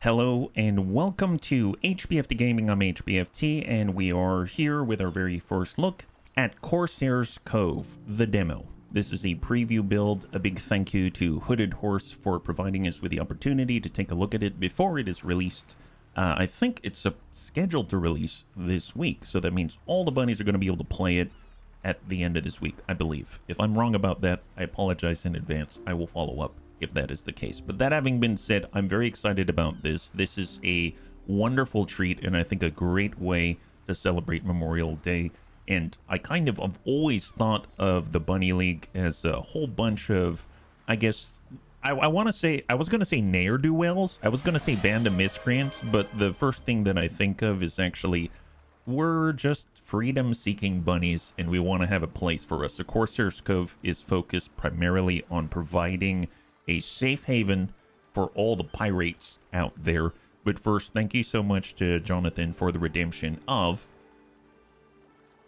Hello and welcome to HBFT Gaming. I'm HBFT and we are here with our very first look at Corsair's Cove, the demo. This is a preview build. A big thank you to Hooded Horse for providing us with the opportunity to take a look at it before it is released. I think it's scheduled to release this week, so that means all the bunnies are going to be able to play it at the end of this week, I believe. If I'm wrong about that, I apologize in advance. I will follow up if that is the case. But that having been said, I'm very excited about this. This is a wonderful treat and I think a great way to celebrate Memorial Day. And I kind of have always thought of the Bunny League as a whole bunch of, I guess, I want to say, I was going to say ne'er-do-wells. I was going to say band of miscreants, but the first thing that I think of is actually, we're just freedom-seeking bunnies and we want to have a place for us. So Corsair's Cove is focused primarily on providing a safe haven for all the pirates out there. But first, thank you so much to Jonathan for the redemption of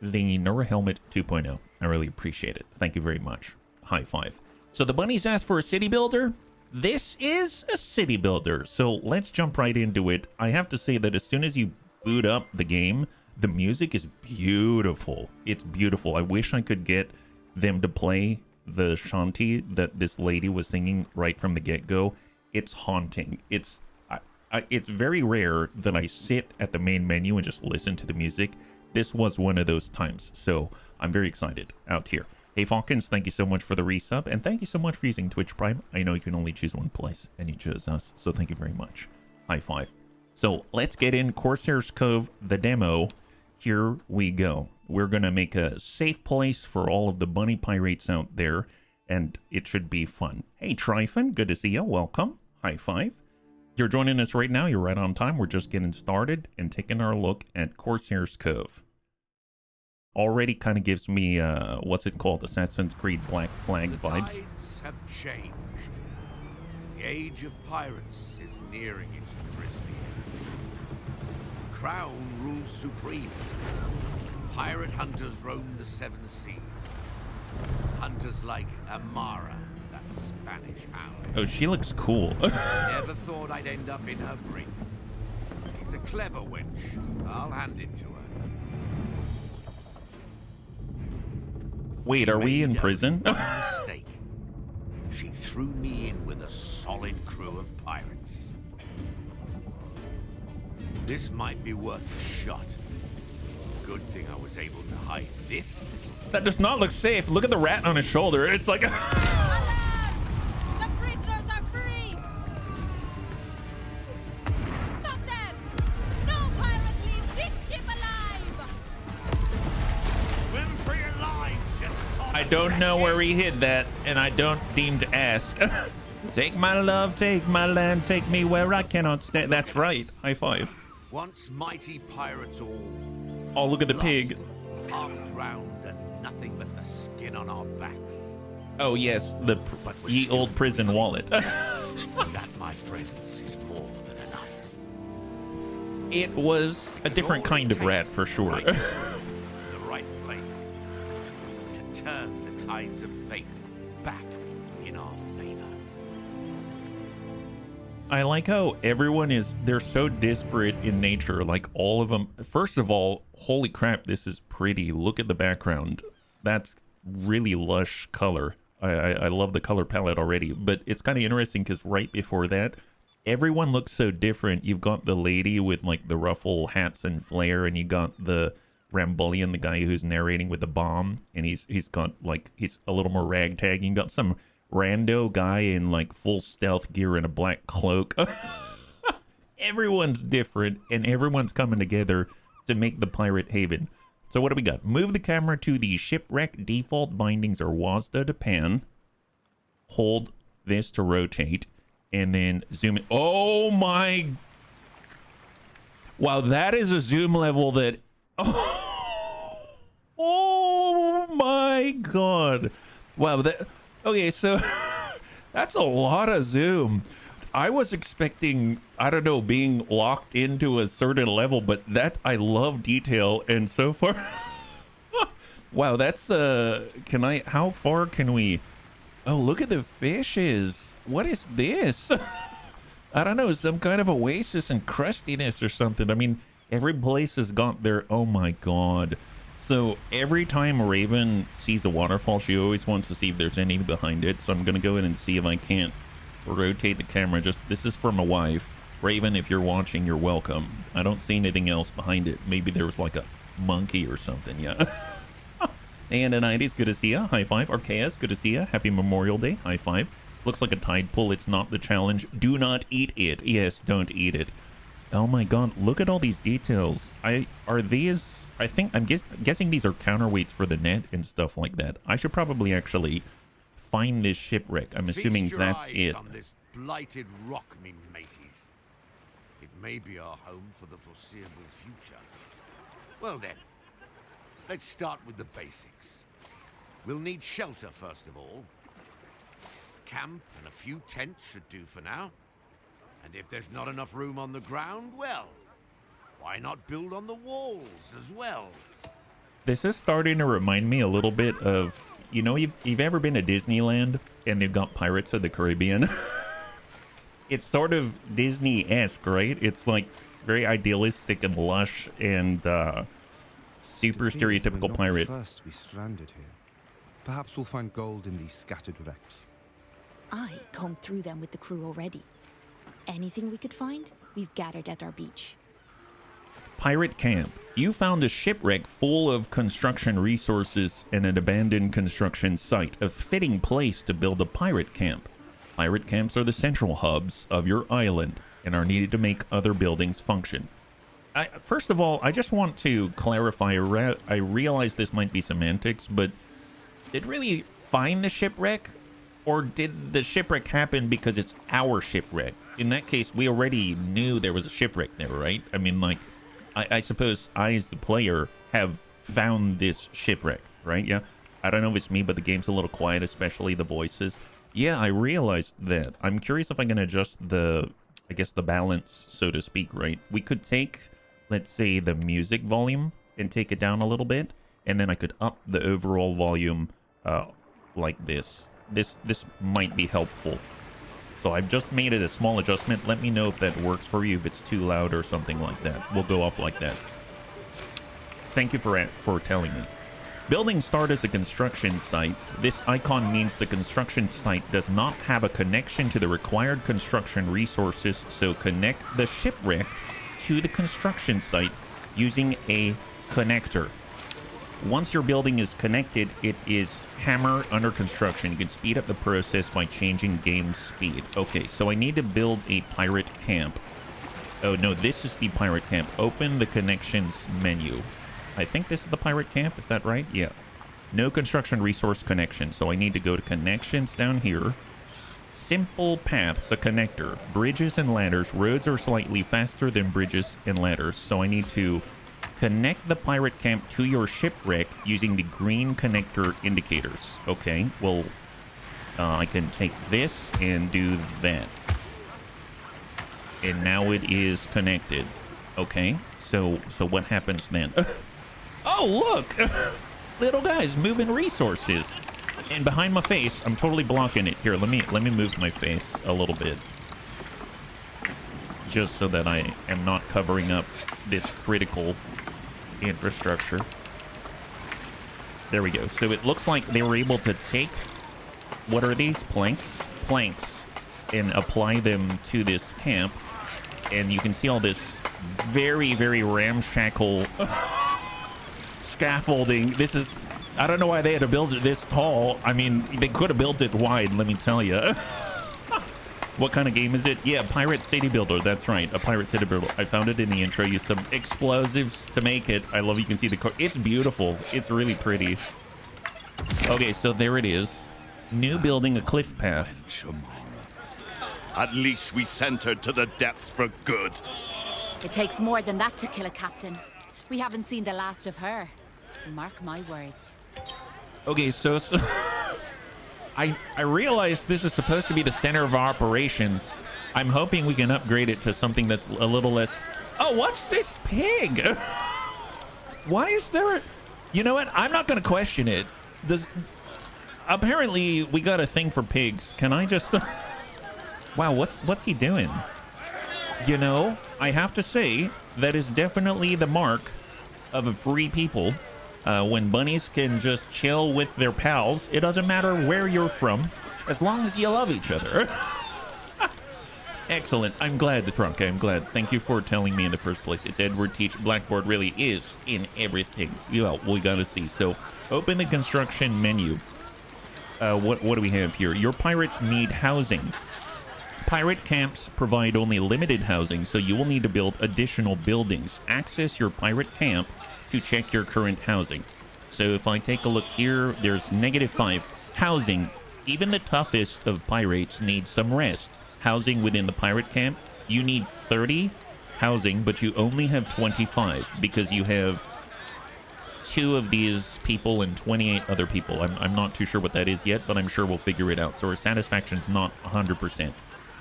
the Nura Helmet 2.0. I really appreciate it. Thank you very much. High five. So the bunnies asked for a city builder. This is a city builder. So let's jump right into it. I have to say that as soon as you boot up the game, the music is beautiful. It's beautiful. I wish I could get them to play the shanty that this lady was singing right from the get-go. It's haunting. It's very rare that I sit at the main menu and just listen to the music. This was one of those times, so I'm very excited out here. Hey Falcons, thank you so much for the resub, and thank you so much for using Twitch Prime. I know you can only choose one place, and you chose us, so thank you very much. High five. So let's get in Corsair's Cove, the demo. Here we go. We're going to make a safe place for all of the bunny pirates out there, and it should be fun. Hey, Tryphon, good to see you. Welcome. High five. You're joining us right now. You're right on time. We're just getting started and taking our look at Corsair's Cove. Already kind of gives me, what's it called? Assassin's Creed Black Flag vibes. The tides have changed. The Age of Piracy is nearing its grisly end. Crown rules supreme. Pirate hunters roam the seven seas. Hunters like Amara, that Spanish hound. Oh, she looks cool. Never thought I'd end up in her brig. She's a clever wench. I'll hand it to her. Wait, are we in prison? Mistake. She threw me in with a solid crew of pirates. This might be worth a shot. Good thing I was able to hide this. That does not look safe. Look at the rat on his shoulder. It's like... Alas! The prisoners are free! Stop them! No pirate leave this ship alive! Swim for your lives, you son I of don't know wretches. where he hid that, and I don't deem to ask. Take my love, take my land, take me where I cannot stay. That's right. High five. Once mighty pirates all Oh, look at the lost, pig. half drowned and nothing but the skin on our backs. Oh, yes, the But we're ye still old prison free. wallet. That, my friends, is more than enough. It was a different kind of rat, for sure. Right, the right place to turn the tides of fate back in our favor. I like how everyone they're so disparate in nature, like all of them. First of all, holy crap, this is pretty. Look at the background. That's really lush color. I love the color palette already, but it's kind of interesting because right before that, everyone looks so different. You've got the lady with like the ruffle hats and flair, and you got the Rambullion, the guy who's narrating with the bomb, and he's got like, he's a little more ragtag. You got some rando guy in like full stealth gear and a black cloak. Everyone's different and everyone's coming together to make the pirate haven. So what do we got? Move the camera to the shipwreck. Default bindings are WASD to pan. Hold this to rotate and then zoom in. Oh my, wow, that is a zoom level that oh my god. Wow, that, okay, so that's a lot of zoom. I was expecting, I don't know, being locked into a certain level, but that, I love detail, and so far, wow, that's, how far can we, oh, look at the fishes. What is this? I don't know, some kind of oasis and crustiness or something. I mean, every place has got their, oh my god. So every time Raven sees a waterfall, she always wants to see if there's any behind it. So I'm gonna go in and see if I can't rotate the camera. Just, this is for my wife. Raven, if you're watching, you're welcome. I don't see anything else behind it. Maybe there was like a monkey or something, yeah. And a 90s, good to see ya. High five. Archaeus, good to see ya. Happy Memorial Day. High five. Looks like a tide pool. It's not the challenge. Do not eat it. Yes, don't eat it. Oh my god, look at all these details. Are these, I think, I'm guessing these are counterweights for the net and stuff like that. I should probably actually find this shipwreck. I'm assuming that's it. On this blighted rock, me mateys. It may be our home for the foreseeable future. Well then, let's start with the basics. We'll need shelter first of all. Camp and a few tents should do for now. And if there's not enough room on the ground, well, why not build on the walls as well? This is starting to remind me a little bit of, you know, you've ever been to Disneyland and they've got Pirates of the Caribbean? It's sort of Disney-esque, right? It's like very idealistic and lush and super stereotypical pirate. First to be stranded here. Perhaps we'll find gold in these scattered wrecks. I combed through them with the crew already. Anything we could find, we've gathered at our beach. Pirate camp. You found a shipwreck full of construction resources and an abandoned construction site, a fitting place to build a pirate camp. Pirate camps are the central hubs of your island and are needed to make other buildings function. First of all, I just want to clarify, I realize this might be semantics, but did really find the shipwreck? Or did the shipwreck happen because it's our shipwreck? In that case, we already knew there was a shipwreck there, right? I mean, like, I suppose I, as the player, have found this shipwreck, right? Yeah. I don't know if it's me, but the game's a little quiet, especially the voices. Yeah, I realized that. I'm curious if I can adjust the, I guess, the balance, so to speak, right? We could take, let's say, the music volume and take it down a little bit, and then I could up the overall volume like this. This might be helpful. So I've just made it a small adjustment. Let me know if that works for you, if it's too loud or something like that. We'll go off like that. Thank you for telling me. Buildings start as a construction site. This icon means the construction site does not have a connection to the required construction resources, so connect the shipwreck to the construction site using a connector. Once your building is connected, it is hammer under construction. You can speed up the process by changing game speed. Okay, so I need to build a pirate camp. Oh no, this is the pirate camp. Open the connections menu. I think this is the pirate camp. Is that right? Yeah. No construction resource connection. So I need to go to connections down here. Simple paths, a connector. Bridges and ladders. Roads are slightly faster than bridges and ladders. So I need to connect the pirate camp to your shipwreck using the green connector indicators. Okay, well, I can take this and do that. And now it is connected. Okay, so what happens then? Oh, look! Little guys moving resources. And behind my face, I'm totally blocking it. Here, let me move my face a little bit. Just so that I am not covering up this critical infrastructure. There we go. So it looks like they were able to take, what are these? Planks, and apply them to this camp. And you can see all this very, very ramshackle scaffolding. This is, I don't know why they had to build it this tall. I mean, they could have built it wide, let me tell you. What kind of game is it? Yeah, Pirate City Builder. That's right, a Pirate City Builder. I found it in the intro. Used some explosives to make it. I love you can see the car. It's beautiful. It's really pretty. Okay, so there it is. New building, a cliff path. At least we sent her to the depths for good. It takes more than that to kill a captain. We haven't seen the last of her. Mark my words. Okay, so I realize this is supposed to be the center of our operations. I'm hoping we can upgrade it to something that's a little less... Oh, what's this pig? Why is there... You know what? I'm not going to question it. Apparently, we got a thing for pigs. Can I just... Wow, what's he doing? You know, I have to say, that is definitely the mark of a free people. When bunnies can just chill with their pals, it doesn't matter where you're from, as long as you love each other. Excellent. I'm glad, Trunk. I'm glad. Thank you for telling me in the first place. It's Edward Teach. Blackboard really is in everything. Yeah, we gotta see. So, open the construction menu. What do we have here? Your pirates need housing. Pirate camps provide only limited housing, so you will need to build additional buildings. Access your pirate camp to check your current housing. So if I take a look here, there's -5. Housing. Even the toughest of pirates need some rest. Housing within the pirate camp, you need 30 housing, but you only have 25 because you have 2 of these people and 28 other people. I'm not too sure what that is yet, but I'm sure we'll figure it out. So our satisfaction's not 100%.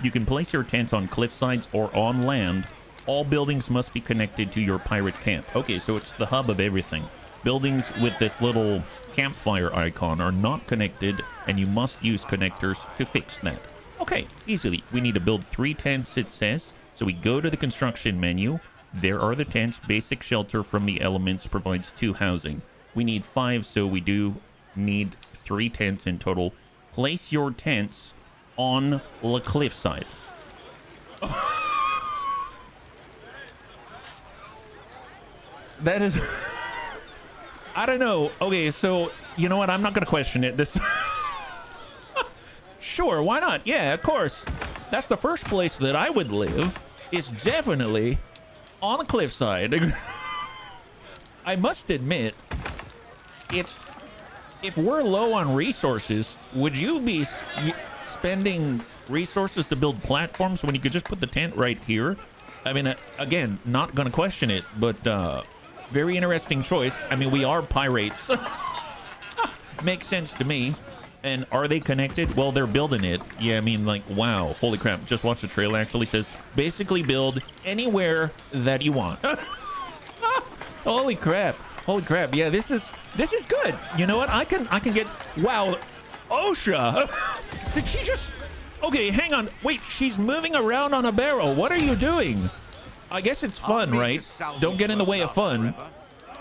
You can place your tents on cliff sides or on land. All buildings must be connected to your pirate camp. Okay, so it's the hub of everything. Buildings with this little campfire icon are not connected, and you must use connectors to fix that. Okay, easily. We need to build 3 tents, it says. So we go to the construction menu. There are the tents. Basic shelter from the elements provides 2 housing. We need 5, so we do need 3 tents in total. Place your tents on the cliffside. That is... I don't know. Okay, so, you know what? I'm not going to question it. This... Sure, why not? Yeah, of course. That's the first place that I would live. Is definitely on a cliffside. I must admit, it's... If we're low on resources, would you be spending resources to build platforms when you could just put the tent right here? I mean, again, not going to question it, but very interesting choice. I mean, we are pirates. Makes sense to me. And are they connected? Well, they're building it. Yeah, I mean, like, wow. Holy crap. Just watch the trailer. Actually says, basically build anywhere that you want. Holy crap. Holy crap. Yeah, this is good. You know what? I can get... Wow. OSHA. Did she just... Okay, hang on. Wait, she's moving around on a barrel. What are you doing? I guess it's fun, right? Don't get in the way of fun.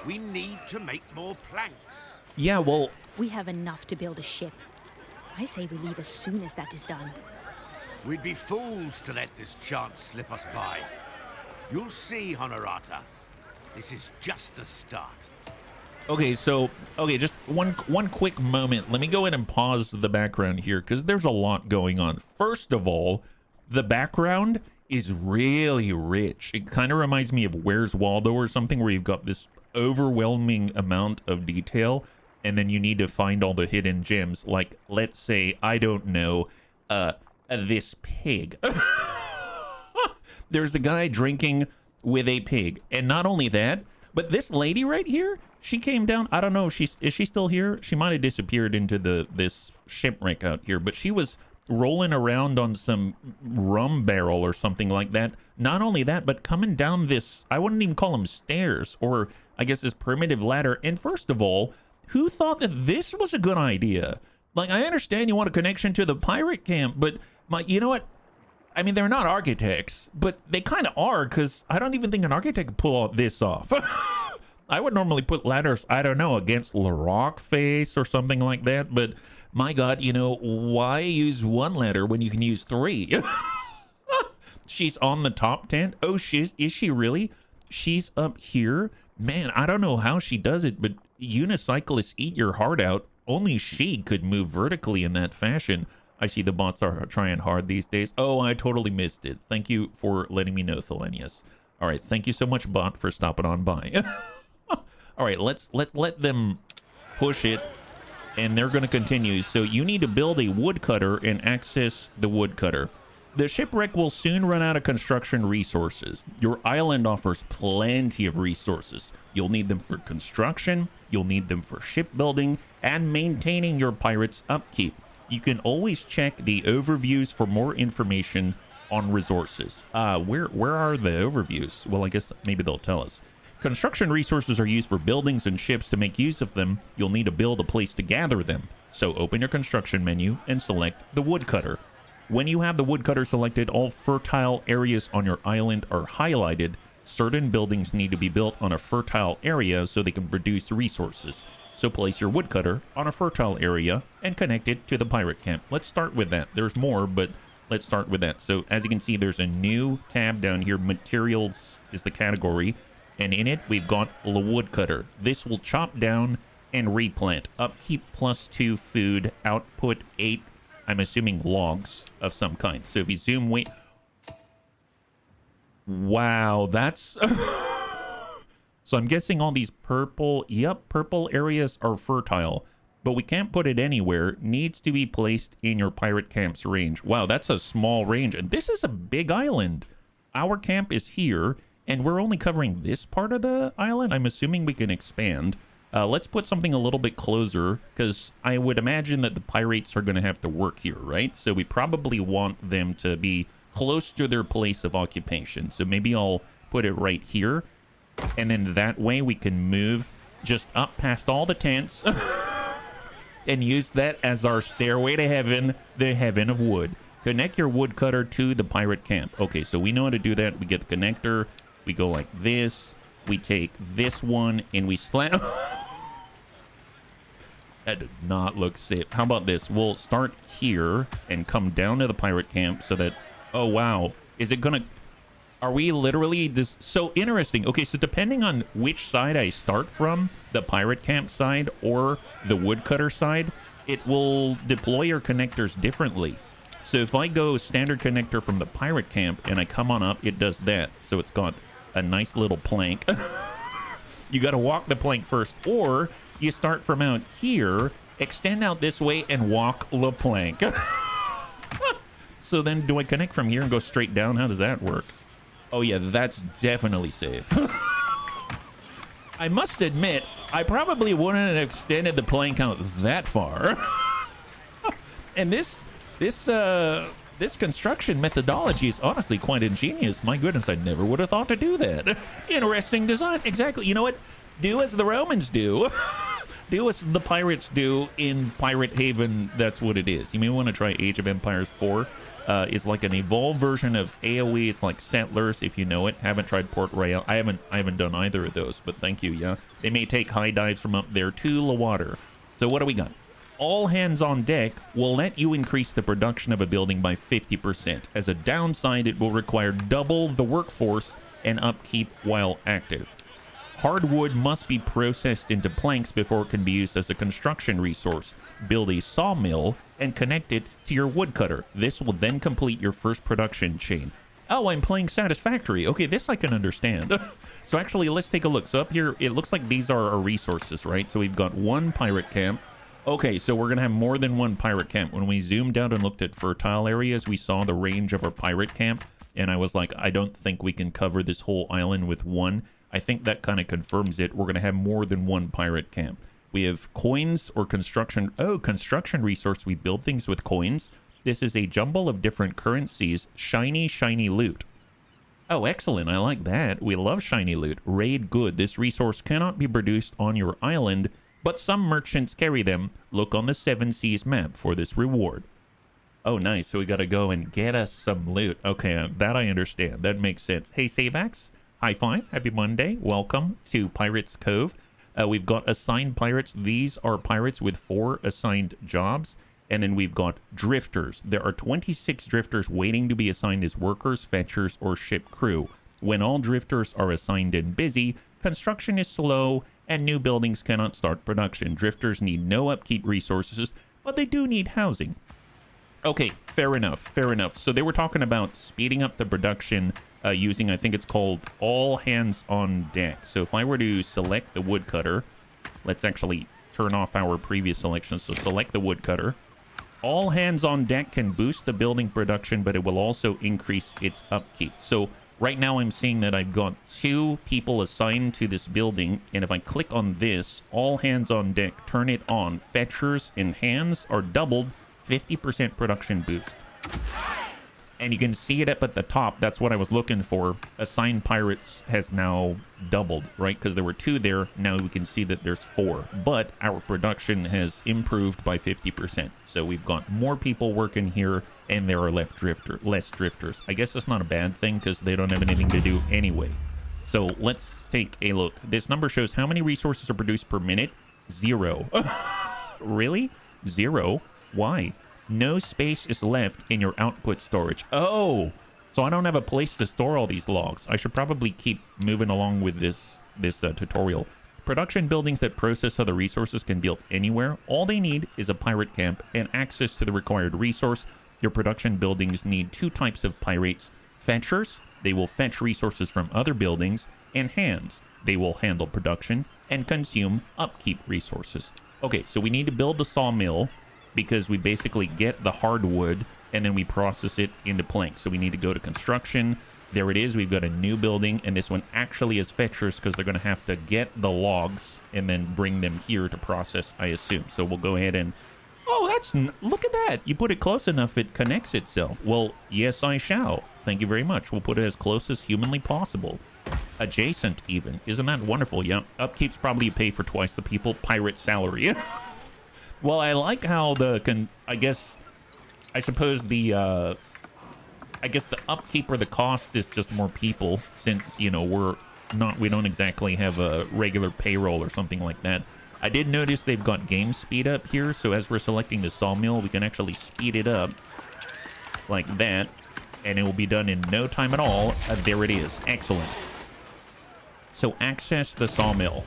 We need to make more planks. Yeah, well... We have enough to build a ship. I say we leave as soon as that is done. We'd be fools to let this chance slip us by. You'll see, Honorata. This is just the start. Okay, so, just one quick moment. Let me go ahead and pause the background here, because there's a lot going on. First of all, the background is really rich. It kind of reminds me of Where's Waldo or something, where you've got this overwhelming amount of detail, and then you need to find all the hidden gems. Like, let's say, I don't know, this pig. There's a guy drinking with a pig. And not only that, but this lady right here, she came down. I don't know if is she still here? She might have disappeared into this shipwreck out here, but she was rolling around on some rum barrel or something like that. Not only that, but coming down this, I wouldn't even call them stairs, or I guess this primitive ladder. And first of all, who thought that this was a good idea? Like, I understand you want a connection to the pirate camp, but you know what? I mean, they're not architects, but they kind of are, because I don't even think an architect could pull all this off. I would normally put ladders, I don't know, against the rock face or something like that, but my God, you know, why use 1 ladder when you can use 3? She's on the top tent. Oh, is she really? She's up here. Man, I don't know how she does it, but unicyclists eat your heart out. Only she could move vertically in that fashion. I see the bots are trying hard these days. Oh, I totally missed it. Thank you for letting me know, Thelenius. All right, thank you so much, bot, for stopping on by. All right, let's let them push it, and they're going to continue. So you need to build a woodcutter and access the woodcutter. The shipwreck will soon run out of construction resources. Your island offers plenty of resources. You'll need them for construction, you'll need them for shipbuilding, and maintaining your pirates' upkeep. You can always check the overviews for more information on resources. Where are the overviews? Well, I guess maybe they'll tell us. Construction resources are used for buildings and ships. To make use of them, you'll need to build a place to gather them. So open your construction menu and select the woodcutter. When you have the woodcutter selected, all fertile areas on your island are highlighted. Certain buildings need to be built on a fertile area so they can produce resources. So place your woodcutter on a fertile area and connect it to the pirate camp. Let's start with that. There's more, but let's start with that. So as you can see, there's a new tab down here. Materials is the category. And in it, we've got the woodcutter. This will chop down and replant. Upkeep +2 food. Output 8, I'm assuming logs of some kind. So if you zoom way... Wow, that's... So I'm guessing all these purple... Yep, purple areas are fertile. But we can't put it anywhere. Needs to be placed in your pirate camp's range. Wow, that's a small range. And this is a big island. Our camp is here. And we're only covering this part of the island. I'm assuming we can expand. Let's put something a little bit closer, because I would imagine that the pirates are going to have to work here, right? So we probably want them to be close to their place of occupation. So maybe I'll put it right here. And then that way we can move just up past all the tents and use that as our stairway to heaven, the heaven of wood. Connect your woodcutter to the pirate camp. Okay, so we know how to do that. We get the connector. We go like this. We take this one and we slam... That did not look safe. How about this? We'll start here and come down to the pirate camp so that... Oh, wow. Is it gonna... Are we literally this? So interesting. Okay, so depending on which side I start from, the pirate camp side or the woodcutter side, it will deploy your connectors differently. So if I go standard connector from the pirate camp and I come on up, it does that. So it's got a nice little plank. You got to walk the plank first, or you start from out here, extend out this way, and walk the plank. So then do I connect from here and go straight down? How does that work? Oh, yeah, that's definitely safe. I must admit, I probably wouldn't have extended the plank out that far. And this construction methodology is honestly quite ingenious. My goodness, I never would have thought to do that. Interesting design. Exactly. You know what? Do as the Romans do. Do as the pirates do in Pirate Haven. That's what it is. You may want to try Age of Empires 4. Is like an evolved version of AoE. It's like Settlers, if you know it. Haven't tried Port Royale. I haven't done either of those, but thank you. Yeah, they may take high dives from up there to the water. So what do we got? All hands on deck will let you increase the production of a building by 50%. As a downside, it will require double the workforce and upkeep while active. Hardwood must be processed into planks before it can be used as a construction resource. Build a sawmill and connect it to your woodcutter. This will then complete your first production chain. Oh, I'm playing Satisfactory. Okay, this I can understand. So actually, let's take a look. So up here, it looks like these are our resources, right? So we've got one pirate camp. Okay, so we're going to have more than one pirate camp. When we zoomed out and looked at fertile areas, we saw the range of our pirate camp. And I was like, I don't think we can cover this whole island with one. I think that kind of confirms it. We're going to have more than one pirate camp. We have coins or construction. Oh, construction resource. We build things with coins. This is a jumble of different currencies. Shiny, shiny loot. Oh, excellent. I like that. We love shiny loot. Raid good. This resource cannot be produced on your island, but some merchants carry them. Look on the 7 Seas map for this reward. Oh, nice. So we got to go and get us some loot. Okay, that I understand. That makes sense. Hey, Savax. High five. Happy Monday. Welcome to Pirates Cove. We've got assigned pirates. These are pirates with 4 assigned jobs. And then we've got drifters. There are 26 drifters waiting to be assigned as workers, fetchers, or ship crew. When all drifters are assigned and busy, construction is slow and new buildings cannot start production. Drifters need no upkeep resources, but they do need housing. Okay, fair enough. Fair enough. So they were talking about speeding up the production using, I think it's called all hands on deck. So if I were to select the woodcutter, let's actually turn off our previous selection. So select the woodcutter. All hands on deck can boost the building production, but it will also increase its upkeep. So right now I'm seeing that I've got 2 people assigned to this building. And if I click on this, all hands on deck, turn it on. Fetchers and hands are doubled, 50% production boost. And you can see it up at the top. That's what I was looking for. Assigned pirates has now doubled, right? Because there were 2 there. Now we can see that there's 4. But our production has improved by 50%. So we've got more people working here, and there are less drifters. I guess that's not a bad thing because they don't have anything to do anyway. So let's take a look. This number shows how many resources are produced per minute. 0. Really? 0? Why? No space is left in your output storage. Oh, so I don't have a place to store all these logs. I should probably keep moving along with this tutorial. Production buildings that process other resources can be built anywhere. All they need is a pirate camp and access to the required resource. Your production buildings need 2 types of pirates. Fetchers, they will fetch resources from other buildings, and hands, they will handle production and consume upkeep resources. Okay, so we need to build the sawmill, because we basically get the hardwood and then we process it into planks. So we need to go to construction. There it is. We've got a new building, and this one actually is fetchers because they're going to have to get the logs and then bring them here to process, I assume. So we'll go ahead and... Oh, look at that. You put it close enough, it connects itself. Well, yes, I shall. Thank you very much. We'll put it as close as humanly possible. Adjacent, even. Isn't that wonderful? Yeah. Upkeep's probably pay for twice the people. Pirate salary. Well, I like how I suppose the upkeep or the cost is just more people, since, you know, we don't exactly have a regular payroll or something like that. I did notice they've got game speed up here, so as we're selecting the sawmill, we can actually speed it up like that, and it will be done in no time at all. There it is. Excellent. So access the sawmill.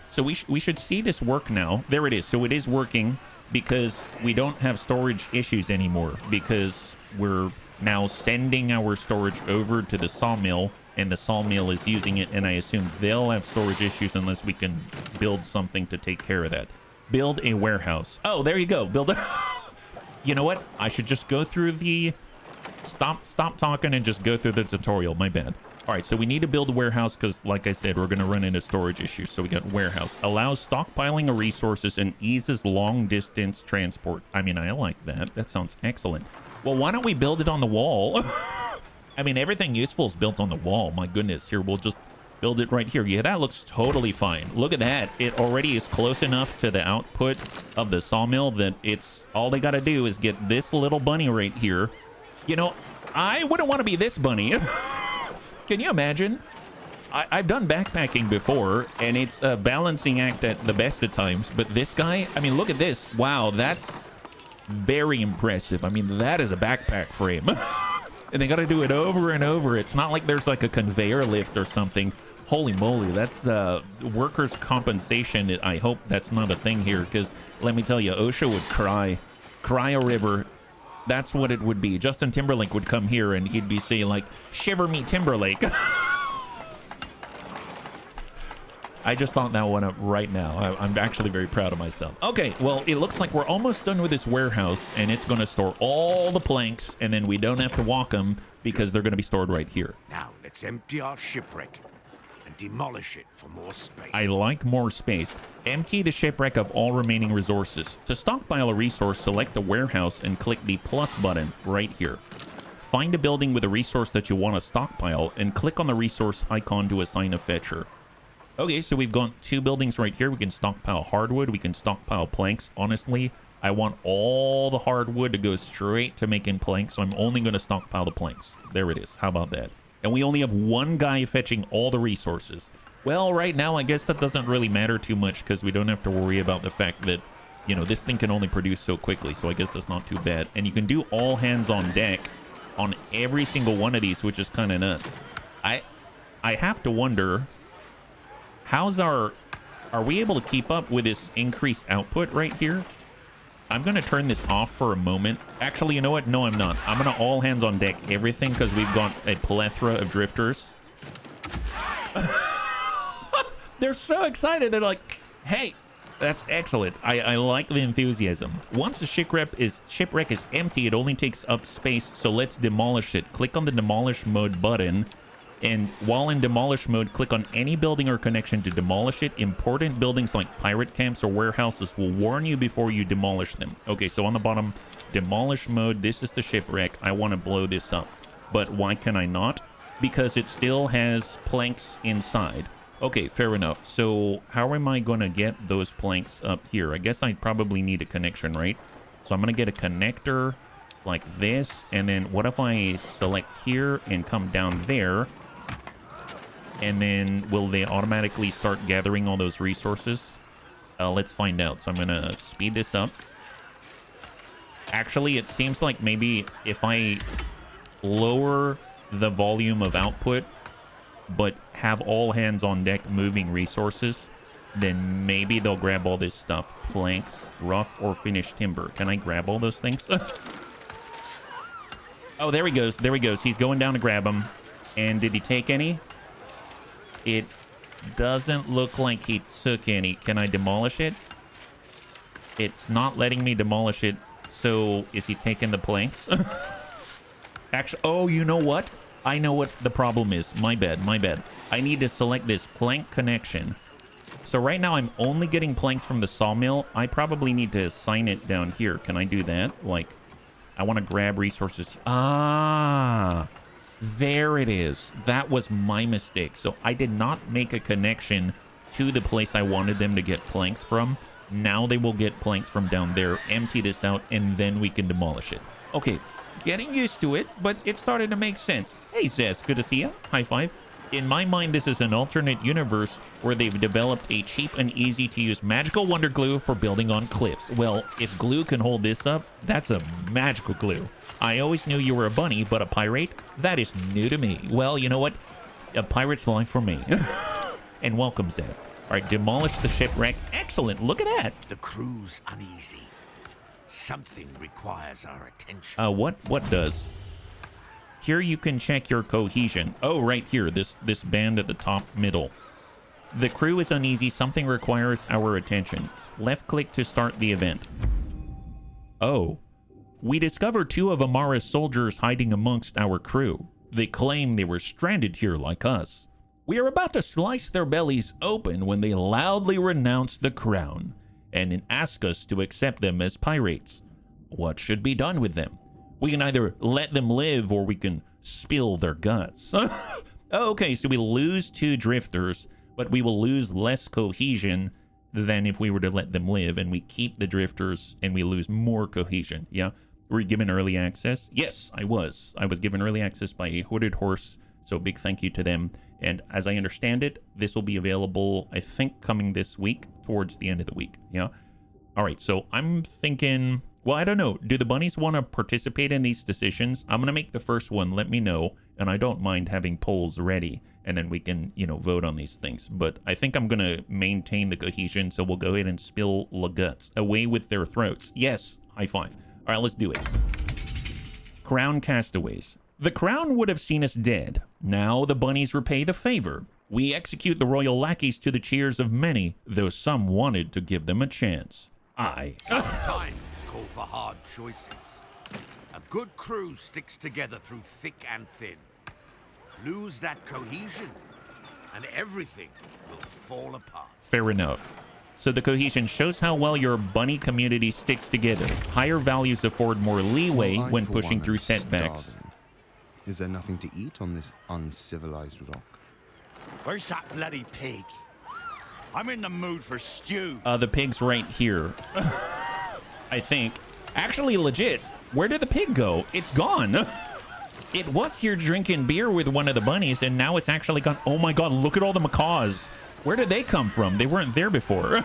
So we should see this work now. There it is. So it is working because we don't have storage issues anymore, because we're now sending our storage over to the sawmill, and the sawmill is using it, and I assume they'll have storage issues unless we can build something to take care of that. Build a warehouse. Oh, there you go. Build a... You know what? I should just go through the... Stop talking and just go through the tutorial. My bad. All right, so we need to build a warehouse because, like I said, we're going to run into storage issues. So we got warehouse. Allows stockpiling of resources and eases long-distance transport. I mean, I like that. That sounds excellent. Well, why don't we build it on the wall? I mean, everything useful is built on the wall. My goodness. Here, we'll just build it right here. Yeah, that looks totally fine. Look at that. It already is close enough to the output of the sawmill that it's all they got to do is get this little bunny right here. You know, I wouldn't want to be this bunny. Can you imagine? I've done backpacking before, and it's a balancing act at the best of times. But this guy, I mean, look at this. Wow, that's very impressive. I mean, that is a backpack frame. And they got to do it over and over. It's not like there's like a conveyor lift or something. Holy moly, that's workers' compensation. I hope that's not a thing here, because let me tell you, OSHA would cry a river. That's what it would be. Justin Timberlake would come here and he'd be saying like, shiver me Timberlake. I just thought that one up right now. I'm actually very proud of myself. Okay, well, it looks like we're almost done with this warehouse, and it's going to store all the planks, and then we don't have to walk them because they're going to be stored right here. Now, let's empty our shipwreck and demolish it for more space. I like more space. Empty the shipwreck of all remaining resources. To stockpile a resource, select the warehouse and click the plus button right here. Find a building with a resource that you want to stockpile and click on the resource icon to assign a fetcher. Okay, so we've got 2 buildings right here. We can stockpile hardwood. We can stockpile planks. Honestly, I want all the hardwood to go straight to making planks, so I'm only going to stockpile the planks. There it is. How about that? And we only have 1 guy fetching all the resources. Well, right now, I guess that doesn't really matter too much because we don't have to worry about the fact that, you know, this thing can only produce so quickly, so I guess that's not too bad. And you can do all hands on deck on every single one of these, which is kind of nuts. I have to wonder... are we able to keep up with this increased output right here? I'm going to turn this off for a moment. Actually, you know what? No, I'm not. I'm going to all hands on deck everything because we've got a plethora of drifters. They're so excited. They're like, hey, that's excellent. I like the enthusiasm. Once the shipwreck is empty, it only takes up space. So let's demolish it. Click on the demolish mode button. And while in demolish mode, click on any building or connection to demolish it. Important buildings like pirate camps or warehouses will warn you before you demolish them. Okay, so on the bottom, demolish mode. This is the shipwreck. I want to blow this up. But why can I not? Because it still has planks inside. Okay, fair enough. So how am I going to get those planks up here? I guess I probably need a connection, right? So I'm going to get a connector like this. And then what if I select here and come down there? And then will they automatically start gathering all those resources? Let's find out. So I'm going to speed this up. Actually, it seems like maybe if I lower the volume of output, but have all hands on deck moving resources, then maybe they'll grab all this stuff. Planks, rough or finished timber. Can I grab all those things? Oh, there he goes. There he goes. He's going down to grab them. And did he take any? It doesn't look like he took any. Can I demolish it? It's not letting me demolish it. So is he taking the planks? Actually, oh, you know what? I know what the problem is. My bad, my bad. I need to select this plank connection. So right now I'm only getting planks from the sawmill. I probably need to assign it down here. Can I do that? Like, I want to grab resources. Ah, there it is. That was my mistake. So I did not make a connection to the place I wanted them to get planks from. Now they will get planks from down there. Empty this out, and then we can demolish it. Okay. Getting used to it, but it started to make sense. Hey, Zess, good to see you. High five. In my mind, this is an alternate universe where they've developed a cheap and easy-to-use magical wonder glue for building on cliffs. Well, if glue can hold this up, that's a magical glue. I always knew you were a bunny, but a pirate? That is new to me. Well, you know what? A pirate's life for me. And welcome, Zess. All right, demolish the shipwreck. Excellent. Look at that. The crew's uneasy. Something requires our attention. What does? Here you can check your cohesion. Oh, right here, this band at the top middle. The crew is uneasy. Something requires our attention. Left click to start the event. Oh. We discovered 2 of Amara's soldiers hiding amongst our crew. They claim they were stranded here like us. We are about to slice their bellies open when they loudly renounce the crown and ask us to accept them as pirates. What should be done with them? We can either let them live or we can spill their guts. Okay, so we lose 2 drifters, but we will lose less cohesion than if we were to let them live, and we keep the drifters and we lose more cohesion. Yeah, were you given early access? Yes, I was. I was given early access by a hooded horse, so big thank you to them. And as I understand it, this will be available, I think, coming this week, towards the end of the week. Yeah. All right, so I'm thinking, well, I don't know. Do the bunnies want to participate in these decisions? I'm going to make the first one. Let me know. And I don't mind having polls ready, and then we can, you know, vote on these things. But I think I'm going to maintain the cohesion, so we'll go ahead and spill the guts. Away with their throats. Yes, high five. All right, let's do it. Crown castaways. The crown would have seen us dead. Now the bunnies repay the favor. We execute the royal lackeys to the cheers of many, though some wanted to give them a chance. Times call for hard choices. A good crew sticks together through thick and thin. Lose that cohesion, and everything will fall apart. Fair enough. So the cohesion shows how well your bunny community sticks together. Higher values afford more leeway when pushing through setbacks. Starving. Is there nothing to eat on this uncivilized rock? Where's that bloody pig? I'm in the mood for stew. The pig's right here. I think. Actually, legit. Where did the pig go? It's gone. It was here drinking beer with one of the bunnies, and now it's actually gone. Oh my god, look at all the macaws. Where did they come from? They weren't there before.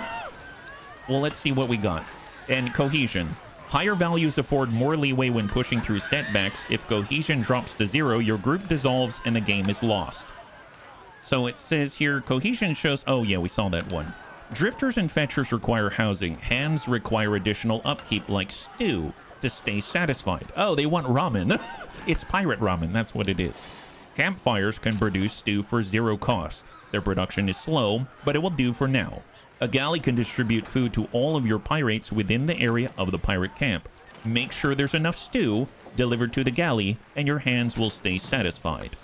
Well, let's see what we got. And cohesion. Higher values afford more leeway when pushing through setbacks. If cohesion drops to 0, your group dissolves and the game is lost. So it says here, cohesion shows... Oh, yeah, we saw that one. Drifters and fetchers require housing. Hands require additional upkeep, like stew, to stay satisfied. Oh, they want ramen. It's pirate ramen, that's what it is. Campfires can produce stew for 0 cost. Their production is slow, but it will do for now. A galley can distribute food to all of your pirates within the area of the pirate camp. Make sure there's enough stew delivered to the galley, and your hands will stay satisfied.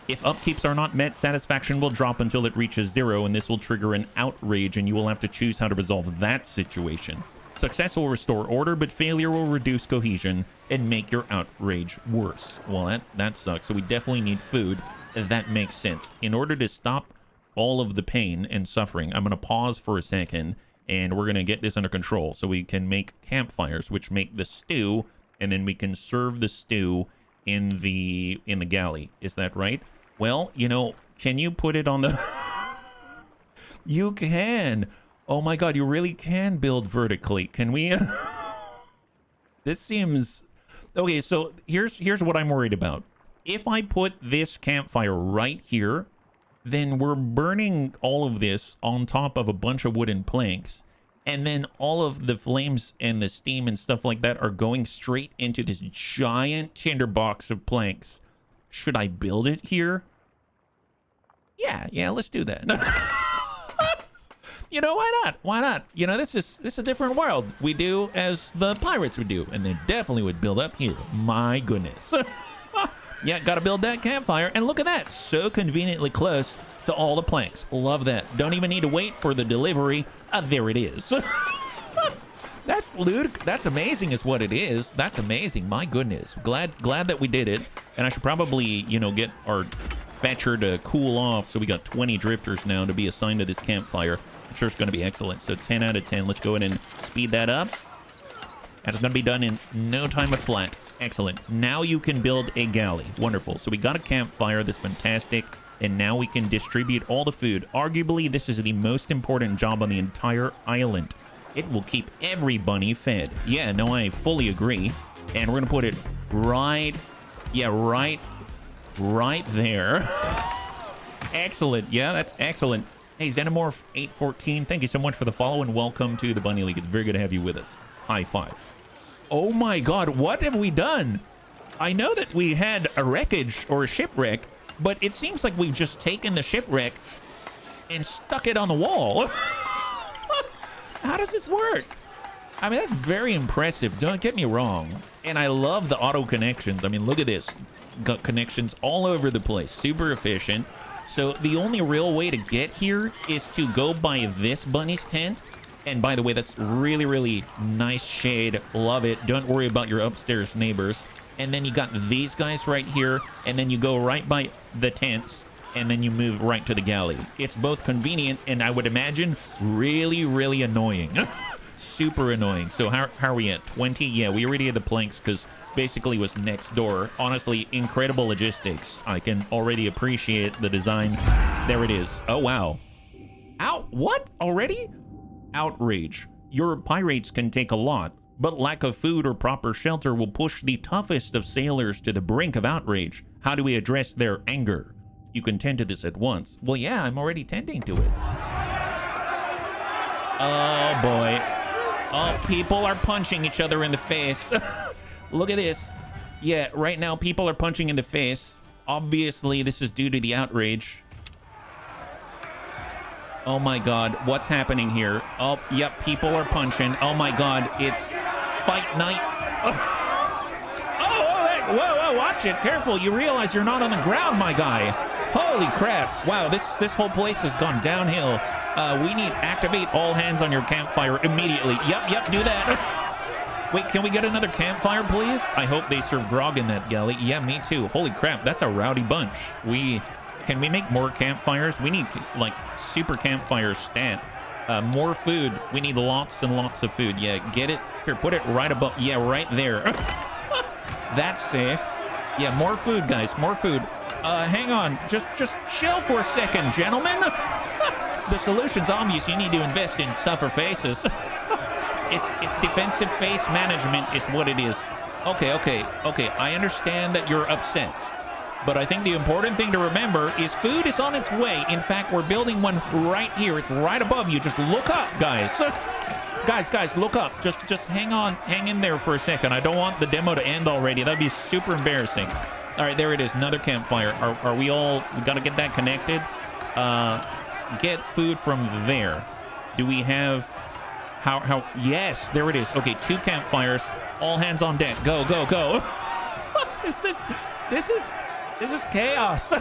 If upkeeps are not met, satisfaction will drop until it reaches 0, and this will trigger an outrage, and you will have to choose how to resolve that situation. Success will restore order, but failure will reduce cohesion and make your outrage worse. Well, that sucks. So we definitely need food. That makes sense. In order to stop all of the pain and suffering, I'm going to pause for a second, and we're going to get this under control so we can make campfires, which make the stew, and then we can serve the stew in the galley. Is that right? Well, you know, can you put it on the... You can. Oh my god, you really can build vertically. Can we? This seems... Okay, so here's what I'm worried about. If I put this campfire right here, then we're burning all of this on top of a bunch of wooden planks. And then all of the flames and the steam and stuff like that are going straight into this giant tinderbox of planks. Should I build it here? Yeah, let's do that. You know, why not? Why not? You know, this is a different world. We do as the pirates would do, and they definitely would build up here. My goodness. Yeah, gotta build that campfire, and look at that. So conveniently close to all the planks. Love that. Don't even need to wait for the delivery. There it is. That's amazing is what it is. That's amazing. My goodness. Glad that we did it. And I should probably, you know, get our fetcher to cool off. So we got 20 drifters now to be assigned to this campfire. I'm sure it's going to be excellent. So 10 out of 10. Let's go ahead and speed that up. That's going to be done in no time flat. Excellent. Now you can build a galley. Wonderful. So we got a campfire. That's fantastic. And now we can distribute all the food. Arguably, this is the most important job on the entire island. It will keep everybody fed. Yeah, no, I fully agree. And we're going to put it right... Yeah, right there. Excellent. Yeah, that's excellent. Hey, Xenomorph814, thank you so much for the follow and welcome to the Bunny League. It's very good to have you with us. High five. Oh my god, what have we done? I know that we had a wreckage or a shipwreck, but it seems like we've just taken the shipwreck and stuck it on the wall. How does this work? I mean, that's very impressive. Don't get me wrong. And I love the auto connections. I mean, look at this. Got connections all over the place. Super efficient. So the only real way to get here is to go by this bunny's tent. And by the way, that's really, really nice shade. Love it. Don't worry about your upstairs neighbors. And then you got these guys right here. And then you go right by the tents. And then you move right to the galley. It's both convenient and I would imagine really, really annoying. Super annoying. So how are we at? 20? Yeah, we already had the planks because basically it was next door. Honestly, incredible logistics. I can already appreciate the design. There it is. Oh, wow. Ow, what? Already? Outrage. Your pirates can take a lot, but lack of food or proper shelter will push the toughest of sailors to the brink of outrage. How do we address their anger? You can tend to this at once. Well, yeah, I'm already tending to it. Oh, boy. Oh, people are punching each other in the face. Look at this. Yeah, right now people are punching in the face. Obviously, this is due to the outrage. Oh my god, what's happening here? Oh, yep, people are punching. Oh my god, it's fight night. Whoa, watch it. Careful, you realize you're not on the ground, my guy. Holy crap. Wow, this whole place has gone downhill. We need activate all hands on your campfire immediately. Yep, do that. Wait, can we get another campfire, please? I hope they serve grog in that galley. Yeah, me too. Holy crap, that's a rowdy bunch. Can we make more campfires? We need, like, super campfire stat. More food. We need lots and lots of food. Yeah, get it. Here, put it right above. Yeah, right there. That's safe. Yeah, more food, guys. More food. Hang on. Just chill for a second, gentlemen. The solution's obvious. You need to invest in tougher faces. It's defensive face management is what it is. Okay. I understand that you're upset. But I think the important thing to remember is food is on its way. In fact, we're building one right here. It's right above you. Just look up, guys. Guys, look up. Just hang on. Hang in there for a second. I don't want the demo to end already. That'd be super embarrassing. All right, there it is. Another campfire. Are we all... We got to get that connected. Get food from there. Do we have... How... Yes, there it is. Okay, 2 campfires. All hands on deck. Go. This is chaos.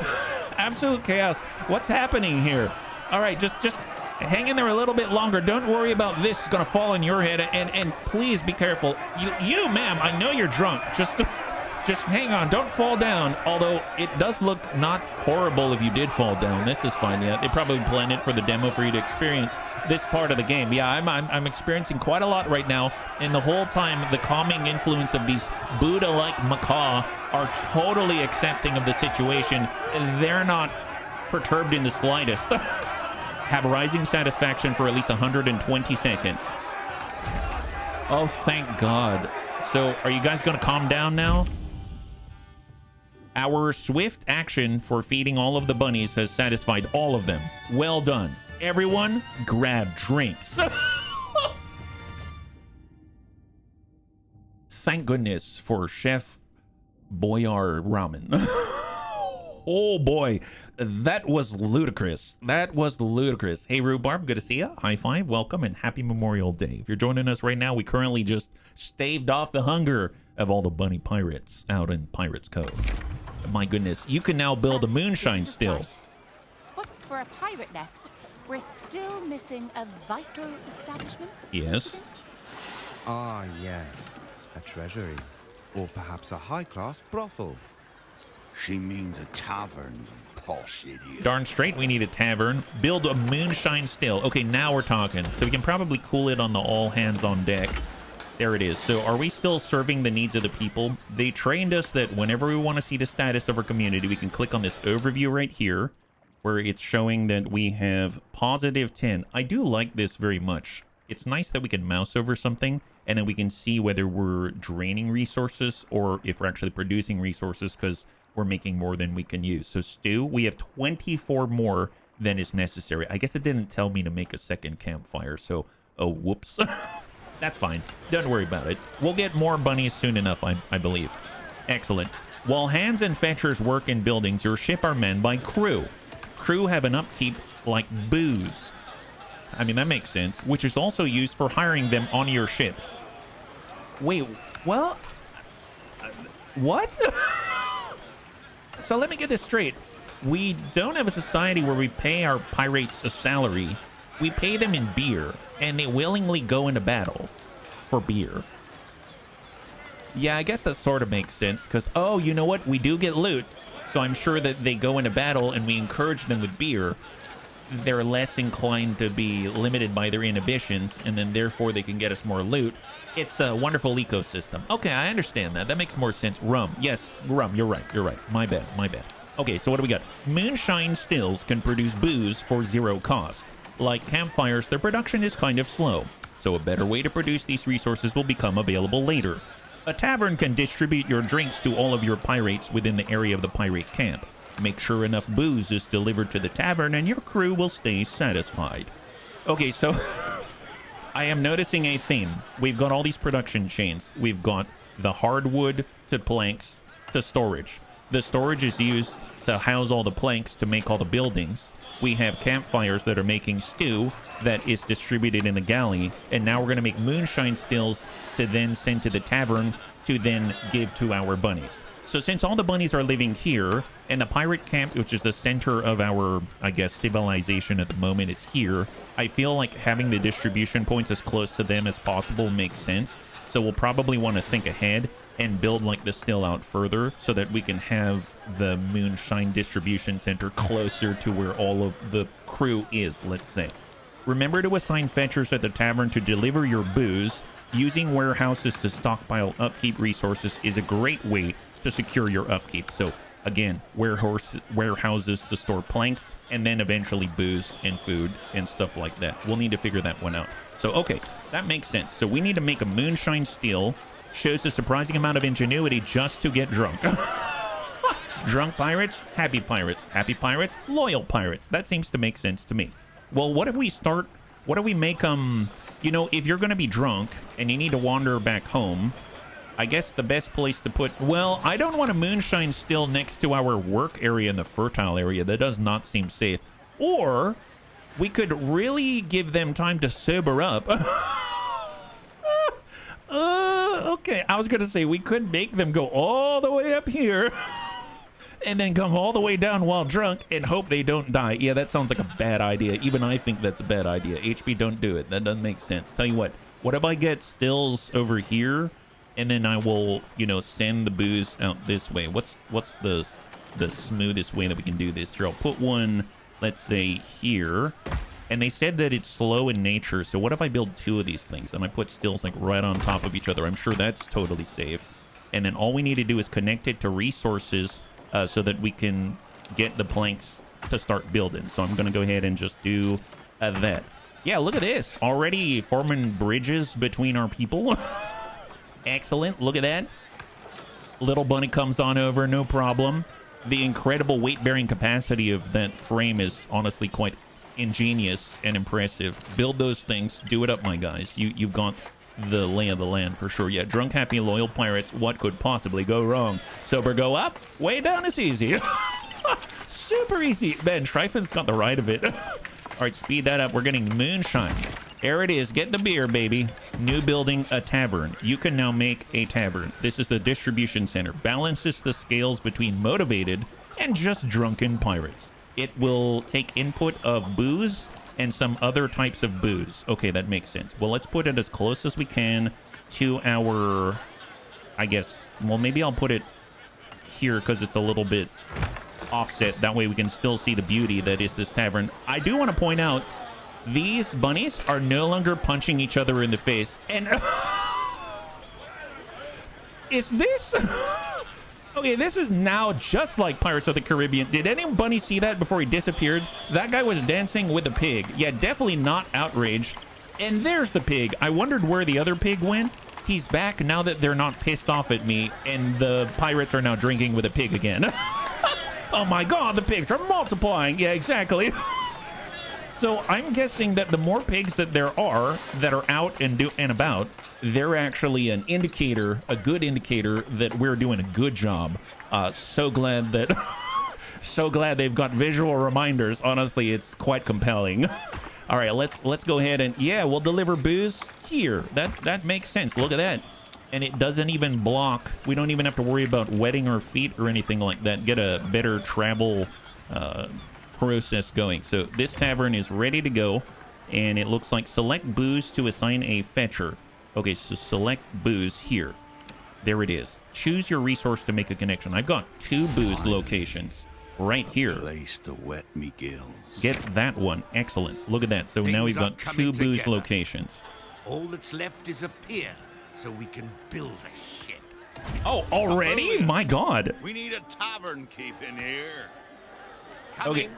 Absolute chaos. What's happening here? All right, just Hang in there a little bit longer. Don't worry about this. It's going to fall on your head. And please be careful. You, ma'am, I know you're drunk. Just hang on. Don't fall down. Although it does look not horrible if you did fall down. This is fine. Yeah, they probably planned it for the demo for you to experience this part of the game. Yeah, I'm experiencing quite a lot right now. And the whole time, the calming influence of these Buddha-like macaw are totally accepting of the situation. They're not perturbed in the slightest. Have rising satisfaction for at least 120 seconds. Oh, thank God. So, are you guys going to calm down now? Our swift action for feeding all of the bunnies has satisfied all of them. Well done. Everyone, grab drinks. Thank goodness for Chef Boyar Ramen. Oh boy, that was ludicrous. That was ludicrous. Hey Rhubarb, good to see you. High five, welcome, and happy Memorial Day. If you're joining us right now, we currently just staved off the hunger of all the bunny pirates out in Pirates Cove. My goodness, you can now build a moonshine still. But for a pirate nest, we're still missing a vital establishment. Yes. Ah, yes. A treasury. Or perhaps a high-class brothel. She means a tavern, you posh idiot. Darn straight we need a tavern. Build a moonshine still. Okay, now we're talking. So we can probably cool it on the all hands on deck. There it is. So are we still serving the needs of the people? They trained us that whenever we want to see the status of our community, we can click on this overview right here, where it's showing that we have positive 10. I do like this very much. It's nice that we can mouse over something and then we can see whether we're draining resources or if we're actually producing resources, because we're making more than we can use. So stew, we have 24 more than is necessary. I guess it didn't tell me to make a second campfire, so oh whoops. That's fine, don't worry about it. We'll get more bunnies soon enough, I believe. Excellent. While hands and fetchers work in buildings, your ship are manned by crew. Crew have an upkeep like booze. I mean, that makes sense, which is also used for hiring them on your ships. Wait, well, what? So let me get this straight. We don't have a society where we pay our pirates a salary. We pay them in beer, and they willingly go into battle for beer. Yeah, I guess that sort of makes sense, because, oh, you know what? We do get loot, so I'm sure that they go into battle and we encourage them with beer. They're less inclined to be limited by their inhibitions, and then therefore they can get us more loot. It's a wonderful ecosystem. Okay, I understand that. That makes more sense. Rum. Yes, rum. You're right. You're right. My bad. My bad. Okay, so what do we got? Moonshine stills can produce booze for 0 cost. Like campfires, their production is kind of slow, so a better way to produce these resources will become available later. A tavern can distribute your drinks to all of your pirates within the area of the pirate camp. Make sure enough booze is delivered to the tavern and your crew will stay satisfied. Okay, so I am noticing a theme. We've got all these production chains. We've got the hardwood to planks to storage. The storage is used to house all the planks to make all the buildings. We have campfires that are making stew that is distributed in the galley. And now we're going to make moonshine stills to then send to the tavern to then give to our bunnies. So since all the bunnies are living here, and the pirate camp, which is the center of our, I guess, civilization at the moment, is here, I feel like having the distribution points as close to them as possible makes sense. So we'll probably want to think ahead and build like the still out further so that we can have the moonshine distribution center closer to where all of the crew is, let's say. Remember to assign fetchers at the tavern to deliver your booze. Using warehouses to stockpile upkeep resources is a great way to secure your upkeep. So again, warehouses to store planks, and then eventually booze and food and stuff like that. We'll need to figure that one out. So okay, that makes sense. So we need to make a moonshine still. Shows a surprising amount of ingenuity just to get drunk. Drunk pirates, happy pirates, loyal pirates. That seems to make sense to me. Well, what if we make you know, if you're going to be drunk and you need to wander back home, I guess the best place to put... Well, I don't want a moonshine still next to our work area in the fertile area. That does not seem safe. Or we could really give them time to sober up. Okay, I was going to say we could make them go all the way up here and then come all the way down while drunk and hope they don't die. Yeah, that sounds like a bad idea. Even I think that's a bad idea. HB, don't do it. That doesn't make sense. Tell you what if I get stills over here, and then I will, you know, send the booze out this way? What's the smoothest way that we can do this? Here, I'll put one, let's say, here. And they said that it's slow in nature, so what if I build 2 of these things and I put stills like right on top of each other? I'm sure that's totally safe. And then all we need to do is connect it to resources so that we can get the planks to start building. So I'm going to go ahead and just do that. Yeah, look at this. Already forming bridges between our people. Excellent. Look at that. Little bunny comes on over, no problem. The incredible weight-bearing capacity of that frame is honestly quite ingenious and impressive. Build those things. Do it up, my guys. You've got the lay of the land for sure. Yeah, drunk, happy, loyal pirates. What could possibly go wrong? Sober, go up. Way down is easy. Super easy. Man, Tryphon's got the right of it. All right, speed that up. We're getting moonshine. There it is. Get the beer, baby. New building, a tavern. You can now make a tavern. This is the distribution center. Balances the scales between motivated and just drunken pirates. It will take input of booze and some other types of booze. Okay, that makes sense. Well, let's put it as close as we can to our, I guess, well, maybe I'll put it here because it's a little bit offset. That way we can still see the beauty that is this tavern. I do want to point out, these bunnies are no longer punching each other in the face. And is this... Okay, this is now just like Pirates of the Caribbean. Did any bunny see that before he disappeared? That guy was dancing with a pig. Yeah, definitely not outraged. And there's the pig. I wondered where the other pig went. He's back now that they're not pissed off at me, and the pirates are now drinking with a pig again. Oh my god, the pigs are multiplying. Yeah, exactly. So I'm guessing that the more pigs that there are that are out and about, they're actually an indicator, a good indicator that we're doing a good job. So glad that, so glad they've got visual reminders. Honestly, it's quite compelling. All right, let's go ahead and yeah, we'll deliver booze here. That makes sense. Look at that. And it doesn't even block. We don't even have to worry about wetting our feet or anything like that. Get a better travel process going. So this tavern is ready to go, and it looks like select booze to assign a fetcher. Okay, so select booze here. There it is. Choose your resource to make a connection. I've got 2 booze locations right here. Place to wet me gills. Get that one. Excellent. Look at that. So now we've got 2 booze locations. All that's left is a pier, so we can build a ship. Oh, already? My god. We need a tavern keep in here. Okay.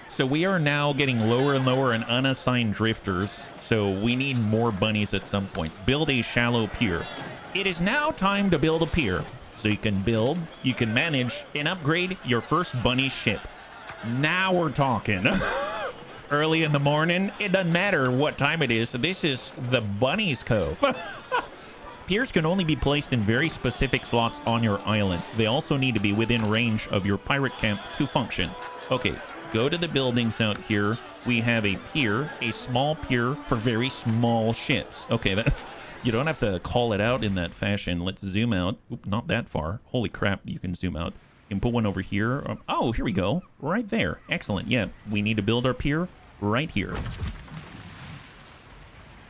So we are now getting lower and lower in unassigned drifters, so we need more bunnies at some point. Build a shallow pier. It is now time to build a pier. So you can build, you can manage, and upgrade your first bunny ship. Now we're talking. Early in the morning, it doesn't matter what time it is. This is the Bunny's Cove. Piers can only be placed in very specific slots on your island. They also need to be within range of your pirate camp to function. Okay. Go to the buildings out here. We have a pier, a small pier for very small ships. Okay, that you don't have to call it out in that fashion. Let's zoom out. Oop, not that far. Holy crap, you can zoom out. You can put one over here. Oh, here we go. Right there. Excellent. Yeah, we need to build our pier right here.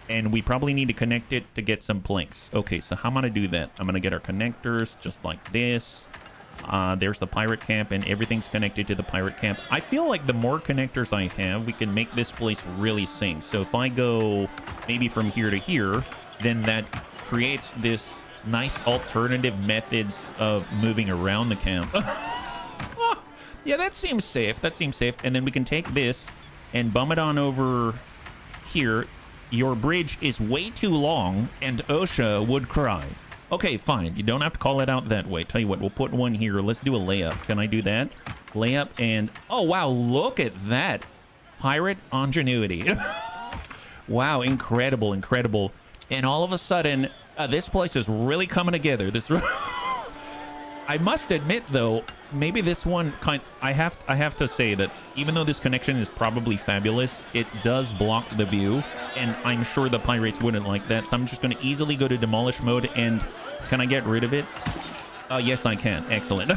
And we probably need to connect it to get some planks. Okay, so how am I going to do that? I'm going to get our connectors just like this. There's the pirate camp, and everything's connected to the pirate camp. I feel like the more connectors I have, we can make this place really sing. So if I go maybe from here to here, then that creates this nice alternative methods of moving around the camp. Yeah, that seems safe. That seems safe. And then we can take this and bum it on over here. Your bridge is way too long, and OSHA would cry. Okay, fine. You don't have to call it out that way. Tell you what, we'll put one here. Let's do a layup. Can I do that? Layup and... Oh, wow. Look at that. Pirate ingenuity. Wow. Incredible. Incredible. And all of a sudden, this place is really coming together. This... I must admit, though, maybe this one I have to say that even though this connection is probably fabulous, it does block the view, and I'm sure the pirates wouldn't like that. So I'm just going to easily go to demolish mode, and can I get rid of it? Yes, I can. Excellent.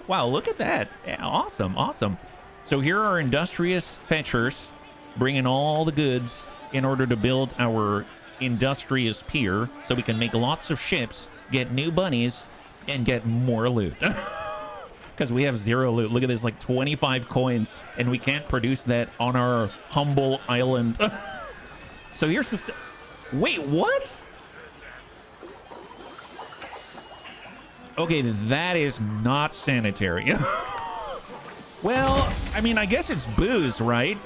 Wow, look at that. Yeah, awesome, awesome. So here are industrious fetchers bringing all the goods in order to build our industrious pier so we can make lots of ships, get new bunnies, and get more loot. Because we have 0 loot. Look at this, like 25 coins, and we can't produce that on our humble island. So here's the... Wait, what? Okay, that is not sanitary. Well, I mean, I guess it's booze, right?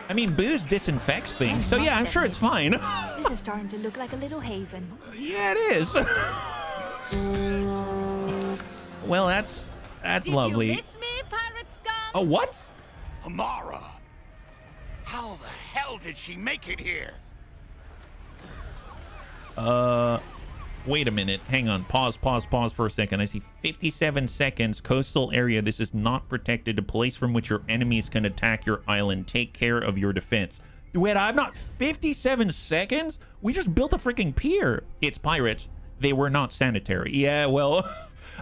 I mean, booze disinfects things, so yeah, I'm sure it's fine. This is starting to look like a little haven. Yeah, it is. Well, that's lovely. Did you miss me, pirate scum? Oh, what? Amara! How the hell did she make it here? Wait a minute. Hang on. Pause for a second. I see 57 seconds. Coastal area. This is not protected. A place from which your enemies can attack your island. Take care of your defense. Wait, I'm not... 57 seconds? We just built a freaking pier. It's pirates. They were not sanitary. Yeah, well,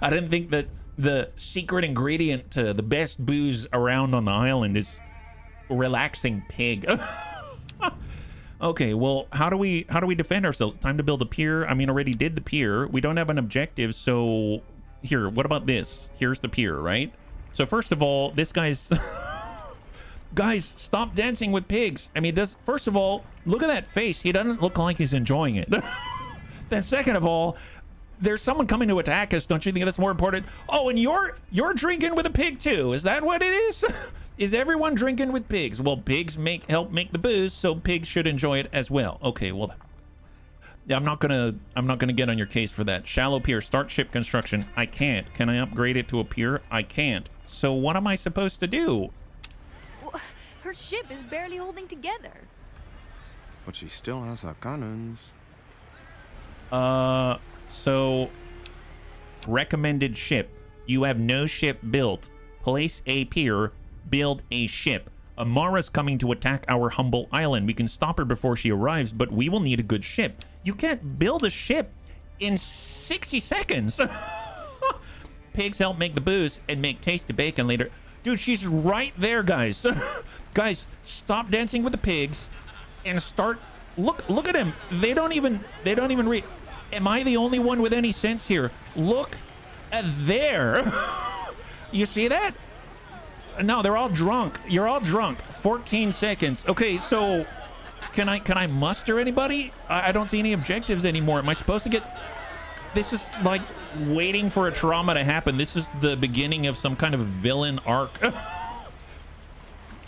I didn't think that the secret ingredient to the best booze around on the island is relaxing pig. Okay, well, how do we defend ourselves? Time to build a pier. I mean, already did the pier. We don't have an objective, so here, what about this? Here's the pier, right? So first of all, this guy's... Guys, stop dancing with pigs. I mean, first of all, look at that face. He doesn't look like he's enjoying it. Then second of all, there's someone coming to attack us. Don't you think that's more important? Oh, and you're drinking with a pig too. Is that what it is? Is everyone drinking with pigs? Well, pigs help make the booze, so pigs should enjoy it as well. Okay, well, I'm not gonna get on your case for that. Shallow pier, start ship construction. I can't. Can I upgrade it to a pier? I can't. So what am I supposed to do? Well, her ship is barely holding together. But she still has her cannons. So recommended ship. You have no ship built. Place a pier. Build a ship. Amara's coming to attack our humble island. We can stop her before she arrives, but we will need a good ship. You can't build a ship in 60 seconds. Pigs help make the booze and make tasty bacon later. Dude, she's right there, guys. Guys, stop dancing with the pigs and start... Look at him. They don't even read. Am I the only one with any sense here? Look at there. You see that? No, they're all drunk. You're all drunk. 14 seconds. Okay, so can I muster anybody? I don't see any objectives anymore. Am I supposed to get... This is like waiting for a trauma to happen. This is the beginning of some kind of villain arc.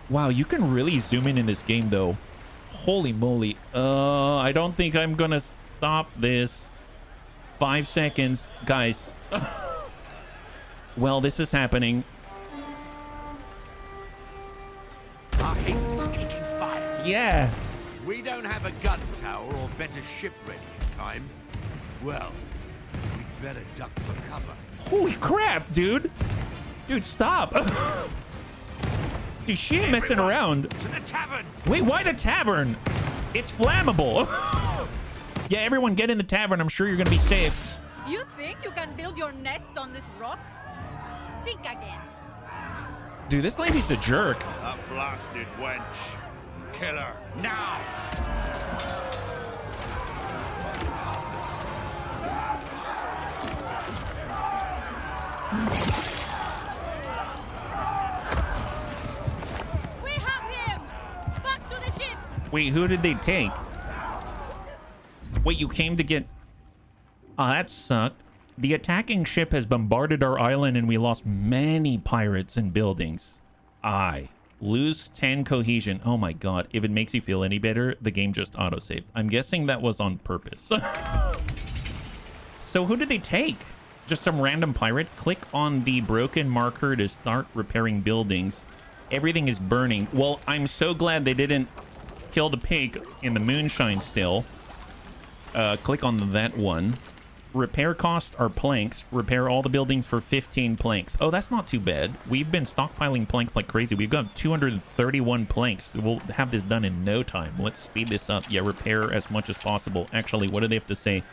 Wow, you can really zoom in this game, though. Holy moly. I don't think I'm gonna stop this. 5 seconds. Guys. Well, this is happening. Our haven's taking fire. Yeah. If we don't have a gun tower or better ship ready in time, well, we'd better duck for cover. Holy crap, dude. Dude, stop. Dude, she ain't messing around. To the tavern. Wait, why the tavern? It's flammable. Yeah, everyone get in the tavern. I'm sure you're gonna be safe. You think you can build your nest on this rock? Think again. Dude, this lady's a jerk. That blasted wench. Kill her now. We have him! Back to the ship! Wait, who did they take? Wait, you came to get... Oh, that sucked. The attacking ship has bombarded our island and we lost many pirates and buildings. Lose 10 cohesion. Oh my god. If it makes you feel any better, the game just autosaved. I'm guessing that was on purpose. So who did they take? Just some random pirate? Click on the broken marker to start repairing buildings. Everything is burning. Well, I'm so glad they didn't kill the pig in the moonshine still. Click on that one. Repair costs are planks. Repair all the buildings for 15 planks. Oh, that's not too bad. We've been stockpiling planks like crazy. We've got 231 planks. We'll have this done in no time. Let's speed this up. Yeah, repair as much as possible. Actually, what do they have to say?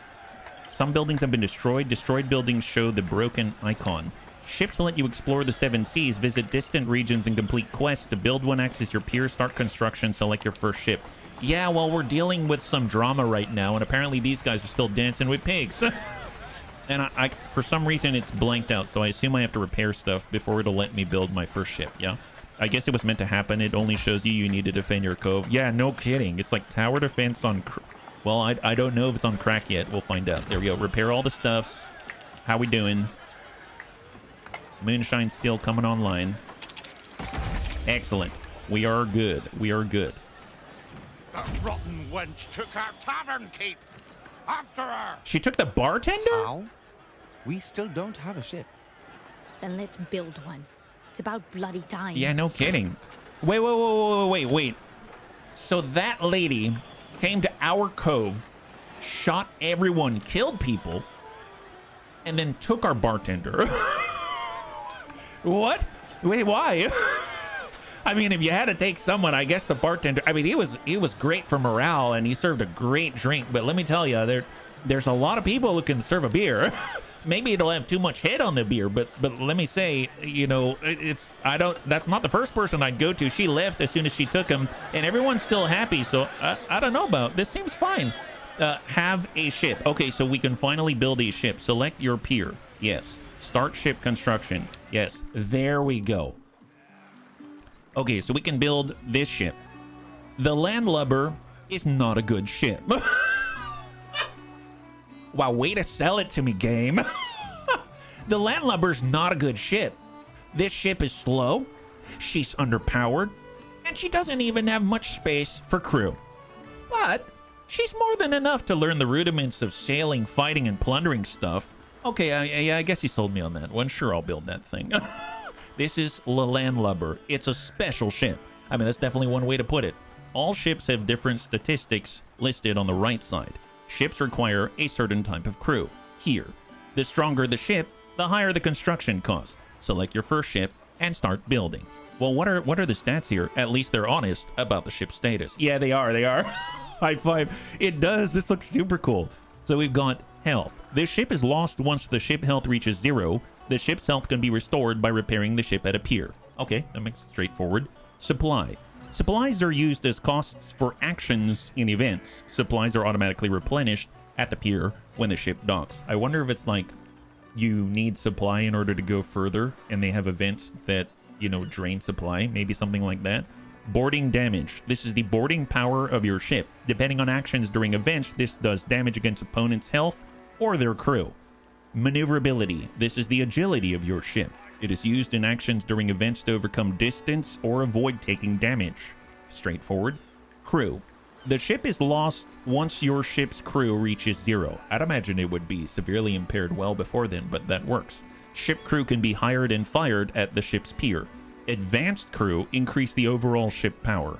Some buildings have been destroyed. Destroyed buildings show the broken icon. Ships let you explore the 7 seas, visit distant regions, and complete quests. To build one, access your pier, start construction, select your first ship. Yeah, well, we're dealing with some drama right now, and apparently these guys are still dancing with pigs. And I for some reason, it's blanked out, so I assume I have to repair stuff before it'll let me build my first ship, yeah? I guess it was meant to happen. It only shows you need to defend your cove. Yeah, no kidding. It's like tower defense on... Well, I don't know if it's on crack yet. We'll find out. There we go. Repair all the stuffs. How we doing? Moonshine still coming online. Excellent. We are good. We are good. The rotten wench took our tavern keep. After her. She took the bartender? How? We still don't have a ship. Then let's build one. It's about bloody time. Yeah, no kidding. Wait. So that lady came to our cove, shot everyone, killed people, and then took our bartender. What? Wait, why? I mean, if you had to take someone, I guess the bartender... I mean, he was great for morale, and he served a great drink. But let me tell you, there's a lot of people who can serve a beer. Maybe it'll have too much head on the beer, but let me say, you know, that's not the first person I'd go to. She left as soon as she took him, and everyone's still happy. So I don't know about this. Seems fine. Have a ship. Okay, so we can finally build a ship. Select your pier. Yes. Start ship construction. Yes. There we go. Okay, so we can build this ship. The Landlubber is not a good ship. Wow, way to sell it to me, game. The Landlubber's not a good ship. This ship is slow, she's underpowered, and she doesn't even have much space for crew. But she's more than enough to learn the rudiments of sailing, fighting, and plundering stuff. Okay, yeah, I guess you sold me on that one. Sure, I'll build that thing. This is the Landlubber. It's a special ship. I mean, that's definitely one way to put it. All ships have different statistics listed on the right side. Ships require a certain type of crew. Here, the stronger the ship, the higher the construction cost. Select your first ship and start building. Well, what are the stats here? At least they're honest about the ship's status. Yeah, they are. High five. It does. This looks super cool. So we've got health. This ship is lost once the ship health reaches 0. The ship's health can be restored by repairing the ship at a pier. Okay, that makes it straightforward. Supply. Supplies are used as costs for actions in events. Supplies are automatically replenished at the pier when the ship docks. I wonder if it's like you need supply in order to go further, and they have events that, you know, drain supply. Maybe something like that. Boarding damage. This is the boarding power of your ship. Depending on actions during events, this does damage against opponents' health or their crew. Maneuverability. This is the agility of your ship. It is used in actions during events to overcome distance or avoid taking damage. Straightforward. Crew. The ship is lost once your ship's crew reaches 0. I'd imagine it would be severely impaired well before then, but that works. Ship crew can be hired and fired at the ship's pier. Advanced crew increase the overall ship power.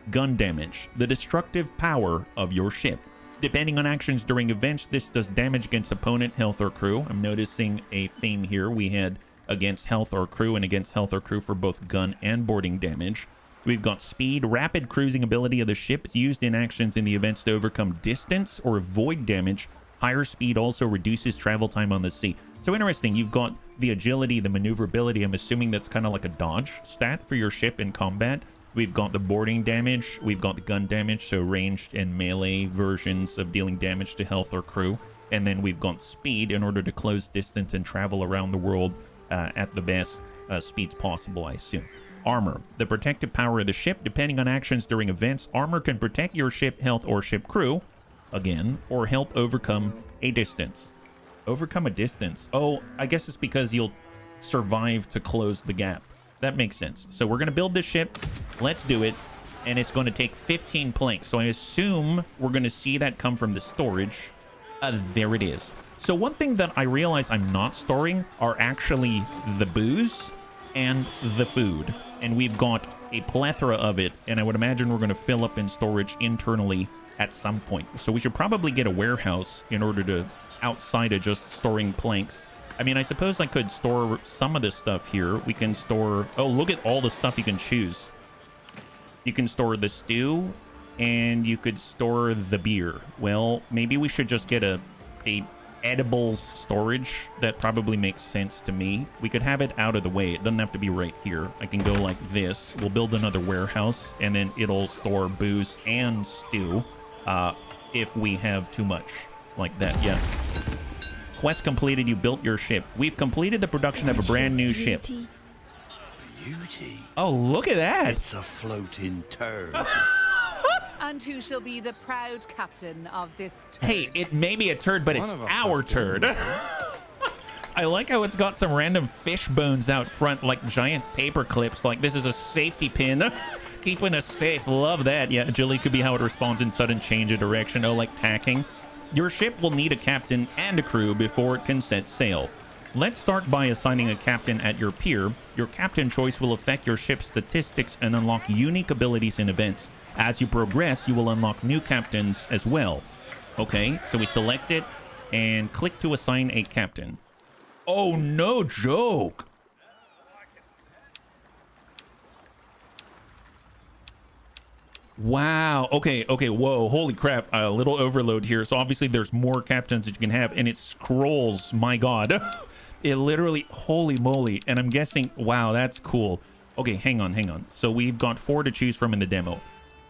Gun damage. The destructive power of your ship. Depending on actions during events, this does damage against opponent, health, or crew. I'm noticing a theme here. We had against health or crew and against health or crew for both gun and boarding damage. We've got speed, rapid cruising ability of the ship used in actions in the events to overcome distance or avoid damage. Higher speed also reduces travel time on the sea. So interesting, you've got the agility, the maneuverability. I'm assuming that's kind of like a dodge stat for your ship in combat. We've got the boarding damage, we've got the gun damage, so ranged and melee versions of dealing damage to health or crew. And then we've got speed in order to close distance and travel around the world at the best speeds possible, I assume. Armor. The protective power of the ship. Depending on actions during events, armor can protect your ship, health, or ship crew, again, or help overcome a distance. Overcome a distance. Oh, I guess it's because you'll survive to close the gap. That makes sense. So we're going to build this ship. Let's do it. And it's going to take 15 planks. So I assume we're going to see that come from the storage. There it is. So one thing that I realize I'm not storing are actually the booze and the food. And we've got a plethora of it. And I would imagine we're going to fill up in storage internally at some point. So we should probably get a warehouse in order to, outside of just storing planks. I mean, I suppose I could store some of this stuff here. We can store... Oh, look at all the stuff you can choose. You can store the stew, and you could store the beer. Well, maybe we should just get a edibles storage. That probably makes sense to me. We could have it out of the way. It doesn't have to be right here. I can go like this. We'll build another warehouse, and then it'll store booze and stew if we have too much like that. Yeah. Quest completed. You built your ship. We've completed the production of a brand new ship. Beauty. Oh, look at that. It's a floating turd. And who shall be the proud captain of this turd? Hey, it may be a turd, but it's our turd. I like how it's got some random fish bones out front, like giant paper clips. Like this is a safety pin. Keeping us safe. Love that. Yeah, agility could be how it responds in sudden change of direction. Oh, like tacking. Your ship will need a captain and a crew before it can set sail. Let's start by assigning a captain at your pier. Your captain choice will affect your ship's statistics and unlock unique abilities and events. As you progress, you will unlock new captains as well. Okay, so we select it and click to assign a captain. Oh, no joke. Wow. Okay. Whoa. Holy crap. A little overload here. So obviously there's more captains that you can have, and it scrolls. My God. It literally, holy moly. And I'm guessing, wow, that's cool. Okay, hang on. So we've got 4 to choose from in the demo.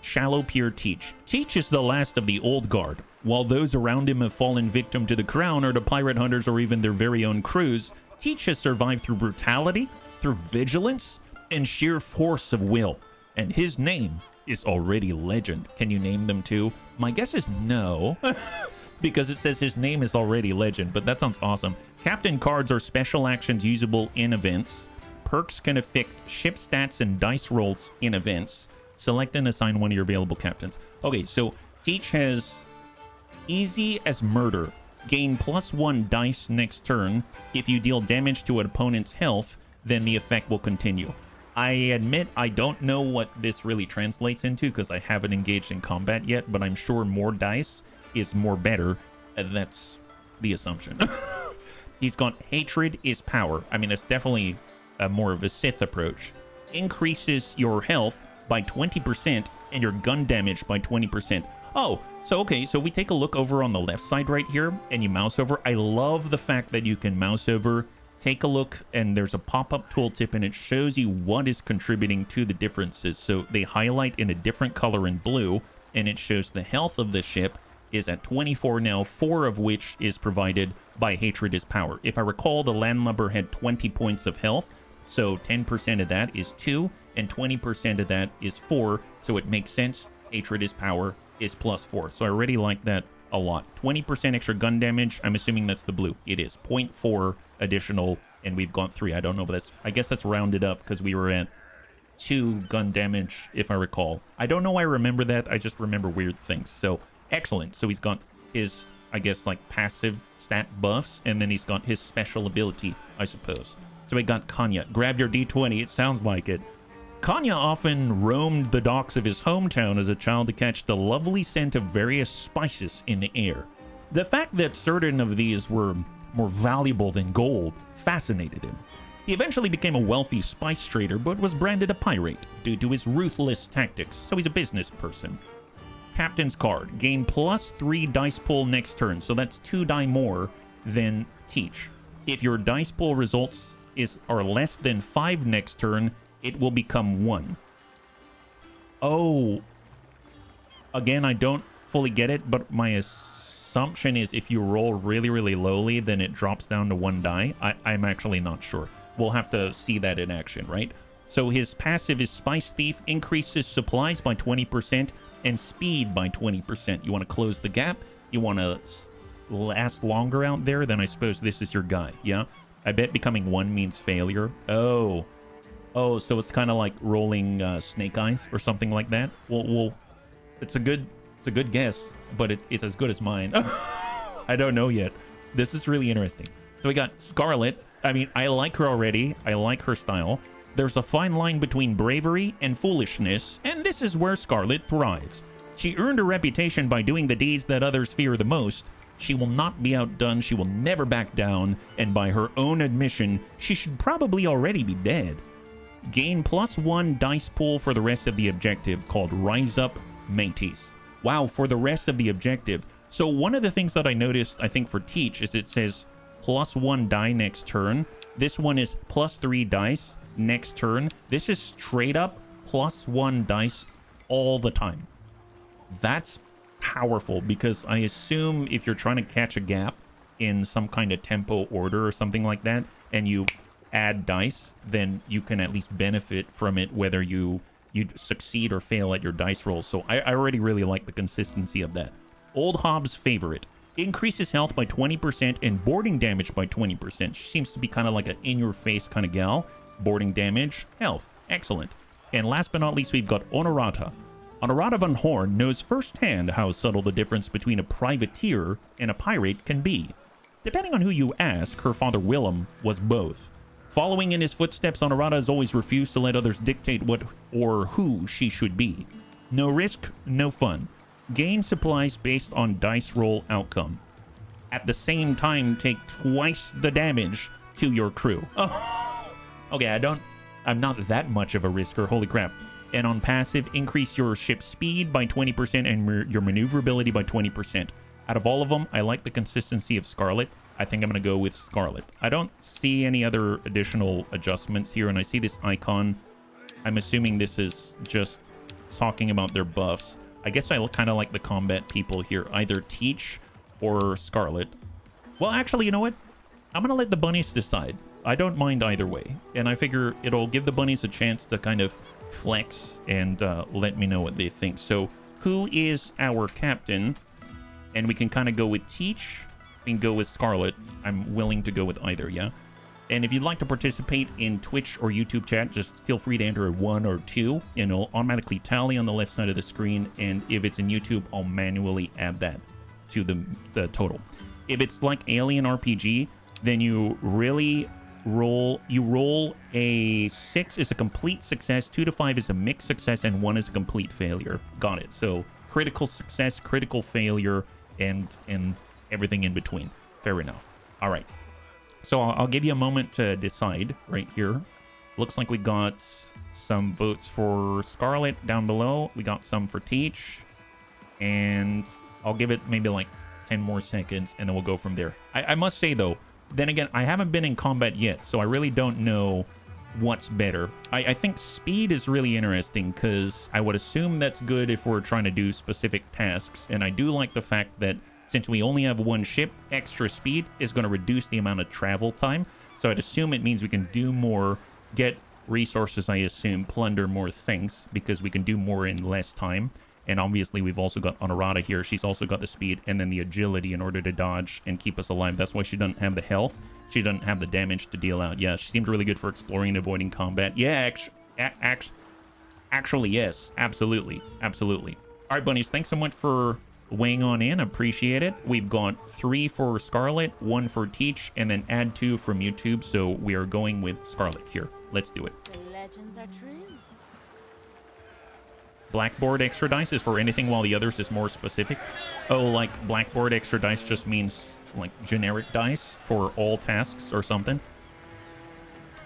Shallow Pier Teach. Teach is the last of the old guard. While those around him have fallen victim to the crown or to pirate hunters or even their very own crews, Teach has survived through brutality, through vigilance, and sheer force of will. And his name is already legend. Can you name them too? My guess is no. Because it says his name is already legend, but that sounds awesome. Captain cards are special actions usable in events. Perks can affect ship stats and dice rolls in events. Select and assign one of your available captains. Okay, so Teach has easy as murder. Gain +1 dice next turn. If you deal damage to an opponent's health, then the effect will continue. I admit I don't know what this really translates into because I haven't engaged in combat yet, but I'm sure more dice is more better. That's the assumption. He's got hatred is power. I mean, it's definitely more of a Sith approach. Increases your health by 20% and your gun damage by 20%. Oh, so okay, so if we take a look over on the left side right here and you mouse over, I love the fact that you can mouse over, take a look, and there's a pop-up tooltip and it shows you what is contributing to the differences. So they highlight in a different color in blue, and it shows the health of the ship is at 24 now, 4 of which is provided by hatred is power. If I recall, the landlubber had 20 points of health, so 10% of that is 2, and 20% of that is 4, so it makes sense. Hatred is power is +4, so I already like that a lot. 20% extra gun damage, I'm assuming that's the blue. It is 0.4 additional, and we've got 3. I don't know if that's, I guess that's rounded up because we were at 2 gun damage, if I recall. I don't know why I remember that, I just remember weird things. So, excellent. So he's got his, I guess, like passive stat buffs, and then he's got his special ability, I suppose. So we got Kanya. Grab your D20, it sounds like it. Kanya often roamed the docks of his hometown as a child to catch the lovely scent of various spices in the air. The fact that certain of these were more valuable than gold fascinated him. He eventually became a wealthy spice trader, but was branded a pirate due to his ruthless tactics, so he's a business person. Captain's card. Gain +3 dice pool next turn, so that's 2 die more than Teach. If your dice pool results are less than 5 next turn, it will become 1. Oh. Again, I don't fully get it, but my assumption is if you roll really, really lowly, then it drops down to 1 die. I'm actually not sure. We'll have to see that in action, right? So his passive is Spice Thief, increases supplies by 20% and speed by 20%. You want to close the gap? You want to last longer out there? Then I suppose this is your guy, yeah? I bet becoming 1 means failure. Oh, so it's kind of like rolling snake eyes or something like that. Well, it's a good guess, but it's as good as mine. I don't know yet. This is really interesting. So we got Scarlet. I mean, I like her already. I like her style. There's a fine line between bravery and foolishness, and this is where Scarlet thrives. She earned a reputation by doing the deeds that others fear the most. She will not be outdone. She will never back down, and by her own admission, she should probably already be dead. Gain +1 dice pool for the rest of the objective called Rise Up Mateys. Wow, for the rest of the objective. So one of the things that I noticed, I think for Teach, is it says +1 die next turn. This one is +3 dice next turn. This is straight up +1 dice all the time. That's powerful, because I assume if you're trying to catch a gap in some kind of tempo order or something like that, and you add dice, then you can at least benefit from it, whether you succeed or fail at your dice rolls. So I already really like the consistency of that. Old Hobbs' favorite. Increases health by 20% and boarding damage by 20%. She seems to be kind of like an in-your-face kind of gal. Boarding damage, health. Excellent. And last but not least, we've got Honorata. Honorata von Horn knows firsthand how subtle the difference between a privateer and a pirate can be. Depending on who you ask, her father Willem was both. Following in his footsteps, Honorata has always refused to let others dictate what or who she should be. No risk, no fun. Gain supplies based on dice roll outcome. At the same time, take twice the damage to your crew. Oh, okay, I'm not that much of a risker, holy crap. And on passive, increase your ship's speed by 20% and your maneuverability by 20%. Out of all of them, I like the consistency of Scarlet. I think I'm going to go with Scarlet. I don't see any other additional adjustments here, and I see this icon. I'm assuming this is just talking about their buffs. I guess I kind of like the combat people here, either Teach or Scarlet. Well, actually, you know what? I'm going to let the bunnies decide. I don't mind either way, and I figure it'll give the bunnies a chance to kind of flex and let me know what they think. So, who is our captain? And we can kind of go with Teach. We can go with Scarlet. I'm willing to go with either, yeah? And if you'd like to participate in Twitch or YouTube chat, just feel free to enter a 1 or 2, and it'll automatically tally on the left side of the screen. And if it's in YouTube, I'll manually add that to the total. If it's like Alien RPG, then you really roll a 6 is a complete success, 2 to 5 is a mixed success, and 1 is a complete failure. Got it. So critical success, critical failure, and everything in between. Fair enough. All right. So I'll give you a moment to decide right here. Looks like we got some votes for Scarlet down below. We got some for Teach. And I'll give it maybe like 10 more seconds, and then we'll go from there. I must say, though, then again, I haven't been in combat yet, so I really don't know what's better. I think speed is really interesting, because I would assume that's good if we're trying to do specific tasks. And I do like the fact that since we only have one ship, extra speed is going to reduce the amount of travel time. So I'd assume it means we can do more, get resources, I assume, plunder more things, because we can do more in less time. And obviously, we've also got Honorata here. She's also got the speed and then the agility in order to dodge and keep us alive. That's why she doesn't have the health. She doesn't have the damage to deal out. Yeah, she seems really good for exploring and avoiding combat. Yeah, actually, yes. Absolutely. Absolutely. All right, bunnies, thanks so much for weighing on in. Appreciate it. We've got 3 for Scarlet, 1 for Teach, and then add 2 from YouTube. So we are going with Scarlet here. Let's do it. The legends are true. Blackboard extra dice is for anything, while the others is more specific. Oh, like blackboard extra dice just means like generic dice for all tasks or something.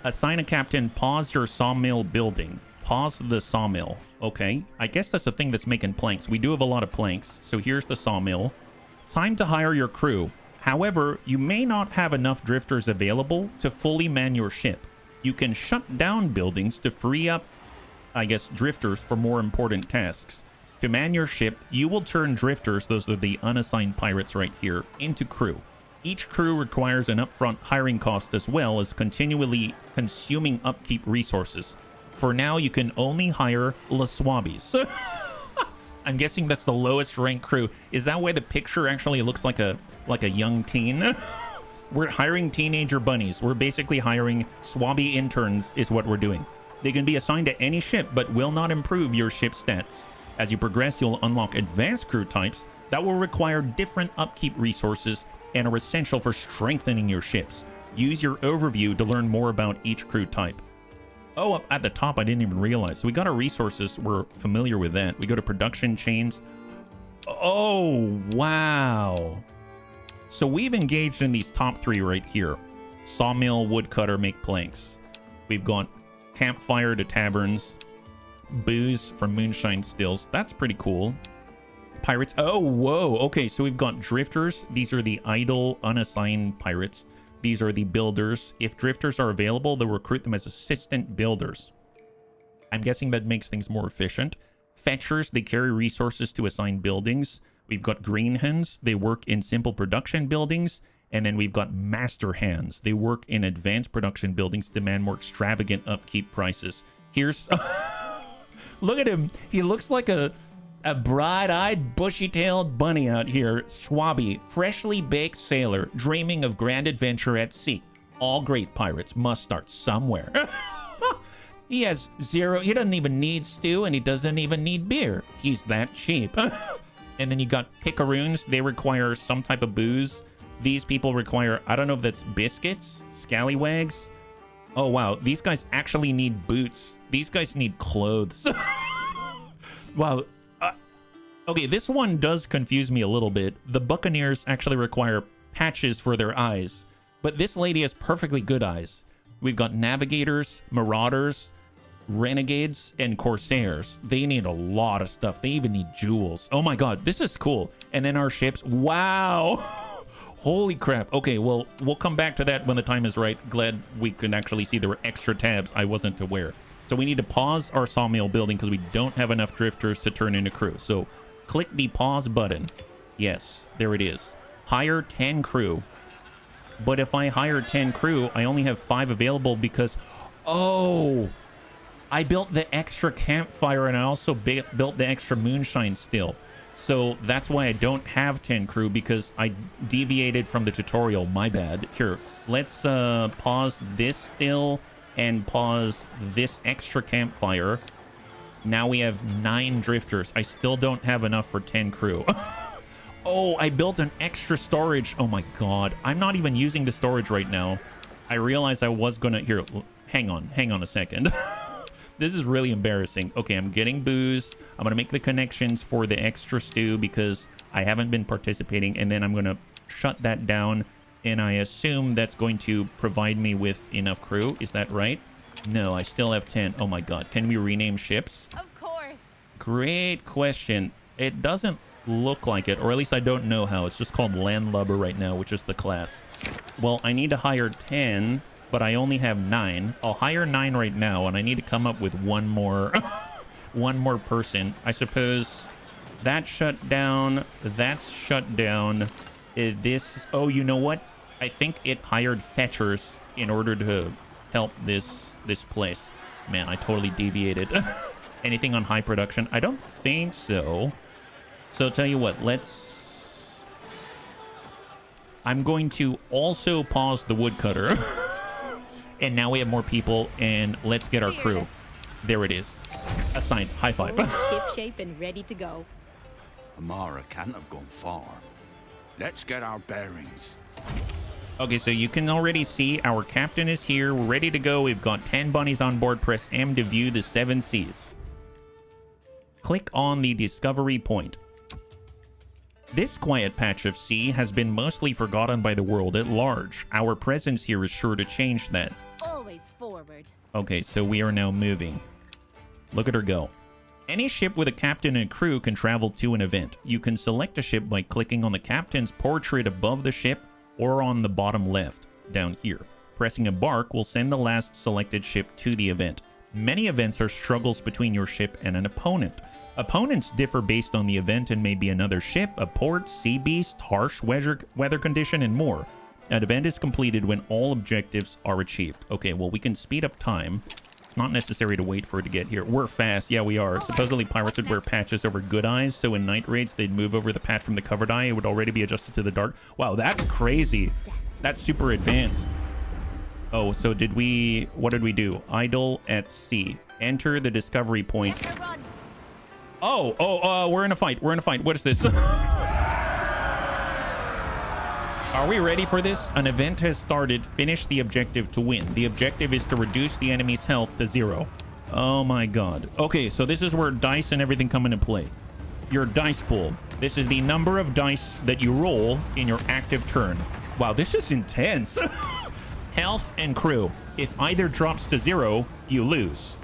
Assign a captain. Pause your sawmill building. Pause the sawmill. Okay, I guess that's the thing that's making planks. We do have a lot of planks, so here's the sawmill. Time to hire your crew. However, you may not have enough drifters available to fully man your ship. You can shut down buildings to free up, I guess, drifters for more important tasks. To man your ship, you will turn drifters, those are the unassigned pirates right here, into crew. Each crew requires an upfront hiring cost as well as continually consuming upkeep resources. For now, you can only hire La Swabbies. I'm guessing that's the lowest ranked crew. Is that why the picture actually looks like a young teen? We're hiring teenager bunnies. We're basically hiring swabby interns is what we're doing. They can be assigned to any ship, but will not improve your ship stats. As you progress, you'll unlock advanced crew types that will require different upkeep resources and are essential for strengthening your ships. Use your overview to learn more about each crew type. Oh, up at the top, I didn't even realize. So we got our resources. We're familiar with that. We go to production chains. Oh, wow. So we've engaged in these top 3 right here. Sawmill, woodcutter, make planks. We've got campfire to taverns, booze from moonshine stills. That's pretty cool. pirates. Oh, whoa. Okay, so we've got drifters. These are the idle, unassigned pirates. These are the builders. If drifters are available, they'll recruit them as assistant builders. I'm guessing that makes things more efficient. Fetchers, they carry resources to assign buildings. We've got green hands. They work in simple production buildings. And then we've got master hands. They work in advanced production buildings, demand more extravagant upkeep prices. Here's... Look at him. He looks like a bright-eyed, bushy-tailed bunny out here. Swabby, freshly baked sailor, dreaming of grand adventure at sea. All great pirates must start somewhere. He has zero... He doesn't even need stew, and he doesn't even need beer. He's that cheap. And then you got picaroons. They require some type of booze. These people require, I don't know if that's biscuits, scallywags. Oh, wow. These guys actually need boots. These guys need clothes. Wow. Okay, this one does confuse me a little bit. The buccaneers actually require patches for their eyes. But this lady has perfectly good eyes. We've got navigators, marauders, renegades, and corsairs. They need a lot of stuff. They even need jewels. Oh my god, this is cool. And then our ships. Wow. Holy crap. Okay, well, we'll come back to that when the time is right. Glad we can actually see there were extra tabs I wasn't aware. So we need to pause our sawmill building because we don't have enough drifters to turn into crew. So click the pause button. Yes, there it is. Hire 10 crew. But if I hire 10 crew, I only have 5 available because... Oh! I built the extra campfire and I also built the extra moonshine still. So that's why I don't have 10 crew, because I deviated from the tutorial. My bad. Here, let's pause this still and pause this extra campfire. Now we have 9 drifters. I still don't have enough for 10 crew. Oh, I built an extra storage. Oh my god. I'm not even using the storage right now. I realized I was gonna... Here, hang on a second. This is really embarrassing. Okay, I'm getting booze. I'm going to make the connections for the extra stew because I haven't been participating. And then I'm going to shut that down. And I assume that's going to provide me with enough crew. Is that right? No, I still have 10. Oh my god. Can we rename ships? Of course. Great question. It doesn't look like it, or at least I don't know how. It's just called Landlubber right now, which is the class. Well, I need to hire 10... but I only have 9. I'll hire 9 right now, and I need to come up with one more one more person. I suppose that shut down, that's shut down. This, oh, you know what? I think it hired fetchers in order to help this place. Man, I totally deviated. Anything on high production? I don't think so. So tell you what, I'm going to also pause the woodcutter. And now we have more people, and let's get our crew. There it is. Assigned. High five. Shipshape and ready to go. Amara can't have gone far. Let's get our bearings. Okay, so you can already see our captain is here. We're ready to go. We've got 10 bunnies on board. Press M to view the 7 seas. Click on the discovery point. This quiet patch of sea has been mostly forgotten by the world at large. Our presence here is sure to change that. Always forward. Okay, so we are now moving. Look at her go. Any ship with a captain and crew can travel to an event. You can select a ship by clicking on the captain's portrait above the ship or on the bottom left, down here. Pressing embark will send the last selected ship to the event. Many events are struggles between your ship and an opponent. Opponents differ based on the event and may be another ship, a port, sea beast, harsh weather condition, and more. An event is completed when all objectives are achieved. Okay, well, we can speed up time. It's not necessary to wait for it to get here. We're fast. Yeah, we are. Supposedly, pirates would wear patches over good eyes, so in night raids, they'd move over the patch from the covered eye. It would already be adjusted to the dark. Wow, that's crazy. That's super advanced. Oh, so did we... What did we do? Idle at sea. Enter the discovery point. Oh, we're in a fight. We're in a fight. What is this? Are we ready for this? An event has started. Finish the objective to win. The objective is to reduce the enemy's health to 0. Oh my god. Okay, so this is where dice and everything come into play. Your dice pool. This is the number of dice that you roll in your active turn. Wow, this is intense. Health and crew. If either drops to 0, you lose.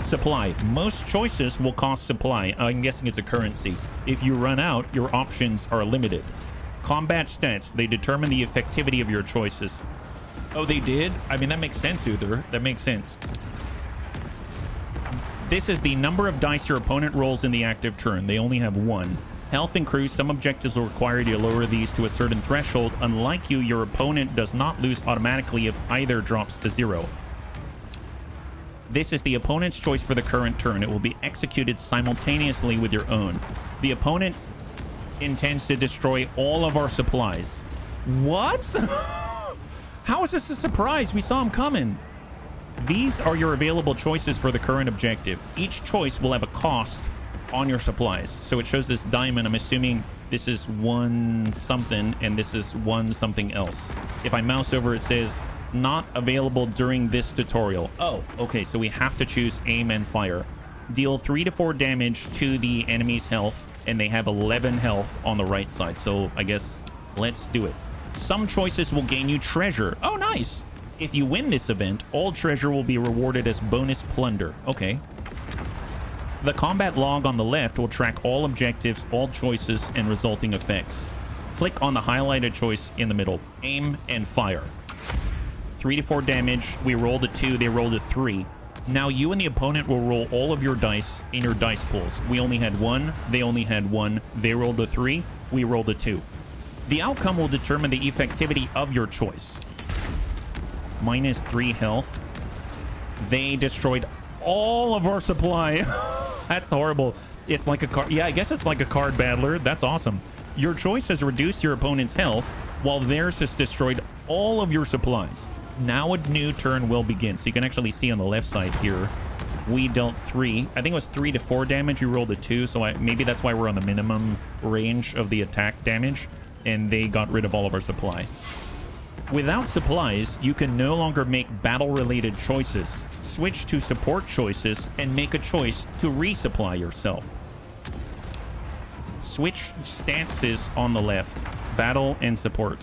Supply. Most choices will cost supply. I'm guessing it's a currency. If you run out, your options are limited. Combat stats. They determine the effectivity of your choices. Oh, they did? I mean, that makes sense, Uther. That makes sense. This is the number of dice your opponent rolls in the active turn. They only have one. Health and crew. Some objectives will require you to lower these to a certain threshold. Unlike you, your opponent does not lose automatically if either drops to 0. This is the opponent's choice for the current turn. It will be executed simultaneously with your own. The opponent intends to destroy all of our supplies. What? How is this a surprise? We saw him coming. These are your available choices for the current objective. Each choice will have a cost on your supplies. So it shows this diamond. I'm assuming this is one something and this is one something else. If I mouse over, it says not available during this tutorial. Oh, okay. So we have to choose aim and fire. Deal 3 to 4 damage to the enemy's health, and they have 11 health on the right side. So I guess let's do it. Some choices will gain you treasure. Oh, nice. If you win this event, all treasure will be rewarded as bonus plunder. Okay. The combat log on the left will track all objectives, all choices, and resulting effects. Click on the highlighted choice in the middle. Aim and fire. 3 to 4 damage. We rolled a 2. They rolled a 3. Now you and the opponent will roll all of your dice in your dice pools. We only had 1. They only had 1. They rolled a 3. We rolled a 2. The outcome will determine the effectivity of your choice. -3 health. They destroyed all of our supply. That's horrible. It's like a card. Yeah, I guess it's like a card battler. That's awesome. Your choice has reduced your opponent's health, while theirs has destroyed all of your supplies. Now a new turn will begin. So you can actually see on the left side here, we dealt 3. I think it was 3 to 4 damage. You rolled a 2. So maybe that's why we're on the minimum range of the attack damage. And they got rid of all of our supply. Without supplies, you can no longer make battle-related choices. Switch to support choices and make a choice to resupply yourself. Switch stances on the left. Battle and support.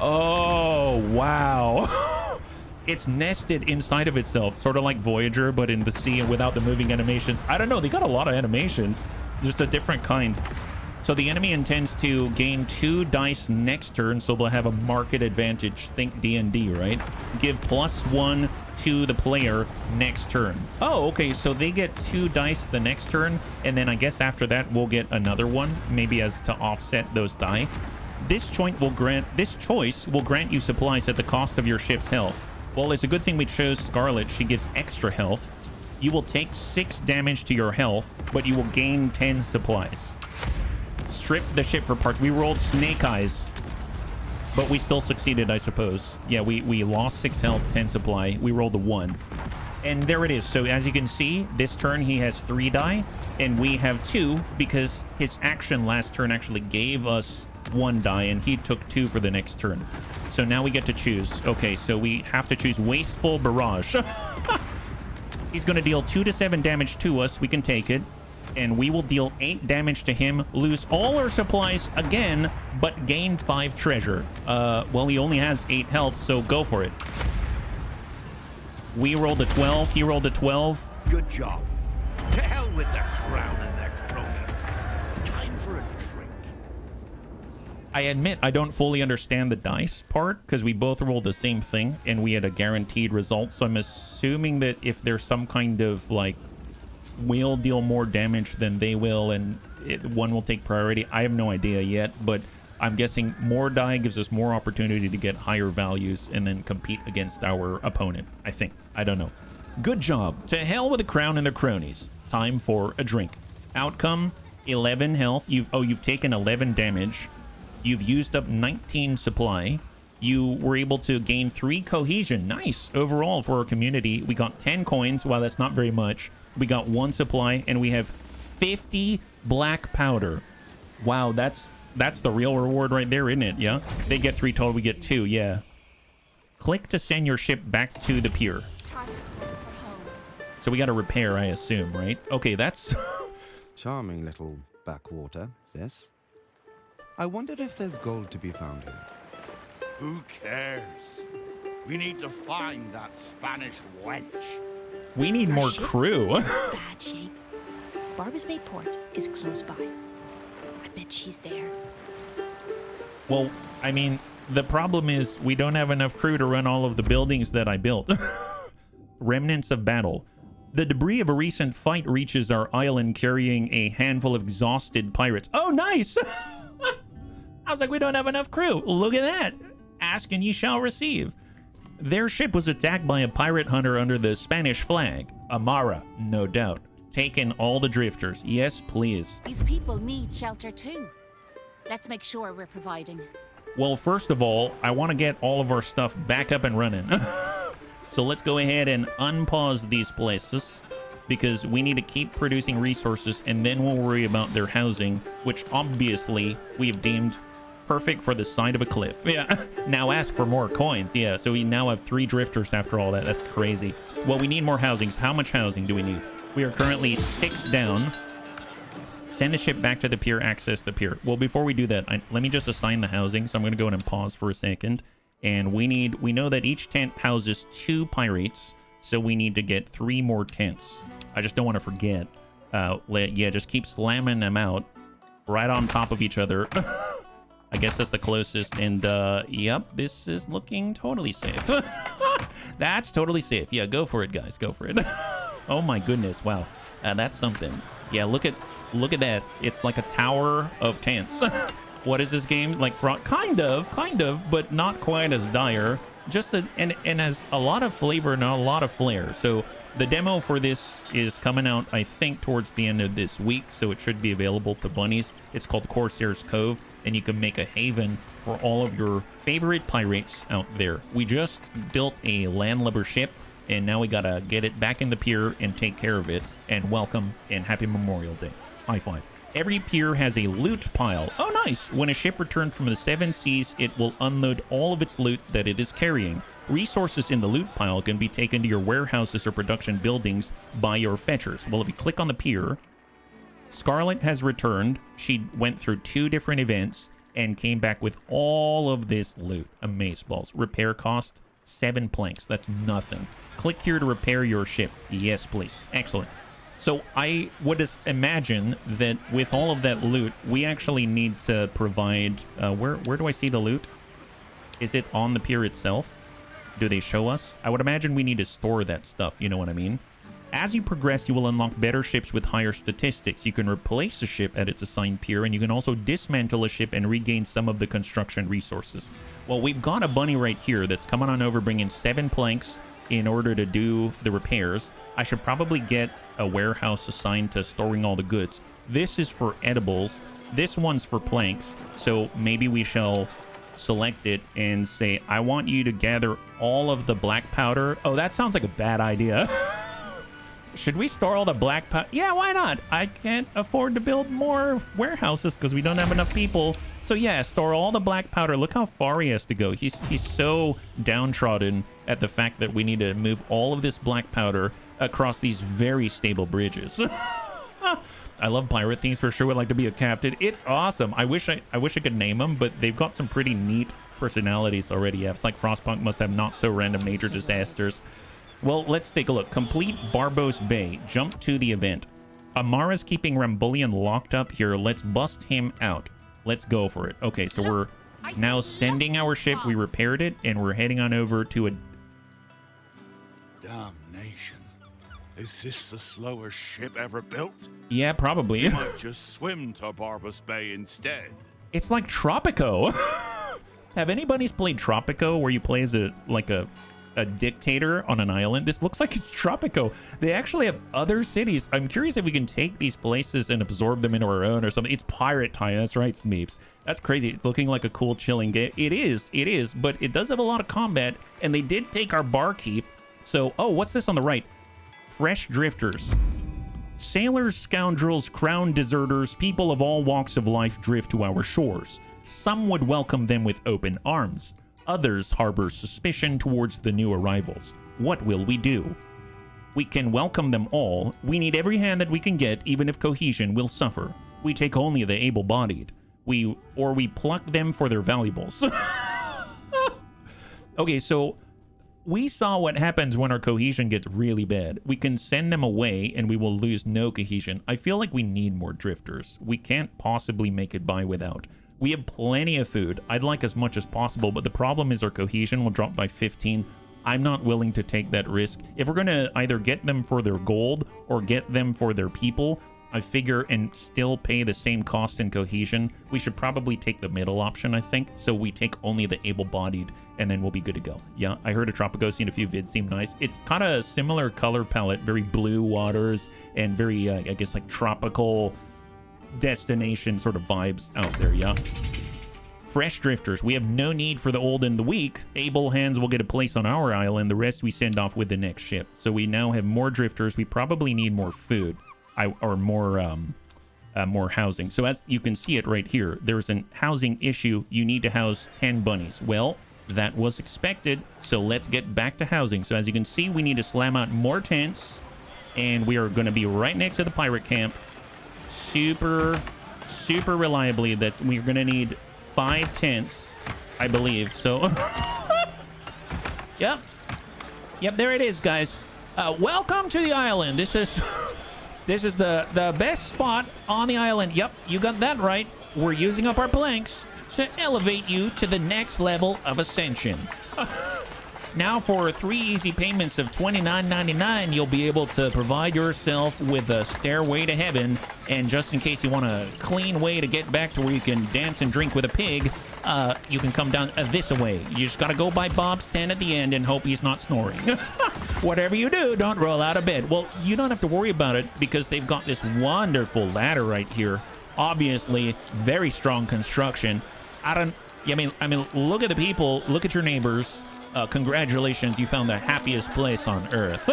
Oh, wow. It's nested inside of itself, sort of like Voyager, but in the sea and without the moving animations. I don't know. They got a lot of animations. Just a different kind. So the enemy intends to gain 2 dice next turn, so they'll have a market advantage. Think D&D, right? Give +1 to the player next turn. Oh, okay, so they get 2 dice the next turn, and then I guess after that we'll get another one, maybe as to offset those die. This choice will grant you supplies at the cost of your ship's health. Well, it's a good thing we chose Scarlet. She gives extra health. You will take 6 damage to your health, but you will gain 10 supplies. Strip the ship for parts. We rolled snake eyes, but we still succeeded, I suppose. Yeah, we lost 6 health, 10 supply. We rolled a 1. And there it is. So as you can see, this turn he has 3 die, and we have 2 because his action last turn actually gave us 1 die, and he took 2 for the next turn. So now we get to choose. Okay, so we have to choose Wasteful Barrage. He's going to deal 2 to 7 damage to us. We can take it. And we will deal 8 damage to him, lose all our supplies again, but gain 5 treasure. Well, he only has 8 health, so go for it. We rolled a 12. He rolled a 12. Good job. To hell with the crown and their cronies. Time for a drink. I admit I don't fully understand the dice part, because we both rolled the same thing, and we had a guaranteed result. So I'm assuming that if there's some kind of, like, we'll deal more damage than they will, and one will take priority. I have no idea yet, but I'm guessing more die gives us more opportunity to get higher values and then compete against our opponent. I think. I don't know. Good job. To hell with the crown and their cronies. Time for a drink. Outcome, 11 health. You've taken 11 damage. You've used up 19 supply. You were able to gain 3 cohesion. Nice. Overall for our community, we got 10 coins. While that's not very much. We got 1 supply, and we have 50 black powder. Wow, that's the real reward right there, isn't it? Yeah? They get 3 total, we get 2, yeah. Click to send your ship back to the pier. So we got to repair, I assume, right? Okay, that's... Charming little backwater, this. I wondered if there's gold to be found here. Who cares? We need to find that Spanish wench. We need Our more ship crew. is in bad shape. Barbas Bay Port is close by. I bet she's there. Well, I mean, the problem is we don't have enough crew to run all of the buildings that I built. Remnants of battle. The debris of a recent fight reaches our island carrying a handful of exhausted pirates. Oh, nice! I was like, we don't have enough crew. Look at that. Ask and ye shall receive. Their ship was attacked by a pirate hunter under the Spanish flag. Amara, no doubt. Taken all the drifters. Yes, please. These people need shelter too. Let's make sure we're providing. Well, first of all, I want to get all of our stuff back up and running. So let's go ahead and unpause these places because we need to keep producing resources and then we'll worry about their housing, which obviously we have deemed perfect for the side of a cliff. Yeah. Now ask for more coins. Yeah. So we now have 3 drifters after all that. That's crazy. Well, we need more housings. How much housing do we need? We are currently 6 down. Send the ship back to the pier, access the pier. Well, before we do that, let me just assign the housing. So I'm going to go in and pause for a second. And we know that each tent houses 2 pirates. So we need to get 3 more tents. I just don't want to forget. Yeah, just keep slamming them out right on top of each other. I guess that's the closest. And yep, this is looking totally safe. That's totally safe. Yeah, go for it, guys. Go for it. Oh my goodness. Wow. That's something. Yeah, look at that. It's like a tower of tents. What is this game? Like kind of, but not quite as dire. Just and has a lot of flavor and a lot of flair. So the demo for this is coming out, I think, towards the end of this week. So it should be available to bunnies. It's called Corsair's Cove, and you can make a haven for all of your favorite pirates out there. We just built a landlubber ship, and now we gotta get it back in the pier and take care of it. And welcome and happy Memorial Day. High five. Every pier has a loot pile. Oh, nice. When a ship returns from the 7 seas, it will unload all of its loot that it is carrying. Resources in the loot pile can be taken to your warehouses or production buildings by your fetchers. Well, if you click on the pier, Scarlet has returned. She went through 2 different events and came back with all of this loot. Amazeballs. Repair cost 7 planks. That's nothing. Click here to repair your ship. Yes, please. Excellent. So I would imagine that with all of that loot, we actually need to provide... where do I see the loot? Is it on the pier itself? Do they show us? I would imagine we need to store that stuff. You know what I mean? As you progress, you will unlock better ships with higher statistics. You can replace a ship at its assigned pier, and you can also dismantle a ship and regain some of the construction resources. Well, we've got a bunny right here that's coming on over, bringing 7 planks in order to do the repairs. I should probably get a warehouse assigned to storing all the goods. This is for edibles. This one's for planks. So maybe we shall select it and say, I want you to gather all of the black powder. Oh, that sounds like a bad idea. Should we store all the black powder? Yeah, why not? I can't afford to build more warehouses because we don't have enough people. So yeah, store all the black powder. Look how far he has to go. He's so downtrodden at the fact that we need to move all of this black powder across these very stable bridges. I love pirate themes for sure. Would like to be a captain. It's awesome. I wish I could name them, but they've got some pretty neat personalities already. Yeah, it's like Frostpunk must have not so random major disasters. Well, let's take a look. Complete Barbos Bay. Jump to the event. Amara's keeping Rambulian locked up here. Let's bust him out. Let's go for it. Okay, so we're now sending our ship. We repaired it, and we're heading on over to a... Damnation. Is this the slowest ship ever built? Yeah, probably. We might just swim to Barbos Bay instead. It's like Tropico. Have anybody's played Tropico where you play as a dictator on an island? This looks like it's Tropico. They actually have other cities. I'm curious if we can take these places and absorb them into our own or something. It's pirate time. That's right, Smeeps. That's crazy. It's looking like a cool, chilling game. It is, but it does have a lot of combat, and they did take our barkeep. So, oh, what's this on the right? Fresh drifters. Sailors, scoundrels, crown deserters, people of all walks of life drift to our shores. Some would welcome them with open arms. Others harbor suspicion towards the new arrivals. What will we do? We can welcome them all. We need every hand that we can get, even if cohesion will suffer. We take only the able-bodied. We pluck them for their valuables. Okay, so we saw what happens when our cohesion gets really bad. We can send them away and we will lose no cohesion. I feel like we need more drifters. We can't possibly make it by without. We have plenty of food. I'd like as much as possible, but the problem is our cohesion will drop by 15. I'm not willing to take that risk. If we're going to either get them for their gold or get them for their people, I figure, and still pay the same cost in cohesion, we should probably take the middle option, I think. So we take only the able-bodied, and then we'll be good to go. Yeah, I heard a Tropico, seen a few vids, seem nice. It's kind of a similar color palette, very blue waters, and very, I guess, like tropical destination sort of vibes out there, yeah. Fresh drifters. We have no need for the old and the weak. Able hands will get a place on our island. The rest we send off with the next ship. So we now have more drifters. We probably need more food. Or more housing. So as you can see it right here, there's an housing issue. You need to house 10 bunnies. Well, that was expected. So let's get back to housing. So as you can see, we need to slam out more tents, and we are going to be right next to the pirate camp. Super reliably that we're going to need 5 tents, I believe. So, yep, there it is, guys. Welcome to the island. This is the best spot on the island. Yep, you got that right. We're using up our planks to elevate you to the next level of ascension. Now for 3 easy payments of $29.99, you'll be able to provide yourself with a stairway to heaven. And just in case you want a clean way to get back to where you can dance and drink with a pig, you can come down this way. You just gotta go by Bob's tent at the end and hope he's not snoring. Whatever you do, don't roll out of bed. Well, you don't have to worry about it because they've got this wonderful ladder right here. Obviously, very strong construction. I mean, look at the people. Look at your neighbors. Congratulations, you found the happiest place on Earth.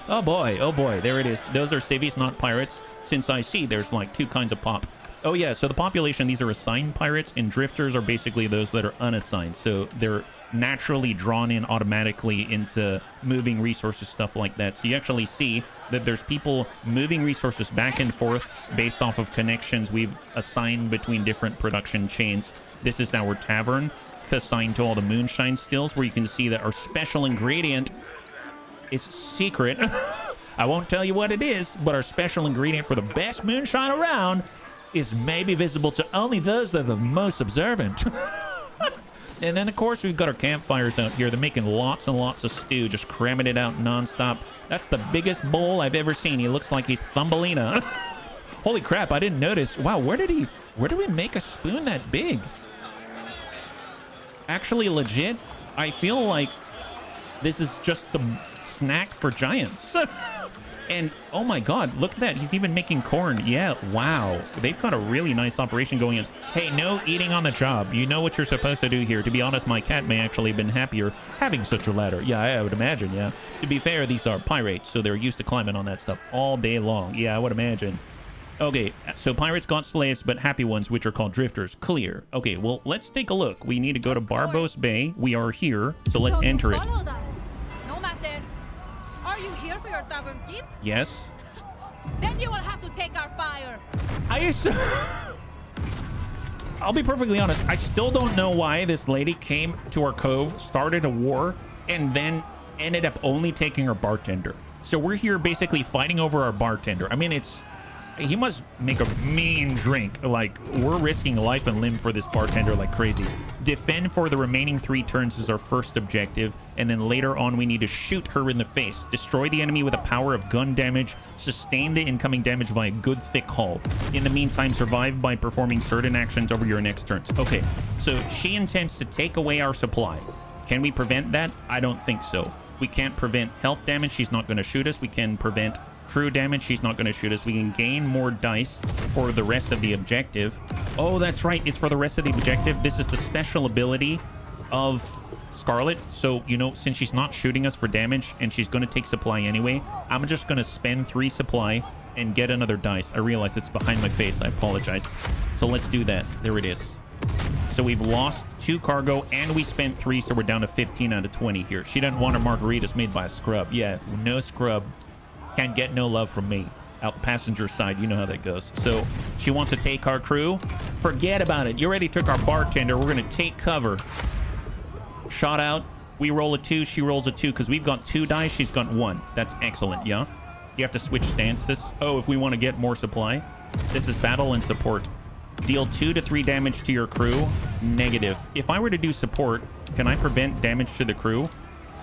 Oh boy, there it is. Those are civvies, not pirates. Since I see there's like 2 kinds of pop. Oh yeah, so the population, these are assigned pirates, and drifters are basically those that are unassigned. So they're naturally drawn in automatically into moving resources, stuff like that. So you actually see that there's people moving resources back and forth based off of connections we've assigned between different production chains. This is our tavern, assigned to all the moonshine stills, where you can see that our special ingredient is secret. I won't tell you what it is, but our special ingredient for the best moonshine around is maybe visible to only those that are the most observant. And then, of course, we've got our campfires out here. They're making lots and lots of stew, just cramming it out nonstop. That's the biggest bowl I've ever seen. He looks like he's Thumbelina. Holy crap, I didn't notice. Wow, where did we make a spoon that big? Actually, legit, I feel like this is just the snack for giants. And oh my god, look at that, he's even making corn. Yeah, wow, they've got a really nice operation going in. Hey, no eating on the job. You know what you're supposed to do here. To be honest, my cat may actually have been happier having such a ladder. Yeah, I would imagine. Yeah, to be fair, these are pirates, so they're used to climbing on that stuff all day long. Yeah, I would imagine. Okay, so pirates got slaves, but happy ones, which are called drifters. Clear. Okay, well, let's take a look. We need to go to Barbos Bay. We are here, so let's enter it. Us. No matter. Are you here for your tavern keep? Yes. Then you will have to take our fire. I'll be perfectly honest. I still don't know why this lady came to our cove, started a war, and then ended up only taking our bartender. So we're here basically fighting over our bartender. I mean, he must make a mean drink. Like, we're risking life and limb for this bartender like crazy. Defend for the remaining 3 turns is our first objective, and then later on we need to shoot her in the face. Destroy the enemy with the power of gun damage. Sustain the incoming damage via good thick hull. In the meantime, survive by performing certain actions over your next turns. Okay, so she intends to take away our supply. Can we prevent that? I don't think so. We can't prevent health damage. She's not going to shoot us. We can prevent crew damage. She's not going to shoot us. We can gain more dice for the rest of the objective. Oh, that's right. It's for the rest of the objective. This is the special ability of Scarlet. So, you know, since she's not shooting us for damage and she's going to take supply anyway, I'm just going to spend 3 supply and get another dice. I realize it's behind my face. I apologize. So let's do that. There it is. So we've lost 2 cargo and we spent 3, so we're down to 15 out of 20 here. She doesn't want her margaritas made by a scrub. Yeah, no scrub. Can't get no love from me. Out the passenger side, you know how that goes. So she wants to take our crew. Forget about it. You already took our bartender. We're going to take cover. Shot out. We roll a 2, she rolls a 2, because we've got 2 die, she's got 1. That's excellent, yeah? You have to switch stances. Oh, if we want to get more supply. This is battle and support. Deal 2 to 3 damage to your crew. Negative. If I were to do support, can I prevent damage to the crew?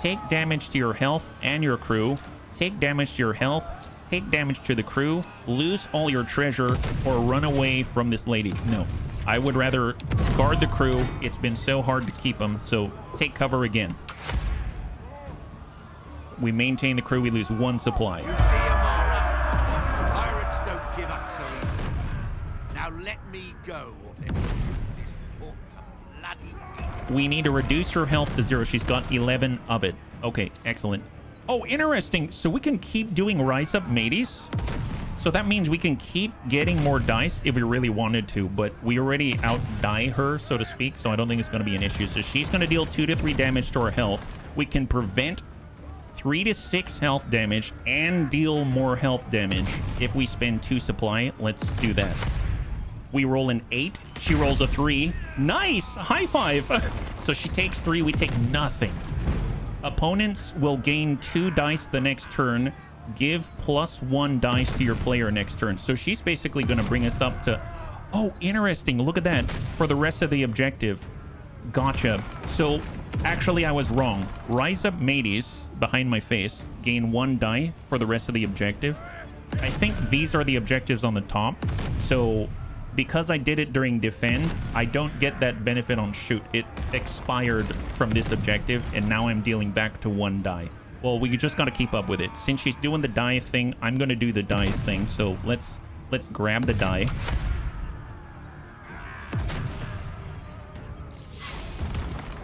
Take damage to your health and your crew. Take damage to your health. Take damage to the crew. Lose all your treasure or run away from this lady. No. I would rather guard the crew. It's been so hard to keep them, so take cover again. We maintain the crew. We lose 1 supply. You see, Amara? Pirates don't give up so easily. Now let me go, or they will shoot this port to bloody pieces. We need to reduce her health to 0. She's got 11 of it. Okay, excellent. Oh, interesting. So we can keep doing Rise Up Mateys. So that means we can keep getting more dice if we really wanted to, but we already out-die her, so to speak, so I don't think it's going to be an issue. So she's going to deal 2 to 3 damage to her health. We can prevent 3 to 6 health damage and deal more health damage if we spend 2 supply. Let's do that. We roll an 8. She rolls a 3. Nice! High five! So she takes 3. We take nothing. Opponents will gain 2 dice the next turn. Give +1 dice to your player next turn. So she's basically going to bring us up to... Oh, interesting. Look at that. For the rest of the objective. Gotcha. So, actually, I was wrong. Rise Up Mateys, behind my face, gain 1 die for the rest of the objective. I think these are the objectives on the top. So, because I did it during Defend, I don't get that benefit on Shoot. It expired from this objective, and now I'm dealing back to 1 die. Well, we just got to keep up with it. Since she's doing the die thing, I'm going to do the die thing. So let's grab the die.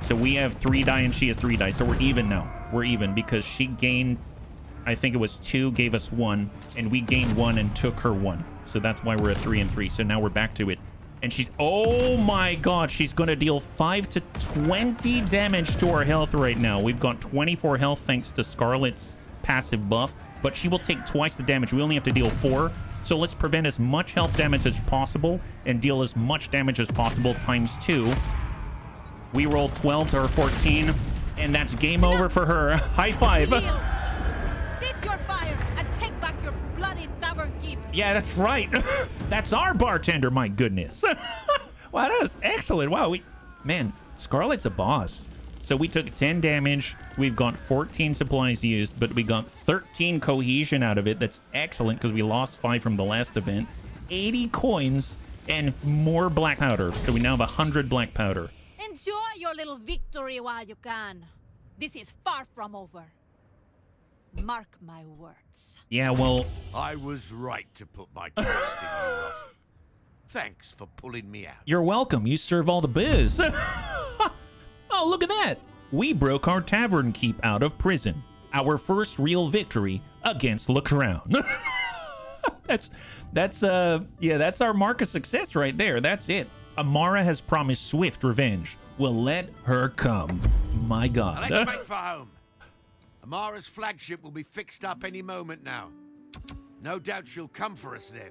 So we have 3 die and she has 3 die. So we're even now. We're even because she gained, I think it was 2, gave us 1, and we gained 1 and took her 1. So that's why we're at 3 and 3. So now we're back to it. And she's, oh my god, she's going to deal 5 to 20 damage to our health right now. We've got 24 health thanks to Scarlet's passive buff, but she will take twice the damage. We only have to deal 4. So let's prevent as much health damage as possible and deal as much damage as possible times 2. We roll 12 to her 14, and that's game over for her. High five. Cease your fire and take back your bloody tavern keep. Yeah, that's right. That's our bartender, my goodness. Wow, that was excellent. Wow, man, Scarlet's a boss. So we took 10 damage. We've got 14 supplies used, but we got 13 cohesion out of it. That's excellent because we lost 5 from the last event. 80 coins and more black powder. So we now have 100 black powder. Enjoy your little victory while you can. This is far from over. Mark my words. Yeah, well... I was right to put my trust in you lot. Thanks for pulling me out. You're welcome. You serve all the booze. Oh, look at that. We broke our tavern keep out of prison. Our first real victory against Le Crown. That's our mark of success right there. That's it. Amara has promised swift revenge. We'll let her come. My God. Now let's make for home. Amara's flagship will be fixed up any moment now. No doubt she'll come for us then.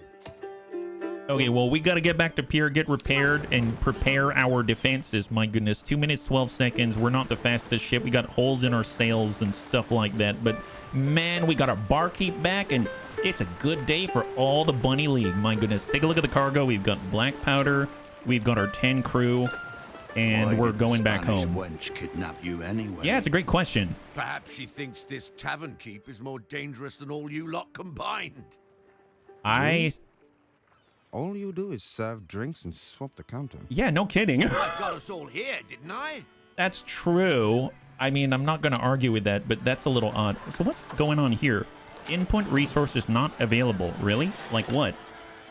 Okay, well, we got to get back to pier, get repaired, and prepare our defenses. My goodness, 2 minutes, 12 seconds. We're not the fastest ship. We got holes in our sails and stuff like that. But, man, we got our barkeep back, and it's a good day for all the Bunny League. My goodness. Take a look at the cargo. We've got black powder. We've got our 10 crew. And we're going back home. Wench kidnap you anyway? Yeah, it's a great question. Perhaps she thinks this tavern keep is more dangerous than all you lot combined. All you do is serve drinks and swap the counter. Yeah, no kidding. I got us all here, didn't I? That's true. I mean, I'm not going to argue with that, but that's a little odd. So what's going on here? Input resources not available. Really? Like what?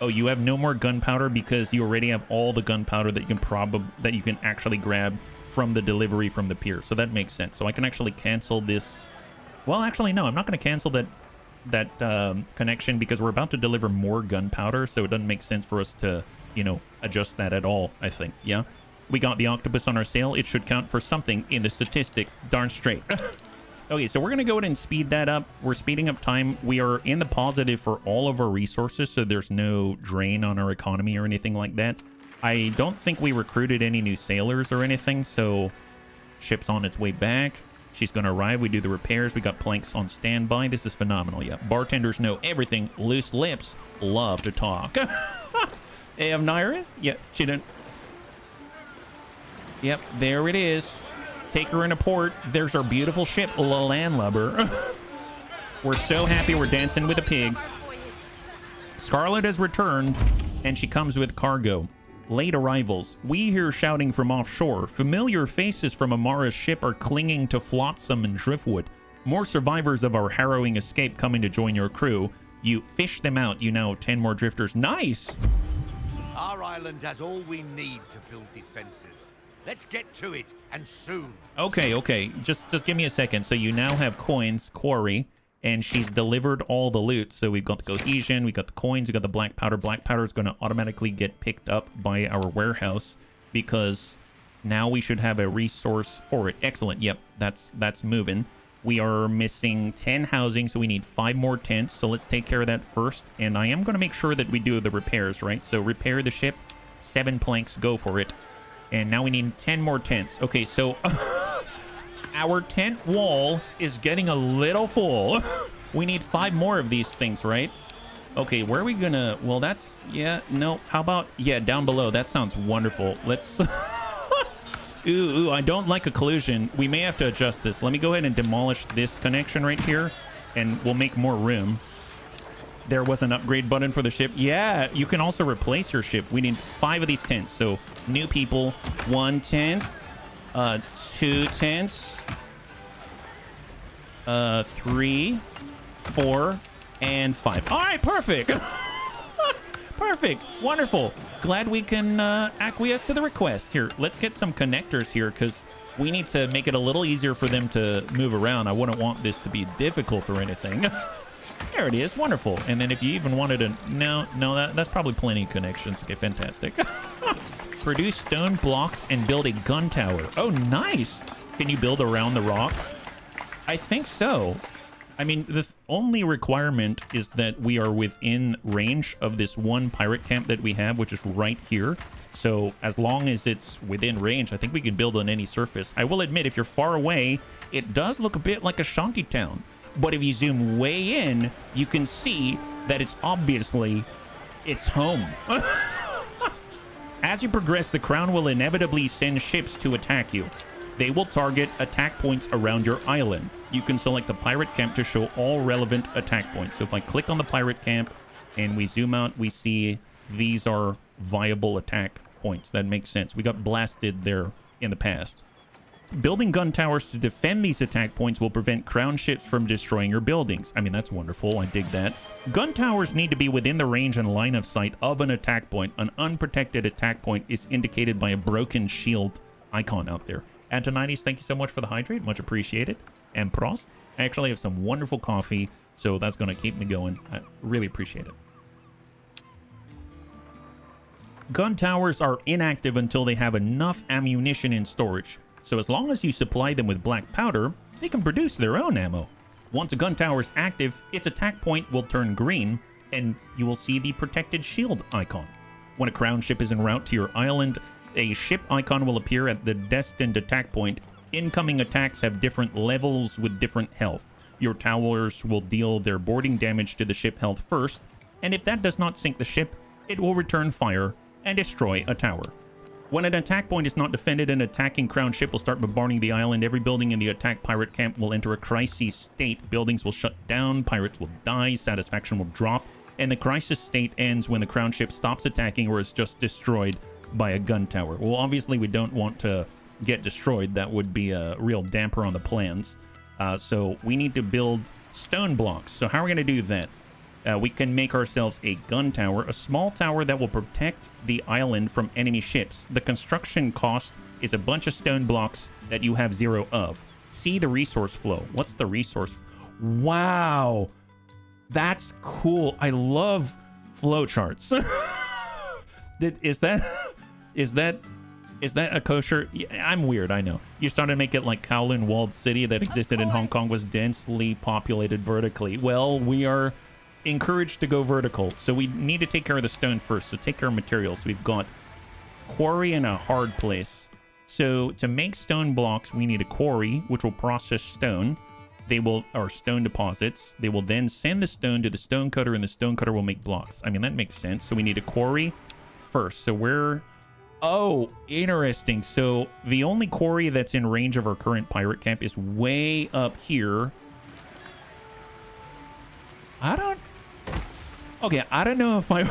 Oh, you have no more gunpowder because you already have all the gunpowder that you can actually grab from the delivery from the pier. So that makes sense. So I can actually cancel this. Well, actually, no, I'm not going to cancel that connection because we're about to deliver more gunpowder. So it doesn't make sense for us to, adjust that at all, I think. Yeah. We got the octopus on our sail. It should count for something in the statistics. Darn straight. Okay, so we're going to go ahead and speed that up. We're speeding up time. We are in the positive for all of our resources, so there's no drain on our economy or anything like that. I don't think we recruited any new sailors or anything, so ship's on its way back. She's going to arrive. We do the repairs. We got planks on standby. This is phenomenal. Yeah, bartenders know everything. Loose lips love to talk. Hey, Nairis? Yeah, she didn't. Yep, there it is. Take her into port. There's our beautiful ship, La Landlubber. We're so happy we're dancing with the pigs. Scarlet has returned, and she comes with cargo. Late arrivals. We hear shouting from offshore. Familiar faces from Amara's ship are clinging to flotsam and driftwood. More survivors of our harrowing escape coming to join your crew. You fish them out. You now have 10 more drifters. Nice! Our island has all we need to build defenses. Let's get to it, and soon. Okay. Just give me a second. So you now have coins, quarry, and she's delivered all the loot. So we've got the cohesion, we got the coins, we got the black powder. Black powder is going to automatically get picked up by our warehouse because now we should have a resource for it. Excellent. Yep, that's moving. We are missing 10 housing, so we need 5 more tents. So let's take care of that first. And I am going to make sure that we do the repairs, right? So repair the ship, 7 planks, go for it. And now we need 10 more tents. Okay, so our tent wall is getting a little full. We need 5 more of these things, right? Okay, where are we gonna... Well, that's... Yeah, no. How about... Yeah, down below. That sounds wonderful. Let's... Ooh, I don't like a collision. We may have to adjust this. Let me go ahead and demolish this connection right here, and we'll make more room. There was an upgrade button for the ship. Yeah, you can also replace your ship. We need 5 of these tents. So, new people, 1 tent, 2 tents, 3, 4, and 5. All right, perfect. Perfect. Wonderful. Glad we can acquiesce to the request. Here, let's get some connectors here because we need to make it a little easier for them to move around. I wouldn't want this to be difficult or anything. There it is. Wonderful. And then if you even wanted to... No, that's probably plenty of connections. Okay, fantastic. Produce stone blocks and build a gun tower. Oh, nice. Can you build around the rock? I think so. I mean, the only requirement is that we are within range of this one pirate camp that we have, which is right here. So as long as it's within range, I think we can build on any surface. I will admit, if you're far away, it does look a bit like a shantytown. But if you zoom way in, you can see that it's obviously its home. As you progress, the Crown will inevitably send ships to attack you. They will target attack points around your island. You can select the pirate camp to show all relevant attack points. So if I click on the pirate camp and we zoom out, we see these are viable attack points. That makes sense. We got blasted there in the past. Building gun towers to defend these attack points will prevent crown ships from destroying your buildings. I mean, that's wonderful. I dig that. Gun towers need to be within the range and line of sight of an attack point. An unprotected attack point is indicated by a broken shield icon out there. Antonides, thank you so much for the hydrate. Much appreciated. And Prost, I actually have some wonderful coffee, so that's going to keep me going. I really appreciate it. Gun towers are inactive until they have enough ammunition in storage. So as long as you supply them with black powder, they can produce their own ammo. Once a gun tower is active, its attack point will turn green, and you will see the protected shield icon. When a crown ship is en route to your island, a ship icon will appear at the destined attack point. Incoming attacks have different levels with different health. Your towers will deal their boarding damage to the ship health first, and if that does not sink the ship, it will return fire and destroy a tower. When an attack point is not defended, an attacking crown ship will start bombarding the island. Every building in the attack pirate camp will enter a crisis state. Buildings will shut down, pirates will die, satisfaction will drop, and the crisis state ends when the crown ship stops attacking or is just destroyed by a gun tower. Well, obviously we don't want to get destroyed. That would be a real damper on the plans. So we need to build stone blocks. So how are we going to do that? We can make ourselves a gun tower, a small tower that will protect the island from enemy ships. The construction cost is a bunch of stone blocks that you have 0 of. See the resource flow. What's the resource? Wow, that's cool. I love flowcharts. Is that a kosher? I'm weird, I know. You started to make it like Kowloon walled city that existed in Hong Kong was densely populated vertically. Well, we are encouraged to go vertical, so we need to take care of the stone first. So take care of materials. We've got quarry in a hard place. So to make stone blocks, we need a quarry, which will process stone. Or stone deposits. They will then send the stone to the stone cutter, and the stone cutter will make blocks. I mean, that makes sense. So we need a quarry first. So we're... Oh, interesting. So the only quarry that's in range of our current pirate camp is way up here. Okay, I don't know if I...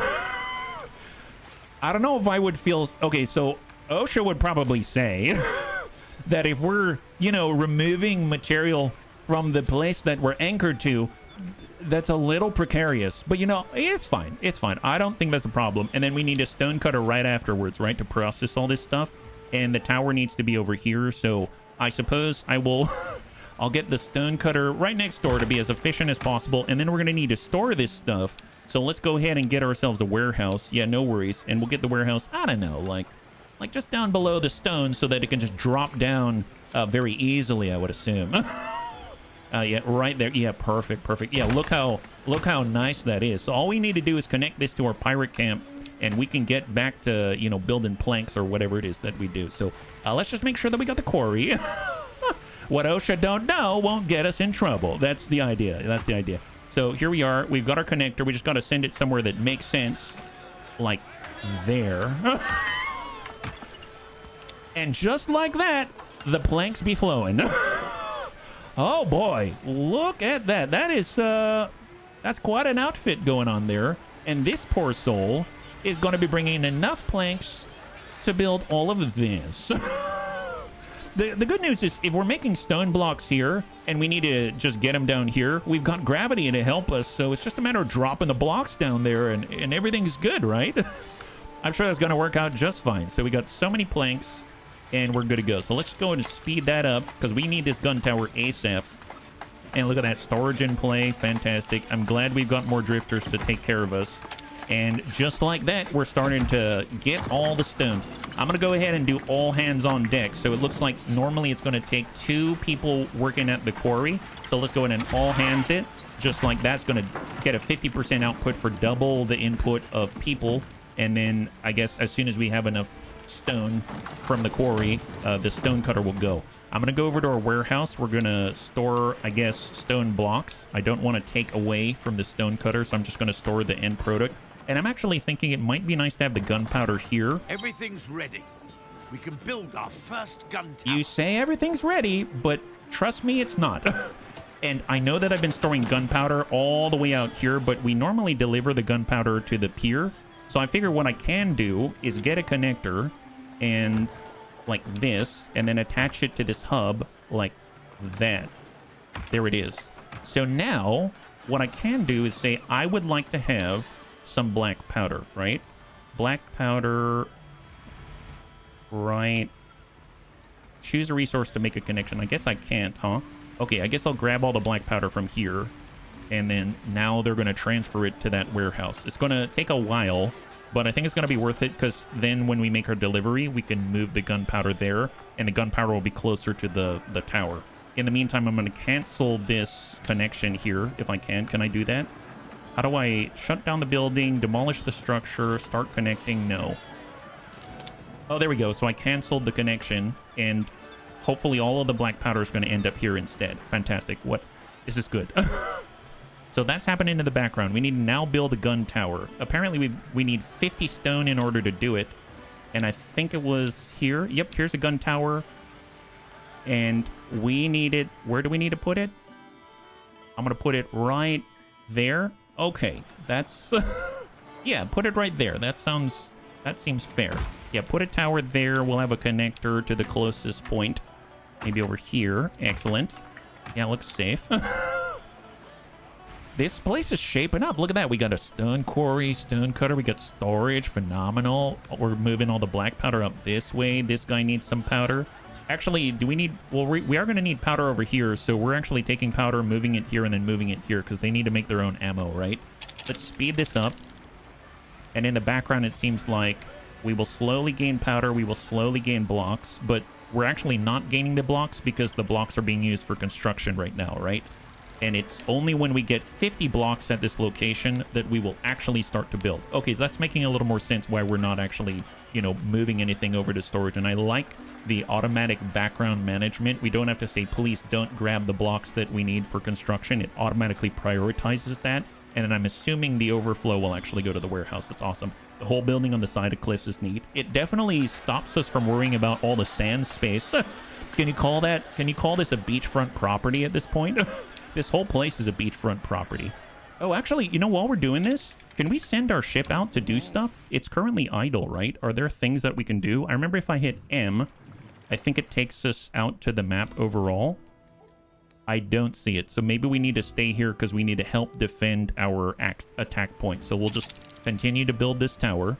I don't know if I would feel... Okay, so OSHA would probably say that if we're, you know, removing material from the place that we're anchored to, that's a little precarious. But, you know, it's fine. It's fine. I don't think that's a problem. And then we need a stone cutter right afterwards, right, to process all this stuff. And the tower needs to be over here. So I suppose I will... I'll get the stone cutter right next door to be as efficient as possible. And then we're going to need to store this stuff. So let's go ahead and get ourselves a warehouse. Yeah, no worries. And we'll get the warehouse, I don't know, like just down below the stone so that it can just drop down very easily, I would assume. Yeah, right there. Yeah, perfect, perfect. Yeah, look how nice that is. So all we need to do is connect this to our pirate camp, and we can get back to, you know, building planks or whatever it is that we do. So let's just make sure that we got the quarry. What OSHA don't know won't get us in trouble. That's the idea. That's the idea. So here we are. We've got our connector. We just got to send it somewhere that makes sense. Like there. And just like that, the planks be flowing. Oh boy, look at that. That is, that's quite an outfit going on there. And this poor soul is going to be bringing enough planks to build all of this. The good news is if we're making stone blocks here and we need to just get them down here, we've got gravity to help us. So it's just a matter of dropping the blocks down there and everything's good, right? I'm sure that's going to work out just fine. So we got so many planks and we're good to go. So let's go and speed that up because we need this gun tower ASAP. And look at that storage in play. Fantastic. I'm glad we've got more drifters to take care of us. And just like that, we're starting to get all the stone. I'm going to go ahead and do all hands on deck. So it looks like normally it's going to take 2 people working at the quarry. So let's go ahead and all hands it. Just like that's going to get a 50% output for double the input of people. And then I guess as soon as we have enough stone from the quarry, the stone cutter will go. I'm going to go over to our warehouse. We're going to store, I guess, stone blocks. I don't want to take away from the stone cutter, so I'm just going to store the end product. And I'm actually thinking it might be nice to have the gunpowder here. Everything's ready. We can build our first gun tower. You say everything's ready, but trust me, it's not. And I know that I've been storing gunpowder all the way out here, but we normally deliver the gunpowder to the pier. So I figure what I can do is get a connector and like this, and then attach it to this hub like that. There it is. So now what I can do is say I would like to have some black powder, right? Black powder, right? Choose a resource to make a connection. I guess I can't, huh? Okay, I guess I'll grab all the black powder from here, and then now they're going to transfer it to that warehouse. It's going to take a while, but I think it's going to be worth it because then when we make our delivery, we can move the gunpowder there, and the gunpowder will be closer to the tower. In the meantime, I'm going to cancel this connection here if I can. Can I do that? How do I shut down the building, demolish the structure, start connecting? No. Oh, there we go. So I canceled the connection, and hopefully all of the black powder is going to end up here instead. Fantastic. What? This is good. So that's happening in the background. We need to now build a gun tower. Apparently, we need 50 stone in order to do it. And I think it was here. Yep, here's a gun tower. And we need it... Where do we need to put it? I'm going to put it right there. Okay, that's... yeah, put it right there. That seems fair. Yeah, put a tower there. We'll have a connector to the closest point. Maybe over here. Excellent. Yeah, looks safe. This place is shaping up. Look at that. We got a stone quarry, stone cutter. We got storage. Phenomenal. We're moving all the black powder up this way. This guy needs some powder. Actually, do we need... Well, we are going to need powder over here, so we're actually taking powder, moving it here, and then moving it here, because they need to make their own ammo, right? Let's speed this up. And in the background, it seems like we will slowly gain powder, we will slowly gain blocks, but we're actually not gaining the blocks because the blocks are being used for construction right now, right? And it's only when we get 50 blocks at this location that we will actually start to build. Okay, so that's making a little more sense why we're not actually you know, moving anything over to storage. And I like the automatic background management. We don't have to say, please don't grab the blocks that we need for construction. It automatically prioritizes that. And then I'm assuming the overflow will actually go to the warehouse. That's awesome. The whole building on the side of cliffs is neat. It definitely stops us from worrying about all the sand space. Can you call this a beachfront property at this point? This whole place is a beachfront property. Oh, actually, you know, while we're doing this, can we send our ship out to do stuff? It's currently idle, right? Are there things that we can do? I remember if I hit M, I think it takes us out to the map overall. I don't see it. So maybe we need to stay here because we need to help defend our attack point. So we'll just continue to build this tower.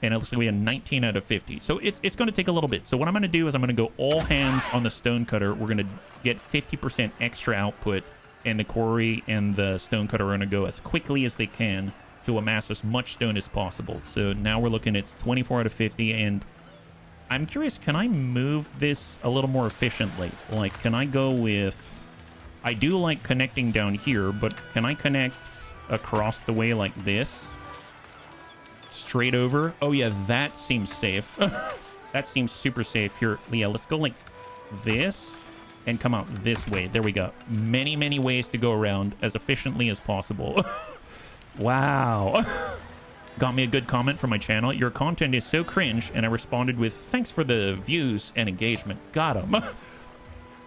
And it looks like we had 19 out of 50. So it's going to take a little bit. So what I'm going to do is I'm going to go all hands on the stonecutter. We're going to get 50% extra output. And the quarry and the stonecutter are going to go as quickly as they can to amass as much stone as possible. So now we're looking at 24 out of 50. And I'm curious, can I move this a little more efficiently? Like, can I go with... I do like connecting down here, but can I connect across the way like this? Straight over? Oh, yeah, that seems safe. That seems super safe. Here, Leah, let's go like this and come out this way. There we go. Many, many ways to go around as efficiently as possible. Wow. Got me a good comment from my channel. Your content is so cringe, and I responded with, thanks for the views and engagement. Got him.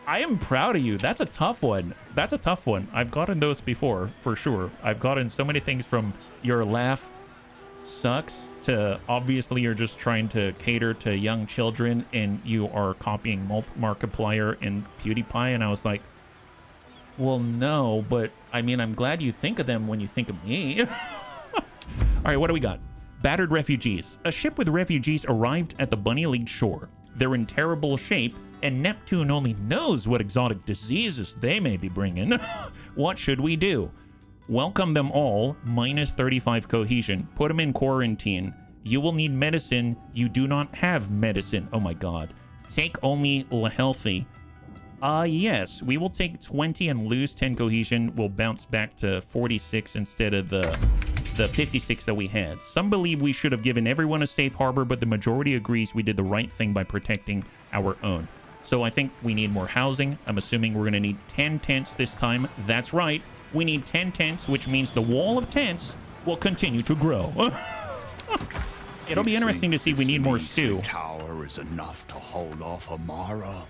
I am proud of you. That's a tough one. That's a tough one. I've gotten those before, for sure. I've gotten so many things from your laugh sucks to obviously you're just trying to cater to young children and you are copying Markiplier and PewDiePie. And I was like, well, no, but I mean, I'm glad you think of them when you think of me. All right, what do we got? Battered refugees. A ship with refugees arrived at the Bunny League shore. They're in terrible shape, and Neptune only knows what exotic diseases they may be bringing. What should we do? Welcome them all, minus 35 cohesion. Put them in quarantine. You will need medicine. You do not have medicine. Oh my god. Take only healthy. Yes, we will take 20 and lose 10 cohesion. We'll bounce back to 46 instead of the 56 that we had. Some believe we should have given everyone a safe harbor, but the majority agrees we did the right thing by protecting our own. So I think we need more housing. I'm assuming we're going to need 10 tents this time. That's right. We need 10 tents, which means the wall of tents will continue to grow. It'll be interesting to see if we need more stew. The tower is enough to hold off Amara.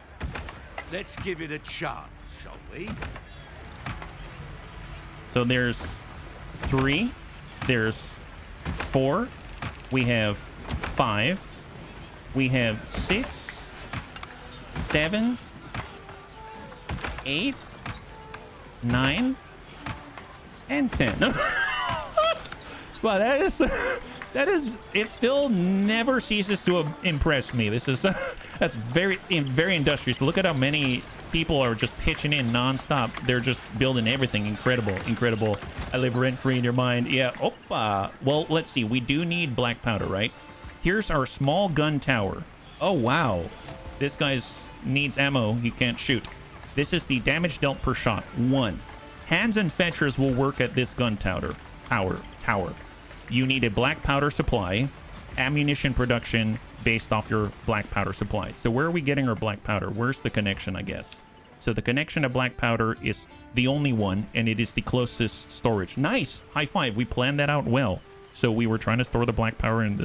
Let's give it a chance, shall we? So there's 3. There's 4. We have 5. We have 6, 7, 8, 9, and 10. Well, that is, it still never ceases to impress me. This is, that's very industrious. Look at how many people are just pitching in nonstop. They're just building everything. Incredible. I live rent-free in your mind. Yeah, opa. Well, let's see. We do need black powder, right? Here's our small gun tower. Oh, wow. This guy's needs ammo. He can't shoot. This is the damage dealt per shot. 1. Hands and fetchers will work at this gun tower. You need a black powder supply, ammunition production based off your black powder supply. So where are we getting our black powder? Where's the connection, I guess? So the connection to black powder is the only one, and it is the closest storage. Nice! High five. We planned that out well. So we were trying to store the black powder in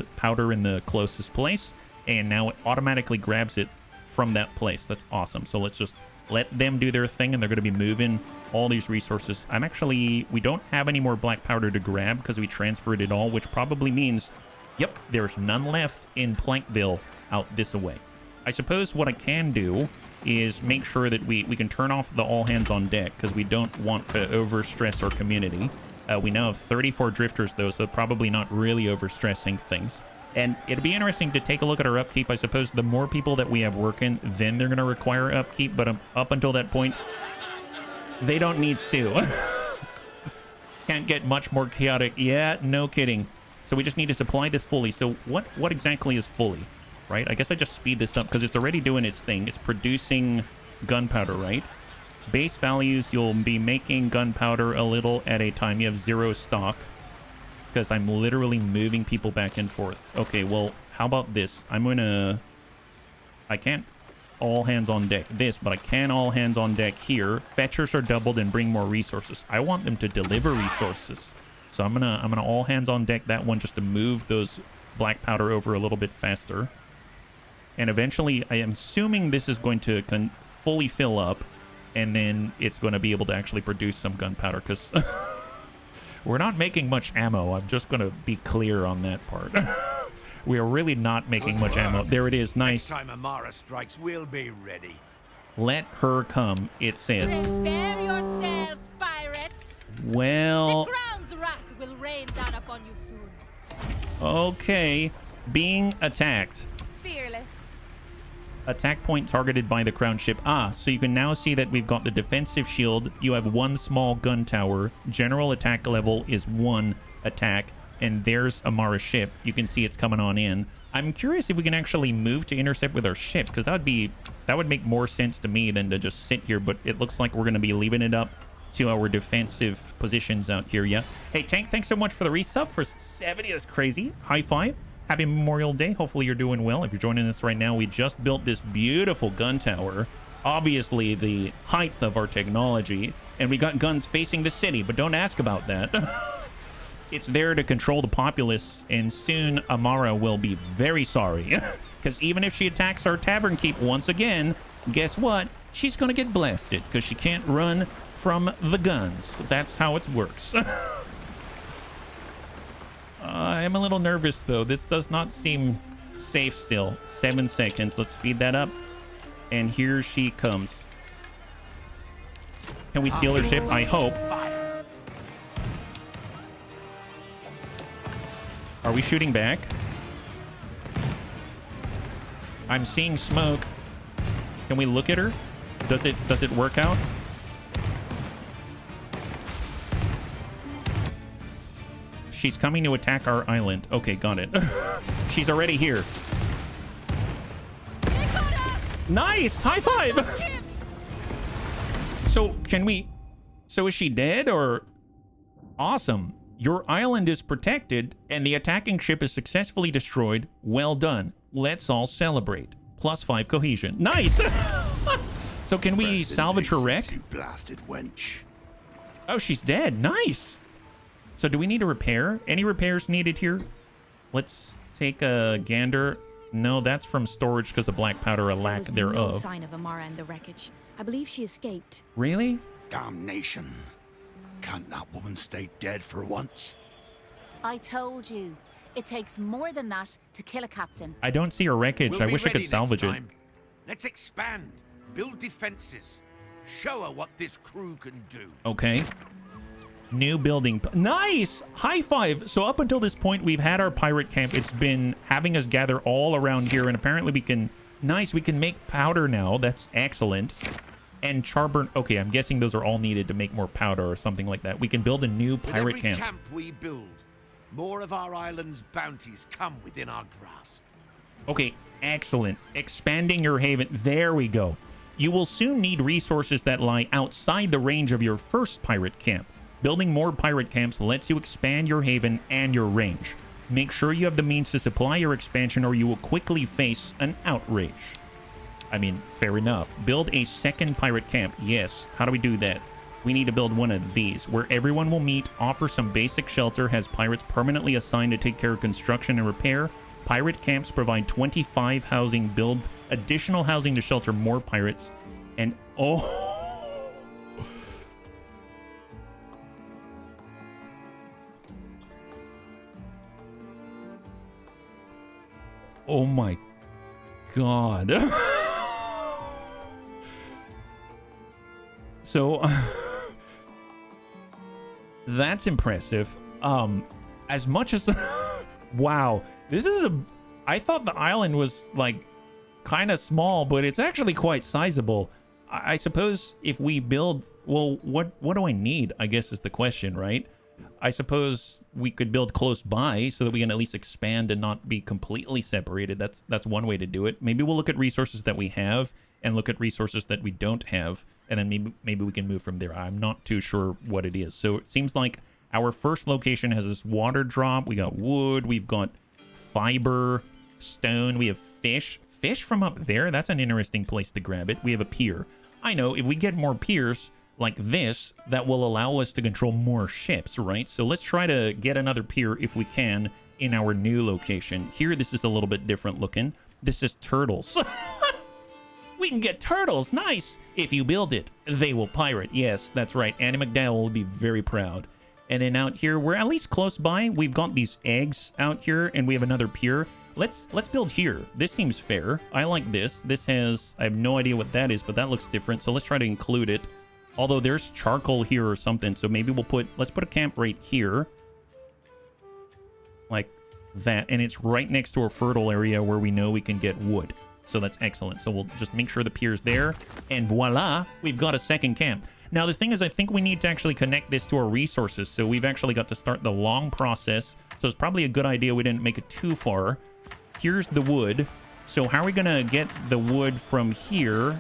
the closest place, and now it automatically grabs it from that place. That's awesome. So let's just let them do their thing, and they're going to be moving all these resources. We don't have any more black powder to grab because we transferred it all, which probably means, yep, there's none left in Plankville out this way. I suppose what I can do is make sure that we can turn off the all hands on deck because we don't want to overstress our community. We now have 34 drifters though, so probably not really overstressing things. And it'll be interesting to take a look at our upkeep. I suppose the more people that we have working, then they're going to require upkeep. But up until that point, they don't need stew. Can't get much more chaotic. Yeah, no kidding. So we just need to supply this fully. So what exactly is fully, right? I guess I just speed this up because it's already doing its thing. It's producing gunpowder, right? Base values, you'll be making gunpowder a little at a time. You have 0 stock. because I'm literally moving people back and forth. Okay, well, how about this? I can't all hands on deck this, but I can all hands on deck here. Fetchers are doubled and bring more resources. I want them to deliver resources. So I'm gonna all hands on deck that one just to move those black powder over a little bit faster. And eventually, I am assuming this is going to fully fill up, and then it's going to be able to actually produce some gunpowder, because we're not making much ammo. I'm just going to be clear on that part. We are really not making much ammo. There it is. Nice. Next time Amara strikes, we'll be ready. Let her come, it says. Prepare yourselves, pirates. Well... The crown's wrath will rain down upon you soon. Okay. Being attacked. Fearless. Attack point targeted by the crown ship. Ah, so you can now see that we've got the defensive shield. You have one small gun tower. General attack level is 1 attack. And there's Amara's ship. You can see it's coming on in. I'm curious if we can actually move to intercept with our ship, because that would make more sense to me than to just sit here. But it looks like we're going to be leaving it up to our defensive positions out here. Yeah. Hey, Tank, thanks so much for the resub for 70. That's crazy. High five. Happy Memorial Day. Hopefully you're doing well. If you're joining us right now, we just built this beautiful gun tower. Obviously the height of our technology. And we got guns facing the city, but don't ask about that. It's there to control the populace, and soon Amara will be very sorry. Because even if she attacks our tavern keep once again, guess what? She's going to get blasted, because she can't run from the guns. That's how it works. I'm a little nervous, though. This does not seem safe still. 7 seconds. Let's speed that up. And here she comes. Can we steal her ship? I hope. Are we shooting back? I'm seeing smoke. Can we look at her? Does it work out? She's coming to attack our island. Okay, got it. She's already here. Nice! High five! So, so is she dead, or... Awesome. Your island is protected, and the attacking ship is successfully destroyed. Well done. Let's all celebrate. +5 cohesion. Nice! So can we salvage her wreck? You blasted wench. Oh, she's dead. Nice! So do we need to repair? Any repairs needed here? Let's take a gander. No, that's from storage because of black powder, a lack There was thereof. no sign of Amara and the wreckage. I believe she escaped. Really? Damnation. Can't that woman stay dead for once? I told you. It takes more than that to kill a captain. I don't see her wreckage. We'll I be wish I could ready salvage next it. time. Let's expand, build defenses, show her what this crew can do. Okay. New building. Nice! High five! So up until this point, we've had our pirate camp. It's been having us gather all around here, and apparently we can... Nice, we can make powder now. That's excellent. And charburn... Okay, I'm guessing those are all needed to make more powder or something like that. We can build a new pirate With every camp. camp we build, more of our island's bounties come within our grasp. Okay, excellent. Expanding your haven. There we go. You will soon need resources that lie outside the range of your first pirate camp. Building more pirate camps lets you expand your haven and your range. Make sure you have the means to supply your expansion, or you will quickly face an outrage. I mean, fair enough. Build a second pirate camp. Yes. How do we do that? We need to build one of these, where everyone will meet, offer some basic shelter, has pirates permanently assigned to take care of construction and repair. Pirate camps provide 25 housing, build additional housing to shelter more pirates, and oh... Oh my God. So that's impressive. As much as wow, this is I thought the island was like kind of small, but it's actually quite sizable. I suppose if we build, well, what do I need, I guess, is the question, right? I suppose we could build close by so that we can at least expand and not be completely separated. That's one way to do it. Maybe we'll look at resources that we have and look at resources that we don't have, and then maybe we can move from there. I'm not too sure what it is. So it seems like Our first location has this water drop. We got wood. We've got fiber, stone. We have fish. Fish from up there. That's an interesting place to grab it. We have a pier. I know, if we get more piers like this, that will allow us to control more ships, right? So let's try to get another pier if we can in our new location. Here, this is a little bit different looking. This is turtles. We can get turtles. Nice. If you build it, they will pirate. Yes, that's right. Annie McDowell will be very proud. And then out here, we're at least close by. We've got these eggs out here, and we have another pier. Let's build here. This seems fair. I like this. This has, I have no idea what that is, but that looks different. So let's try to include it. Although there's charcoal here or something. So maybe let's put a camp right here. Like that. And it's right next to a fertile area where we know we can get wood. So that's excellent. So we'll just make sure the pier's there. And voila, we've got a second camp. Now, the thing is, I think we need to actually connect this to our resources. So we've actually got to start the long process. So it's probably a good idea we didn't make it too far. Here's the wood. So how are we going to get the wood from here?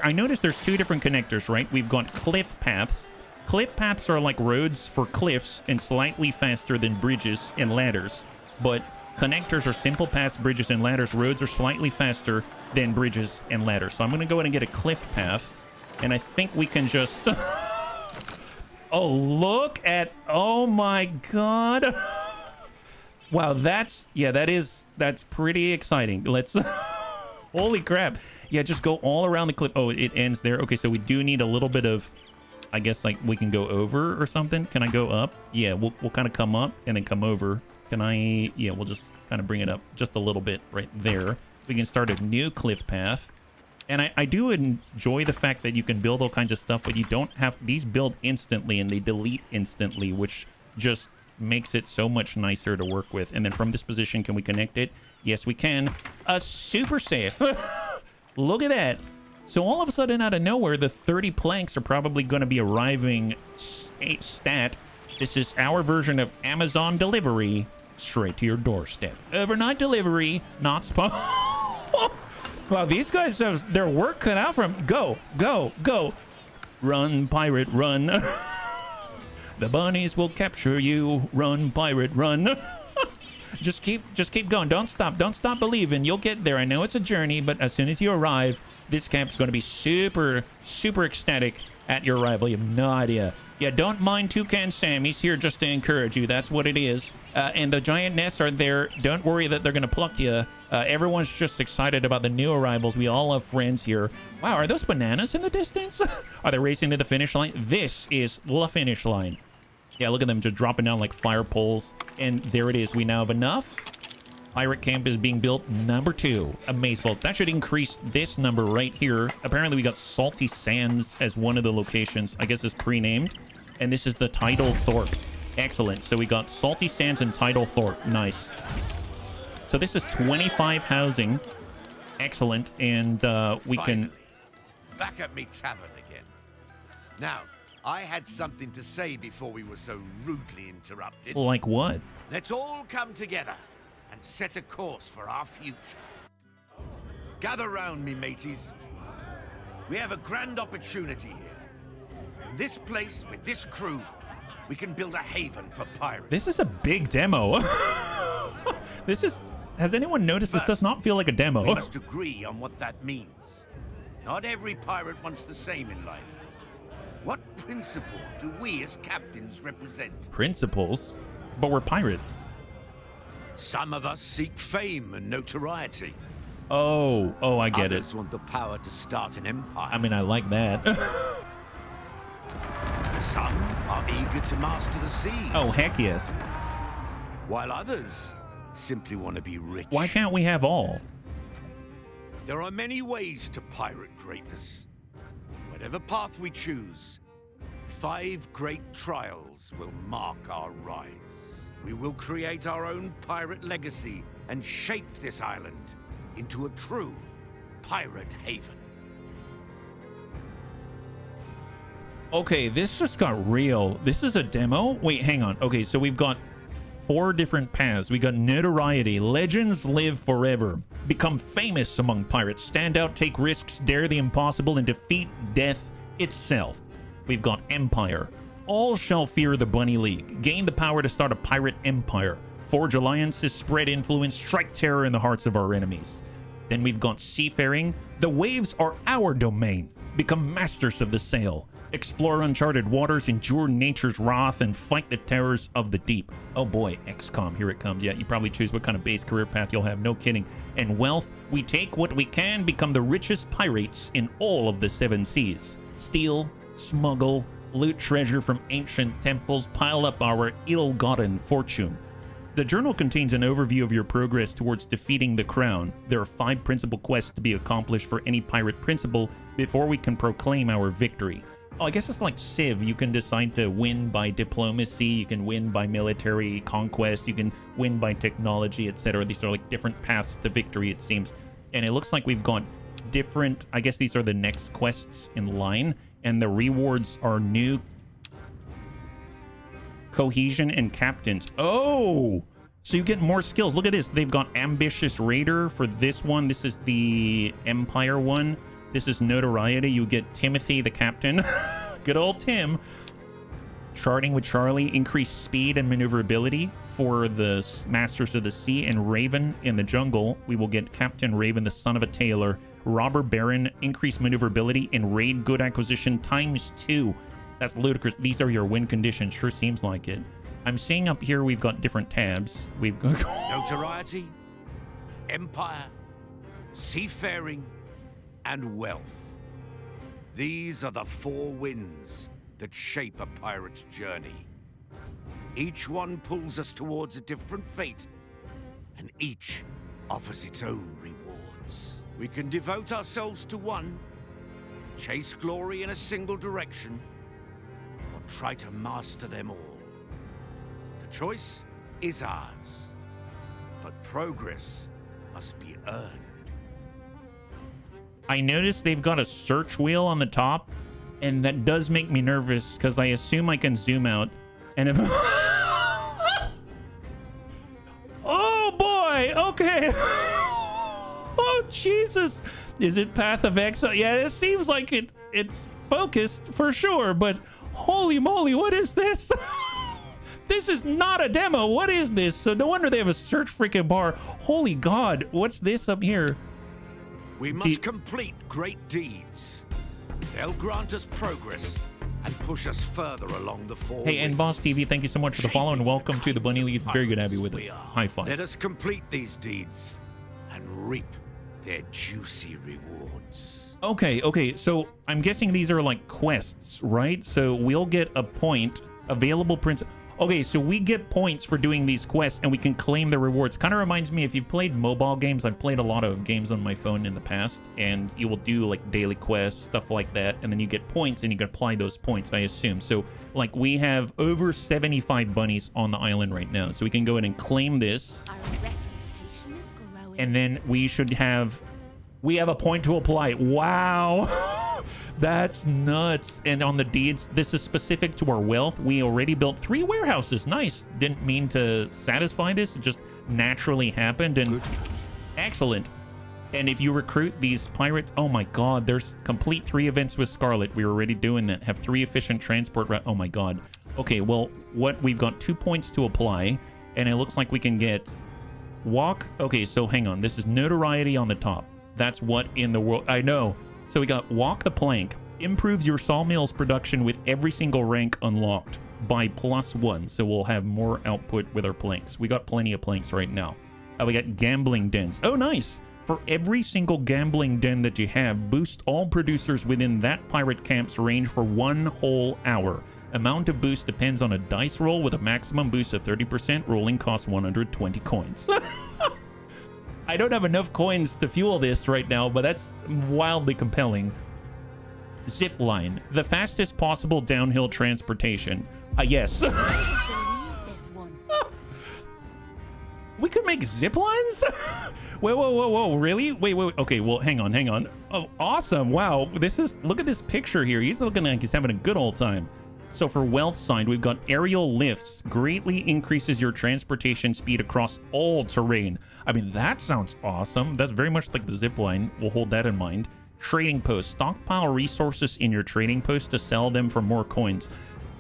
I noticed there's two different connectors, right? We've got cliff paths. Cliff paths are like roads for cliffs and slightly faster than bridges and ladders. But connectors are simple paths, bridges, and ladders. Roads are slightly faster than bridges and ladders. So I'm going to go ahead and get a cliff path. And I think we can just... Oh, look at... Oh, my God. Wow, that's pretty exciting. Let's... Holy crap. Yeah, just go all around the cliff. Oh, it ends there. Okay, so we do need a little bit of... I guess, like, we can go over or something. Can I go up? Yeah, we'll kind of come up and then come over. Can I... Yeah, we'll just kind of bring it up just a little bit right there. We can start a new cliff path. And I do enjoy the fact that you can build all kinds of stuff, but you don't have... These build instantly and they delete instantly, which just makes it so much nicer to work with. And then from this position, can we connect it? Yes, we can. A super safe. Look at that. So all of a sudden, out of nowhere, the 30 planks are probably going to be arriving stat. This is our version of Amazon delivery straight to your doorstep. Overnight delivery, not Wow, these guys have their work cut out from... Go, go, go. Run, pirate, run. The bunnies will capture you. Run, pirate, run. Just keep going. Don't stop believing. You'll get there. I know it's a journey, but as soon as you arrive, this camp's going to be super, super ecstatic at your arrival. You have no idea. Yeah, don't mind Toucan Sam. He's here just to encourage you. That's what it is. And the giant nests are there. Don't worry that they're going to pluck you. Everyone's just excited about the new arrivals. We all have friends here. Wow, are those bananas in the distance? Are they racing to the finish line? This is the finish line. Yeah, look at them just dropping down like fire poles. And there it is. We now have enough. Pirate camp is being built. Number 2. Amazeballs. That should increase this number right here. Apparently, we got Salty Sands as one of the locations. I guess it's pre-named. And this is the Tidal Thorpe. Excellent. So we got Salty Sands and Tidal Thorpe. Nice. So this is 25 housing. Excellent. And we Finally, can... Back at me tavern again. Now, I had something to say before we were so rudely interrupted. Like what? Let's all come together and set a course for our future. Gather round me, mateys. We have a grand opportunity here. In this place, with this crew, we can build a haven for pirates. This is a big demo. This is... Has anyone noticed this does not feel like a demo? We must agree on what that means. Not every pirate wants the same in life. What principle do we as captains represent? Principles? But we're pirates. Some of us seek fame and notoriety. Oh, I get Others it. want the power to start an empire. I mean, I like that. Some are eager to master the seas. Oh, heck yes. While others simply want to be rich. Why can't we have all? There are many ways to pirate greatness. Whatever path we choose, 5 great trials will mark our rise. We will create our own pirate legacy and shape this island into a true pirate haven. Okay, this just got real. This is a demo? Wait, hang on. Okay, so we've got 4 different paths. We got notoriety. Legends live forever. Become famous among pirates. Stand out, take risks, dare the impossible, and defeat death itself. We've got empire. All shall fear the Bunny League. Gain the power to start a pirate empire. Forge alliances, spread influence, strike terror in the hearts of our enemies. Then we've got seafaring. The waves are our domain. Become masters of the sail. Explore uncharted waters, endure nature's wrath, and fight the terrors of the deep. Oh boy, XCOM, here it comes. Yeah, you probably choose what kind of base career path you'll have, no kidding. And wealth, we take what we can, become the richest pirates in all of the 7 seas. Steal, smuggle, loot treasure from ancient temples, pile up our ill-gotten fortune. The journal contains an overview of your progress towards defeating the crown. There are 5 principal quests to be accomplished for any pirate principal before we can proclaim our victory. Oh, I guess it's like Civ. You can decide to win by diplomacy, you can win by military conquest, you can win by technology, etc. These are like different paths to victory, it seems. And it looks like we've got different, I guess these are the next quests in line, and the rewards are new cohesion and captains. Oh, so you get more skills. Look at this. They've got ambitious raider for this one. This is the empire one. This is notoriety. You get Timothy the captain. Good old Tim. Charting with Charlie. Increased speed and maneuverability for the masters of the sea. And Raven in the jungle. We will get Captain Raven, the son of a tailor. Robber Baron. Increased maneuverability and raid good acquisition ×2. That's ludicrous. These are your win conditions. Sure seems like it. I'm seeing up here we've got different tabs. We've got notoriety, empire, seafaring, and wealth. These are the 4 winds that shape a pirate's journey. Each one pulls us towards a different fate, and each offers its own rewards. We can devote ourselves to one, chase glory in a single direction, or try to master them all. The choice is ours, but progress must be earned. I noticed they've got a search wheel on the top, and that does make me nervous because I assume I can zoom out. And if oh boy, okay. Oh Jesus, is it Path of Exile? Yeah, it seems like it's focused for sure, but holy moly, what is this? This is not a demo. What is this? So no wonder they have a search freaking bar. Holy God, what's this up here? We must complete great deeds. They'll grant us progress and push us further along the 4 Hey, and Boss TV, thank you so much for the follow and welcome to the Bunny League. Very good to have you with us. High five. Let us complete these deeds and reap their juicy rewards. Okay, so I'm guessing these are like quests, right? So we'll get a point, available prince. Okay, so we get points for doing these quests and we can claim the rewards. Kind of reminds me, if you've played mobile games, I've played a lot of games on my phone in the past, and you will do like daily quests, stuff like that, and then you get points and you can apply those points, I assume. So like we have over 75 bunnies on the island right now, so we can go ahead and claim this. Our reputation is growing. And then we have a point to apply. Wow. That's nuts. And on the deeds, this is specific to our wealth. We already built 3 warehouses. Nice. Didn't mean to satisfy this. It just naturally happened. And excellent. And if you recruit these pirates, oh my God, there's complete 3 events with Scarlet. We were already doing that. Have 3 efficient transport routes. Oh my God. Okay, well, we've got 2 points to apply, and it looks like we can get walk. Okay, so hang on. This is notoriety on the top. That's what in the world. I know. So we got walk the plank. Improves your sawmills production with every single rank unlocked by +1. So we'll have more output with our planks. We got plenty of planks right now. We got gambling dens. Oh, nice. For every single gambling den that you have, boost all producers within that pirate camp's range for 1 whole hour. Amount of boost depends on a dice roll with a maximum boost of 30%. Rolling costs 120 coins. I don't have enough coins to fuel this right now, but that's wildly compelling. Zip line, the fastest possible downhill transportation. Yes. I can't believe this one. We could make zip lines? Whoa, really? Wait. Okay, well, hang on. Oh, awesome. Wow, look at this picture here. He's looking like he's having a good old time. So for wealth side, we've got aerial lifts. Greatly increases your transportation speed across all terrain. I mean, that sounds awesome. That's very much like the zip line. We'll hold that in mind. Trading post. Stockpile resources in your trading post to sell them for more coins.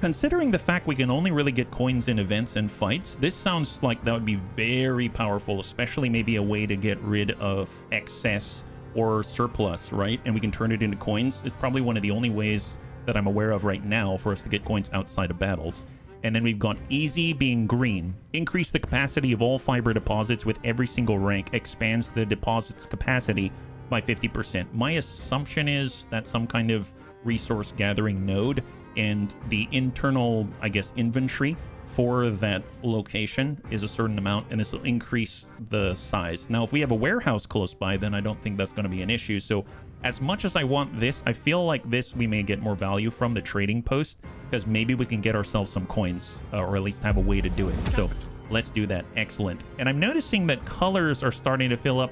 considering the fact we can only really get coins in events and fights, this sounds like that would be very powerful, especially maybe a way to get rid of excess or surplus, right? And we can turn it into coins. It's probably one of the only ways that I'm aware of right now for us to get coins outside of battles. And then we've got easy being green. Increase the capacity of all fiber deposits with every single rank. Expands the deposit's capacity by 50%. My assumption is that some kind of resource gathering node, and the internal, I guess, inventory for that location is a certain amount, and this will increase the size. Now, if we have a warehouse close by, then I don't think that's going to be an issue. So as much as I want this, I feel like this we may get more value from the trading post, because maybe we can get ourselves some coins, or at least have a way to do it. So let's do that. Excellent. And I'm noticing that colors are starting to fill up.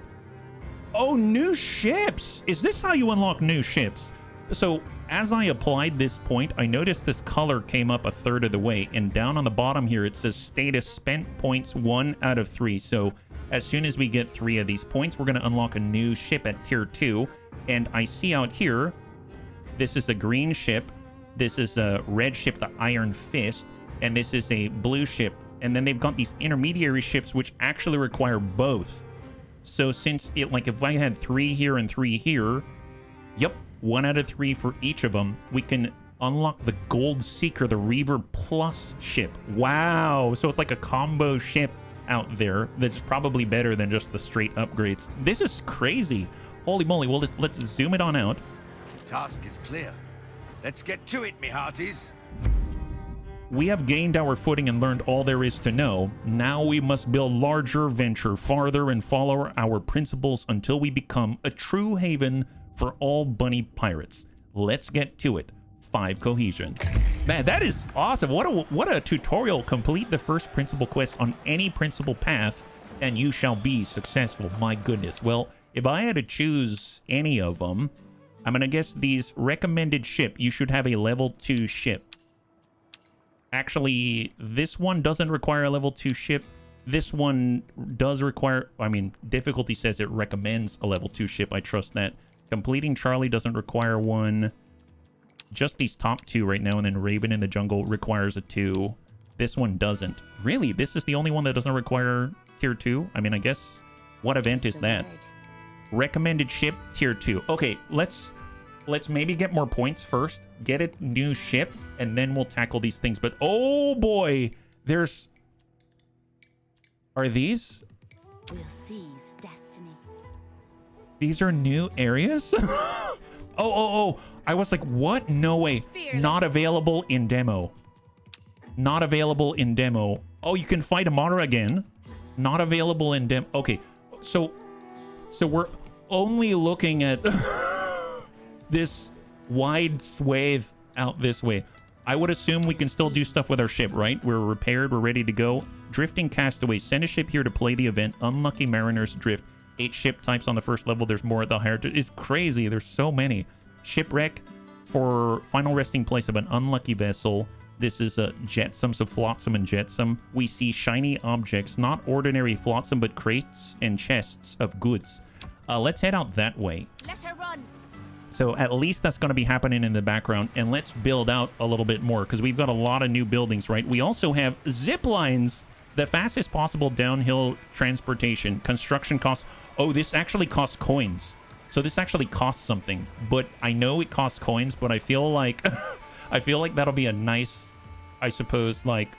Oh, new ships! Is this how you unlock new ships? So as I applied this point, I noticed this color came up a third of the way, and down on the bottom here it says status spent points 1 out of 3. So as soon as we get 3 of these points, we're going to unlock a new ship at tier 2. And I see out here, this is a green ship, this is a red ship, the Iron Fist, and this is a blue ship. And then they've got these intermediary ships which actually require both. So since it, like, if I had 3 here and 3 here, yep, 1 out of 3 for each of them, we can unlock the Gold Seeker, the Reaver Plus ship. Wow. So it's like a combo ship out there that's probably better than just the straight upgrades. This is crazy. Holy moly. Well, let's zoom it on out. The task is clear. Let's get to it, me hearties. We have gained our footing and learned all there is to know. Now we must build larger, venture farther, and follow our principles until we become a true haven for all bunny pirates. Let's get to it. 5 cohesion. Man, that is awesome. What a tutorial. Complete the first principal quest on any principal path and you shall be successful. My goodness. Well, if I had to choose any of them, I'm gonna guess these recommended ship. You should have a level 2 ship. Actually, this one doesn't require a level 2 ship. This one does require, I mean, difficulty says it recommends a level 2 ship. I trust that. Completing Charlie doesn't require one. Just these top 2 right now, and then Raven in the Jungle requires a 2. This one doesn't. Really? This is the only one that doesn't require tier 2? I mean, I guess, what event is that? Recommended ship, tier 2. Okay, let's maybe get more points first. Get a new ship, and then we'll tackle these things. But, oh boy, there's... Are these? We'll seize destiny. These are new areas? Oh. I was like, what? No way. Fearless. Not available in demo. Not available in demo. Oh, you can fight Amara again. Not available in demo. Okay, so we're only looking at this wide swathe out this way. I would assume we can still do stuff with our ship, right? We're repaired. We're ready to go. Drifting castaways. Send a ship here to play the event. Unlucky mariners drift. 8 ship types on the first level. There's more at the higher. It's crazy. There's so many. Shipwreck for final resting place of an unlucky vessel. This is a jetsam, so flotsam and jetsam. We see shiny objects, not ordinary flotsam, but crates and chests of goods. Let's head out that way. Let her run. So at least that's going to be happening in the background. And let's build out a little bit more, because we've got a lot of new buildings, right? We also have zip lines, the fastest possible downhill transportation. Construction costs. Oh, this actually costs coins. So this actually costs something, but I know it costs coins, but I feel like that'll be a nice, I suppose, like,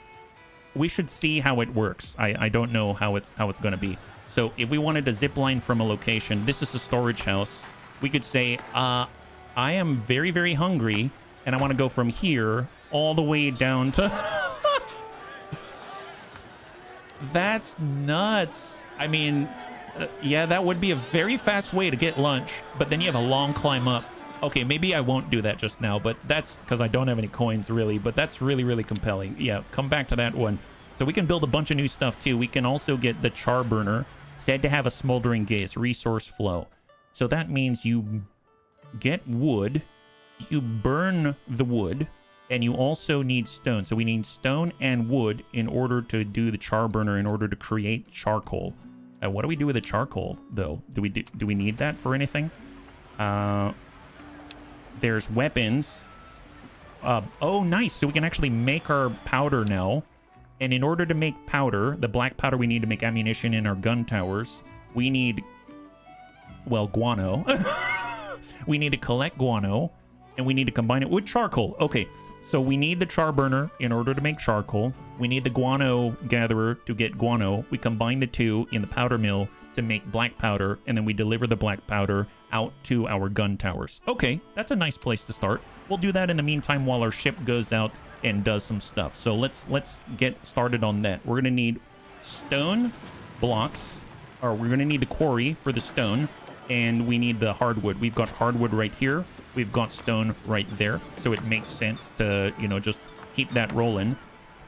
we should see how it works. I don't know how it's going to be. So if we wanted to zip line from a location, this is a storage house. We could say, I am very, very hungry, and I want to go from here all the way down to... That's nuts. I mean... yeah, that would be a very fast way to get lunch, but then you have a long climb up. Okay, maybe I won't do that just now, but that's because I don't have any coins, really, but that's really, really compelling. Yeah, come back to that one. So we can build a bunch of new stuff, too. We can also get the char burner, said to have a smoldering gaze, resource flow. So that means you get wood, you burn the wood, and you also need stone. So we need stone and wood in order to do the char burner, in order to create charcoal. What do we do with the charcoal, though? Do we need that for anything? There's weapons. Oh, nice. So we can actually make our powder now. And in order to make powder, the black powder we need to make ammunition in our gun towers, we need, well, guano. We need to collect guano, and we need to combine it with charcoal. Okay, so we need the char burner in order to make charcoal. We need the guano gatherer to get guano. We combine the two in the powder mill to make black powder, and then we deliver the black powder out to our gun towers. Okay, that's a nice place to start. We'll do that in the meantime while our ship goes out and does some stuff. So let's get started on that. We're gonna need stone blocks, or we're gonna need the quarry for the stone, and we need the hardwood. We've got hardwood right here. We've got stone right there. So it makes sense to, you know, just keep that rolling.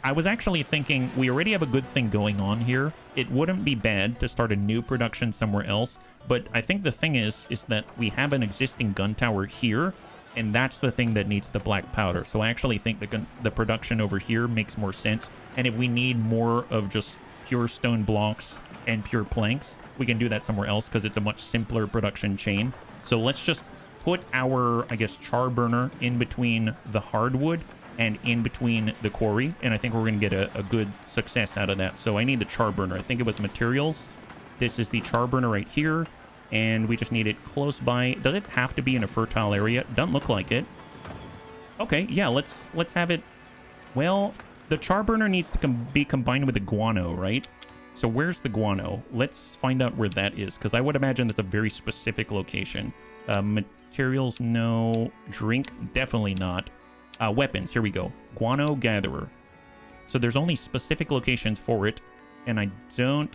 I was actually thinking we already have a good thing going on here. It wouldn't be bad to start a new production somewhere else. But I think the thing is that we have an existing gun tower here, and that's the thing that needs the black powder. So I actually think the production over here makes more sense. And if we need more of just pure stone blocks and pure planks, we can do that somewhere else because it's a much simpler production chain. So let's just put our, I guess, char burner in between the hardwood and in between the quarry, and I think we're going to get a good success out of that. So I need the char burner. I think it was materials. This is the char burner right here, and we just need it close by. Does it have to be in a fertile area? Doesn't look like it. Okay, yeah, let's have it. Well, the char burner needs to be combined with the guano, right? So where's the guano? Let's find out where that is, because I would imagine that's a very specific location. Materials, no. Drink, definitely not. Weapons, here we go. Guano gatherer. So there's only specific locations for it, and I don't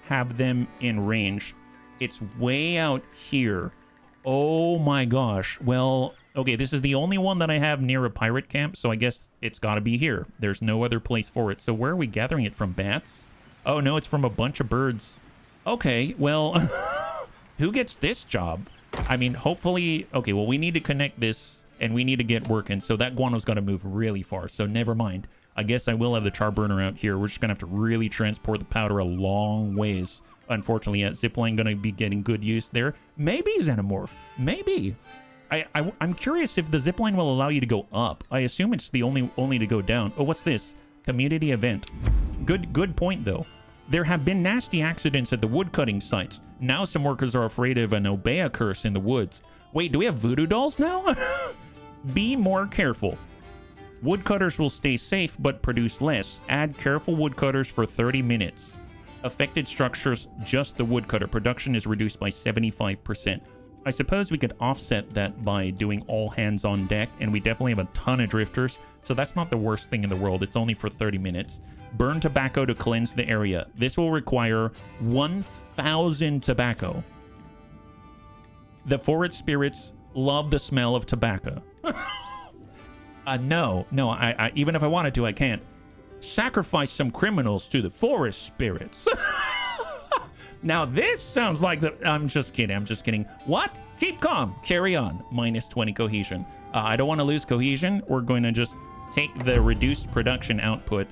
have them in range. It's way out here. Oh my gosh. Well, okay, this is the only one that I have near a pirate camp, so I guess it's got to be here. There's no other place for it. So where are we gathering it from? Bats? Oh no, it's from a bunch of birds. Okay, well, who gets this job? I mean, hopefully... Okay, well, we need to connect this, and we need to get working, so that guano's got to move really far, so never mind. I guess I will have the char burner out here. We're just going to have to really transport the powder a long ways. Unfortunately, yeah, zipline going to be getting good use there. Maybe Xenomorph. Maybe. I'm curious if the zipline will allow you to go up. I assume it's the only to go down. Oh, what's this? Community event. Good point, though. There have been nasty accidents at the woodcutting sites. Now some workers are afraid of an Obeah curse in the woods. Wait, do we have voodoo dolls now? Be more careful. Woodcutters will stay safe but produce less. Add careful woodcutters for 30 minutes. Affected structures, just the woodcutter. Production is reduced by 75%. I suppose we could offset that by doing all hands on deck, and we definitely have a ton of drifters, so that's not the worst thing in the world. It's only for 30 minutes. Burn tobacco to cleanse the area. This will require 1,000 tobacco. The forest spirits love the smell of tobacco. No, I even if I wanted to, I can't. Sacrifice some criminals to the forest spirits. Now this sounds like the... I'm just kidding. What? Keep calm. Carry on. Minus 20 cohesion. I don't want to lose cohesion. We're going to just take the reduced production output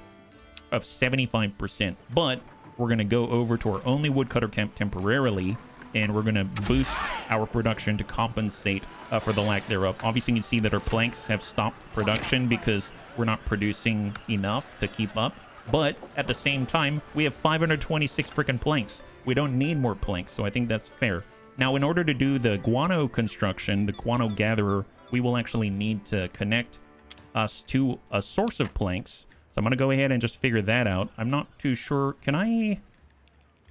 of 75%. But we're going to go over to our only woodcutter camp temporarily, and we're going to boost our production to compensate for the lack thereof. Obviously, you can see that our planks have stopped production because we're not producing enough to keep up. But at the same time, we have 526 freaking planks. We don't need more planks, so I think that's fair. Now, in order to do the guano construction, the guano gatherer, we will actually need to connect us to a source of planks. So I'm going to go ahead and just figure that out. I'm not too sure. Can I...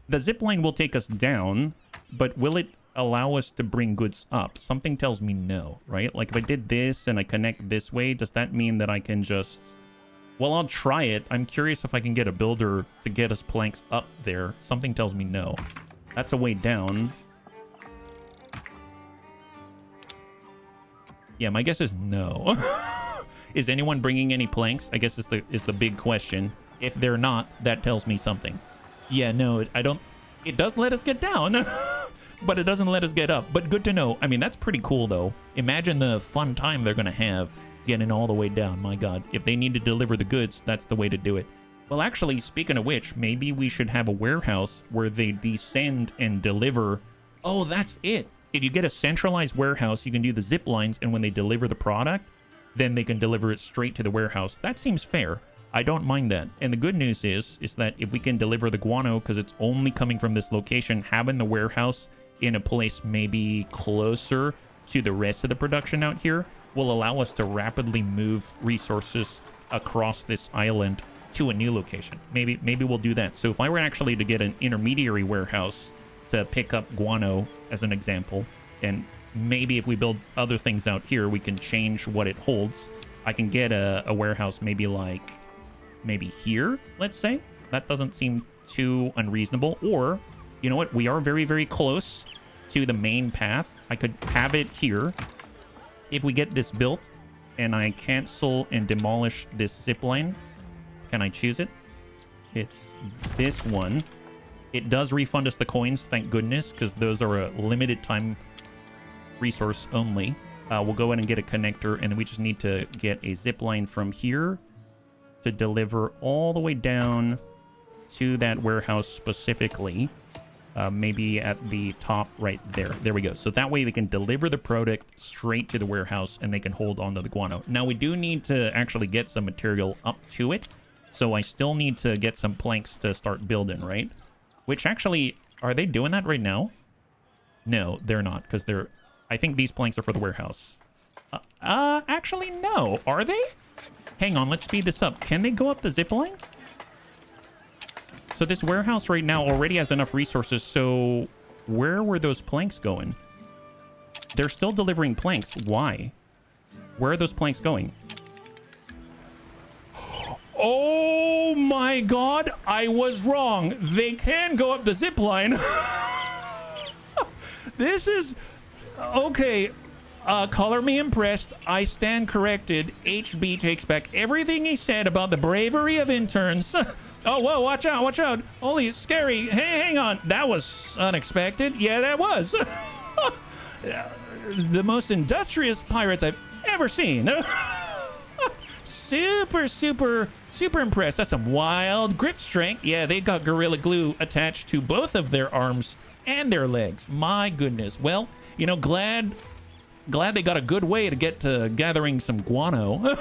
The zipline will take us down, but will it allow us to bring goods up? Something tells me no, right? Like if I did this and I connect this way, does that mean that I can just... Well, I'll try it. I'm curious if I can get a builder to get us planks up there. Something tells me no. That's a way down. Yeah, my guess is no. Is anyone bringing any planks? I guess is the big question. If they're not, that tells me something. Yeah, no, I don't... It does let us get down, but it doesn't let us get up. But good to know. I mean, that's pretty cool, though. Imagine the fun time they're going to have getting all the way down. My God, if they need to deliver the goods, that's the way to do it. Well, actually, speaking of which, maybe we should have a warehouse where they descend and deliver. Oh, that's it. If you get a centralized warehouse, you can do the zip lines, and when they deliver the product, then they can deliver it straight to the warehouse. That seems fair. I don't mind that. And the good news is that if we can deliver the guano, because it's only coming from this location, having the warehouse in a place maybe closer to the rest of the production out here will allow us to rapidly move resources across this island to a new location. Maybe we'll do that. So if I were actually to get an intermediary warehouse to pick up guano as an example, and maybe if we build other things out here, we can change what it holds. I can get a warehouse maybe here, let's say. That doesn't seem too unreasonable. Or, you know what? We are very, very close to the main path. I could have it here. If we get this built and I cancel and demolish this zip line, can I choose it? It's this one. It does refund us the coins, thank goodness, because those are a limited time resource only. We'll go ahead and get a connector, and then we just need to get a zip line from here to deliver all the way down to that warehouse specifically. Maybe at the top right there. There we go. So that way they can deliver the product straight to the warehouse and they can hold on to the guano. Now we do need to actually get some material up to it. So I still need to get some planks to start building, right? Which actually, are they doing that right now? No, they're not, because I think these planks are for the warehouse. Actually, no. Are they? Hang on, let's speed this up. Can they go up the zip line? So this warehouse right now already has enough resources, so where were those planks going? They're still delivering planks. Why? Where are those planks going? Oh my god, I was wrong. They can go up the zip line. This is... Okay, color me impressed. I stand corrected. HB takes back everything he said about the bravery of interns. Oh, whoa, watch out, watch out. Holy, scary. Hey, hang on. That was unexpected. Yeah, that was. The most industrious pirates I've ever seen. Super impressed. That's some wild grip strength. Yeah, they got Gorilla Glue attached to both of their arms and their legs. My goodness. Well, you know, glad they got a good way to get to gathering some guano.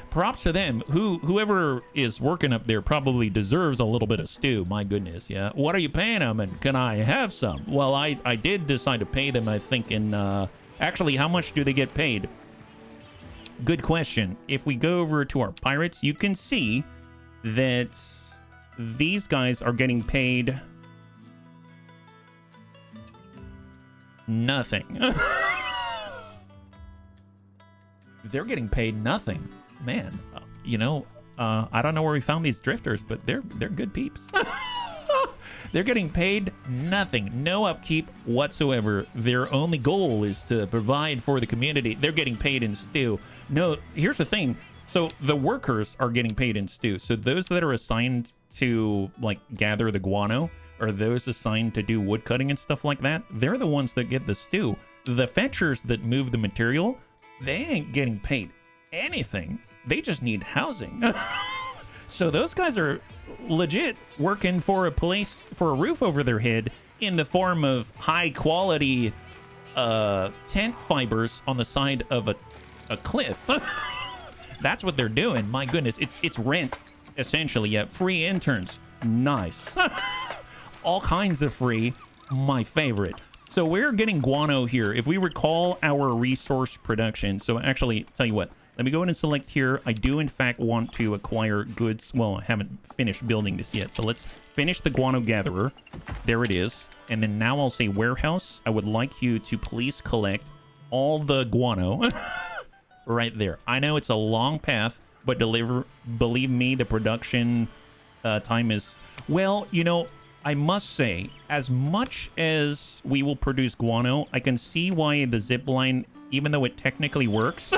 Props to them. Whoever is working up there probably deserves a little bit of stew. My goodness, yeah. What are you paying them, and can I have some? Well, I did decide to pay them, I think, in... actually, how much do they get paid? Good question. If we go over to our pirates, you can see that these guys are getting paid... nothing. They're getting paid nothing. Man, you know, I don't know where we found these drifters, but they're good peeps. They're getting paid nothing, no upkeep whatsoever. Their only goal is to provide for the community. They're getting paid in stew. No, here's the thing. So the workers are getting paid in stew. So those that are assigned to like gather the guano, or those assigned to do wood cutting and stuff like that, they're the ones that get the stew. The fetchers that move the material, they ain't getting paid anything. They just need housing. So those guys are legit working for a place, for a roof over their head in the form of high quality tent fibers on the side of a cliff. That's what they're doing. My goodness, it's rent essentially. Yeah, free interns. Nice. All kinds of free. My favorite. So we're getting guano here. If we recall our resource production, so actually, tell you what, let me go ahead and select here. I do, in fact, want to acquire goods. Well, I haven't finished building this yet. So let's finish the guano gatherer. There it is. And then now I'll say warehouse. I would like you to please collect all the guano right there. I know it's a long path, but believe me, the production time is, well, you know, I must say, as much as we will produce guano, I can see why the zip line, even though it technically works,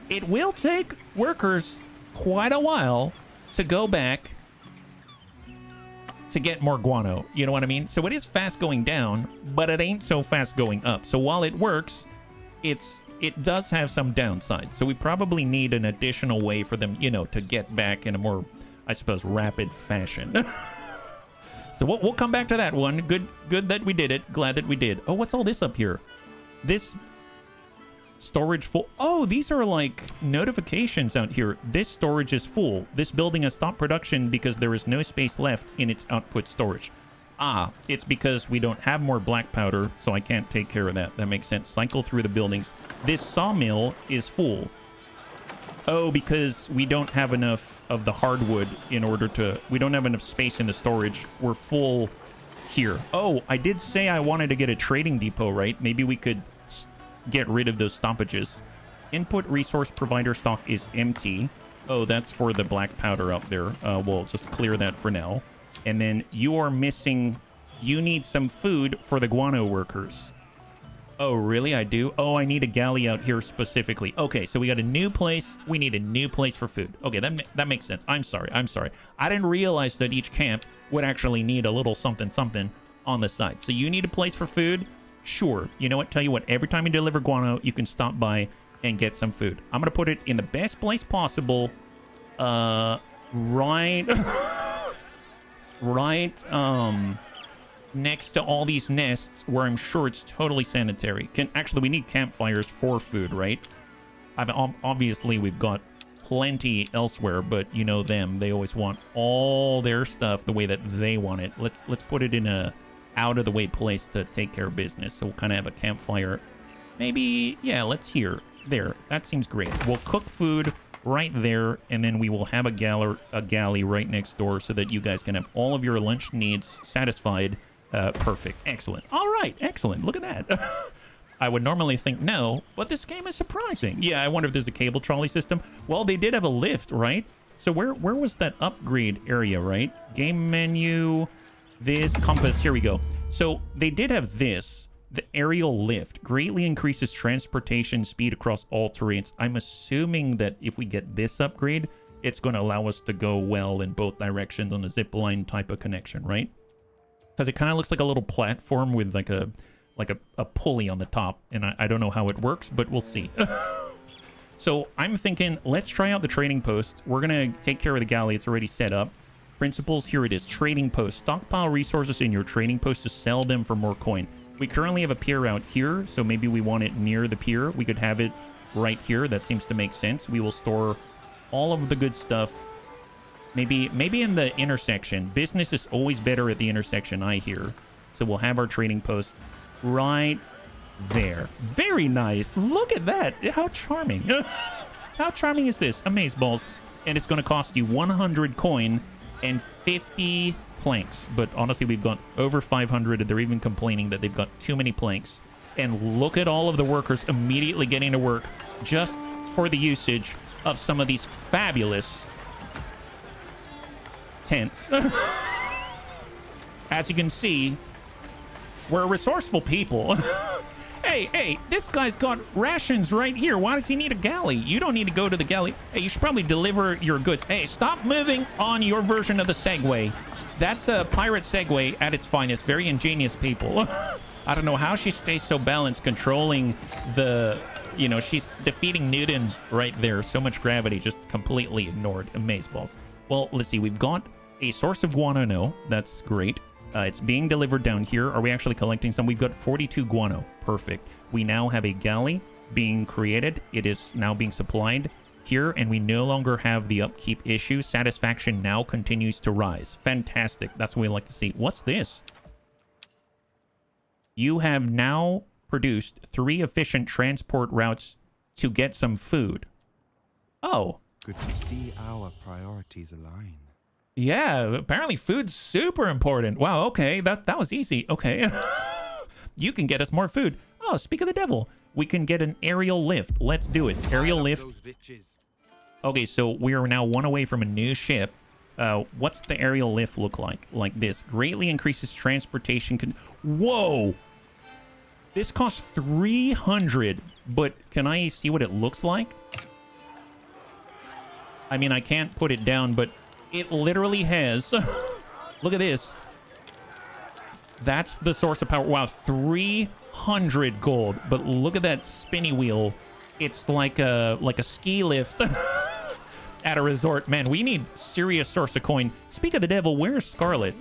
it will take workers quite a while to go back to get more guano. You know what I mean? So it is fast going down, but it ain't so fast going up. So while it works, it does have some downsides. So we probably need an additional way for them, you know, to get back in a more, I suppose, rapid fashion. So we'll come back to that one. Good that we did it. Glad that we did. Oh, what's all this up here? This Storage full. Oh, these are like notifications out here. This storage is full. This building has stopped production because there is no space left in its output storage. Ah, it's because we don't have more black powder, so I can't take care of that. That makes sense. Cycle through the buildings. This sawmill is full. Oh, because we don't have enough of the hardwood in order to... We don't have enough space in the storage. We're full here. Oh, I did say I wanted to get a trading depot, right? Maybe we could get rid of those stoppages. Input resource provider stock is empty. Oh, that's for the black powder out there. We'll just clear that for now. And then you are missing... You need some food for the guano workers. Oh, really? I do? Oh, I need a galley out here specifically. Okay, so we got a new place. We need a new place for food. Okay, that makes sense. I'm sorry. I didn't realize that each camp would actually need a little something on the side. So you need a place for food? Sure. You know what? Tell you what. Every time you deliver guano, you can stop by and get some food. I'm going to put it in the best place possible. Right... next to all these nests where I'm sure it's totally sanitary. Actually, we need campfires for food, right? Obviously, we've got plenty elsewhere, but you know them. They always want all their stuff the way that they want it. Let's put it in a out-of-the-way place to take care of business. So we'll kind of have a campfire. Maybe, yeah, let's here. There. That seems great. We'll cook food right there, and then we will have a galley right next door so that you guys can have all of your lunch needs satisfied. Perfect. Excellent. All right. Excellent. Look at that. I would normally think no, but this game is surprising. Yeah, I wonder if there's a cable trolley system. Well, they did have a lift, right? So where was that upgrade area, right? Game menu, this, compass, here we go. So they did have this. The aerial lift greatly increases transportation speed across all terrains. I'm assuming that if we get this upgrade, it's going to allow us to go well in both directions on a zip line type of connection, right? Because it kind of looks like a little platform with like a pulley on the top, and I don't know how it works, but we'll see. So I'm thinking, let's try out the trading post. We're going to take care of the galley. It's already set up. Principles, here it is. Trading post. Stockpile resources in your trading post to sell them for more coin. We currently have a pier out here, so maybe we want it near the pier. We could have it right here. That seems to make sense. We will store all of the good stuff. Maybe in the intersection. Business is always better at the intersection, I hear. So we'll have our trading post right there. Very nice. Look at that. How charming. How charming is this? Amazeballs. And it's going to cost you 100 coin and 50 planks. But honestly, we've got over 500, and they're even complaining that they've got too many planks. And look at all of the workers immediately getting to work just for the usage of some of these fabulous tents. As you can see, we're resourceful people. Hey, this guy's got rations right here. Why does he need a galley? You don't need to go to the galley. Hey, you should probably deliver your goods. Hey, stop moving on your version of the Segway. That's a pirate Segway at its finest. Very ingenious people. I don't know how she stays so balanced controlling the... You know, she's defeating Newton right there. So much gravity just completely ignored. Amazeballs. Well, let's see. We've got a source of guano. No, that's great. It's being delivered down here. Are we actually collecting some? We've got 42 guano. Perfect. We now have a galley being created. It is now being supplied here, and we no longer have the upkeep issue. Satisfaction now continues to rise. Fantastic. That's what we like to see. What's this? You have now produced 3 efficient transport routes to get some food. Oh. Good to see our priorities align. Yeah, apparently food's super important. Wow, okay, that was easy. Okay. You can get us more food. Oh, speak of the devil. We can get an aerial lift. Let's do it. Aerial lift. Okay, so we are now 1 away from a new ship. What's the aerial lift look like? Like this. Greatly increases transportation. Whoa! This costs 300, but can I see what it looks like? I mean, I can't put it down, but it literally has... Look at this. That's the source of power. Wow, 300 gold. But look at that spinny wheel. It's like a ski lift at a resort. Man, we need serious source of coin. Speak of the devil, where's Scarlet?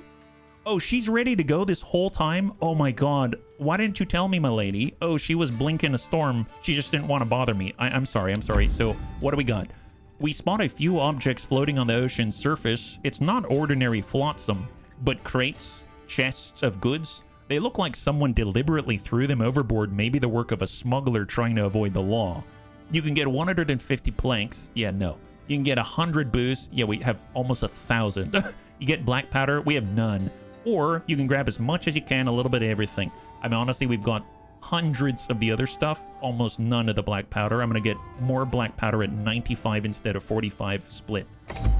Oh, she's ready to go this whole time? Oh my god. Why didn't you tell me, my lady? Oh, she was blinking a storm. She just didn't want to bother me. I'm sorry, I'm sorry. So, what do we got? We spot a few objects floating on the ocean's surface. It's not ordinary flotsam, but crates, chests of goods. They look like someone deliberately threw them overboard, maybe the work of a smuggler trying to avoid the law. You can get 150 planks. Yeah, no. You can get 100 booze. Yeah, we have almost 1,000. You get black powder. We have none. Or you can grab as much as you can, a little bit of everything. I mean, honestly, we've got hundreds of the other stuff, almost none of the black powder. I'm going to get more black powder at 95 instead of 45 split.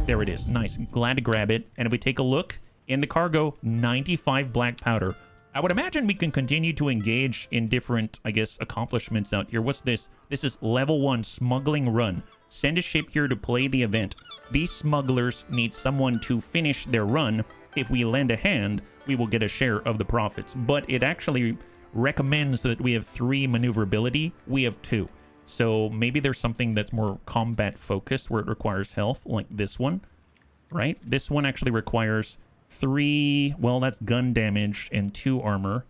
There it is. Nice. Glad to grab it. And if we take a look in the cargo, 95 black powder. I would imagine we can continue to engage in different, I guess, accomplishments out here. What's this? This is level 1 smuggling run. Send a ship here to play the event. These smugglers need someone to finish their run. If we lend a hand, we will get a share of the profits. But it actually recommends that we have 3 maneuverability. We have 2. So maybe there's something that's more combat focused where it requires health, like this one, right? This one actually requires 3, well, that's gun damage and 2 armor.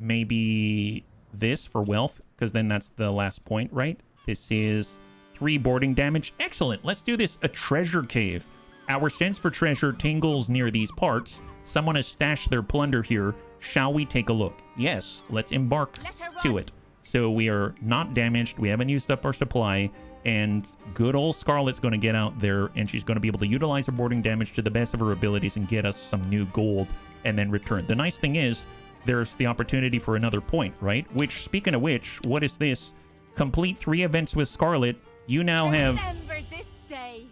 Maybe this for wealth, because then that's the last point, right? This is 3 boarding damage. Excellent. Let's do this. A treasure cave. Our sense for treasure tingles near these parts. Someone has stashed their plunder here. Shall we take a look? Yes, let's embark to it. So we are not damaged. We haven't used up our supply. And good old Scarlet's going to get out there, and she's going to be able to utilize her boarding damage to the best of her abilities and get us some new gold and then return. The nice thing is there's the opportunity for another point, right? Which, speaking of which, what is this? Complete 3 events with Scarlet. You now have... Remember this day.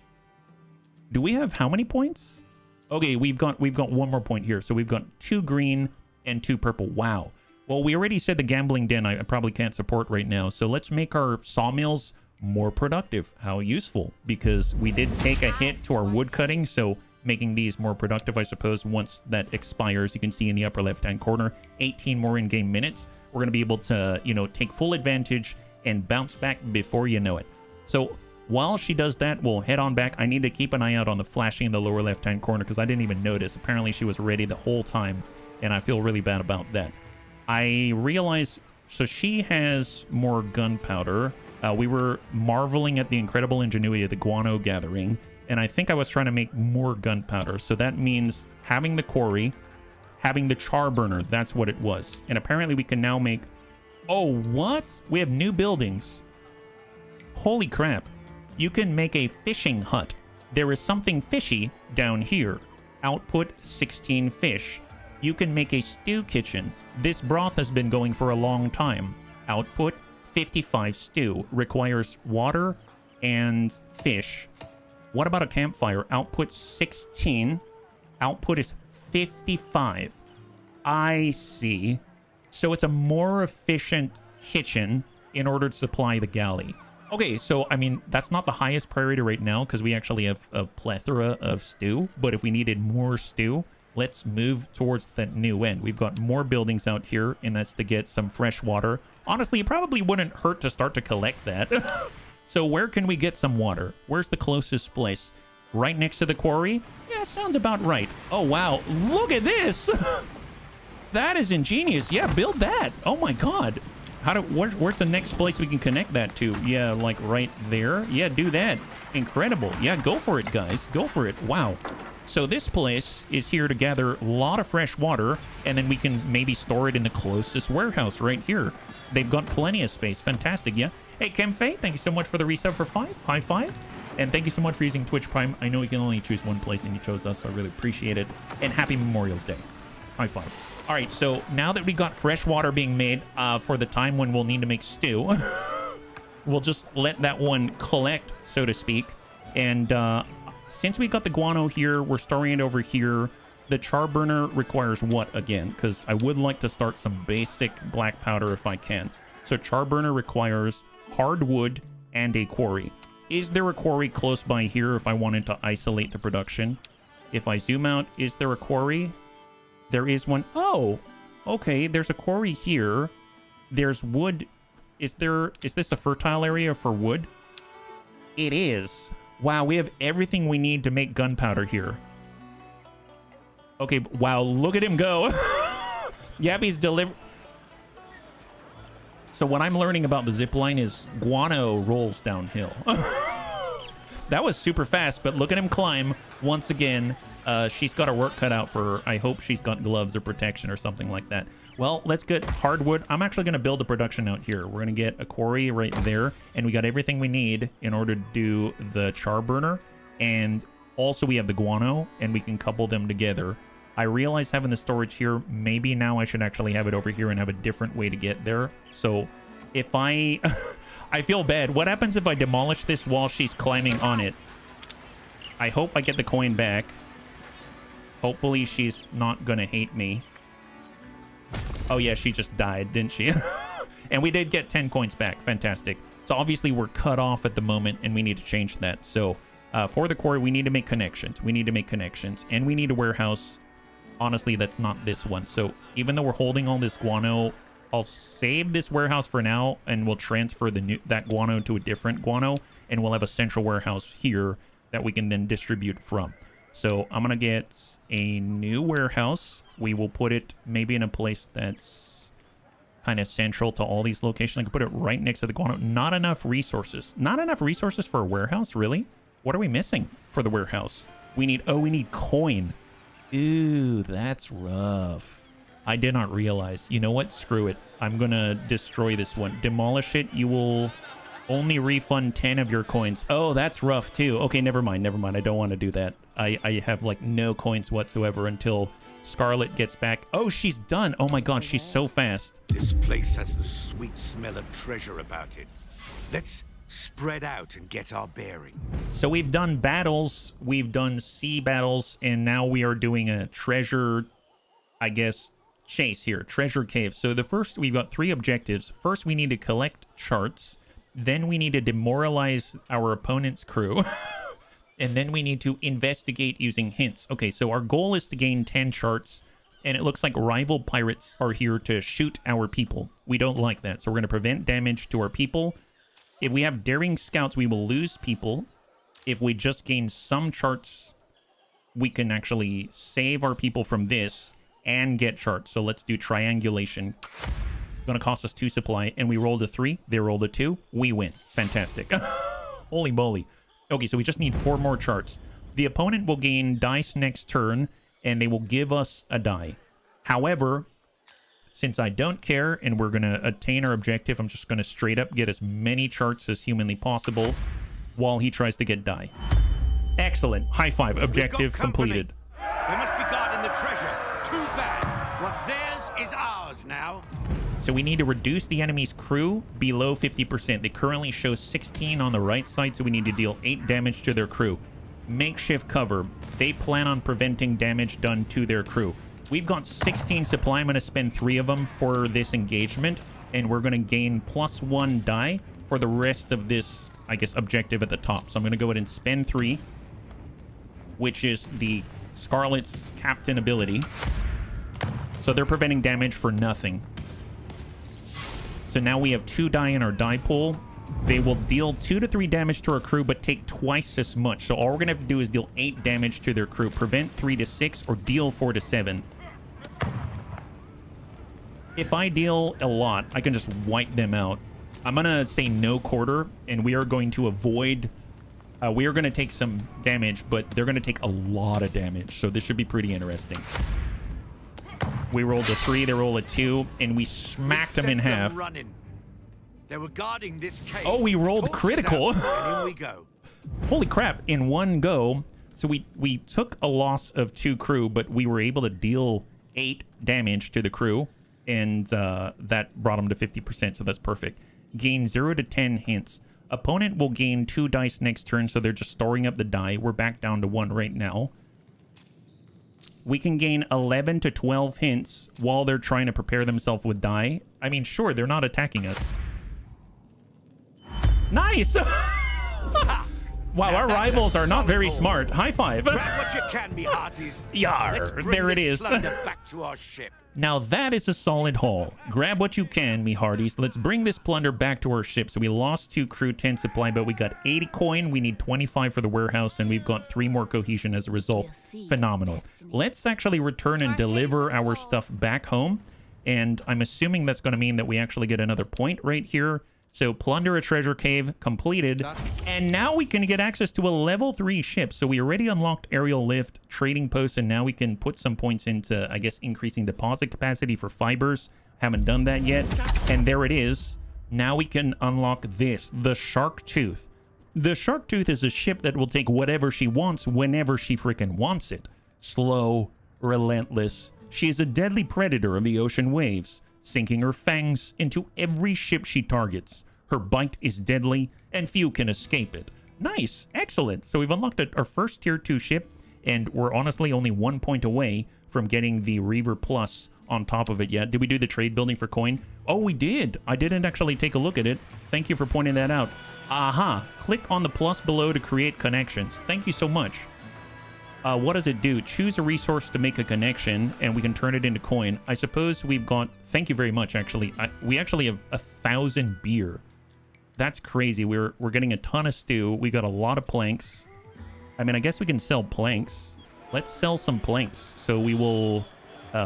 Do we have how many points? Okay, we've got 1 more point here. So we've got 2 green and 2 purple. Wow. Well, we already said the gambling den I probably can't support right now. So let's make our sawmills more productive. How useful. Because we did take a hit to our wood cutting. So making these more productive, I suppose, once that expires. You can see in the upper left-hand corner, 18 more in-game minutes. We're going to be able to, you know, take full advantage and bounce back before you know it. So while she does that, we'll head on back. I need to keep an eye out on the flashing in the lower left-hand corner because I didn't even notice. Apparently, she was ready the whole time, and I feel really bad about that. I realize, so she has more gunpowder. We were marveling at the incredible ingenuity of the guano gathering, and I think I was trying to make more gunpowder. So that means having the quarry, having the char burner. That's what it was. And apparently, we can now make... Oh, what? We have new buildings. Holy crap. You can make a fishing hut. There is something fishy down here. Output 16 fish. You can make a stew kitchen. This broth has been going for a long time. Output 55 stew. Requires water and fish. What about a campfire? Output 16. Output is 55. I see. So it's a more efficient kitchen in order to supply the galley. Okay, so, I mean, that's not the highest priority right now because we actually have a plethora of stew. But if we needed more stew, let's move towards that new end. We've got more buildings out here, and that's to get some fresh water. Honestly, it probably wouldn't hurt to start to collect that. So where can we get some water? Where's the closest place? Right next to the quarry? Yeah, sounds about right. Oh, wow. Look at this. That is ingenious. Yeah, build that. Oh, my God. Where's the next place we can connect that to? Yeah, like right there. Yeah, do that. Incredible. Yeah, go for it, guys. Go for it. Wow. So this place is here to gather a lot of fresh water, and then we can maybe store it in the closest warehouse right here. They've got plenty of space. Fantastic, yeah? Hey, Kemfei, thank you so much for the resub for 5. High 5. And thank you so much for using Twitch Prime. I know you can only choose one place, and you chose us, so I really appreciate it. And happy Memorial Day. High 5. All right, so now that we got fresh water being made for the time when we'll need to make stew, we'll just let that one collect, so to speak. And since we got the guano here, we're storing it over here. The char burner requires what again? Because I would like to start some basic black powder if I can. So char burner requires hardwood and a quarry. Is there a quarry close by here if I wanted to isolate the production? If I zoom out, is there a quarry? There is one. Oh, okay. There's a quarry here. There's wood. Is this a fertile area for wood? It is. Wow, we have everything we need to make gunpowder here. Okay, wow, look at him go. Yabby's deliver. So what I'm learning about the zip line is guano rolls downhill. That was super fast, but look at him climb once again. She's got her work cut out for her. I hope she's got gloves or protection or something like that. Well, let's get hardwood. I'm actually going to build a production out here. We're going to get a quarry right there, and we got everything we need in order to do the char burner. And also we have the guano, and we can couple them together. I realize having the storage here, maybe now I should actually have it over here and have a different way to get there. So if I... I feel bad. What happens if I demolish this while she's climbing on it? I hope I get the coin back. Hopefully she's not gonna hate me. Oh yeah, she just died, didn't she? And we did get 10 coins back. Fantastic. So obviously we're cut off at the moment and we need to change that. So for the quarry, we need to make connections. We need to make connections. And we need a warehouse. Honestly, that's not this one. So even though we're holding all this guano, I'll save this warehouse for now, and we'll transfer that guano to a different guano, and we'll have a central warehouse here that we can then distribute from. So I'm going to get a new warehouse. We will put it maybe in a place that's kind of central to all these locations. I can put it right next to the guano. Not enough resources. Not enough resources for a warehouse? Really? What are we missing for the warehouse? We need coin. Ooh, that's rough. I did not realize. You know what? Screw it. I'm going to destroy this one. Demolish it. You will only refund 10 of your coins. Oh, that's rough too. Okay, never mind. Never mind. I don't want to do that. I have like no coins whatsoever until Scarlet gets back. Oh, she's done. Oh my god, she's so fast. This place has the sweet smell of treasure about it. Let's spread out and get our bearings. So we've done battles. We've done sea battles. And now we are doing a treasure, I guess, chase here. Treasure cave. So the first, we've got 3 objectives. First, we need to collect charts. Then we need to demoralize our opponent's crew. And then we need to investigate using hints. Okay, so our goal is to gain 10 charts. And it looks like rival pirates are here to shoot our people. We don't like that. So we're going to prevent damage to our people. If we have daring scouts, we will lose people. If we just gain some charts, we can actually save our people from this and get charts. So let's do triangulation. Going to cost us 2 supply, and we rolled a 3. They rolled a 2. We win. Fantastic. Holy moly. Okay, so we just need 4 more charts. The opponent will gain dice next turn, and they will give us a die. However, since I don't care, and we're going to attain our objective, I'm just going to straight up get as many charts as humanly possible while he tries to get die. Excellent. High five. Objective completed. They must be guarding the treasure. Too bad. What's theirs is ours now. So we need to reduce the enemy's crew below 50%. They currently show 16 on the right side, so we need to deal 8 damage to their crew. Makeshift cover. They plan on preventing damage done to their crew. We've got 16 supply. I'm going to spend 3 of them for this engagement, and we're going to gain +1 die for the rest of this, I guess, objective at the top. So I'm going to go ahead and spend 3, which is the Scarlet's captain ability. So they're preventing damage for nothing. So now we have 2 die in our die pool. They will deal 2 to 3 damage to our crew, but take twice as much. So all we're going to have to do is deal 8 damage to their crew. Prevent 3 to 6 or deal 4 to 7. If I deal a lot, I can just wipe them out. I'm going to say no quarter, and we are going to avoid... we are going to take some damage, but they're going to take a lot of damage. So this should be pretty interesting. We rolled a 3, they rolled a 2, and we smacked them in half. They were guarding this cave. Oh, we rolled critical. And in we go. Holy crap, in one go. So we took a loss of 2 crew, but we were able to deal 8 damage to the crew, and that brought them to 50%, so that's perfect. Gain 0 to 10 hints. Opponent will gain 2 dice next turn, so they're just storing up the die. We're back down to 1 right now. We can gain 11 to 12 hints while they're trying to prepare themselves with die. I mean, sure, they're not attacking us. Nice! Wow, Now our that's a rivals are not solid very haul. smart. High five. Grab what you can, me hearties. Yar, Let's bring there it this is. plunder back to our ship. Now that is a solid haul. Grab what you can, me hearties. Let's bring this plunder back to our ship. So we lost 2 crew, 10 supply, but we got 80 coin. We need 25 for the warehouse, and we've got 3 more cohesion as a result. Phenomenal. Let's actually return and deliver our stuff back home. And I'm assuming that's going to mean that we actually get another point right here. So plunder a treasure cave completed. And now we can get access to a level 3 ship. So we already unlocked aerial lift, trading posts, and now we can put some points into, I guess, increasing deposit capacity for fibers. Haven't done that yet. And there it is. Now we can unlock this, the Shark Tooth. The Shark Tooth is a ship that will take whatever she wants whenever she freaking wants it. Slow, relentless. She is a deadly predator of the ocean waves, sinking her fangs into every ship she targets. Her bite is deadly, and few can escape it. Nice, excellent. So we've unlocked our first tier 2 ship, and we're honestly only 1 point away from getting the Reaver Plus on top of it yet. Did we do the trade building for coin? Oh, we did. I didn't actually take a look at it. Thank you for pointing that out. Aha. Click on the plus below to create connections. Thank you so much. What does it do? Choose a resource to make a connection, and we can turn it into coin. I suppose we've got... Thank you very much, actually. We actually have 1,000 beer. That's crazy. We're getting a ton of stew. We got a lot of planks. I mean, I guess we can sell planks. Let's sell some planks. So we will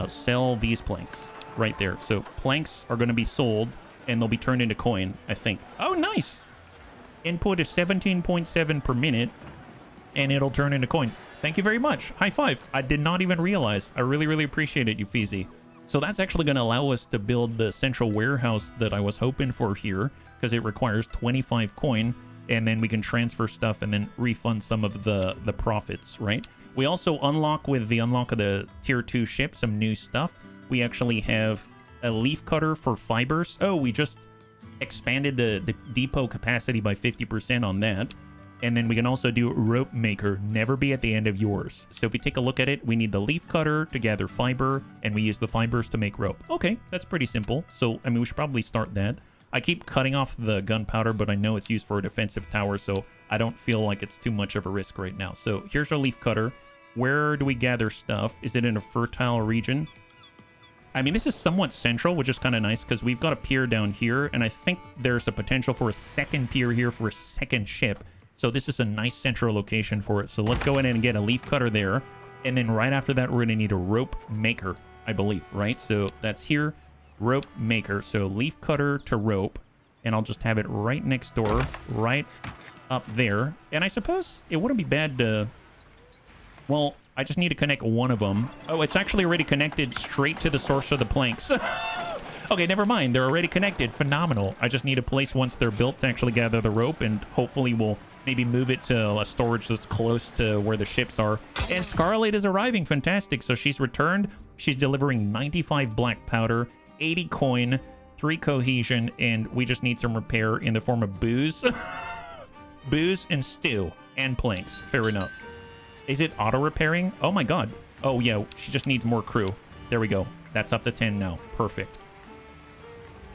sell these planks right there. So planks are going to be sold, and they'll be turned into coin, I think. Oh, nice. Input is 17.7 per minute, and it'll turn into coin. Thank you very much. High five. I did not even realize. I really, really appreciate it, Uffizi. So that's actually going to allow us to build the central warehouse that I was hoping for here, because it requires 25 coin, and then we can transfer stuff and then refund some of the profits, right? We also unlock with the unlock of the tier 2 ship some new stuff. We actually have a leaf cutter for fibers. Oh, we just expanded the depot capacity by 50% on that. And then we can also do rope maker, never be at the end of yours. So if we take a look at it, we need the leaf cutter to gather fiber, and we use the fibers to make rope. Okay, that's pretty simple. So, I mean, we should probably start that. I keep cutting off the gunpowder, but I know it's used for a defensive tower, so I don't feel like it's too much of a risk right now. So here's our leaf cutter. Where do we gather stuff? Is it in a fertile region? I mean, this is somewhat central, which is kind of nice because we've got a pier down here, and I think there's a potential for a second pier here for a second ship. So this is a nice central location for it. So let's go in and get a leaf cutter there. And then right after that, we're going to need a rope maker, I believe, right? So that's here, rope maker. So leaf cutter to rope. And I'll just have it right next door, right up there. And I suppose it wouldn't be bad to... Well, I just need to connect one of them. Oh, it's actually already connected straight to the source of the planks. Okay, never mind. They're already connected. Phenomenal. I just need a place once they're built to actually gather the rope, and hopefully we'll maybe move it to a storage that's close to where the ships are. And Scarlet is arriving. Fantastic. So she's returned. She's delivering 95 black powder, 80 coin, 3 cohesion, and we just need some repair in the form of booze. Booze and stew and planks. Fair enough. Is it auto-repairing? Oh my god. Oh yeah, she just needs more crew. There we go. That's up to 10 now. Perfect.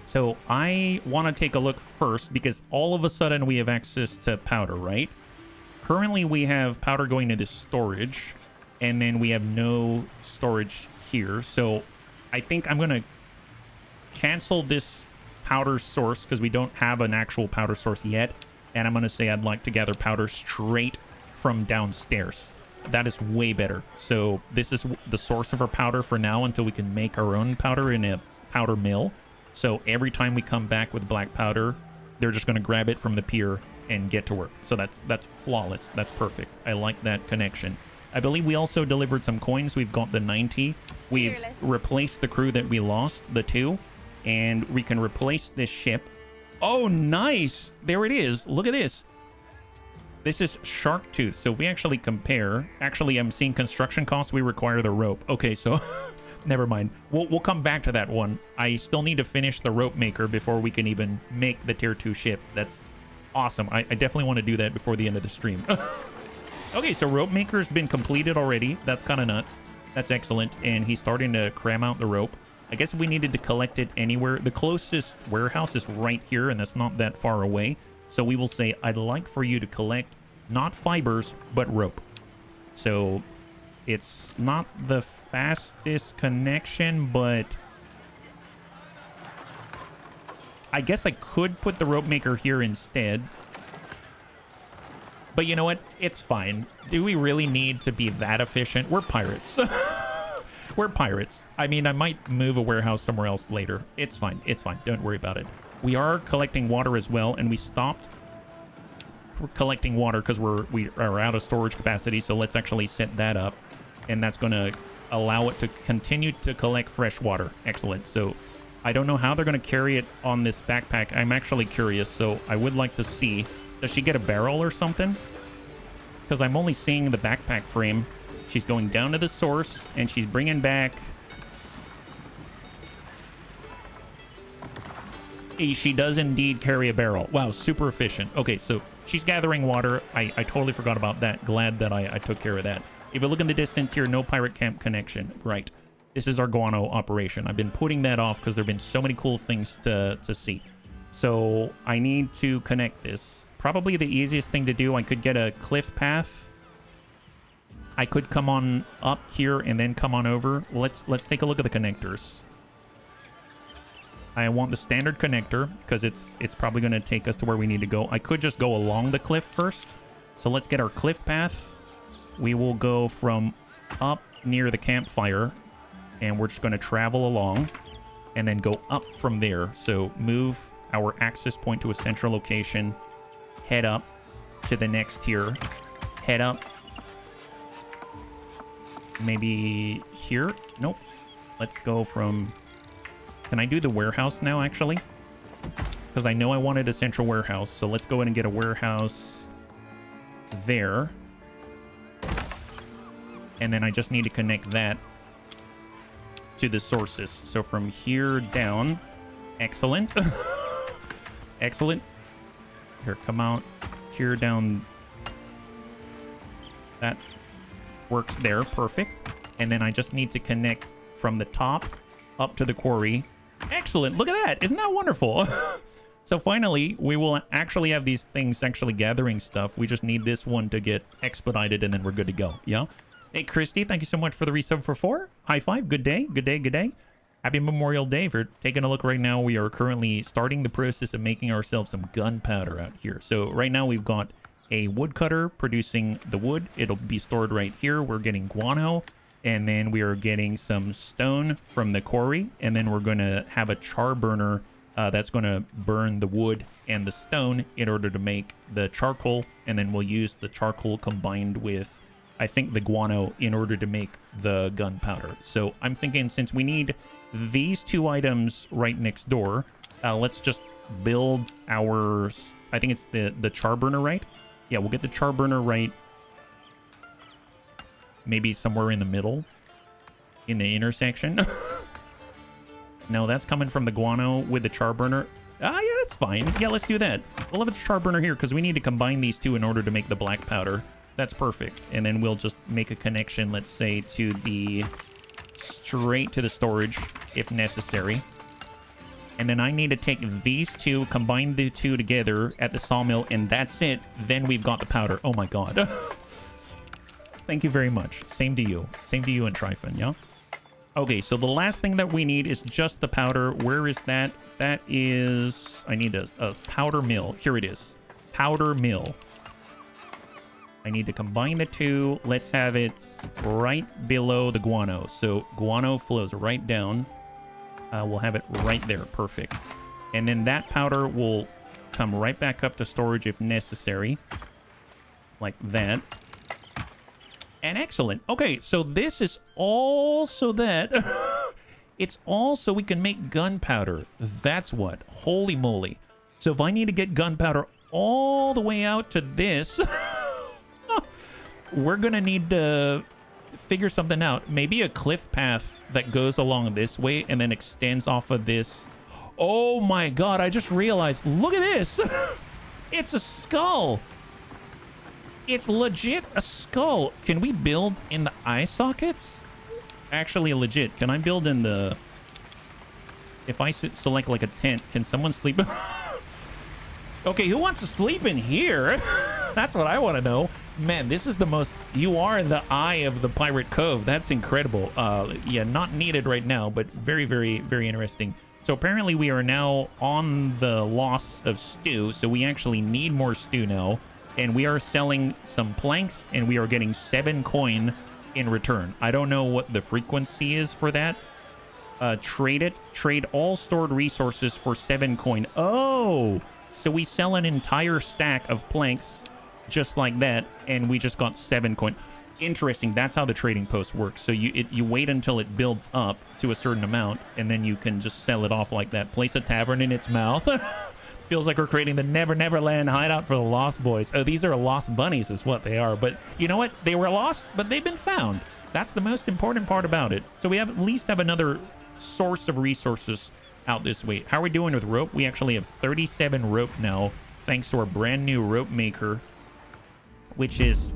So I want to take a look first because all of a sudden we have access to powder, right? Currently we have powder going to the storage, and then we have no storage here. So I think I'm going to cancel this powder source because we don't have an actual powder source yet. And I'm going to say I'd like to gather powder straight from downstairs. That is way better. So this is the source of our powder for now until we can make our own powder in a powder mill. So every time we come back with black powder, they're just going to grab it from the pier and get to work. So that's flawless. That's perfect. I like that connection. I believe we also delivered some coins. We've got the 90. We've replaced the crew that we lost, the 2. And we can replace this ship. Oh, nice. There it is. Look at this. This is Shark Tooth. So if we actually compare... Actually, I'm seeing construction costs. We require the rope. Okay, so... Never mind. We'll come back to that one. I still need to finish the rope maker before we can even make the tier 2 ship. That's awesome. I definitely want to do that before the end of the stream. Okay, so rope maker's been completed already. That's kind of nuts. That's excellent. And he's starting to cram out the rope. I guess if we needed to collect it anywhere, the closest warehouse is right here, and that's not that far away. So we will say, I'd like for you to collect not fibers, but rope. So it's not the fastest connection, but I guess I could put the rope maker here instead. But you know what? It's fine. Do we really need to be that efficient? We're pirates. We're pirates. I mean, I might move a warehouse somewhere else later. It's fine. It's fine. Don't worry about it. We are collecting water as well, and we stopped collecting water because we are out of storage capacity. So let's actually set that up, and that's going to allow it to continue to collect fresh water. Excellent. So I don't know how they're going to carry it on this backpack. I'm actually curious, so I would like to see. Does she get a barrel or something? Because I'm only seeing the backpack frame. She's going down to the source, and she's bringing back... She does indeed carry a barrel. Wow, super efficient. Okay, so she's gathering water. I totally forgot about that. Glad that I took care of that. If you look in the distance here, no pirate camp connection. Right. This is our guano operation. I've been putting that off because there have been so many cool things to see. So I need to connect this. Probably the easiest thing to do, I could get a cliff path. I could come on up here and then come on over. Let's take a look at the connectors. I want the standard connector because it's probably going to take us to where we need to go. I could just go along the cliff first. So let's get our cliff path. We will go from up near the campfire, and we're just going to travel along and then go up from there. So move our access point to a central location, head up to the next tier, head up maybe here. Nope. Let's go from... Can I do the warehouse now, actually? Because I know I wanted a central warehouse. So let's go ahead and get a warehouse there. And then I just need to connect that to the sources. So from here down. Excellent. Excellent. Here, come out. Here down. That works there. Perfect. And then I just need to connect from the top up to the quarry. Excellent. Look at that. Isn't that wonderful? So finally, we will actually have these things actually gathering stuff. We just need this one to get expedited, and then we're good to go. Yeah. Hey, Christy, thank you so much for the resub for 4. High five. Good day. Good day. Good day. Happy Memorial Day. If you're taking a look right now, we are currently starting the process of making ourselves some gunpowder out here. So right now we've got a woodcutter producing the wood. It'll be stored right here. We're getting guano. And then we are getting some stone from the quarry. And then we're going to have a char burner that's going to burn the wood and the stone in order to make the charcoal. And then we'll use the charcoal combined with, I think, the guano in order to make the gunpowder. So I'm thinking since we need these 2 items right next door, let's just build our... I think it's the char burner, right? Yeah, we'll get the char burner right. Maybe somewhere in the middle, in the intersection. No, that's coming from the guano with the char burner. Ah, yeah, that's fine. Yeah, let's do that. We'll have a char burner here because we need to combine these 2 in order to make the black powder. That's perfect. And then we'll just make a connection, let's say, to the straight to the storage if necessary. And then I need to take these 2, combine the 2 together at the sawmill, and that's it. Then we've got the powder. Oh my god. Thank you very much. Same to you. Same to you and Tryphon, yeah? Okay, so the last thing that we need is just the powder. Where is that? That is... I need a powder mill. Here it is. Powder mill. I need to combine the 2. Let's have it right below the guano. So guano flows right down. We'll have it right there. Perfect. And then that powder will come right back up to storage if necessary. Like that. And excellent. Okay, so this is all so that... it's all so we can make gunpowder. That's what. Holy moly. So if I need to get gunpowder all the way out to this... we're going to need to figure something out. Maybe a cliff path that goes along this way and then extends off of this. Oh my god, I just realized. Look at this. It's a skull. It's legit a skull. Can we build in the eye sockets? Actually, legit. Can I build in the... If I select like a tent, can someone sleep? Okay, who wants to sleep in here? That's what I want to know. Man, this is the most... You are in the eye of the Pirate Cove. That's incredible. Yeah, not needed right now, but very, very, very interesting. So apparently we are now on the loss of stew, so we actually need more stew now. And we are selling some planks, and we are getting 7 coin in return. I don't know what the frequency is for that. Trade it. Trade all stored resources for 7 coin. Oh! So we sell an entire stack of planks just like that, and we just got 7 coin. Interesting. That's how the trading post works. So you wait until it builds up to a certain amount, and then you can just sell it off like that. Place a tavern in its mouth. Feels like we're creating the Never Never Land hideout for the Lost Boys. Oh, these are lost bunnies is what they are. But you know what? They were lost, but they've been found. That's the most important part about it. So we have at least have another source of resources out this way. How are we doing with rope? We actually have 37 rope now, thanks to our brand new rope maker, which is...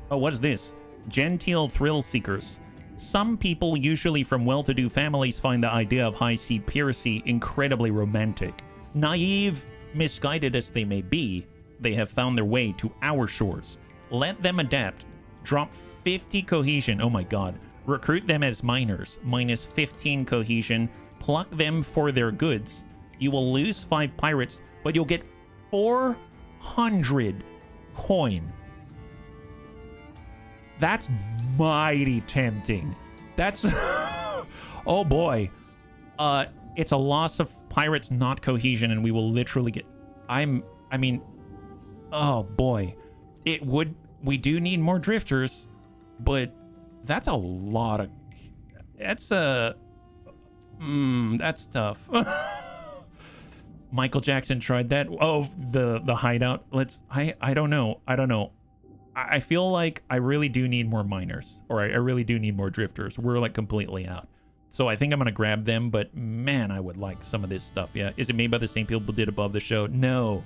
Oh, what is this? Genteel thrill seekers. Some people, usually from well-to-do families, find the idea of high-sea piracy incredibly romantic. Naive, misguided as they may be, they have found their way to our shores. Let them adapt. Drop 50 cohesion. Oh my god. Recruit them as miners. Minus 15 cohesion. Pluck them for their goods. You will lose 5 pirates, but you'll get 400 coin. That's mighty tempting. That's... Oh boy. It's a loss of pirates, not cohesion, and we will literally get... I mean... Oh boy. It would... We do need more drifters, but that's a lot of... That's a... that's tough. Michael Jackson tried that. Oh, the hideout. I don't know. I feel like I really do need more miners, or I really do need more drifters. We're like completely out. So I think I'm going to grab them, but man, I would like some of this stuff. Yeah. Is it made by the same people who did above the show? No.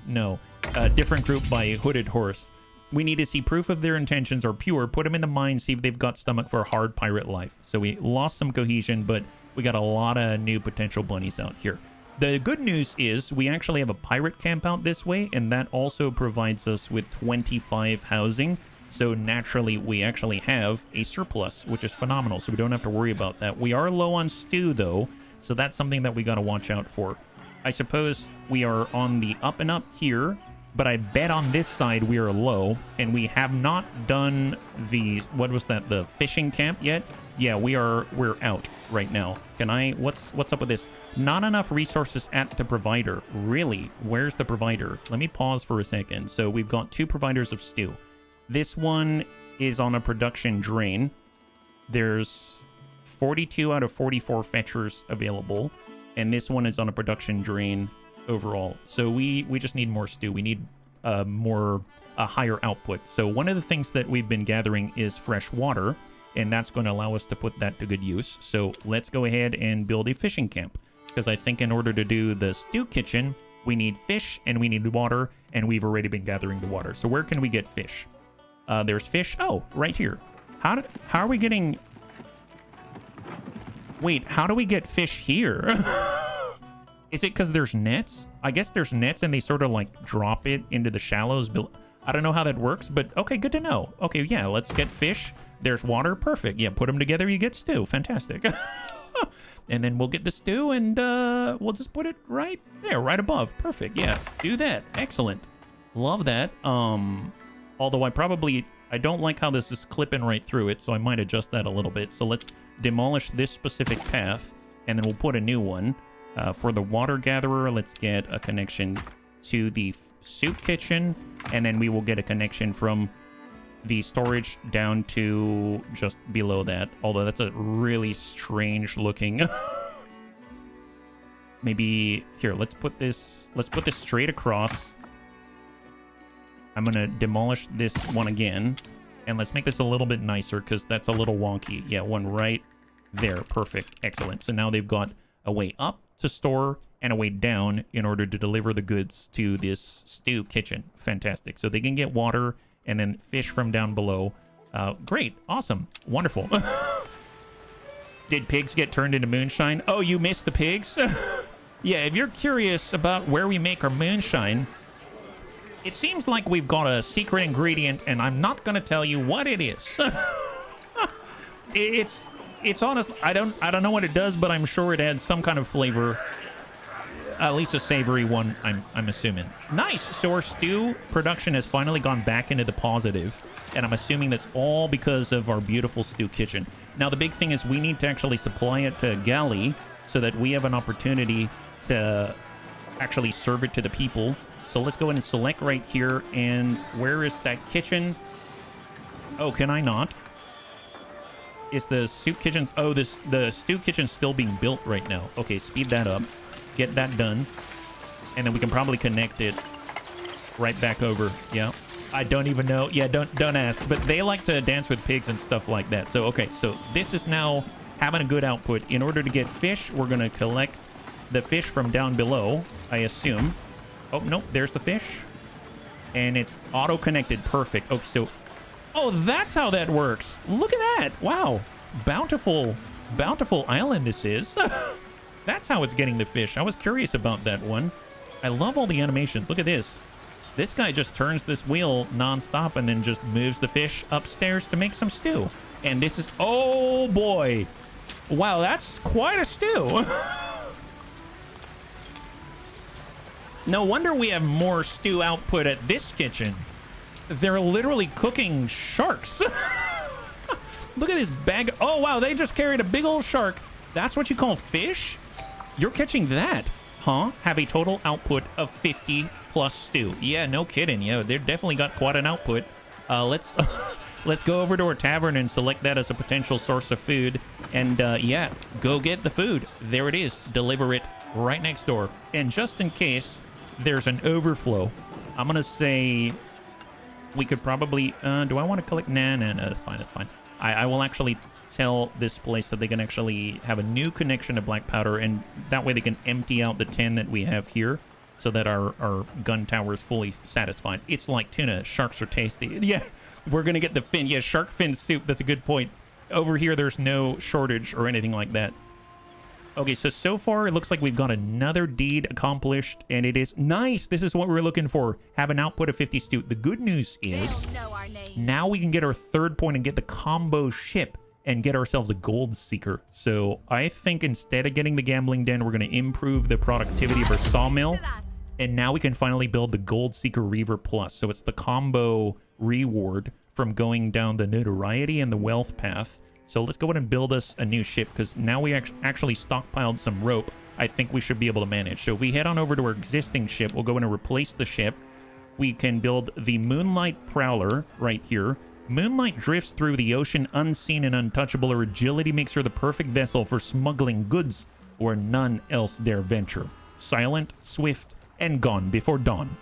Different group by Hooded Horse. We need to see proof of their intentions are pure. Put them in the mine, see if they've got stomach for a hard pirate life. So we lost some cohesion, but we got a lot of new potential bunnies out here. The good news is we actually have a pirate camp out this way, and that also provides us with 25 housing. So naturally, we actually have a surplus, which is phenomenal. So we don't have to worry about that. We are low on stew, though, so that's something that we got to watch out for. I suppose we are on the up and up here, but I bet on this side we are low, and we have not done the, what was that, the fishing camp yet? Yeah, we're out right now. Can I, what's up with this? Not enough resources at the provider. Really? Where's the provider? Let me pause for a second. So we've got 2 providers of stew. This one is on a production drain. There's 42 out of 44 fetchers available, and this one is on a production drain overall. So we just need more stew. We need a higher output. So one of the things that we've been gathering is fresh water, and that's going to allow us to put that to good use. So let's go ahead and build a fishing camp, because I think in order to do the stew kitchen, we need fish and we need water, and we've already been gathering the water. So where can we get fish? There's fish. Oh, right here. How are we getting... Wait, how do we get fish here? Is it because there's nets? I guess there's nets and they sort of like drop it into the shallows. I don't know how that works, but okay, good to know. Okay, yeah, let's get fish. There's water. Perfect. Yeah, put them together, you get stew. Fantastic. And then we'll get the stew and we'll just put it right there, right above. Perfect. Yeah, do that. Excellent. Love that. Although I don't like how this is clipping right through it, so I might adjust that a little bit. So let's demolish this specific path, and then we'll put a new one. For the water gatherer, let's get a connection to the soup kitchen, and then we will get a connection from the storage down to just below that. Although that's a really strange looking... Maybe here, let's put this straight across. I'm gonna demolish this one again, and let's make this a little bit nicer because that's a little wonky. Yeah, one right there. Perfect. Excellent. So now they've got a way up to store and a way down in order to deliver the goods to this stew kitchen. Fantastic. So they can get water and then fish from down below. Great. Awesome. Wonderful. Did pigs get turned into moonshine? Oh, you missed the pigs? Yeah, if you're curious about where we make our moonshine, It seems like we've got a secret ingredient, and I'm not going to tell you what it is. It's honest. I don't know what it does, but I'm sure it adds some kind of flavor. At least a savory one, I'm assuming. Nice. So our stew production has finally gone back into the positive, and I'm assuming that's all because of our beautiful stew kitchen. Now the big thing is we need to actually supply it to Galley so that we have an opportunity to actually serve it to the people. So let's go ahead and select right here. And where is that kitchen? Oh, can I not? Is the soup kitchen... Oh, the stew kitchen's still being built right now. Okay, speed that up. Get that done. And then we can probably connect it right back over. Yeah. I don't even know. Yeah, don't ask. But they like to dance with pigs and stuff like that. So, okay. So this is now having a good output. In order to get fish, we're going to collect the fish from down below, I assume. Oh, no, there's the fish. And it's auto-connected. Perfect. Okay, so... Oh, that's how that works. Look at that. Wow. Bountiful island this is. That's how it's getting the fish. I was curious about that one. I love all the animations. Look at this. This guy just turns this wheel non-stop and then just moves the fish upstairs to make some stew. And this is... Oh, boy. Wow, that's quite a stew. No wonder we have more stew output at this kitchen. They're literally cooking sharks. Look at this bag. Oh, wow. They just carried a big old shark. That's what you call fish? You're catching that, huh? Have a total output of 50 plus stew. Yeah, no kidding. Yeah, they've definitely got quite an output. Let's go over to our tavern and select that as a potential source of food. And yeah, go get the food. There it is. Deliver it right next door. And just in case there's an overflow, I'm going to say... We could probably... do I want to collect... No, that's fine, that's fine. I will actually tell this place that they can actually have a new connection to black powder, and that way they can empty out the 10 that we have here so that our gun tower is fully satisfied. It's like tuna. Sharks are tasty. Yeah, we're going to get the fin. Yeah, shark fin soup. That's a good point. Over here, there's no shortage or anything like that. Okay, so far, it looks like we've got another deed accomplished, and it is nice. This is what we're looking for. Have an output of 50 stew. The good news is now we can get our third point and get the combo ship and get ourselves a gold seeker. So I think instead of getting the gambling den, we're going to improve the productivity of our sawmill. And now we can finally build the gold seeker reaver plus. So it's the combo reward from going down the notoriety and the wealth path. So let's go ahead and build us a new ship, because now we actually stockpiled some rope. I think we should be able to manage. So if we head on over to our existing ship, we'll go in and replace the ship. We can build the Moonlight Prowler right here. Moonlight drifts through the ocean unseen and untouchable. Her agility makes her the perfect vessel for smuggling goods where none else dare venture. Silent, swift, and gone before dawn.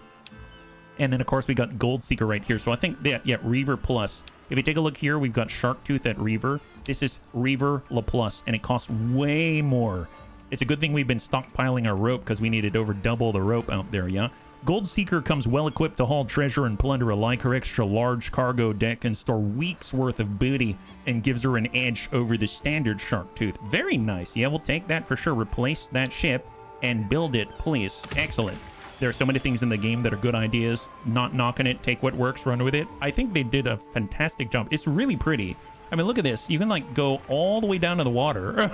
And then, of course, we got Gold Seeker right here. So I think, yeah, Reaver Plus. If you take a look here, we've got Shark Tooth at Reaver. This is Reaver La Plus, and it costs way more. It's a good thing we've been stockpiling our rope, because we needed over double the rope out there, yeah? Gold Seeker comes well-equipped to haul treasure and plunder alike. Her extra-large cargo deck can store weeks' worth of booty and gives her an edge over the standard Shark Tooth. Very nice. Yeah, we'll take that for sure. Replace that ship and build it, please. Excellent. There are so many things in the game that are good ideas. Not knocking it. Take what works, run with it. I think they did a fantastic job. It's really pretty. I mean, look at this. You can, like, go all the way down to the water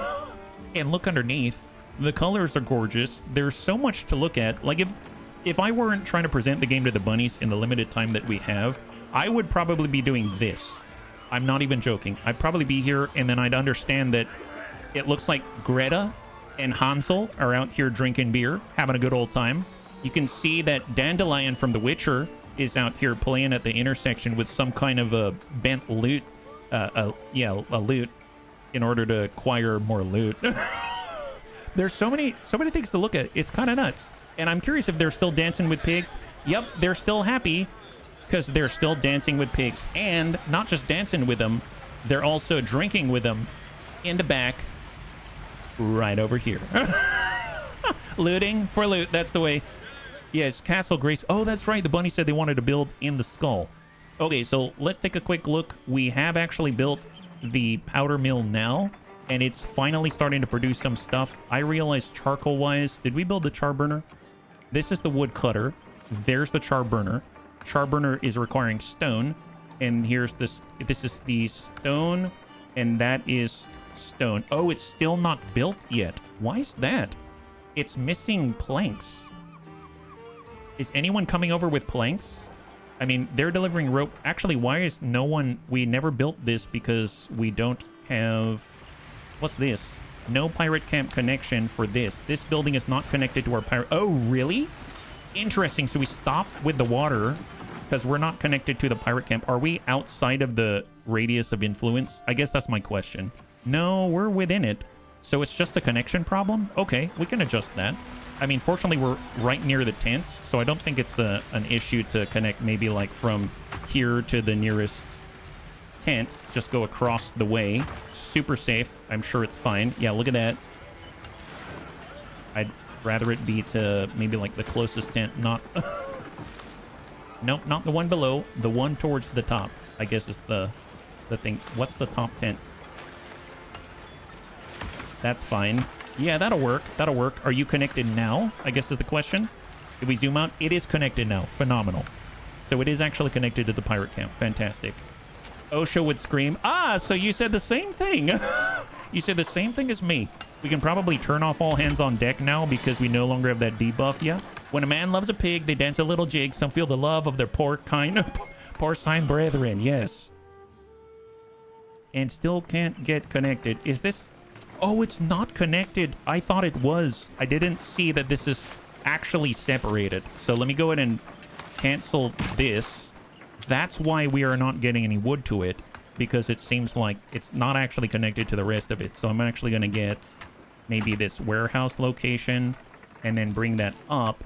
and look underneath. The colors are gorgeous. There's so much to look at. Like, if I weren't trying to present the game to the bunnies in the limited time that we have, I would probably be doing this. I'm not even joking. I'd probably be here, and then I'd understand that it looks like Greta and Hansel are out here drinking beer, having a good old time. You can see that Dandelion from The Witcher is out here playing at the intersection with some kind of a bent loot. A loot in order to acquire more loot. There's so many things to look at. It's kind of nuts. And I'm curious if they're still dancing with pigs. Yep, they're still happy because they're still dancing with pigs. And not just dancing with them, they're also drinking with them in the back right over here. Looting for loot. That's the way. Yes, Castle Grace. Oh, that's right. The bunny said they wanted to build in the skull. Okay, so let's take a quick look. We have actually built the powder mill now, and it's finally starting to produce some stuff. I realized charcoal-wise, did we build the char burner? This is the wood cutter. There's the char burner. Charburner is requiring stone. And here's this. This is the stone. And that is stone. Oh, it's still not built yet. Why is that? It's missing planks. Is anyone coming over with planks? I mean, they're delivering rope. Actually, why is no one... We never built this because we don't have... What's this? No pirate camp connection for this. This building is not connected to our pirate... Oh, really? Interesting. So we stop with the water because we're not connected to the pirate camp. Are we outside of the radius of influence? I guess that's my question. No, we're within it. So it's just a connection problem? Okay, we can adjust that. I mean, fortunately, we're right near the tents, so I don't think it's an issue to connect maybe like from here to the nearest tent. Just go across the way. Super safe. I'm sure it's fine. Yeah, look at that. I'd rather it be to maybe like the closest tent, not... Nope, not the one below. The one towards the top, I guess, is the thing. What's the top tent? That's fine. Yeah, that'll work. That'll work. Are you connected now? I guess is the question. If we zoom out, it is connected now. Phenomenal. So it is actually connected to the pirate camp. Fantastic. Osha would scream, ah, so you said the same thing. You said the same thing as me. We can probably turn off all hands on deck now because we no longer have that debuff. Yeah. When a man loves a pig, they dance a little jig. Some feel the love of their porcine brethren. Yes. And still can't get connected. Is this... Oh, it's not connected. I thought it was. I didn't see that this is actually separated. So let me go ahead and cancel this. That's why we are not getting any wood to it, because it seems like it's not actually connected to the rest of it. So I'm actually going to get maybe this warehouse location and then bring that up.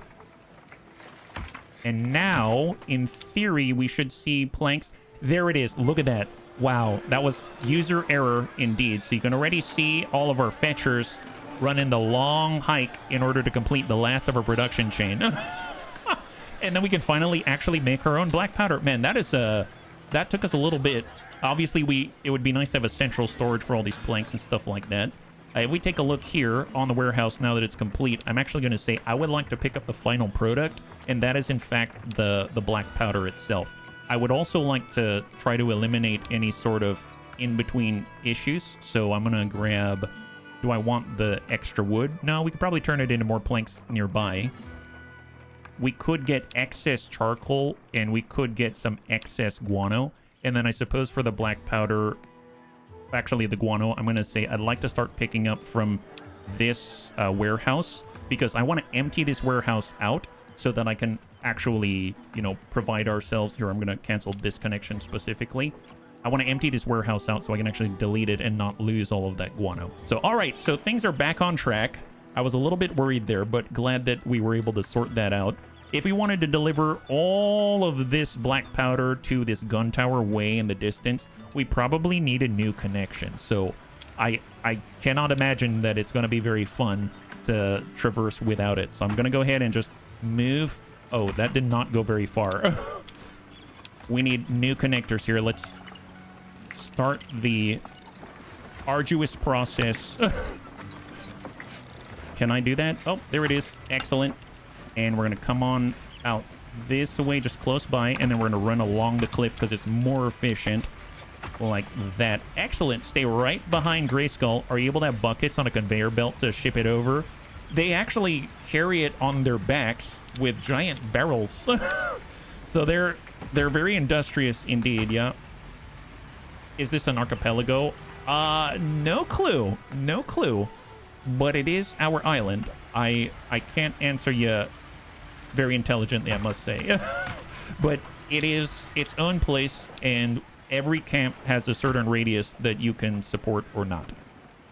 And now, in theory, we should see planks. There it is. Look at that. Wow, that was user error indeed. So you can already see all of our fetchers running the long hike in order to complete the last of our production chain. And then we can finally actually make our own black powder. Man, that is that took us a little bit. Obviously, it would be nice to have a central storage for all these planks and stuff like that. If we take a look here on the warehouse now that it's complete, I'm actually going to say I would like to pick up the final product, and that is in fact the black powder itself. I would also like to try to eliminate any sort of in-between issues. So I'm going to grab... Do I want the extra wood? No, we could probably turn it into more planks nearby. We could get excess charcoal, and we could get some excess guano. And then I suppose for the black powder... Actually, the guano, I'm going to say I'd like to start picking up from this warehouse, because I want to empty this warehouse out so that I can actually, you know, provide ourselves... Here, I'm going to cancel this connection specifically. I want to empty this warehouse out so I can actually delete it and not lose all of that guano. So, all right, so things are back on track. I was a little bit worried there, but glad that we were able to sort that out. If we wanted to deliver all of this black powder to this gun tower way in the distance, we probably need a new connection. So I cannot imagine that it's going to be very fun to traverse without it. So I'm going to go ahead and just move. Oh, that did not go very far. We need new connectors here. Let's start the arduous process. Can I do that? Oh, there it is. Excellent. And we're going to come on out this way, just close by, and then we're going to run along the cliff because it's more efficient, like that. Excellent. Stay right behind Grayskull. Are you able to have buckets on a conveyor belt to ship it over? They actually carry it on their backs with giant barrels. So they're very industrious indeed, yeah. Is this an archipelago? No clue. No clue. But it is our island. I can't answer you very intelligently, I must say. But it is its own place, and every camp has a certain radius that you can support or not.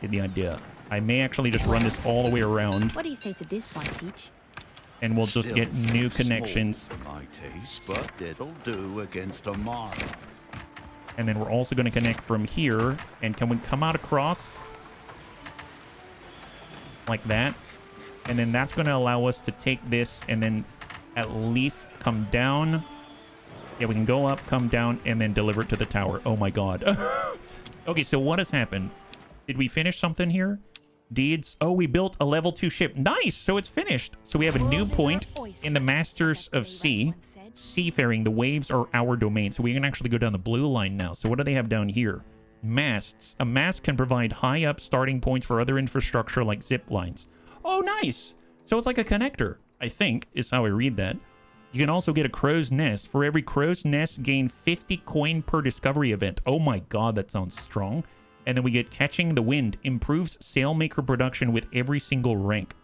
Get the idea. I may actually just run this all the way around. What do you say to this one, Teach? And we'll just get new connections. For my taste, but it'll do against a mark. And then we're also going to connect from here. And can we come out across? Like that. And then that's going to allow us to take this and then at least come down. Yeah, we can go up, come down, and then deliver it to the tower. Oh my god. Okay, so what has happened? Did we finish something here? Deeds. Oh, we built a level 2 ship. Nice! So it's finished. So we have a new point in the Masters of Sea. Seafaring, the waves are our domain. So we can actually go down the blue line now. So what do they have down here? Masts. A mast can provide high up starting points for other infrastructure like zip lines. Oh, nice. So it's like a connector, I think, is how I read that. You can also get a crow's nest. For every crow's nest, gain 50 coin per discovery event. Oh my god, that sounds strong. And then we get catching the wind. Improves sailmaker production with every single rank.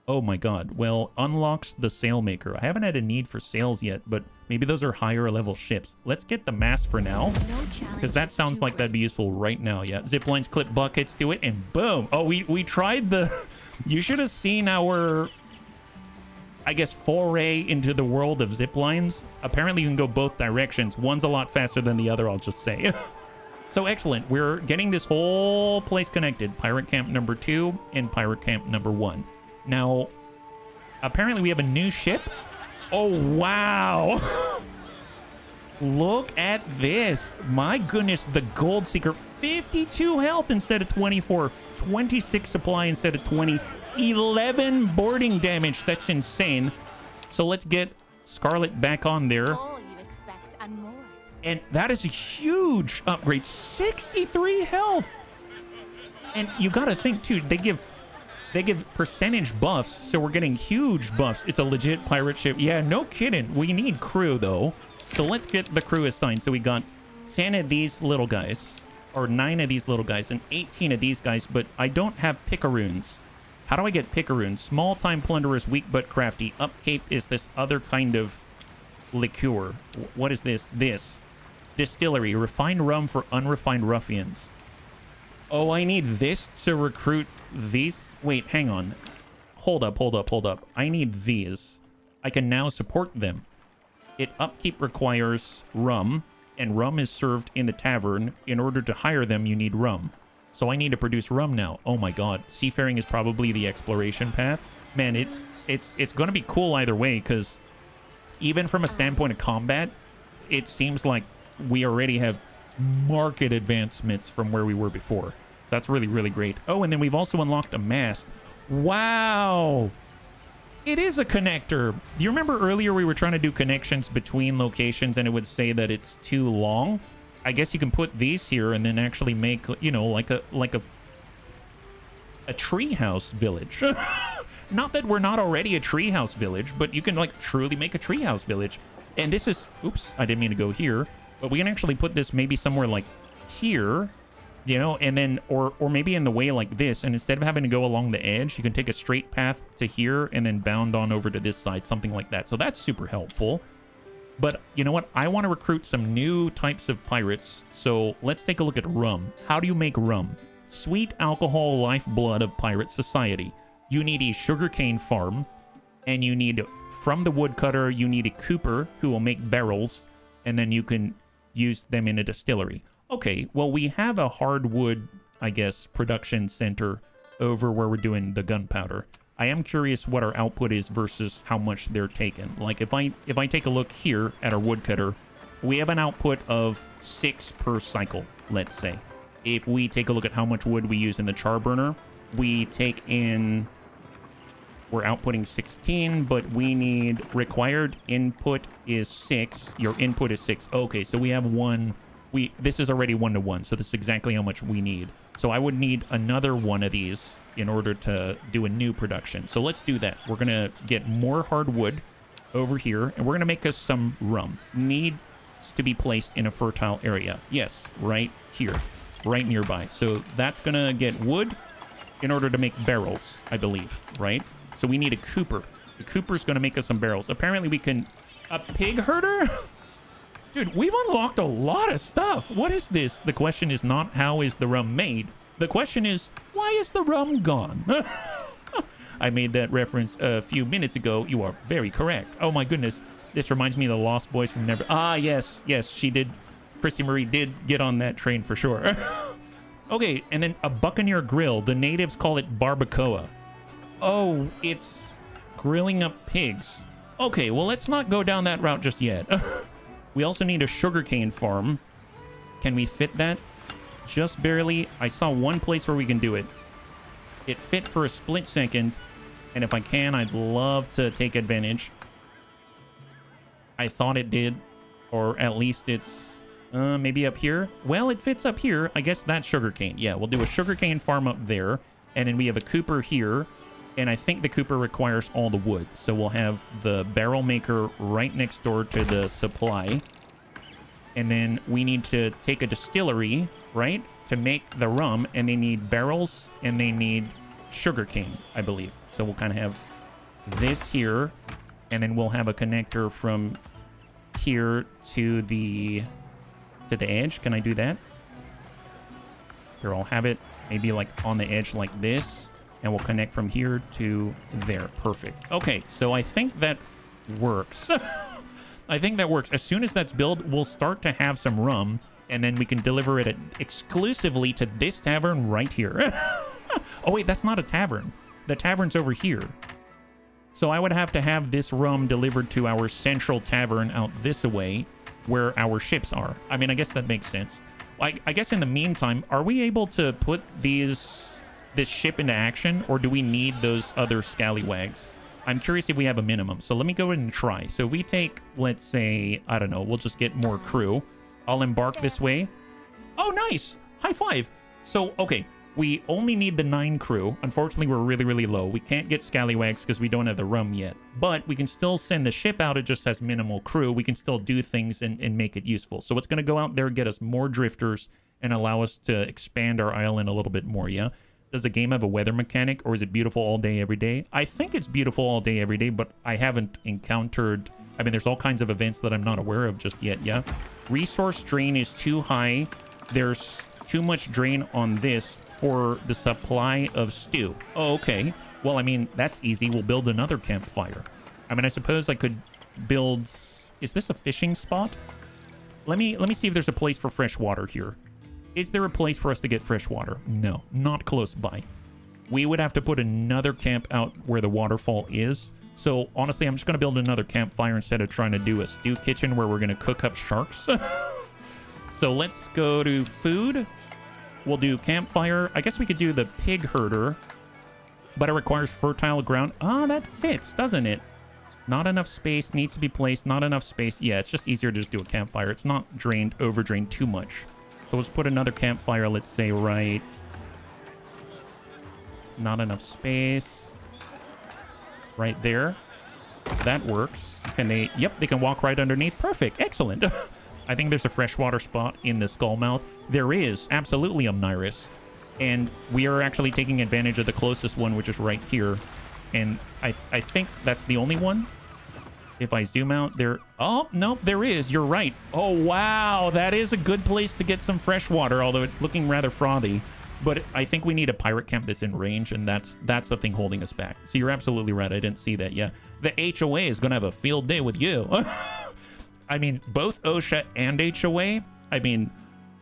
Oh my god. Well, unlocks the sailmaker. I haven't had a need for sails yet, but maybe those are higher level ships. Let's get the mast for now, because that sounds like that'd be useful right now. Yeah, zip lines, clip buckets, do it, and boom. Oh, we tried the... You should have seen our... I guess, foray into the world of zip lines. Apparently you can go both directions. One's a lot faster than the other, I'll just say. So excellent. We're getting this whole place connected. Pirate camp number 2 and pirate camp number 1. Now, apparently we have a new ship. Oh, wow. Look at this. My goodness, the Gold Seeker. 52 health instead of 24. 26 supply instead of 20. 11 boarding damage. That's insane. So let's get Scarlet back on there. All you expect and more. And that is a huge upgrade. 63 health. And you gotta think too, they give percentage buffs, so we're getting huge buffs. It's a legit pirate ship. Yeah, no kidding. We need crew though. So let's get the crew assigned. So we got 10 of these little guys, or 9 of these little guys, and 18 of these guys, but I don't have picaroons. How do I get picaroons? Small time plunderers, weak but crafty. Upcape is this other kind of liqueur. What is this? This. Distillery. Refined rum for unrefined ruffians. Oh, I need this to recruit these. Wait, hang on. Hold up. I need these. I can now support them. Upkeep requires rum, and rum is served in the tavern. In order to hire them, you need rum. So I need to produce rum now. Oh my god. Seafaring is probably the exploration path. Man, it's going to be cool either way, because even from a standpoint of combat, it seems like we already have market advancements from where we were before. So that's really, really great. Oh, and then we've also unlocked a mast. Wow. It is a connector. Do you remember earlier we were trying to do connections between locations and it would say that it's too long? I guess you can put these here and then actually make, you know, like a treehouse village. Not that we're not already a treehouse village, but you can like truly make a treehouse village. And this is, oops, I didn't mean to go here, but we can actually put this maybe somewhere like here, you know, and then, or maybe in the way like this. And instead of having to go along the edge, you can take a straight path to here and then bound on over to this side, something like that. So that's super helpful. But you know what? I want to recruit some new types of pirates. So let's take a look at rum. How do you make rum? Sweet alcohol lifeblood of pirate society. You need a sugarcane farm, and you need, from the woodcutter, you need a cooper who will make barrels, and then you can use them in a distillery. Okay, well, we have a hardwood, I guess, production center over where we're doing the gunpowder. I am curious what our output is versus how much they're taking. Like, if I take a look here at our woodcutter, we have an output of 6 per cycle, let's say. If we take a look at how much wood we use in the char burner, we take in... We're outputting 16, but we need required input is 6. Your input is 6. Okay, so we have 1. This is already 1-to-1, so this is exactly how much we need. So I would need another one of these in order to do a new production. So let's do that. We're going to get more hardwood over here, and we're going to make us some rum. Needs to be placed in a fertile area. Yes, right here, right nearby. So that's going to get wood in order to make barrels, I believe, right? So we need a cooper. The cooper's going to make us some barrels. Apparently we can... A pig herder? Dude, we've unlocked a lot of stuff. What is this? The question is not how is the rum made. The question is, why is the rum gone? I made that reference a few minutes ago. You are very correct. Oh my goodness. This reminds me of the Lost Boys from Never... Ah, yes. Yes, she did. Christy Marie did get on that train for sure. Okay, and then a Buccaneer grill. The natives call it barbacoa. Oh, it's grilling up pigs. Okay, well, let's not go down that route just yet. We also need a sugarcane farm. Can we fit that? Just barely. I saw one place where we can do it. It fit for a split second. And if I can, I'd love to take advantage. I thought it did, or at least it's maybe up here. Well, it fits up here. I guess that's sugarcane. Yeah, we'll do a sugarcane farm up there, and then we have a cooper here, and I think the cooper requires all the wood. So we'll have the barrel maker right next door to the supply, and then we need to take a distillery, right, to make the rum, and they need barrels and they need sugarcane, I believe. So we'll kind of have this here, and then we'll have a connector from here to the edge. Can I do that? Here, I'll have it maybe like on the edge like this, and we'll connect from here to there. Perfect. Okay, so I think that works. I think that works. As soon as that's built, we'll start to have some rum, and then we can deliver it exclusively to this tavern right here. Oh, wait, that's not a tavern. The tavern's over here. So I would have to have this rum delivered to our central tavern out this way where our ships are. I mean, I guess that makes sense. I guess in the meantime, are we able to put this ship into action, or do we need those other scallywags? I'm curious if we have a minimum. So let me go ahead and try. So if we take, let's say, I don't know, we'll just get more crew. I'll embark this way. Oh, nice. High five. So, okay. We only need the 9 crew. Unfortunately, we're really, really low. We can't get scallywags because we don't have the rum yet. But we can still send the ship out. It just has minimal crew. We can still do things and make it useful. So it's going to go out there, get us more drifters, and allow us to expand our island a little bit more, yeah? Does the game have a weather mechanic, or is it beautiful all day, every day? I think it's beautiful all day, every day, but I haven't encountered... I mean, there's all kinds of events that I'm not aware of just yet, yeah? Resource drain is too high. There's too much drain on this for the supply of stew. Oh, okay. Well, I mean, that's easy. We'll build another campfire. I mean, I suppose I could build... Is this a fishing spot? Let me see if there's a place for fresh water here. Is there a place for us to get fresh water? No, not close by. We would have to put another camp out where the waterfall is. So, honestly, I'm just going to build another campfire instead of trying to do a stew kitchen where we're going to cook up sharks. So, let's go to food. We'll do campfire. I guess we could do the pig herder, but it requires fertile ground. Oh, that fits, doesn't it? Not enough space, needs to be placed, not enough space. Yeah, it's just easier to just do a campfire. It's not drained, over-drained too much. So let's put another campfire, let's say, right... Not enough space. Right there. That works. Can they... Yep, they can walk right underneath. Perfect. Excellent. I think there's a freshwater spot in the Skullmouth. There is. Absolutely, Omniris. And we are actually taking advantage of the closest one, which is right here. And I think that's the only one. If I zoom out there... Oh, no, there is. You're right. Oh, wow. That is a good place to get some fresh water, although it's looking rather frothy. But I think we need a pirate camp that's in range, and that's the thing holding us back. So you're absolutely right. I didn't see that yet. The HOA is going to have a field day with you. I mean, both OSHA and HOA. I mean,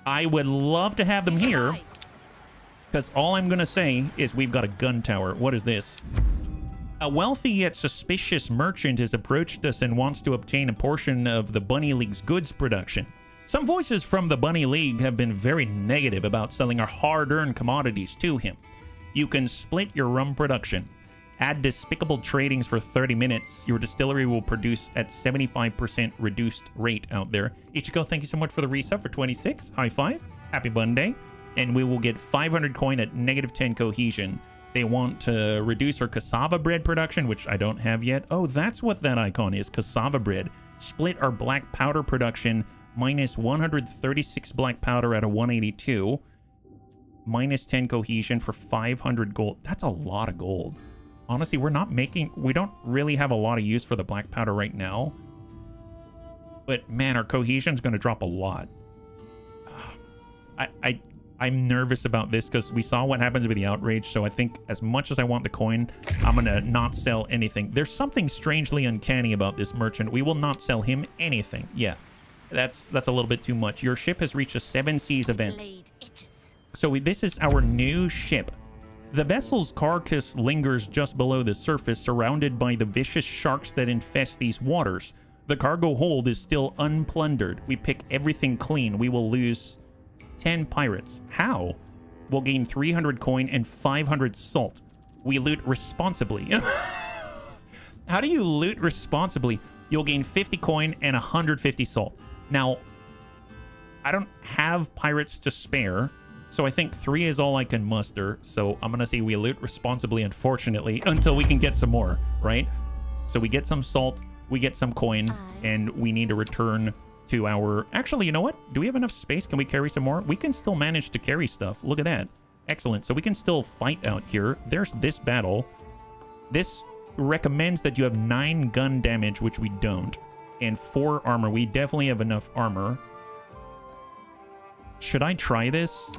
I would love to have them here. Because all I'm going to say is we've got a gun tower. What is this? A wealthy yet suspicious merchant has approached us and wants to obtain a portion of the Bunny League's goods production. Some voices from the Bunny League have been very negative about selling our hard-earned commodities to him. You can split your rum production. Add despicable tradings for 30 minutes. Your distillery will produce at 75% reduced rate out there. Ichiko, thank you so much for the resub for 26. High five. Happy Bun Day. And we will get 500 coin at -10 cohesion. They want to reduce our cassava bread production, which I don't have yet. Oh, that's what that icon is, cassava bread. Split our black powder production, minus 136 black powder at a 182. -10 cohesion for 500 gold. That's a lot of gold. Honestly, we don't really have a lot of use for the black powder right now. But man, our cohesion's going to drop a lot. I'm nervous about this because we saw what happens with the outrage. So I think as much as I want the coin, I'm going to not sell anything. There's something strangely uncanny about this merchant. We will not sell him anything. Yeah, that's a little bit too much. Your ship has reached a 7 seas event. So this is our new ship. The vessel's carcass lingers just below the surface, surrounded by the vicious sharks that infest these waters. The cargo hold is still unplundered. We pick everything clean. We will lose 10 pirates. How? We'll gain 300 coin and 500 salt. We loot responsibly. How do you loot responsibly? you'll gain 50 coin and 150 salt. Now, I don't have pirates to spare, so I think 3 is all I can muster. So I'm going to say we loot responsibly, unfortunately, until we can get some more, right? So we get some salt, we get some coin, and we need to return to our... Actually, you know what? Do we have enough space? Can we carry some more? We can still manage to carry stuff. Look at that. Excellent. So we can still fight out here. There's this battle. This recommends that you have 9 gun damage, which we don't, and 4 armor. We definitely have enough armor. Should I try this?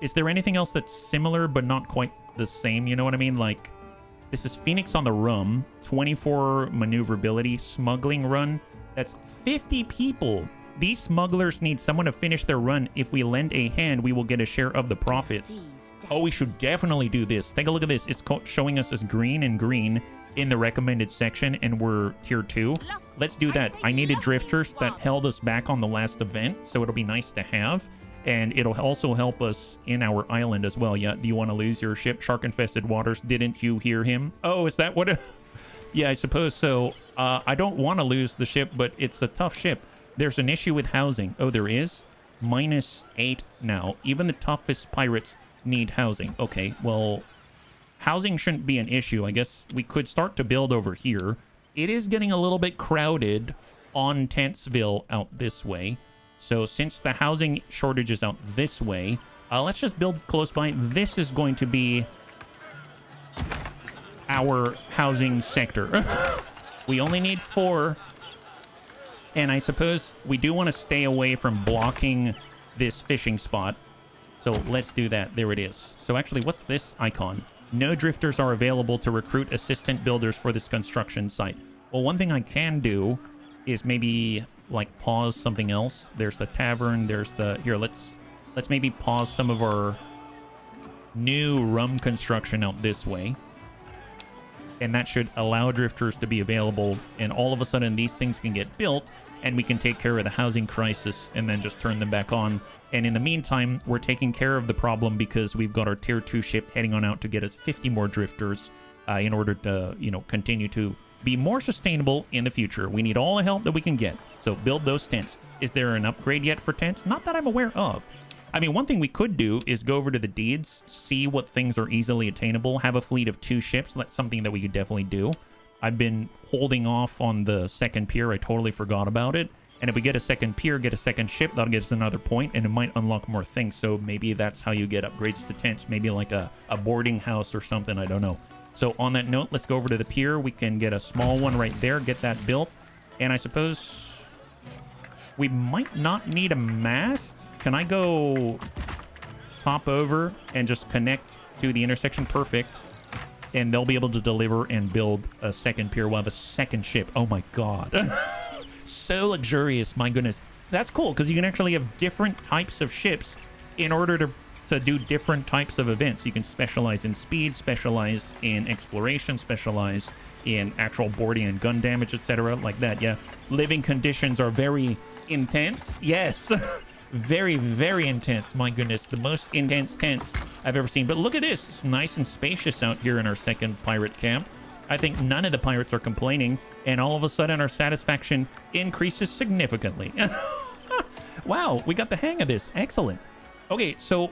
Is there anything else that's similar but not quite the same? You know what I mean? Like, this is Phoenix on the Rum, 24 maneuverability, smuggling run. That's 50 people. These smugglers need someone to finish their run. If we lend a hand, we will get a share of the profits. Oh, we should definitely do this. Take a look at this. It's showing us as green and green in the recommended section, and we're tier 2. Let's do that. I needed drifters that held us back on the last event, so it'll be nice to have. And it'll also help us in our island as well. Yeah, do you want to lose your ship? Shark-infested waters. Didn't you hear him? Oh, is that what... Yeah, I suppose so. I don't want to lose the ship, but it's a tough ship. There's an issue with housing. Oh, there is? -8 now. Even the toughest pirates need housing. Okay, well, housing shouldn't be an issue. I guess we could start to build over here. It is getting a little bit crowded on Tentsville out this way. So since the housing shortage is out this way, let's just build close by. This is going to be our housing sector. We only need 4. And I suppose we do want to stay away from blocking this fishing spot. So let's do that. There it is. So actually, what's this icon? No drifters are available to recruit assistant builders for this construction site. Well, one thing I can do is maybe like pause something else. There's the tavern. There's the... Here, let's maybe pause some of our new rum construction out this way. And that should allow drifters to be available. And all of a sudden, these things can get built, and we can take care of the housing crisis and then just turn them back on. And in the meantime, we're taking care of the problem because we've got our tier 2 ship heading on out to get us 50 more drifters in order to, you know, continue to be more sustainable in the future. We need all the help that we can get. So build those tents. Is there an upgrade yet for tents? Not that I'm aware of. I mean, one thing we could do is go over to the deeds, see what things are easily attainable, have a fleet of 2 ships. That's something that we could definitely do. I've been holding off on the second pier. I totally forgot about it. And if we get a second pier, get a second ship, that'll get us another point, and it might unlock more things. So maybe that's how you get upgrades to tents. Maybe like a boarding house or something. I don't know. So on that note, let's go over to the pier. We can get a small one right there, get that built. And I suppose we might not need a mast. Can I go hop over and just connect to the intersection? Perfect. And they'll be able to deliver and build a second pier. We'll have a second ship. Oh my god. So luxurious, my goodness. That's cool, because you can actually have different types of ships in order to do different types of events. You can specialize in speed, specialize in exploration, specialize in actual boarding and gun damage, etc. Like that, yeah. Living conditions are very intense. Yes. Very, very intense. My goodness, the most intense tents I've ever seen. But look at this. It's nice and spacious out here in our second pirate camp. I think none of the pirates are complaining, and all of a sudden our satisfaction increases significantly. Wow, we got the hang of this. Excellent. Okay, so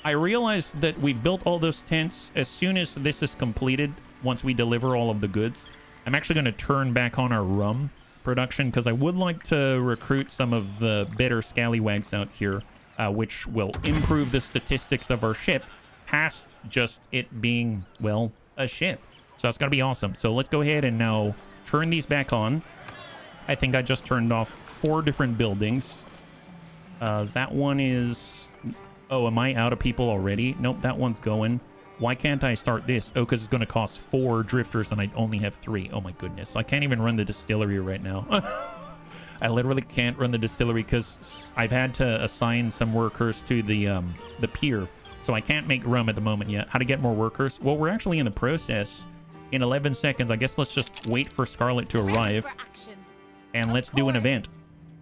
I realized that we built all those tents. As soon as this is completed, once we deliver all of the goods, I'm actually going to turn back on our rum production, because I would like to recruit some of the better scallywags out here, which will improve the statistics of our ship past just it being, well, a ship. So that's going to be awesome. So let's go ahead and now turn these back on. I think I just turned off 4 different buildings. That one is... Oh, am I out of people already? Nope, that one's going. Why can't I start this? Oh, because it's going to cost 4 drifters and I only have 3. Oh my goodness. I can't even run the distillery right now. I literally can't run the distillery because I've had to assign some workers to the pier. So I can't make rum at the moment yet. How to get more workers? Well, we're actually in the process. In 11 seconds, I guess let's just wait for Scarlet to arrive. And let's do an event.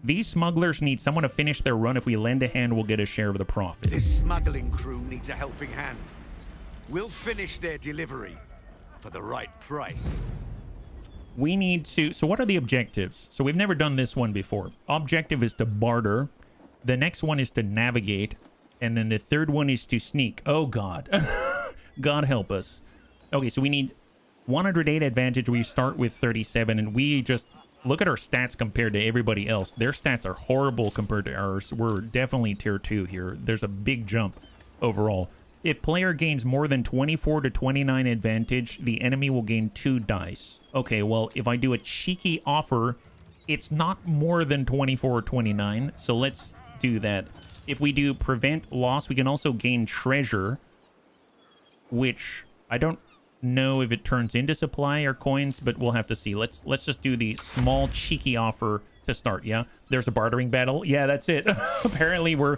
These smugglers need someone to finish their run. If we lend a hand, we'll get a share of the profit. This smuggling crew needs a helping hand. We'll finish their delivery for the right price. we need to... So what are the objectives? So we've never done this one before. Objective is to barter. The next one is to navigate. And then the third one is to sneak. Oh, God. God help us. Okay, so we need 108 advantage. We start with 37, and we just... Look at our stats compared to everybody else. Their stats are horrible compared to ours. We're definitely tier 2 here. There's a big jump overall. If player gains more than 24 to 29 advantage, the enemy will gain 2 dice. Okay, well, if I do a cheeky offer, it's not more than 24 or 29, so let's do that. If we do prevent loss, we can also gain treasure, which I don't know if it turns into supply or coins, but we'll have to see. Let's just do the small cheeky offer to start. Yeah, there's a bartering battle. Yeah, that's it. Apparently we're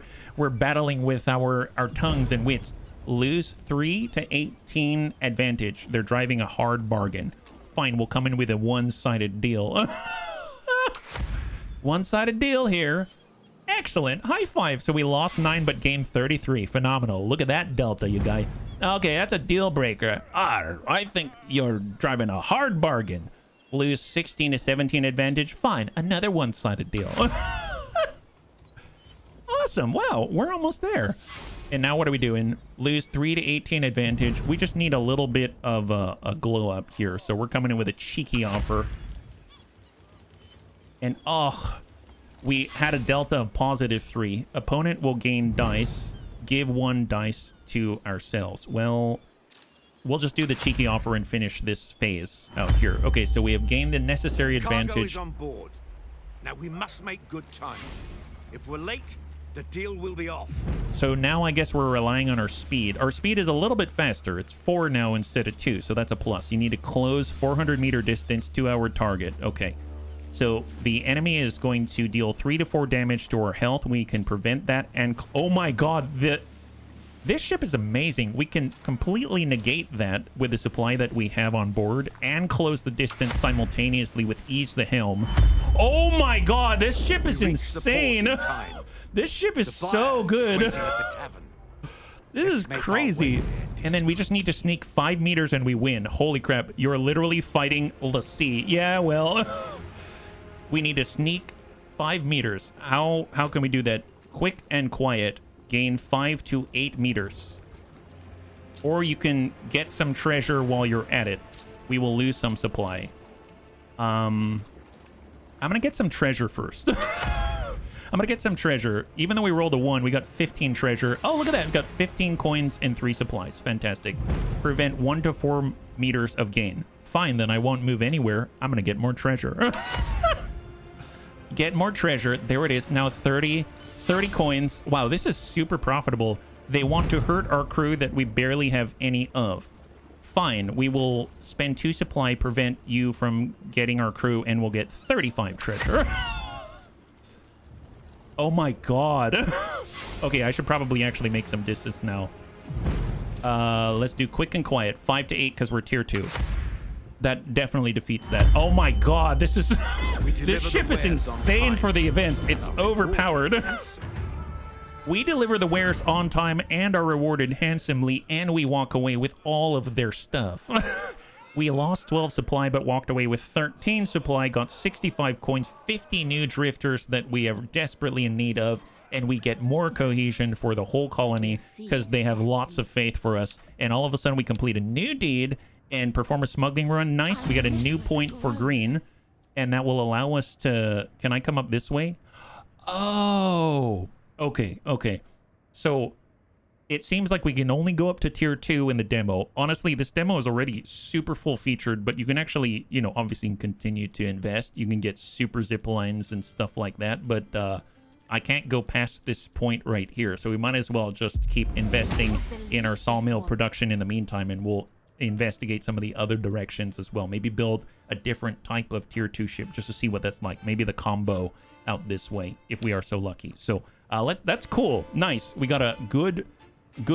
battling with our tongues and wits. Lose 3 to 18 advantage. They're driving a hard bargain. Fine, we'll come in with a one-sided deal. One-sided deal here. Excellent. High five. So we lost 9 but gained 33. Phenomenal. Look at that delta, you guys. Okay, that's a deal breaker. I think you're driving a hard bargain. Lose 16 to 17 advantage. Fine, another one-sided deal. Awesome. Wow, we're almost there. And now what are we doing? Lose 3 to 18 advantage. We just need a little bit of a glow up here. So we're coming in with a cheeky offer. And we had a delta of positive 3. Opponent will gain dice. Give 1 dice to ourselves. Well, we'll just do the cheeky offer and finish this phase out here. Okay, so we have gained the necessary advantage. Cargo is on board. Now we must make good time. If we're late, the deal will be off. So now I guess we're relying on our speed. Our speed is a little bit faster. It's 4 now instead of 2, so that's a plus. You need to close 400 meter distance to our target. Okay. So the enemy is going to deal 3 to 4 damage to our health. We can prevent that. And oh my God, this ship is amazing. We can completely negate that with the supply that we have on board and close the distance simultaneously with ease the helm. Oh my God, this ship is insane. This ship is so good. This is crazy. And then we just need to sneak 5 meters and we win. Holy crap, you're literally fighting the sea. Yeah, well... We need to sneak 5 meters. How can we do that? Quick and quiet. Gain 5 to 8 meters. Or you can get some treasure while you're at it. We will lose some supply. I'm going to get some treasure first. I'm going to get some treasure. Even though we rolled a 1, we got 15 treasure. Oh, look at that. We got 15 coins and 3 supplies. Fantastic. Prevent 1 to 4 meters of gain. Fine, then I won't move anywhere. I'm going to get more treasure. Get more treasure. There it is. Now 30 coins. Wow, this is super profitable. They want to hurt our crew that we barely have any of. Fine, we will spend 2 supply, prevent you from getting our crew, and we'll get 35 treasure. Oh my God. Okay, I should probably actually make some distance now. Let's do quick and quiet. 5 to 8 because we're tier 2. That definitely defeats that. Oh my God, this is... This ship is insane for the events. It's overpowered. We deliver the wares on time and are rewarded handsomely, and we walk away with all of their stuff. We lost 12 supply, but walked away with 13 supply, got 65 coins, 50 new drifters that we are desperately in need of, and we get more cohesion for the whole colony because they have lots of faith for us. And all of a sudden, we complete a new deed and perform a smuggling run. Nice. We got a new point for green, and that will allow us to... Can I come up this way? Oh, okay. So it seems like we can only go up to tier 2 in the demo. Honestly, this demo is already super full featured, but you can actually, you know, obviously continue to invest. You can get super zip lines and stuff like that, but I can't go past this point right here. So we might as well just keep investing in our sawmill production in the meantime, and we'll investigate some of the other directions as well. Maybe build a different type of tier 2 ship just to see what that's like. Maybe the combo out this way if we are so lucky. So that's cool. Nice. We got a good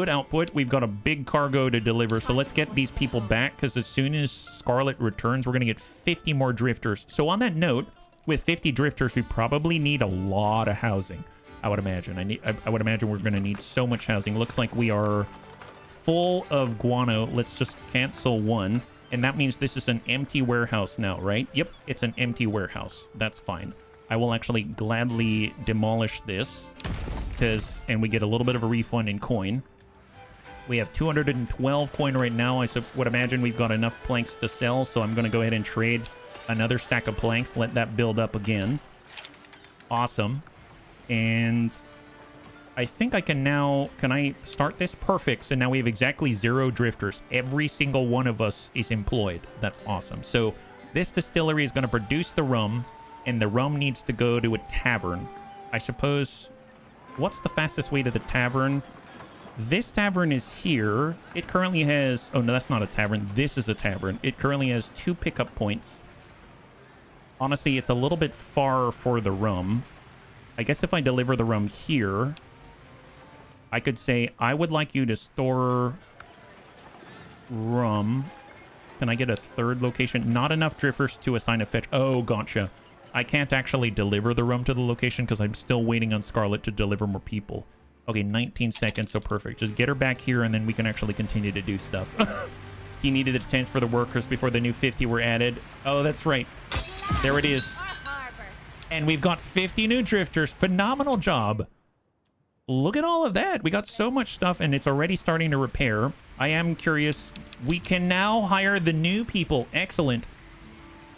output. We've got a big cargo to deliver. So let's get these people back, because as soon as Scarlet returns, we're going to get 50 more drifters. So on that note, with 50 drifters, we probably need a lot of housing, I would imagine. I would imagine we're going to need so much housing. Looks like we are full of guano. Let's just cancel 1. And that means this is an empty warehouse now, right? Yep, it's an empty warehouse. That's fine. I will actually gladly demolish this, and we get a little bit of a refund in coin. We have 212 coin right now. I would imagine we've got enough planks to sell, so I'm going to go ahead and trade another stack of planks. Let that build up again. Awesome. And I think I can now... Can I start this? Perfect. So now we have exactly 0 drifters. Every single one of us is employed. That's awesome. So this distillery is going to produce the rum, and the rum needs to go to a tavern. I suppose... What's the fastest way to the tavern? This tavern is here. It currently has... Oh, no, that's not a tavern. This is a tavern. It currently has 2 pickup points. Honestly, it's a little bit far for the rum. I guess if I deliver the rum here, I could say, I would like you to store rum. Can I get a 3rd location? Not enough drifters to assign a fetch. Oh, gotcha. I can't actually deliver the rum to the location because I'm still waiting on Scarlet to deliver more people. Okay, 19 seconds, so perfect. Just get her back here, and then we can actually continue to do stuff. He needed the tents for the workers before the new 50 were added. Oh, that's right. There it is. And we've got 50 new drifters. Phenomenal job. Look at all of that. We got so much stuff, and it's already starting to repair. I am curious. We can now hire the new people. Excellent.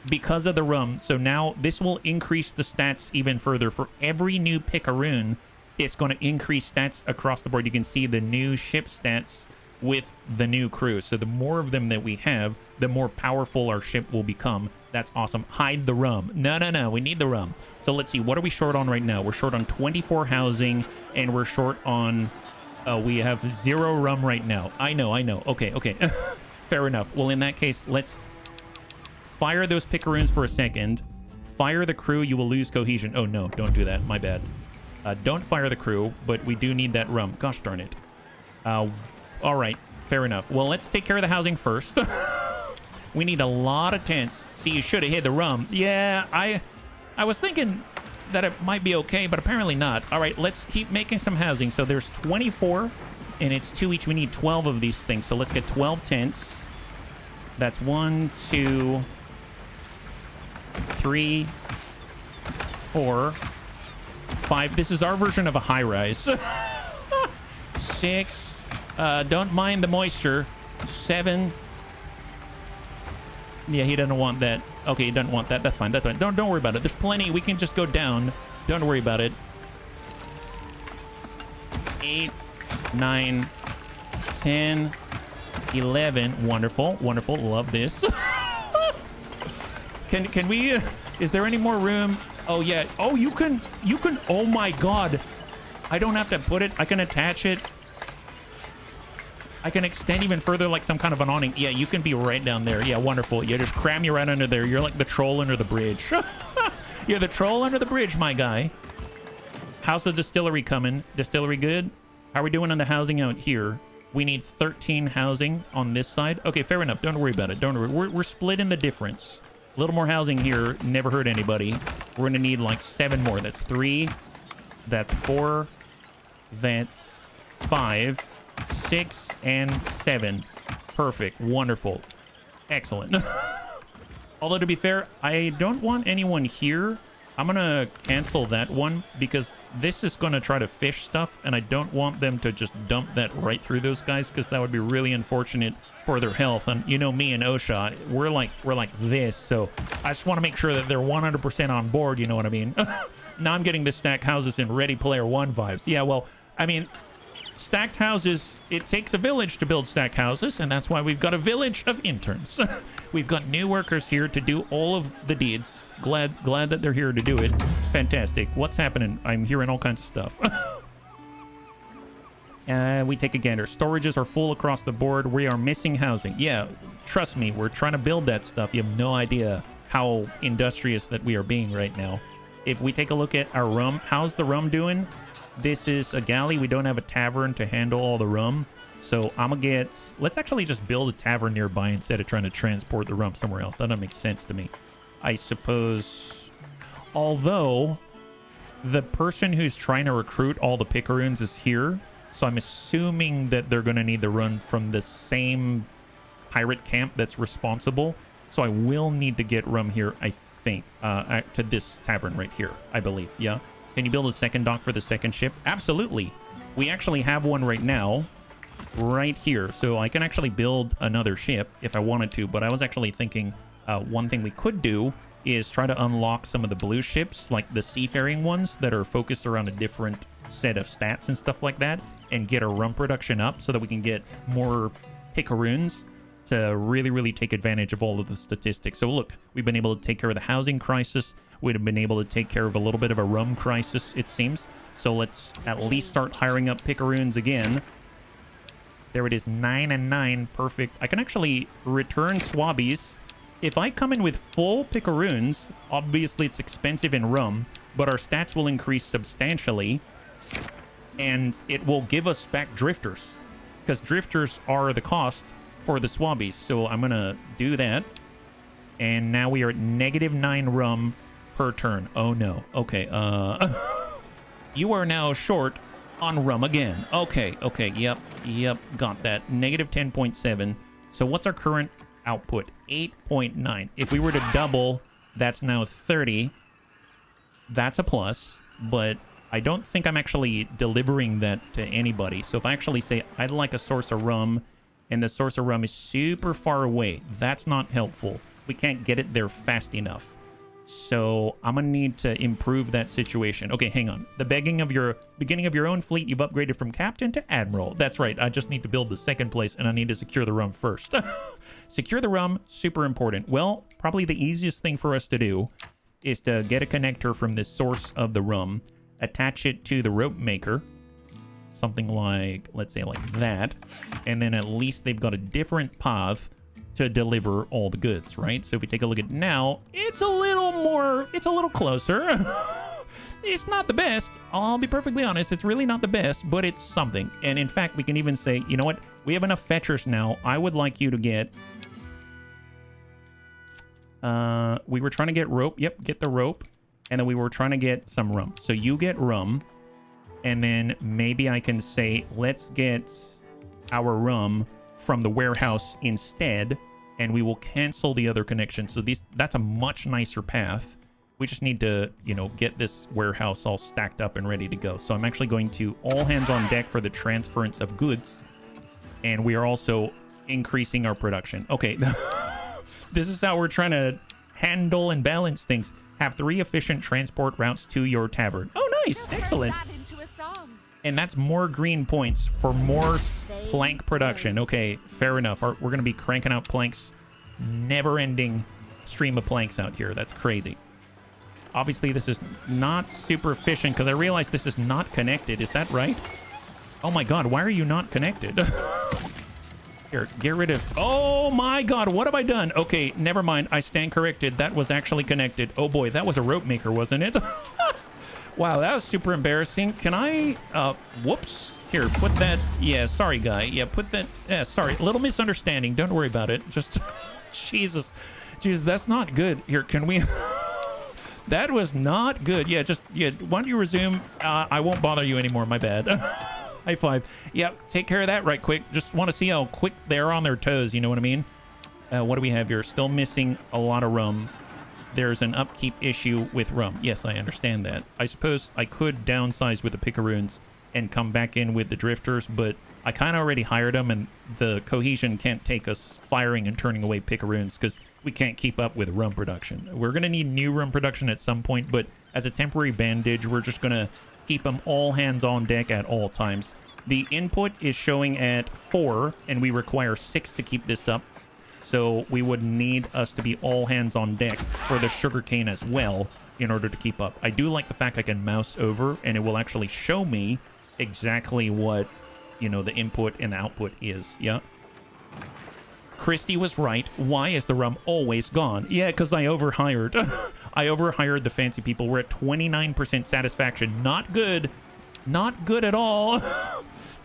Because of the rum. So now this will increase the stats even further. For every new picaroon, it's going to increase stats across the board. You can see the new ship stats with the new crew. So the more of them that we have, the more powerful our ship will become. That's awesome. Hide the rum. No. We need the rum. So let's see. What are we short on right now? We're short on 24 housing, and we're short on... we have 0 rum right now. I know. Okay. Fair enough. Well, in that case, let's fire those picaroons for a second. Fire the crew. You will lose cohesion. Oh, no. Don't do that. My bad. Don't fire the crew, but we do need that rum. Gosh darn it. All right. Fair enough. Well, let's take care of the housing first. We need a lot of tents. See, you should have hit the rum. Yeah, I was thinking that it might be okay, but apparently not. All right, let's keep making some housing. So there's 24, and it's 2 each. We need 12 of these things. So let's get 12 tents. That's 1, 2, 3, 4, 5. This is our version of a high-rise. 6. Don't mind the moisture. 7. Yeah, he doesn't want that. Okay, he doesn't want that. That's fine. That's fine. Don't worry about it. There's plenty. We can just go down. Don't worry about it. 8, 9, 10, 11. Wonderful. Love this. Can we... is there any more room? Oh, yeah. Oh, you can... Oh, my God. I don't have to put it. I can attach it. I can extend even further like some kind of an awning. Yeah, you can be right down there. Yeah, wonderful. Yeah, just cram you right under there. You're like the troll under the bridge. You're the troll under the bridge, my guy. How's the distillery coming? Distillery good? How are we doing on the housing out here? We need 13 housing on this side. Okay, fair enough. Don't worry about it. Don't worry. We're splitting the difference. A little more housing here. Never hurt anybody. We're going to need like 7 more. That's 3. That's 4. That's 5. 6 and 7. Perfect. Wonderful. Excellent. Although, to be fair, I don't want anyone here. I'm going to cancel that one because this is going to try to fish stuff, and I don't want them to just dump that right through those guys because that would be really unfortunate for their health. And you know me and Osha, we're like this, so I just want to make sure that they're 100% on board, you know what I mean? Now I'm getting the stack houses in Ready Player One vibes. Yeah, well, I mean... Stacked houses, it takes a village to build stacked houses, and that's why we've got a village of interns. We've got new workers here to do all of the deeds. Glad that they're here to do it. Fantastic. What's happening? I'm hearing all kinds of stuff. We take a gander. Storages are full across the board. We are missing housing. Yeah, trust me, we're trying to build that stuff. You have no idea how industrious that we are being right now. If we take a look at our rum, how's the rum doing? This is a galley. We don't have a tavern to handle all the rum. So I'm going to get... Let's actually just build a tavern nearby instead of trying to transport the rum somewhere else. That doesn't make sense to me. I suppose... Although, the person who's trying to recruit all the picaroons is here. So I'm assuming that they're going to need the run from the same pirate camp that's responsible. So I will need to get rum here, I think, to this tavern right here, I believe. Yeah. Can you build a second dock for the second ship? Absolutely. We actually have one right now, right here. So I can actually build another ship if I wanted to. But I was actually thinking one thing we could do is try to unlock some of the blue ships, like the seafaring ones that are focused around a different set of stats and stuff like that, and get our rum production up so that we can get more picaroons to really take advantage of all of the statistics. So look, we've been able to take care of the housing crisis. We'd have been able to take care of a little bit of a rum crisis, it seems. So let's at least start hiring up picaroons again. There it is, 9 and 9, perfect. I can actually return swabbies. If I come in with full picaroons, obviously it's expensive in rum, but our stats will increase substantially, and it will give us back drifters, because drifters are the cost for the swabbies. So I'm gonna do that, and now we are at -9 rum per turn. Oh no. Okay, you are now short on rum again. Okay, yep, got that. -10.7. So what's our current output? 8.9. If we were to double, that's now 30. That's a plus, but I don't think I'm actually delivering that to anybody. So if I actually say I'd like a source of rum, and the source of rum is super far away, that's not helpful. We can't get it there fast enough. So I'm gonna need to improve that situation. Okay, hang on. The beginning of your own fleet, you've upgraded from captain to admiral. That's right. I just need to build the second place, and I need to secure the rum first. Secure the rum, super important. Well, probably the easiest thing for us to do is to get a connector from this source of the rum, attach it to the rope maker, something like, let's say like that, and then at least they've got a different path to deliver all the goods, right? So if we take a look at now, it's a little closer. It's not the best. I'll be perfectly honest. It's really not the best, but it's something. And in fact, we can even say, you know what? We have enough fetchers now. I would like you to get... we were trying to get rope. Yep, get the rope. And then we were trying to get some rum. So you get rum. And then maybe I can say, let's get our rum from the warehouse instead, and we will cancel the other connection. So that's a much nicer path. We just need to, you know, get this warehouse all stacked up and ready to go. So I'm actually going to all hands on deck for the transference of goods, and we are also increasing our production. Okay, this is how we're trying to handle and balance things. Have 3 efficient transport routes to your tavern. Oh, nice. Excellent. And that's more green points for more plank production. Okay, fair enough. We're going to be cranking out planks. Never-ending stream of planks out here. That's crazy. Obviously, this is not super efficient because I realize this is not connected. Is that right? Oh my god, why are you not connected? Here, get rid of... Oh my god, what have I done? Okay, never mind. I stand corrected. That was actually connected. Oh boy, that was a rope maker, wasn't it? Wow, that was super embarrassing. Can I... whoops. Here, put that... Yeah, sorry, guy. Yeah, put that... Yeah, sorry. A little misunderstanding. Don't worry about it. Just... Jesus. Jesus, that's not good. Here, can we... That was not good. Yeah, just... Yeah, why don't you resume? I won't bother you anymore. My bad. High five. Yeah, take care of that right quick. Just want to see how quick they're on their toes. You know what I mean? What do we have here? Still missing a lot of rum. There's an upkeep issue with rum. Yes, I understand that. I suppose I could downsize with the picaroons and come back in with the drifters, but I kind of already hired them, and the cohesion can't take us firing and turning away picaroons because we can't keep up with rum production. We're going to need new rum production at some point, but as a temporary bandage, we're just going to keep them all hands on deck at all times. The input is showing at 4, and we require 6 to keep this up. So we would need us to be all hands on deck for the sugarcane as well in order to keep up. I do like the fact I can mouse over and it will actually show me exactly what, you know, the input and the output is. Yeah. Christy was right. Why is the rum always gone? Yeah, because I overhired. I overhired the fancy people. We're at 29% satisfaction. Not good. Not good at all.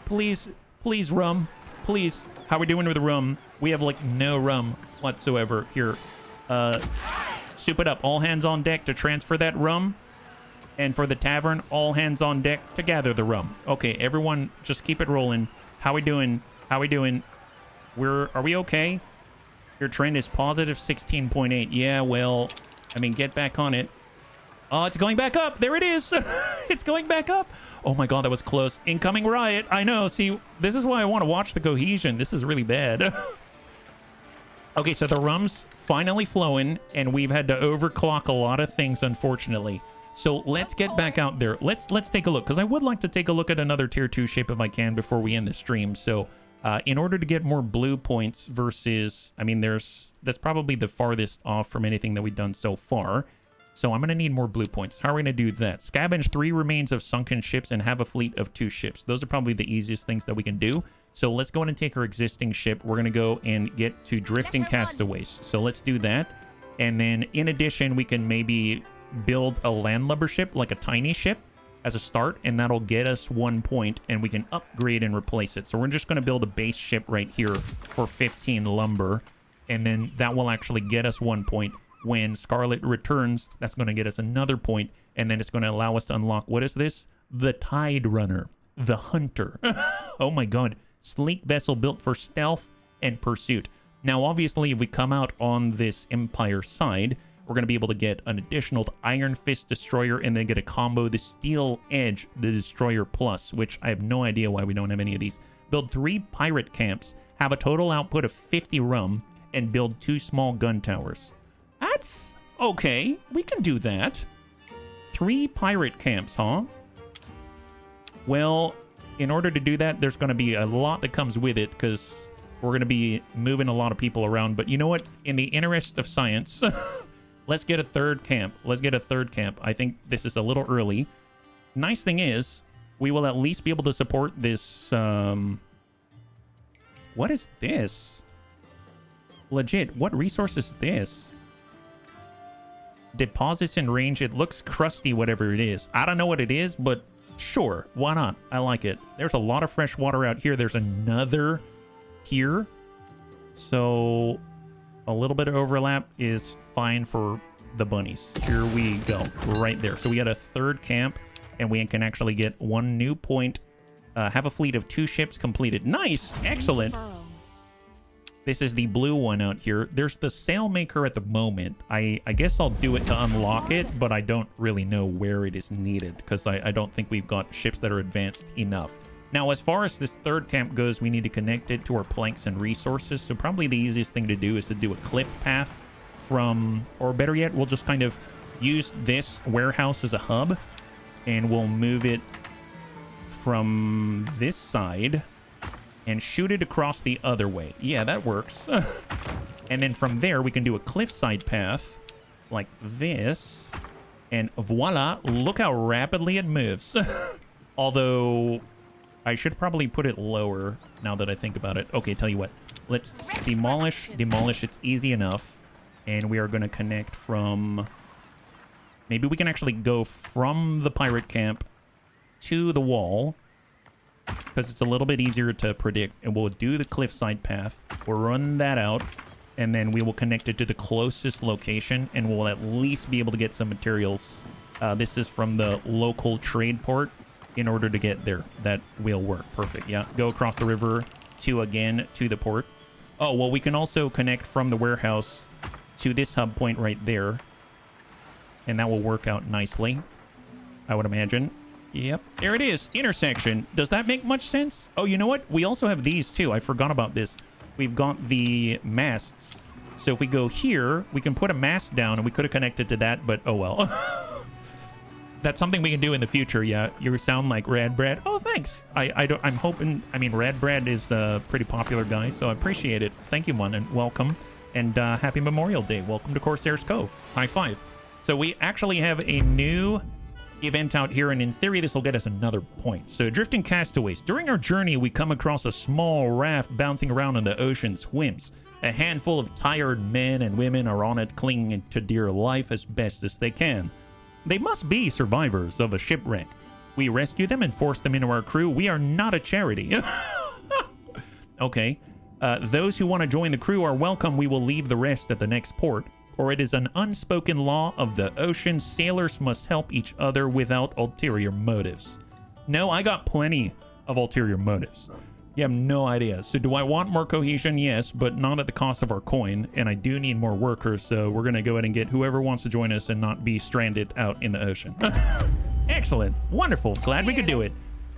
Please, please, rum. Please. How are we doing with the rum? We have, like, no rum whatsoever. Here. Soup it up. All hands on deck to transfer that rum. And for the tavern, all hands on deck to gather the rum. Okay, everyone, just keep it rolling. How we doing? How we doing? Are we okay? Your trend is positive 16.8. Yeah, well, I mean, get back on it. Oh, it's going back up. There it is. It's going back up. Oh my god, that was close. Incoming riot. I know. See, this is why I want to watch the cohesion. This is really bad. Okay, so the rum's finally flowing, and we've had to overclock a lot of things, unfortunately. So let's get back out there. Let's take a look, because I would like to take a look at another tier 2 ship if I can before we end the stream. So in order to get more blue points versus, I mean, that's probably the farthest off from anything that we've done so far. So I'm going to need more blue points. How are we going to do that? Scavenge 3 remains of sunken ships and have a fleet of 2 ships. Those are probably the easiest things that we can do. So let's go in and take our existing ship. We're going to go and get to drifting castaways. So let's do that. And then in addition, we can maybe build a landlubber ship, like a tiny ship as a start, and that'll get us 1 point, and we can upgrade and replace it. So we're just going to build a base ship right here for 15 lumber, and then that will actually get us 1 point. When Scarlet returns, that's going to get us another point, and then it's going to allow us to unlock, what is this? The Tide Runner, the Hunter. Oh my god. Sleek vessel built for stealth and pursuit. Now, obviously, if we come out on this Empire side, we're going to be able to get an additional Iron Fist Destroyer and then get a combo, the Steel Edge, the Destroyer Plus, which I have no idea why we don't have any of these. Build 3 pirate camps, have a total output of 50 rum, and build 2 small gun towers. That's okay. We can do that. 3 pirate camps, huh? Well, in order to do that, there's going to be a lot that comes with it because we're going to be moving a lot of people around. But you know what? In the interest of science, let's get a 3rd camp. Let's get a 3rd camp. I think this is a little early. Nice thing is, we will at least be able to support this. What is this? Legit, what resource is this? Deposits in range. It looks crusty, whatever it is. I don't know what it is, but sure, why not? I like it. There's a lot of fresh water out here. There's another here. So a little bit of overlap is fine for the bunnies. Here we go. Right there. So we got a 3rd camp, and we can actually get 1 new point. Have a fleet of 2 ships completed. Nice. Excellent. This is the blue one out here. There's the Sailmaker at the moment. I guess I'll do it to unlock it, but I don't really know where it is needed because I don't think we've got ships that are advanced enough. Now, as far as this 3rd camp goes, we need to connect it to our planks and resources. So probably the easiest thing to do is to do a cliff path from, or better yet, we'll just kind of use this warehouse as a hub, and we'll move it from this side and shoot it across the other way. Yeah, that works. And then from there, we can do a cliffside path like this. And voila, look how rapidly it moves. Although, I should probably put it lower now that I think about it. Okay, tell you what. Let's demolish. It's easy enough. And we are going to connect from... Maybe we can actually go from the pirate camp to the wall, because it's a little bit easier to predict. And we'll do the cliffside path. We'll run that out, and then we will connect it to the closest location, and we'll at least be able to get some materials. This is from the local trade port in order to get there. That will work. Perfect. Yeah. Go across the river to the port. Oh, well, we can also connect from the warehouse to this hub point right there, and that will work out nicely, I would imagine. Yep, there it is. Intersection. Does that make much sense? Oh, you know what? We also have these too. I forgot about this. We've got the masts. So if we go here, we can put a mast down, and we could have connected to that, but oh well. That's something we can do in the future. Yeah, you sound like Rad Brad. Oh, thanks. I'm hoping. I mean, Rad Brad is a pretty popular guy, so I appreciate it. Thank you, man, and welcome. And happy Memorial Day. Welcome to Corsair's Cove. High five. So we actually have a new event out here, and in theory this will get us another point. So drifting castaways. During our journey, we come across a small raft bouncing around on the ocean's whims. A handful of tired men and women are on it, clinging to dear life as best as they can. They must be survivors of a shipwreck. We rescue them and force them into our crew. We are not a charity. Okay. Those who want to join the crew are welcome. We will leave the rest at the next port. For it is an unspoken law of the ocean, sailors must help each other without ulterior motives. No, I got plenty of ulterior motives. You have no idea. So do I want more cohesion? Yes, but not at the cost of our coin. And I do need more workers, so we're going to go ahead and get whoever wants to join us and not be stranded out in the ocean. Excellent. Wonderful. Glad we could do it.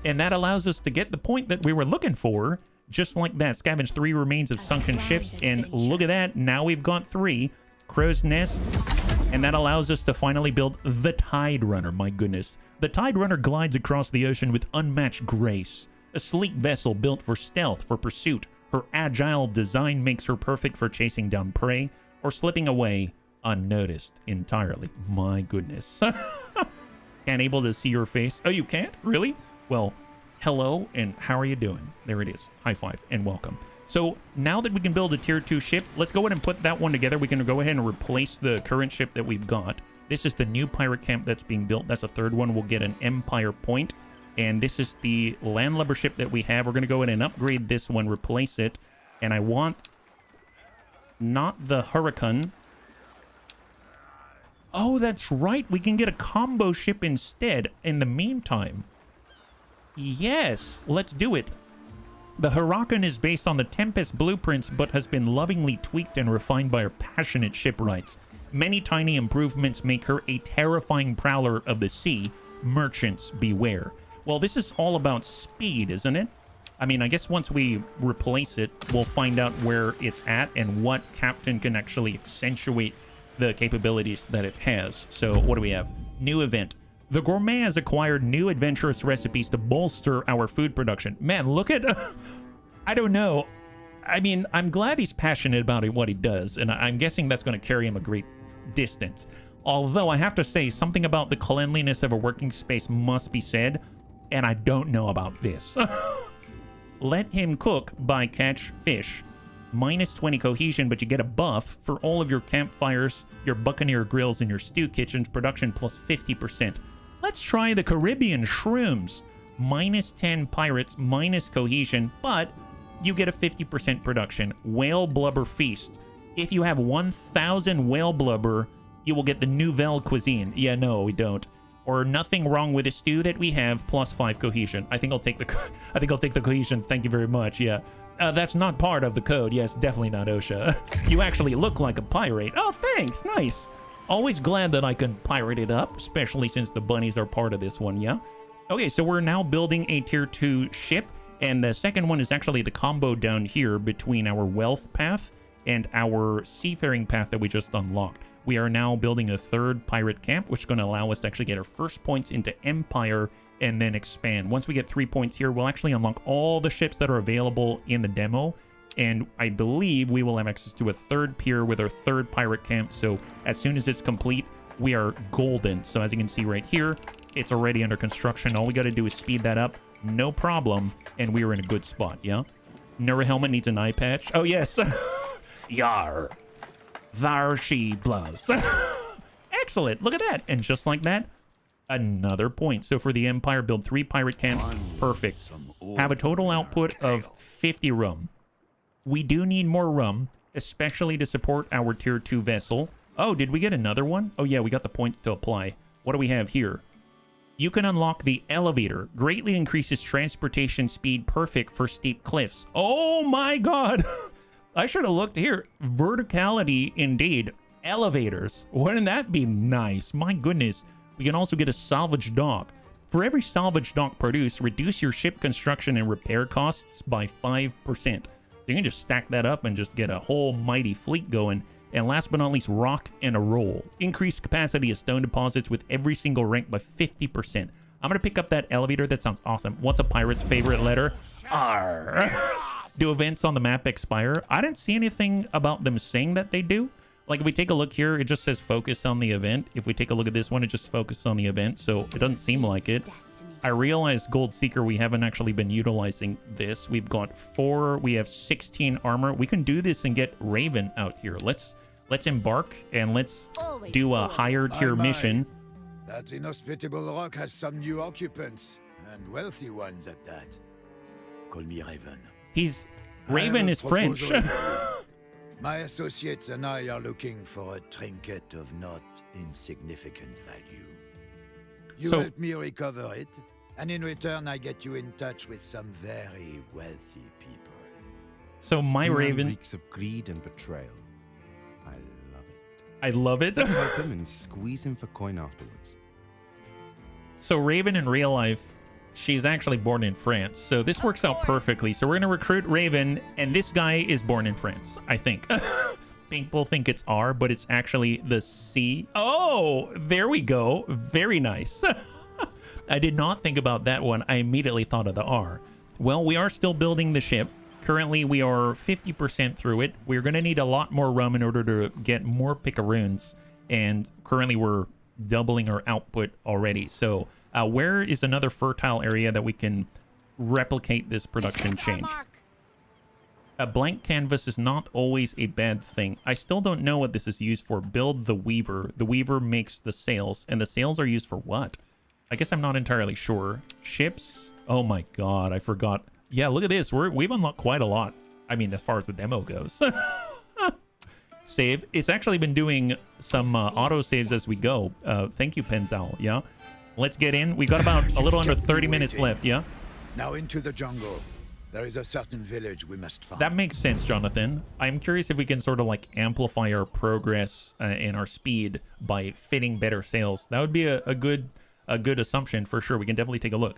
And that allows us to get the point that we were looking for, just like that. Scavenge 3 remains of sunken ships. And look at that. Now we've got 3. Crow's Nest. And that allows us to finally build the Tide Runner. My goodness. The Tide Runner glides across the ocean with unmatched grace. A sleek vessel built for stealth, for pursuit. Her agile design makes her perfect for chasing down prey or slipping away unnoticed entirely. My goodness. Can't able to see your face. Oh, you can't? Really? Well, hello and how are you doing? There it is. High five and welcome. So now that we can build a tier 2 ship, let's go ahead and put that one together. We can go ahead and replace the current ship that we've got. This is the new pirate camp that's being built. That's the 3rd one. We'll get an Empire point. And this is the landlubber ship that we have. We're going to go ahead and upgrade this one, replace it. And I want not the Hurricane. Oh, that's right. We can get a combo ship instead in the meantime. Yes, let's do it. The Hurricane is based on the Tempest blueprints, but has been lovingly tweaked and refined by our passionate shipwrights. Many tiny improvements make her a terrifying prowler of the sea. Merchants beware. Well, this is all about speed, isn't it? I mean, I guess once we replace it, we'll find out where it's at and what captain can actually accentuate the capabilities that it has. So what do we have? New event. The Gourmet has acquired new adventurous recipes to bolster our food production. Man, look at... I don't know. I mean, I'm glad he's passionate about what he does, and I'm guessing that's going to carry him a great distance. Although I have to say, something about the cleanliness of a working space must be said, and I don't know about this. Let him cook by catch fish. Minus 20 cohesion, but you get a buff for all of your campfires, your Buccaneer grills, and your stew kitchens. Production plus 50%. Let's try the Caribbean shrooms. Minus 10 pirates, minus cohesion, but you get a 50% production. Whale blubber feast. If you have 1,000 whale blubber, you will get the Nouvelle cuisine. Yeah, no, we don't. Or nothing wrong with the stew that we have, plus 5 cohesion. I think I'll take the cohesion. Thank you very much. Yeah. That's not part of the code. Yes, definitely not OSHA. You actually look like a pirate. Oh, thanks. Nice. Always glad that I can pirate it up, especially since the bunnies are part of this one, yeah? Okay, so we're now building a tier 2 ship, and the second one is actually the combo down here between our wealth path and our seafaring path that we just unlocked. We are now building a 3rd pirate camp, which is going to allow us to actually get our first points into Empire and then expand. Once we get 3 points here, we'll actually unlock all the ships that are available in the demo. And I believe we will have access to a 3rd pier with our 3rd pirate camp. So as soon as it's complete, we are golden. So as you can see right here, it's already under construction. All we got to do is speed that up. No problem. And we are in a good spot, yeah? Nura Helmet needs an eye patch. Oh, yes. Yar. There she blows. Excellent. Look at that. And just like that, another point. So for the Empire, build 3 pirate camps. Perfect. Have a total output of 50 rum. We do need more rum, especially to support our tier 2 vessel. Oh, did we get another one? Oh, yeah, we got the points to apply. What do we have here? You can unlock the elevator. Greatly increases transportation speed, perfect for steep cliffs. Oh, my God. I should have looked here. Verticality, indeed. Elevators. Wouldn't that be nice? My goodness. We can also get a salvage dock. For every salvage dock produced, reduce your ship construction and repair costs by 5%. You can just stack that up and just get a whole mighty fleet going. And last but not least, rock and a roll. Increase capacity of stone deposits with every single rank by 50%. I'm going to pick up that elevator. That sounds awesome. What's a pirate's favorite letter? R. Do events on the map expire? I didn't see anything about them saying that they do. Like, if we take a look here, it just says focus on the event. If we take a look at this one, it just focuses on the event. So it doesn't seem like it. I realized Gold Seeker, we haven't actually been utilizing this. We've got 4. We have 16 armor. We can do this and get Raven out here. Let's embark and let's do a higher tier mission. That inhospitable rock has some new occupants, and wealthy ones at that. Call me Raven. Raven is French. My associates and I are looking for a trinket of not insignificant value. You help me recover it, And in return, I get you in touch with some very wealthy people. So my The man Raven... reeks of greed and betrayal. I love it. I love it. Let's help him and squeeze him for coin afterwards. So Raven in real life, she's actually born in France. So this works out perfectly. So we're going to recruit Raven, and this guy is born in France, I think. People think it's R, but it's actually the C. Oh, there we go. Very nice. I did not think about that one. I immediately thought of the R. Well, we are still building the ship. Currently, we are 50% through it. We're going to need a lot more rum in order to get more picaroons. And currently, we're doubling our output already. So where is another fertile area that we can replicate this production change? A blank canvas is not always a bad thing. I still don't know what this is used for. Build the weaver. The weaver makes the sails. And the sails are used for what? I guess I'm not entirely sure. Ships? Oh my god, I forgot. Yeah, look at this. We've unlocked quite a lot. I mean, as far as the demo goes. Save. It's actually been doing some auto saves as we go. Thank you, Penzal. Yeah. Let's get in. We got about a little under 30 minutes left. Yeah. Now into the jungle. There is a certain village we must find. That makes sense, Jonathan. I'm curious if we can sort of like amplify our progress and our speed by fitting better sails. That would be a good assumption for sure. We can definitely take a look.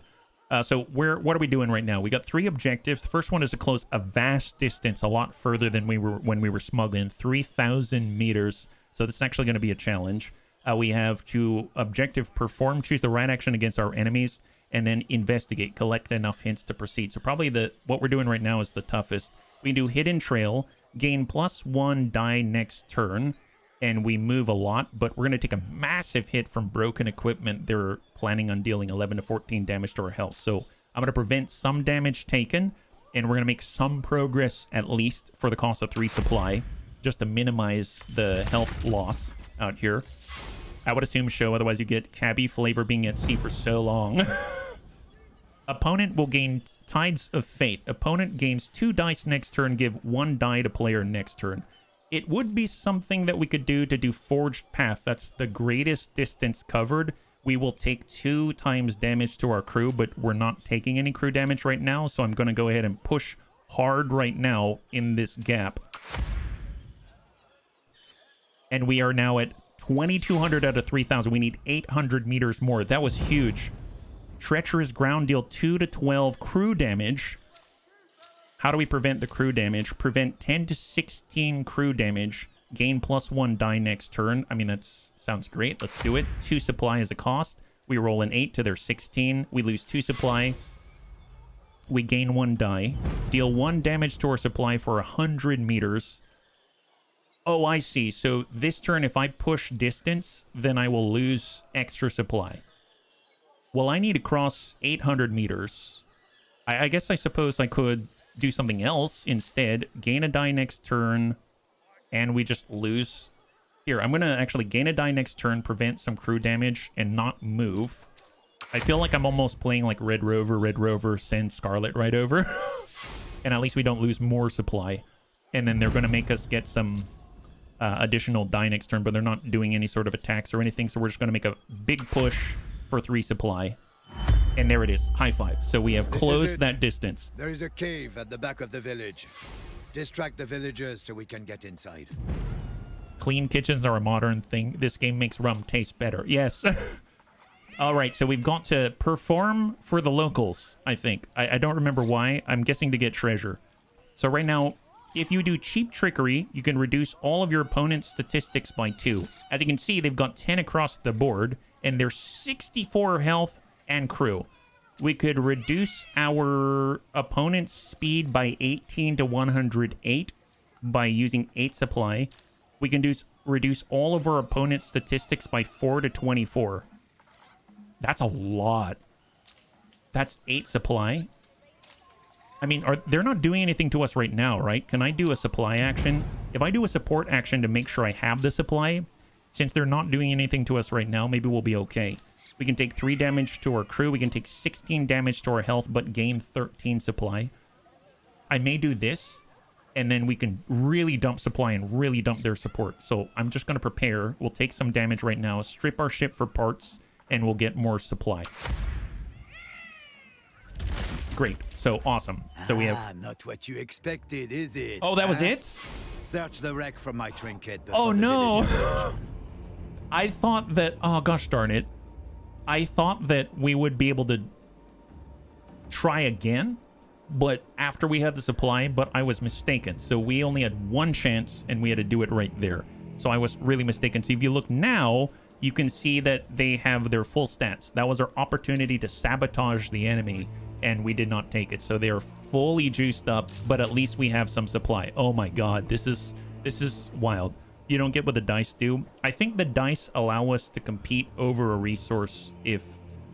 So what are we doing right now? We got 3 objectives. The first one is to close a vast distance, a lot further than we were when we were smuggling, 3,000 meters. So this is actually going to be a challenge. We have to objective perform, choose the right action against our enemies, and then investigate, collect enough hints to proceed. So probably what we're doing right now is the toughest. We do hidden trail, gain +1 die next turn, and we move a lot, but we're going to take a massive hit from broken equipment. They're planning on dealing 11 to 14 damage to our health. So I'm going to prevent some damage taken, and we're going to make some progress at least for the cost of 3 supply, just to minimize the health loss out here. I would assume show, otherwise you get cabbie flavor being at sea for so long. Opponent will gain Tides of Fate. Opponent gains 2 dice next turn, give 1 die to player next turn. It would be something that we could do Forged Path. That's the greatest distance covered. We will take 2 times damage to our crew, but we're not taking any crew damage right now, so I'm going to go ahead and push hard right now in this gap. And we are now at 2,200 out of 3,000. We need 800 meters more. That was huge. Treacherous Ground deal 2 to 12 crew damage. How do we prevent the crew damage? Prevent 10 to 16 crew damage. Gain +1 die next turn. I mean, that sounds great. Let's do it. 2 supply is a cost. We roll an 8 to their 16. We lose 2 supply. We gain 1 die. Deal 1 damage to our supply for 100 meters. Oh, I see. So this turn, if I push distance, then I will lose extra supply. Well, I need to cross 800 meters. I guess I suppose I could do something else instead. Gain a die next turn, and we just lose. Here, I'm going to actually gain a die next turn, prevent some crew damage, and not move. I feel like I'm almost playing like Red Rover, send Scarlet right over. And at least we don't lose more supply. And then they're going to make us get some additional die next turn, but they're not doing any sort of attacks or anything, so we're just going to make a big push for 3 supply. And there it is. High five. So we have closed that distance. There is a cave at the back of the village. Distract the villagers so we can get inside. Clean kitchens are a modern thing. This game makes rum taste better. Yes. All right, so we've got to perform for the locals, I think. I don't remember why. I'm guessing to get treasure. So right now, if you do cheap trickery, you can reduce all of your opponent's statistics by 2. As you can see, they've got 10 across the board, and they're 64 health and crew. We could reduce our opponent's speed by 18 to 108 by using 8 supply. We can reduce all of our opponent's statistics by 4 to 24. That's a lot. That's 8 supply. I mean, they're not doing anything to us right now, right? Can I do a supply action? If I do a support action to make sure I have the supply, since they're not doing anything to us right now, maybe we'll be okay. We can take 3 damage to our crew. We can take 16 damage to our health, but gain 13 supply. I may do this, and then we can really dump supply and really dump their support. So I'm just going to prepare. We'll take some damage right now, strip our ship for parts, and we'll get more supply. Great. So awesome. So we have... Not what you expected, is it? Oh, that was it? Search the wreck for my trinket. Oh, before the no. village is I thought that... Oh, gosh darn it. I thought that we would be able to try again, but after we had the supply, but I was mistaken. So we only had one chance, and we had to do it right there. So I was really mistaken. So if you look now, you can see that they have their full stats. That was our opportunity to sabotage the enemy, and we did not take it. So they are fully juiced up, but at least we have some supply. Oh my god, this is wild. You don't get what the dice do. I think the dice allow us to compete over a resource if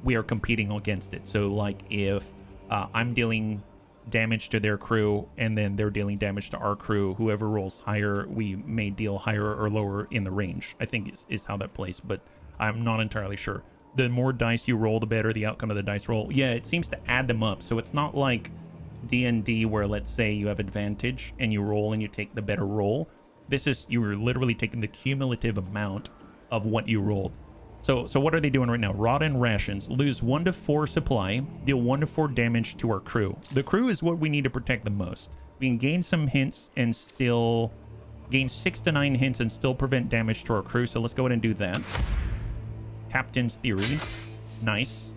we are competing against it. So like if I'm dealing damage to their crew and then they're dealing damage to our crew, whoever rolls higher, we may deal higher or lower in the range, I think is how that plays, but I'm not entirely sure. The more dice you roll, the better the outcome of the dice roll. Yeah, it seems to add them up. So it's not like D&D where, let's say, you have advantage and you roll and you take the better roll. This is, you're literally taking the cumulative amount of what you rolled. So what are they doing right now? Rot and rations. Lose 1 to 4 supply. Deal 1 to 4 damage to our crew. The crew is what we need to protect the most. We can gain some hints and still gain 6 to 9 hints and still prevent damage to our crew. So let's go ahead and do that. Captain's Theory. Nice.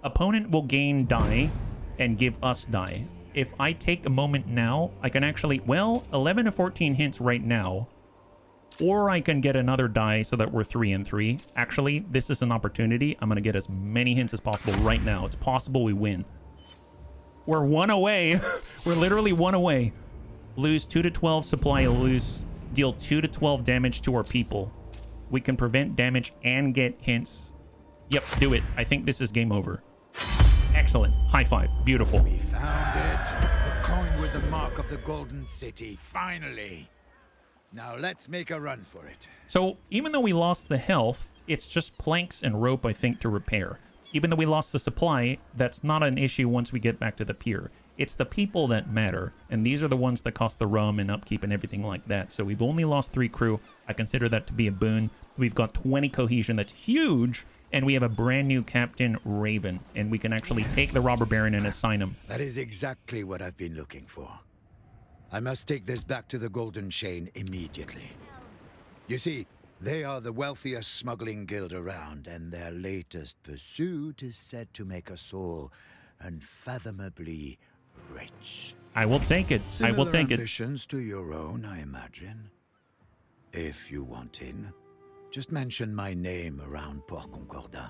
Opponent will gain die and give us die. If I take a moment now, I can actually, well, 11 to 14 hints right now. Or I can get another die so that we're 3 and 3. Actually, this is an opportunity. I'm going to get as many hints as possible right now. It's possible we win. We're 1 away. We're literally 1 away. Lose 2 to 12 supply. Deal 2 to 12 damage to our people. We can prevent damage and get hints. Yep, do it. I think this is game over. Excellent. High five. Beautiful. We found it. The coin with the mark of the Golden City. Finally. Now let's make a run for it. So even though we lost the health, it's just planks and rope, I think, to repair. Even though we lost the supply, that's not an issue once we get back to the pier. It's the people that matter, and these are the ones that cost the rum and upkeep and everything like that. So we've only lost 3 crew. I consider that to be a boon. We've got 20 cohesion. That's huge. And we have a brand new Captain Raven, and we can actually take the Robber Baron and assign him. That is exactly what I've been looking for. I must take this back to the Golden Chain immediately. You see, they are the wealthiest smuggling guild around, and their latest pursuit is said to make us all unfathomably rich. I will take it. I will take it. Ambitions to your own, I imagine. If you want in, just mention my name around Port Concordat.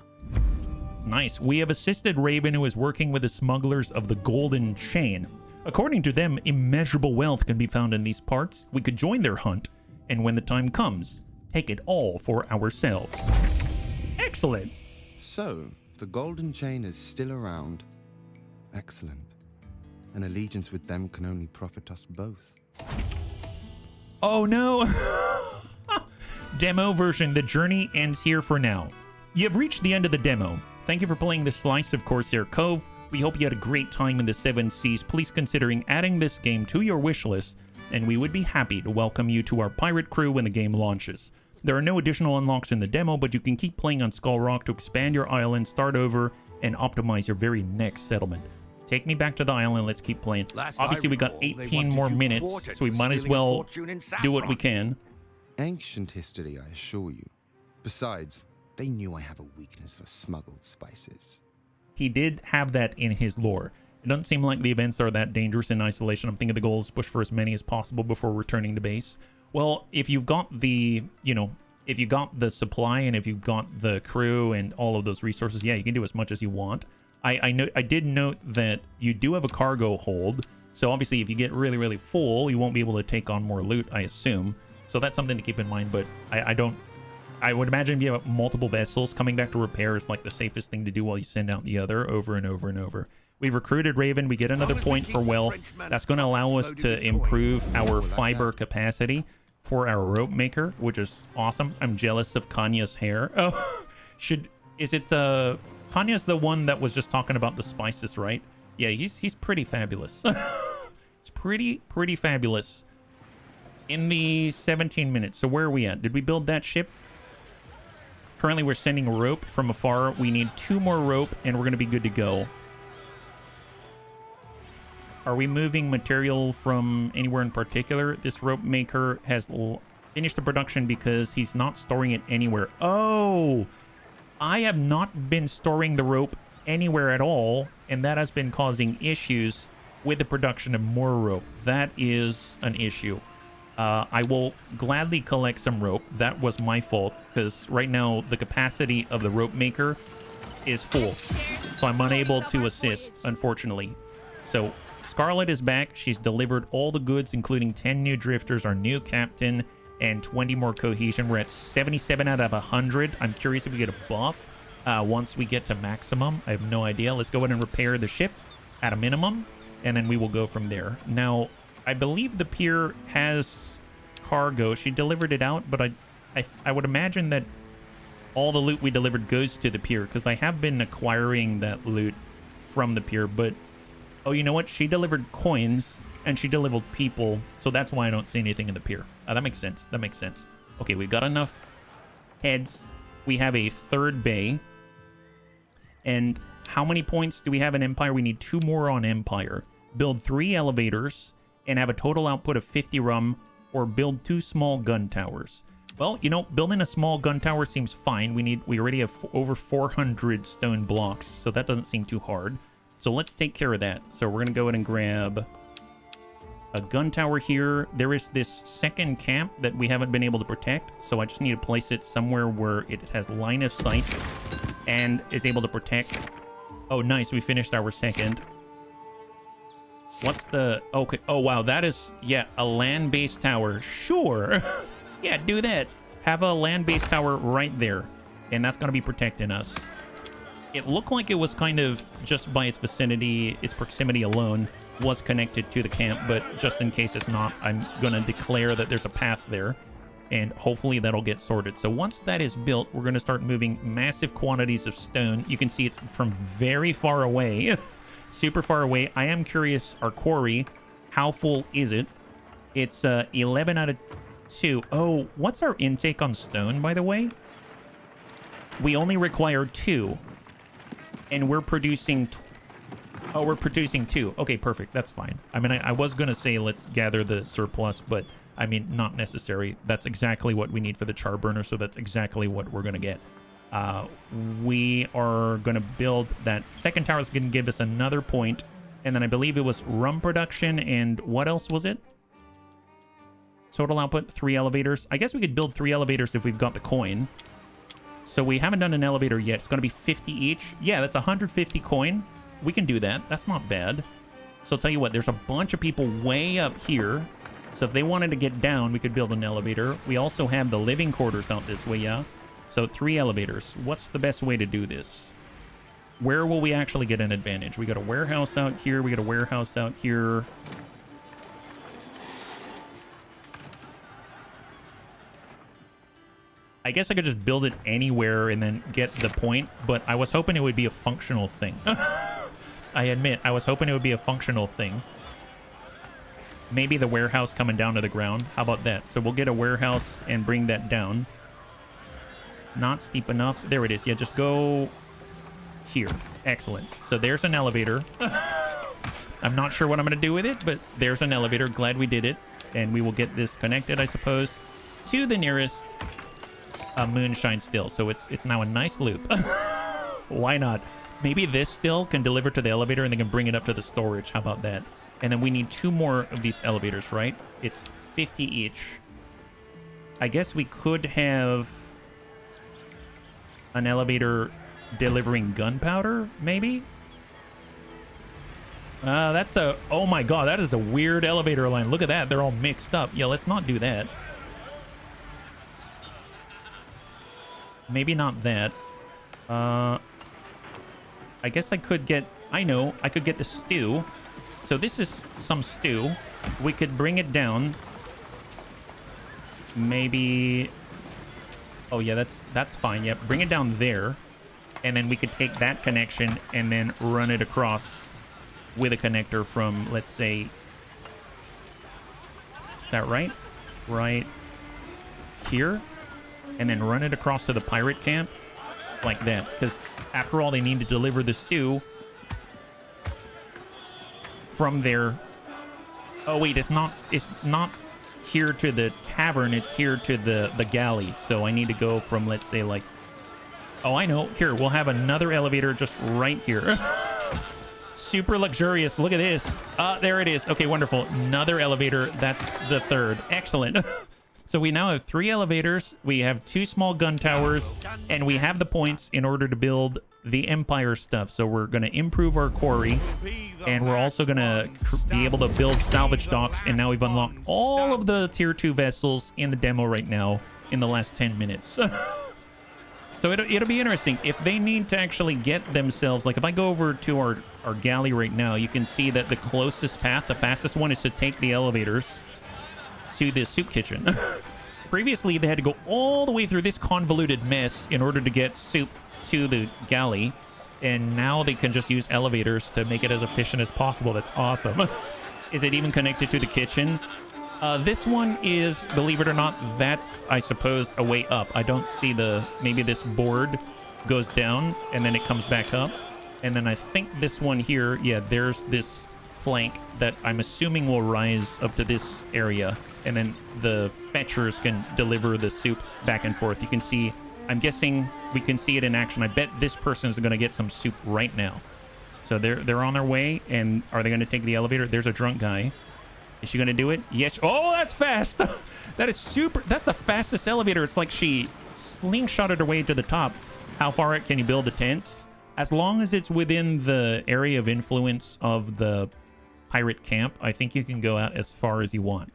Nice. We have assisted Raven, who is working with the smugglers of the Golden Chain. According to them, immeasurable wealth can be found in these parts. We could join their hunt, and when the time comes, take it all for ourselves. Excellent. So, the Golden Chain is still around. Excellent. An allegiance with them can only profit us both. Oh no! Demo version, the journey ends here for now. You have reached the end of the demo. Thank you for playing this slice of Corsair Cove. We hope you had a great time in the 7 Seas. Please considering adding this game to your wish list, and we would be happy to welcome you to our pirate crew when the game launches. There are no additional unlocks in the demo, but you can keep playing on Skull Rock to expand your island, start over, and optimize your very next settlement. Take me back to the island. Let's keep playing. Obviously, we got 18 more minutes, so we might as well do what we can. Ancient history, I assure you. Besides, they knew I have a weakness for smuggled spices. He did have that in his lore. It doesn't seem like the events are that dangerous in isolation. I'm thinking the goal is push for as many as possible before returning to base. Well, if you've got the, if you got the supply and if you've got the crew and all of those resources, yeah, you can do as much as you want. I did note that you do have a cargo hold. So obviously, if you get really, really full, you won't be able to take on more loot, I assume. So that's something to keep in mind, but I would imagine if you have multiple vessels, coming back to repair is like the safest thing to do while you send out the other over and over and over. We've recruited Raven. We get another point for wealth. That's going to allow us to improve our fiber capacity for our rope maker, which is awesome. I'm jealous of Kanya's hair. Oh, Kanya's the one that was just talking about the spices, right? Yeah, he's pretty fabulous. It's pretty fabulous. In the 17 minutes. So where are we at? Did we build that ship? Currently, we're sending rope from afar. We need 2 more rope, and we're going to be good to go. Are we moving material from anywhere in particular? This rope maker has finished the production because he's not storing it anywhere. Oh, I have not been storing the rope anywhere at all, and that has been causing issues with the production of more rope. That is an issue. I will gladly collect some rope. That was my fault, because right now the capacity of the rope maker is full, so I'm unable to assist, unfortunately. So Scarlet is back. She's delivered all the goods, including 10 new drifters, our new captain, and 20 more cohesion. We're at 77 out of 100. I'm curious if we get a buff once we get to maximum. I have no idea. Let's go ahead and repair the ship at a minimum, and then we will go from there. Now, I believe the pier has cargo. She delivered it out, but I would imagine that all the loot we delivered goes to the pier, because I have been acquiring that loot from the pier. But oh, you know what? She delivered coins and she delivered people, so that's why I don't see anything in the pier. That makes sense. That makes sense. Okay, we've got enough heads. We have a 3rd bay. And how many points do we have in Empire? We need 2 more on Empire. Build 3 elevators and have a total output of 50 rum, or build 2 small gun towers. Well, you know, building a small gun tower seems fine. We already have over 400 stone blocks, so that doesn't seem too hard. So let's take care of that. So we're going to go ahead and grab a gun tower here. There is this second camp that we haven't been able to protect, so I just need to place it somewhere where it has line of sight and is able to protect. Oh, nice. We finished our second. What's the... Okay. Oh, wow. That is... Yeah, a land-based tower. Sure. Yeah, do that. Have a land-based tower right there. And that's going to be protecting us. It looked like it was kind of just by its vicinity, its proximity alone, was connected to the camp. But just in case it's not, I'm going to declare that there's a path there. And hopefully that'll get sorted. So once that is built, we're going to start moving massive quantities of stone. You can see it's from very far away. Super far away. I am curious, our quarry, how full is it? It's 11 out of 2. Oh, what's our intake on stone, by the way? We only require 2. And we're producing... Oh, we're producing 2. Okay, perfect. That's fine. I mean, I was going to say let's gather the surplus, but I mean, not necessary. That's exactly what we need for the char burner, so that's exactly what we're going to get. We are going to build that second tower. Is going to give us another point, and then I believe it was rum production, and what else was it? Total output, 3 elevators. I guess we could build 3 elevators if we've got the coin. So we haven't done an elevator yet. It's going to be 50 each. Yeah, that's 150 coin. We can do that. That's not bad. So I'll tell you what, there's a bunch of people way up here. So if they wanted to get down, we could build an elevator. We also have the living quarters out this way, yeah? So 3 elevators. What's the best way to do this? Where will we actually get an advantage? We got a warehouse out here. We got a warehouse out here. I guess I could just build it anywhere and then get the point, but I was hoping it would be a functional thing. I admit, I was hoping it would be a functional thing. Maybe the warehouse coming down to the ground. How about that? So we'll get a warehouse and bring that down. Not steep enough. There it is. Yeah, just go here. Excellent. So there's an elevator. I'm not sure what I'm going to do with it, but there's an elevator. Glad we did it. And we will get this connected, I suppose, to the nearest moonshine still. So it's now a nice loop. Why not? Maybe this still can deliver to the elevator and they can bring it up to the storage. How about that? And then we need 2 more of these elevators, right? It's 50 each. I guess we could have an elevator delivering gunpowder, maybe? That's a... Oh my god, that is a weird elevator line. Look at that. They're all mixed up. Yeah, let's not do that. Maybe not that. I guess I could get... I know. I could get the stew. So this is some stew. We could bring it down. Maybe... Oh, yeah, that's fine. Yep, bring it down there. And then we could take that connection and then run it across with a connector from, let's say... Is that right? Right here? and then run it across to the pirate camp like that. Because after all, they need to deliver the stew from their... Oh, wait, it's not here to the tavern. It's here to the galley. So I need to go from, let's say, like... Oh, I know. Here, we'll have another elevator just right here. Super luxurious. Look at this. There it is. Okay, wonderful. Another elevator. That's the third. Excellent. So we now have 3 elevators. We have 2 small gun towers. And we have the points in order to build the Empire stuff. So we're going to improve our quarry. And we're also going to be able to build salvage docks. And now we've unlocked all of the tier 2 vessels in the demo right now in the last 10 minutes. So it'll be interesting. If they need to actually get themselves... Like, if I go over to our galley right now, you can see that the closest path, the fastest one, is to take the elevators to the soup kitchen. Previously, they had to go all the way through this convoluted mess in order to get soup to the galley. And now they can just use elevators to make it as efficient as possible. That's awesome. Is it even connected to the kitchen? This one is, believe it or not, that's, I suppose, a way up. I don't see the... Maybe this board goes down and then it comes back up. And then I think this one here, yeah, there's this plank that I'm assuming will rise up to this area. And then the fetchers can deliver the soup back and forth. You can see, I'm guessing we can see it in action. I bet this person is going to get some soup right now. So they're on their way. And are they going to take the elevator? There's a drunk guy. Is she going to do it? Yes. Oh, that's fast. That is super. That's the fastest elevator. It's like she slingshotted her way to the top. How far can you build the tents? As long as it's within the area of influence of the pirate camp, I think you can go out as far as you want.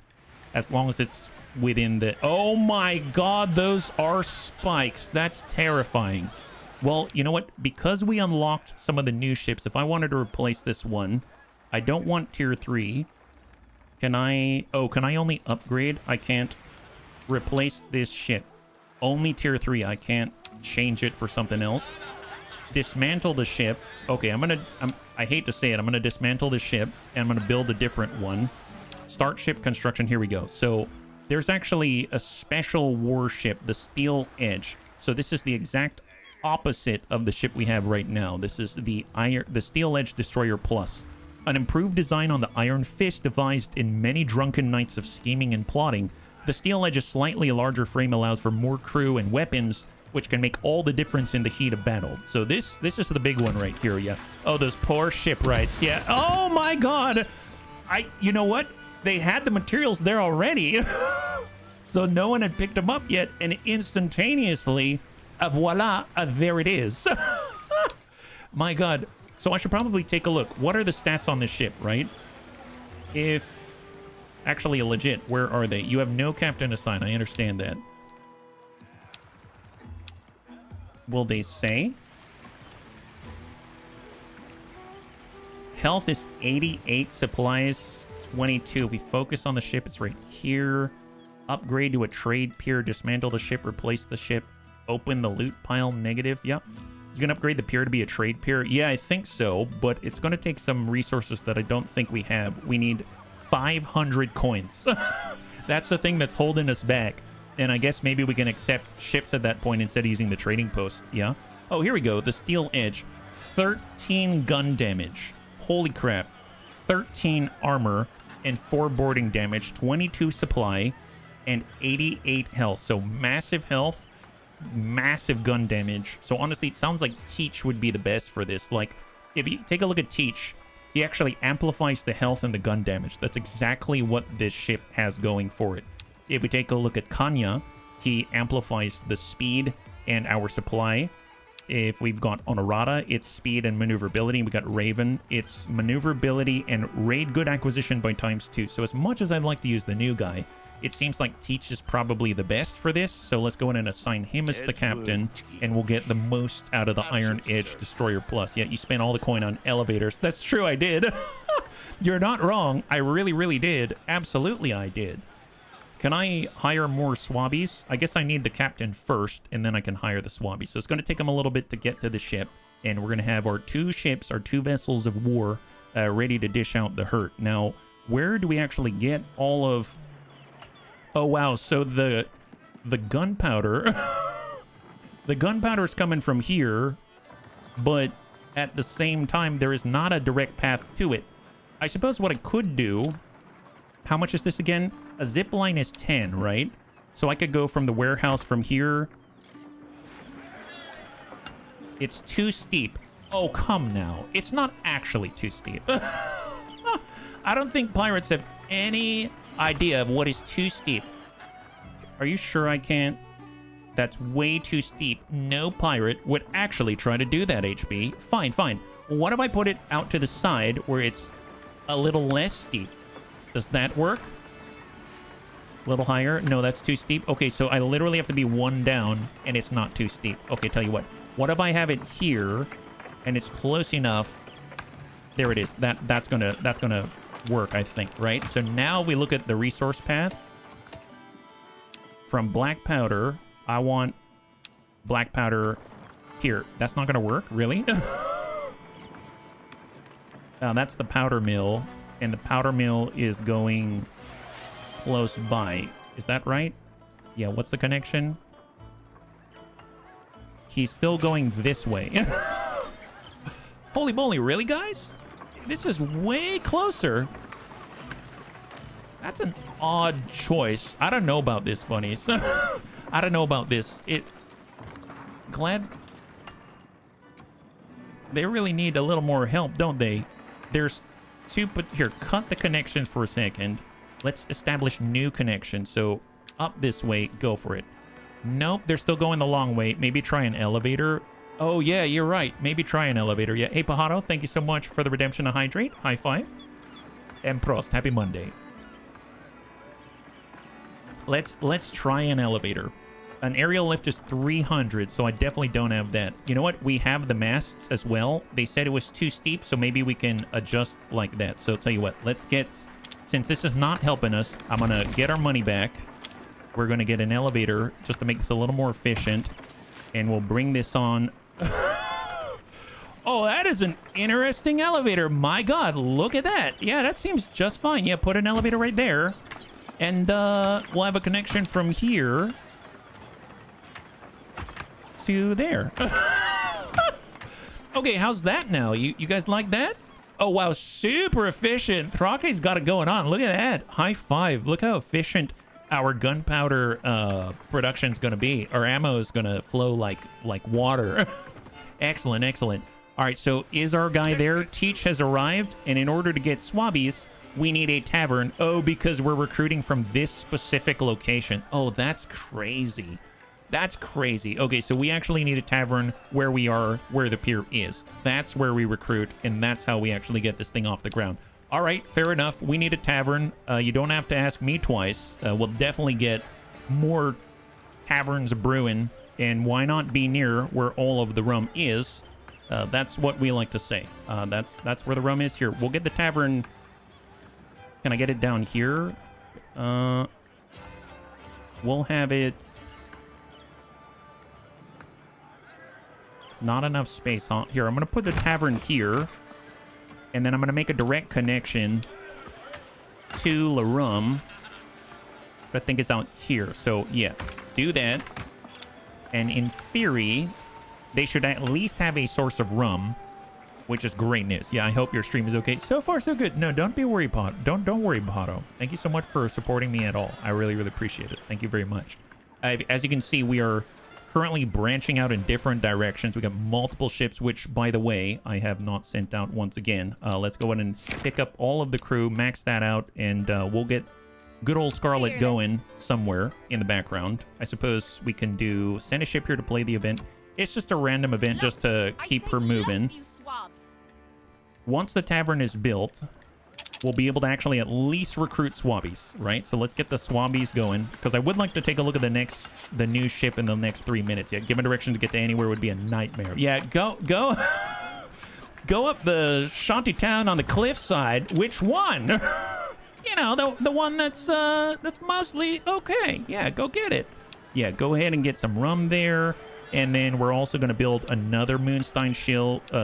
As long as it's within the... Oh my god, those are spikes. That's terrifying. Well, you know what? Because we unlocked some of the new ships, if I wanted to replace this one, I don't want tier 3. Can I... Oh, can I only upgrade? I can't replace this ship. Only tier 3. I can't change it for something else. Dismantle the ship. Okay, I hate to say it. I'm going to dismantle the ship, and I'm going to build a different one. Start ship construction. Here we go. So there's actually a special warship, the Steel Edge. So this is the exact opposite of the ship we have right now. This is the Steel Edge Destroyer Plus. An improved design on the Iron Fist devised in many drunken nights of scheming and plotting. The Steel Edge's slightly larger frame allows for more crew and weapons, which can make all the difference in the heat of battle. So this is the big one right here, yeah. Oh, those poor shipwrights, yeah. Oh my god! You know what? They had the materials there already. So no one had picked them up yet, and instantaneously, voila, there it is. My god. So I should probably take a look. What are the stats on this ship, right? If... Actually, legit, where are they? You have no captain assigned. I understand that. Will they say? Health is 88. Supplies 22. If we focus on the ship, it's right here. Upgrade to a trade pier. Dismantle the ship. Replace the ship. Open the loot pile. Negative. Yep. You can upgrade the pier to be a trade pier. Yeah, I think so, but it's going to take some resources that I don't think we have. We need 500 coins. That's the thing that's holding us back. And I guess maybe we can accept ships at that point instead of using the trading post. Yeah. Oh, here we go. The Steel Edge. 13 gun damage. Holy crap. 13 armor and 4 boarding damage. 22 supply and 88 health. So massive health. Massive gun damage. So honestly, it sounds like Teach would be the best for this. Like, if you take a look at Teach, he actually amplifies the health and the gun damage. That's exactly what this ship has going for it. If we take a look at Kanya, he amplifies the speed and our supply. If we've got Honorata, it's speed and maneuverability. We got Raven, it's maneuverability and raid good acquisition by ×2. So as much as I'd like to use the new guy, it seems like Teach is probably the best for this. So let's go in and assign him as the captain, and we'll get the most out of the Iron Edge Destroyer Plus. Yeah, you spent all the coin on elevators. That's true, I did. You're not wrong. I really, really did. Absolutely, I did. Can I hire more swabbies? I guess I need the captain first, and then I can hire the swabbies. So it's going to take them a little bit to get to the ship, and we're going to have our 2 ships, our 2 vessels of war, ready to dish out the hurt. Now, where do we actually get all of... Oh, wow. So the the gunpowder. The gunpowder is coming from here, but at the same time, there is not a direct path to it. I suppose what I could do... How much is this again? A zip line is 10, right? So I could go from the warehouse from here. It's too steep. Oh, come now. It's not actually too steep. I don't think pirates have any idea of what is too steep. Are you sure I can't? That's way too steep. No pirate would actually try to do that, HB. Fine, fine. What if I put it out to the side where it's a little less steep? Does that work? A little higher? No, that's too steep. Okay, so I literally have to be one down, and it's not too steep. Okay, tell you what. What if I have it here, and it's close enough? There it is. That's gonna work, I think, right? So now we look at the resource path. From black powder, I want black powder here. That's not gonna work, really? That's the powder mill. And the powder mill is going close by. Is that right? Yeah, what's the connection? He's still going this way. Holy moly, really, guys? This is way closer. That's an odd choice. I don't know about this, bunnies. I don't know about this. Glad... They really need a little more help, don't they? There's... But here, cut the connections for a second. Let's establish new connections. So up this way, go for it. Nope, they're still going the long way. Maybe try an elevator. Oh yeah, you're right. Maybe try an elevator. Yeah. Hey Pajaro, thank you so much for the redemption of hydrate. High five. And Prost, happy Monday. Let's try an elevator. An aerial lift is 300, so I definitely don't have that. You know what? We have the masts as well. They said it was too steep, so maybe we can adjust like that. So tell you what, let's get... Since this is not helping us, I'm going to get our money back. We're going to get an elevator just to make this a little more efficient. And we'll bring this on. Oh, that is an interesting elevator. My God, look at that. Yeah, that seems just fine. Yeah, put an elevator right there. And we'll have a connection from here... to there. Okay, how's that now? You guys like that? Oh wow, super efficient. Thrake's got it going on. Look at that. High five. Look how efficient our gunpowder production's gonna be. Our ammo is gonna flow like water. Excellent, excellent. All right, so is our guy there? Teach has arrived, and in order to get swabbies, we need a tavern. Oh, because we're recruiting from this specific location. Oh, that's crazy. That's crazy. Okay, so we actually need a tavern where we are, where the pier is. That's where we recruit, and that's how we actually get this thing off the ground. All right, fair enough. We need a tavern. You don't have to ask me twice. We'll definitely get more taverns brewing, and why not be near where all of the rum is? That's what we like to say. That's where the rum is here. We'll get the tavern. Can I get it down here? We'll have it... Not enough space, huh? Here, I'm going to put the tavern here. And then I'm going to make a direct connection to La Rum. I think it's out here. So, yeah. Do that. And in theory, they should at least have a source of rum. Which is great news. Yeah, I hope your stream is okay. So far, so good. No, don't be worried, Pot. Don't worry, Pato. Thank you so much for supporting me at all. I really, really appreciate it. Thank you very much. As you can see, we are... currently branching out in different directions. We got multiple ships, which, by the way, I have not sent out once again. Let's go ahead and pick up all of the crew, max that out, and we'll get good old Scarlet going somewhere in the background. I suppose we can send a ship here to play the event. It's just a random event just to keep her moving. Once the tavern is built, we'll be able to actually at least recruit swabbies, right? So let's get the swabbies going, because I would like to take a look at the new ship in the next 3 minutes. Yeah, given direction to get to anywhere would be a nightmare. Yeah, go up the shanty town on the cliffside. Which one? You know, the one that's mostly okay. Yeah, go get it. Yeah, go ahead and get some rum there. And then we're also going to build another Moonstein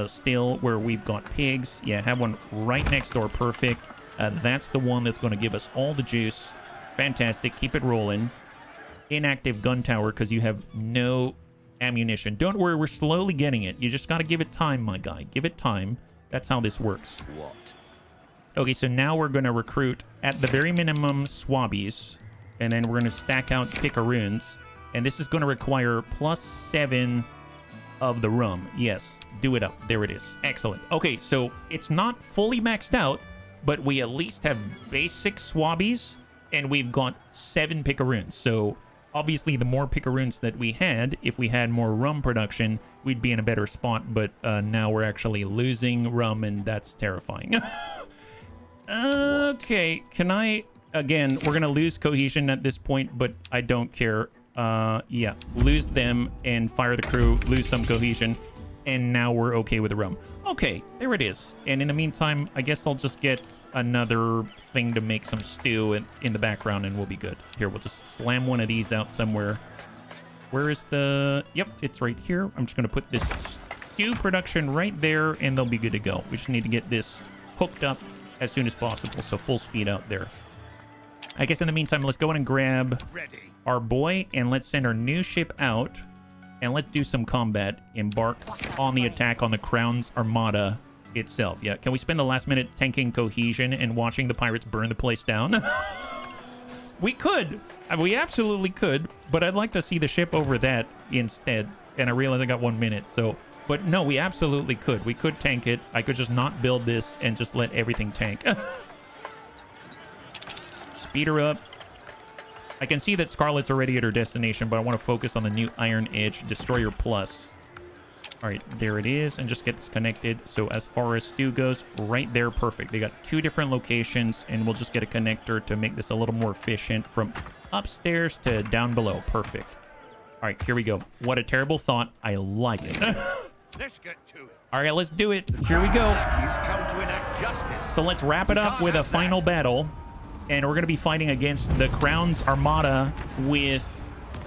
still where we've got pigs. Yeah, have one right next door. Perfect. That's the one that's going to give us all the juice. Fantastic. Keep it rolling. inactive gun tower because you have no ammunition. Don't worry, we're slowly getting it. You just got to give it time, my guy. Give it time. That's how this works. What? Okay, so now we're going to recruit, at the very minimum, swabbies. And then we're going to stack out picaroons. And this is going to require +7 of the rum. Yes, do it up. There it is. Excellent. Okay, so it's not fully maxed out, but we at least have basic swabbies. And we've got 7 picaroons. So obviously, the more picaroons that we had, if we had more rum production, we'd be in a better spot. But now we're actually losing rum, and that's terrifying. Okay, can I... Again, we're going to lose cohesion at this point, but I don't care. Yeah, lose them and fire the crew, lose some cohesion, and now we're okay with the rum. Okay, there it is. And in the meantime, I guess I'll just get another thing to make some stew in the background, and we'll be good. Here, we'll just slam one of these out somewhere. Where is the... Yep, it's right here. I'm just going to put this stew production right there, and they'll be good to go. We just need to get this hooked up as soon as possible, so full speed out there. I guess in the meantime, let's go in and grab our boy, and let's send our new ship out, and let's do some combat. Embark on the attack on the Crown's Armada itself. Yeah, can we spend the last minute tanking cohesion and watching the pirates burn the place down? We could. We absolutely could, but I'd like to see the ship over that instead, and I realize I got 1 minute, so... But no, we absolutely could. We could tank it. I could just not build this and just let everything tank. Speed her up. I can see that Scarlet's already at her destination, but I want to focus on the new Iron Edge Destroyer Plus. All right, there it is, and just get this connected. So as far as stew goes, right there, perfect. They got 2 different locations, and we'll just get a connector to make this a little more efficient from upstairs to down below. Perfect. All right, here we go. What a terrible thought. I like it. Let's get to it. All right, let's do it. Here we go. He's come to enact justice. So let's wrap it up with a final battle. And we're going to be fighting against the Crown's Armada with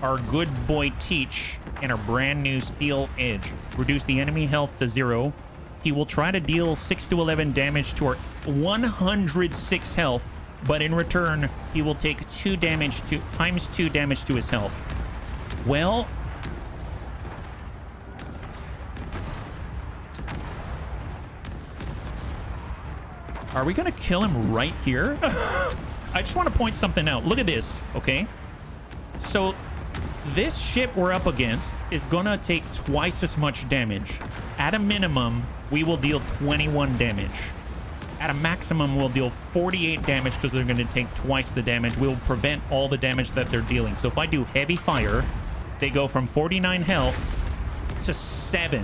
our good boy Teach and our brand new Steel Edge. Reduce the enemy health to 0. He will try to deal 6 to 11 damage to our 106 health, but in return, he will take 2 damage to times 2 damage to his health. Well, are we going to kill him right here? I just want to point something out. Look at this, okay? So this ship we're up against is going to take twice as much damage. At a minimum, we will deal 21 damage. At a maximum, we'll deal 48 damage because they're going to take twice the damage. We'll prevent all the damage that they're dealing. So if I do heavy fire, they go from 49 health to 7.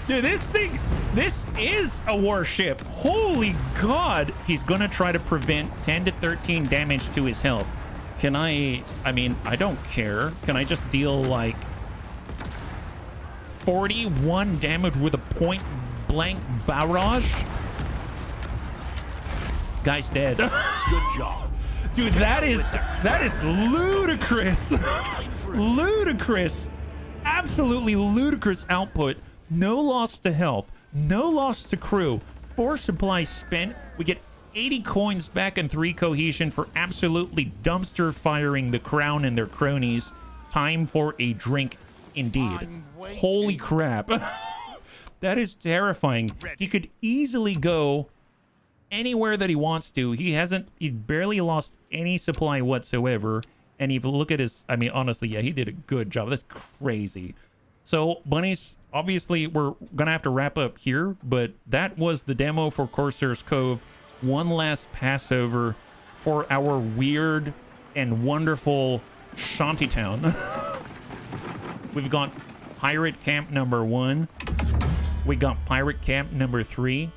Dude, this is a warship. Holy God. He's going to try to prevent 10 to 13 damage to his health. Can I mean, I don't care. Can I just deal like 41 damage with a point blank barrage? Guy's dead. Good job. Dude, that is ludicrous. Ludicrous. Absolutely ludicrous output. No loss to health. No loss to crew. 4 supplies spent. We get 80 coins back and 3 cohesion for absolutely dumpster firing the Crown and their cronies. Time for a drink indeed. Holy crap. That is terrifying. He could easily go anywhere that he wants to. He's barely lost any supply whatsoever. And if you look at his, I mean, honestly, yeah, he did a good job. That's crazy. So, bunnies, obviously, we're going to have to wrap up here, but that was the demo for Corsair's Cove. One last passover for our weird and wonderful shantytown. We've got Pirate Camp number 1. We got Pirate Camp number 3.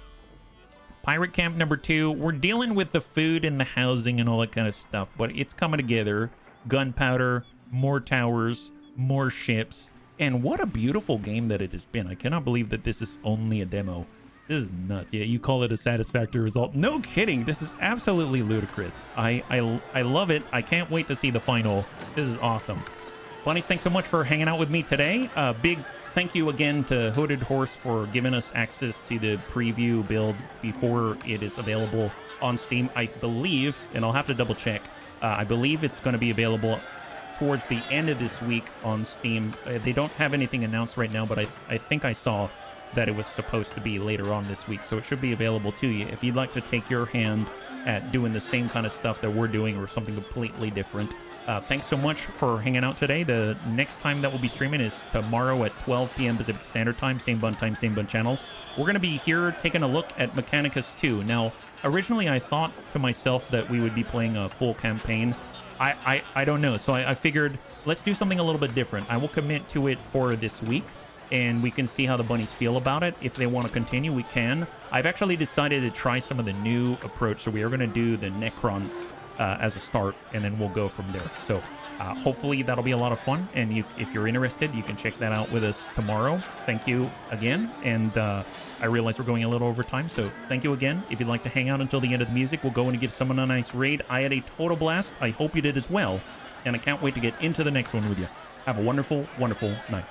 Pirate Camp number 2. We're dealing with the food and the housing and all that kind of stuff, but it's coming together. Gunpowder, more towers, more ships. And what a beautiful game that it has been. I cannot believe that this is only a demo. This is nuts. Yeah, you call it a satisfactory result. No kidding. This is absolutely ludicrous. I love it. I can't wait to see the final. This is awesome. Bunnies, thanks so much for hanging out with me today. Big thank you again to Hooded Horse for giving us access to the preview build before it is available on Steam, I believe, and I'll have to double check. I believe it's going to be available towards the end of this week on Steam. They don't have anything announced right now, but I think I saw that it was supposed to be later on this week, so it should be available to you if you'd like to take your hand at doing the same kind of stuff that we're doing or something completely different. Thanks so much for hanging out today. The next time that we'll be streaming is tomorrow at 12 p.m. Pacific Standard Time, same bun time, same bun channel. We're going to be here taking a look at Mechanicus 2. Now, originally I thought to myself that we would be playing a full campaign. I don't know, so I figured let's do something a little bit different. I will commit to it for this week, and we can see how the bunnies feel about it. If they want to continue, we can. I've actually decided to try some of the new approach, so we are going to do the Necrons as a start, and then we'll go from there. So hopefully that'll be a lot of fun, and if you're interested, you can check that out with us tomorrow. Thank you again, and I realize we're going a little over time, so thank you again. If you'd like to hang out until the end of the music, we'll go and give someone a nice raid. I had a total blast. I hope you did as well, and I can't wait to get into the next one with you. Have a wonderful, wonderful night.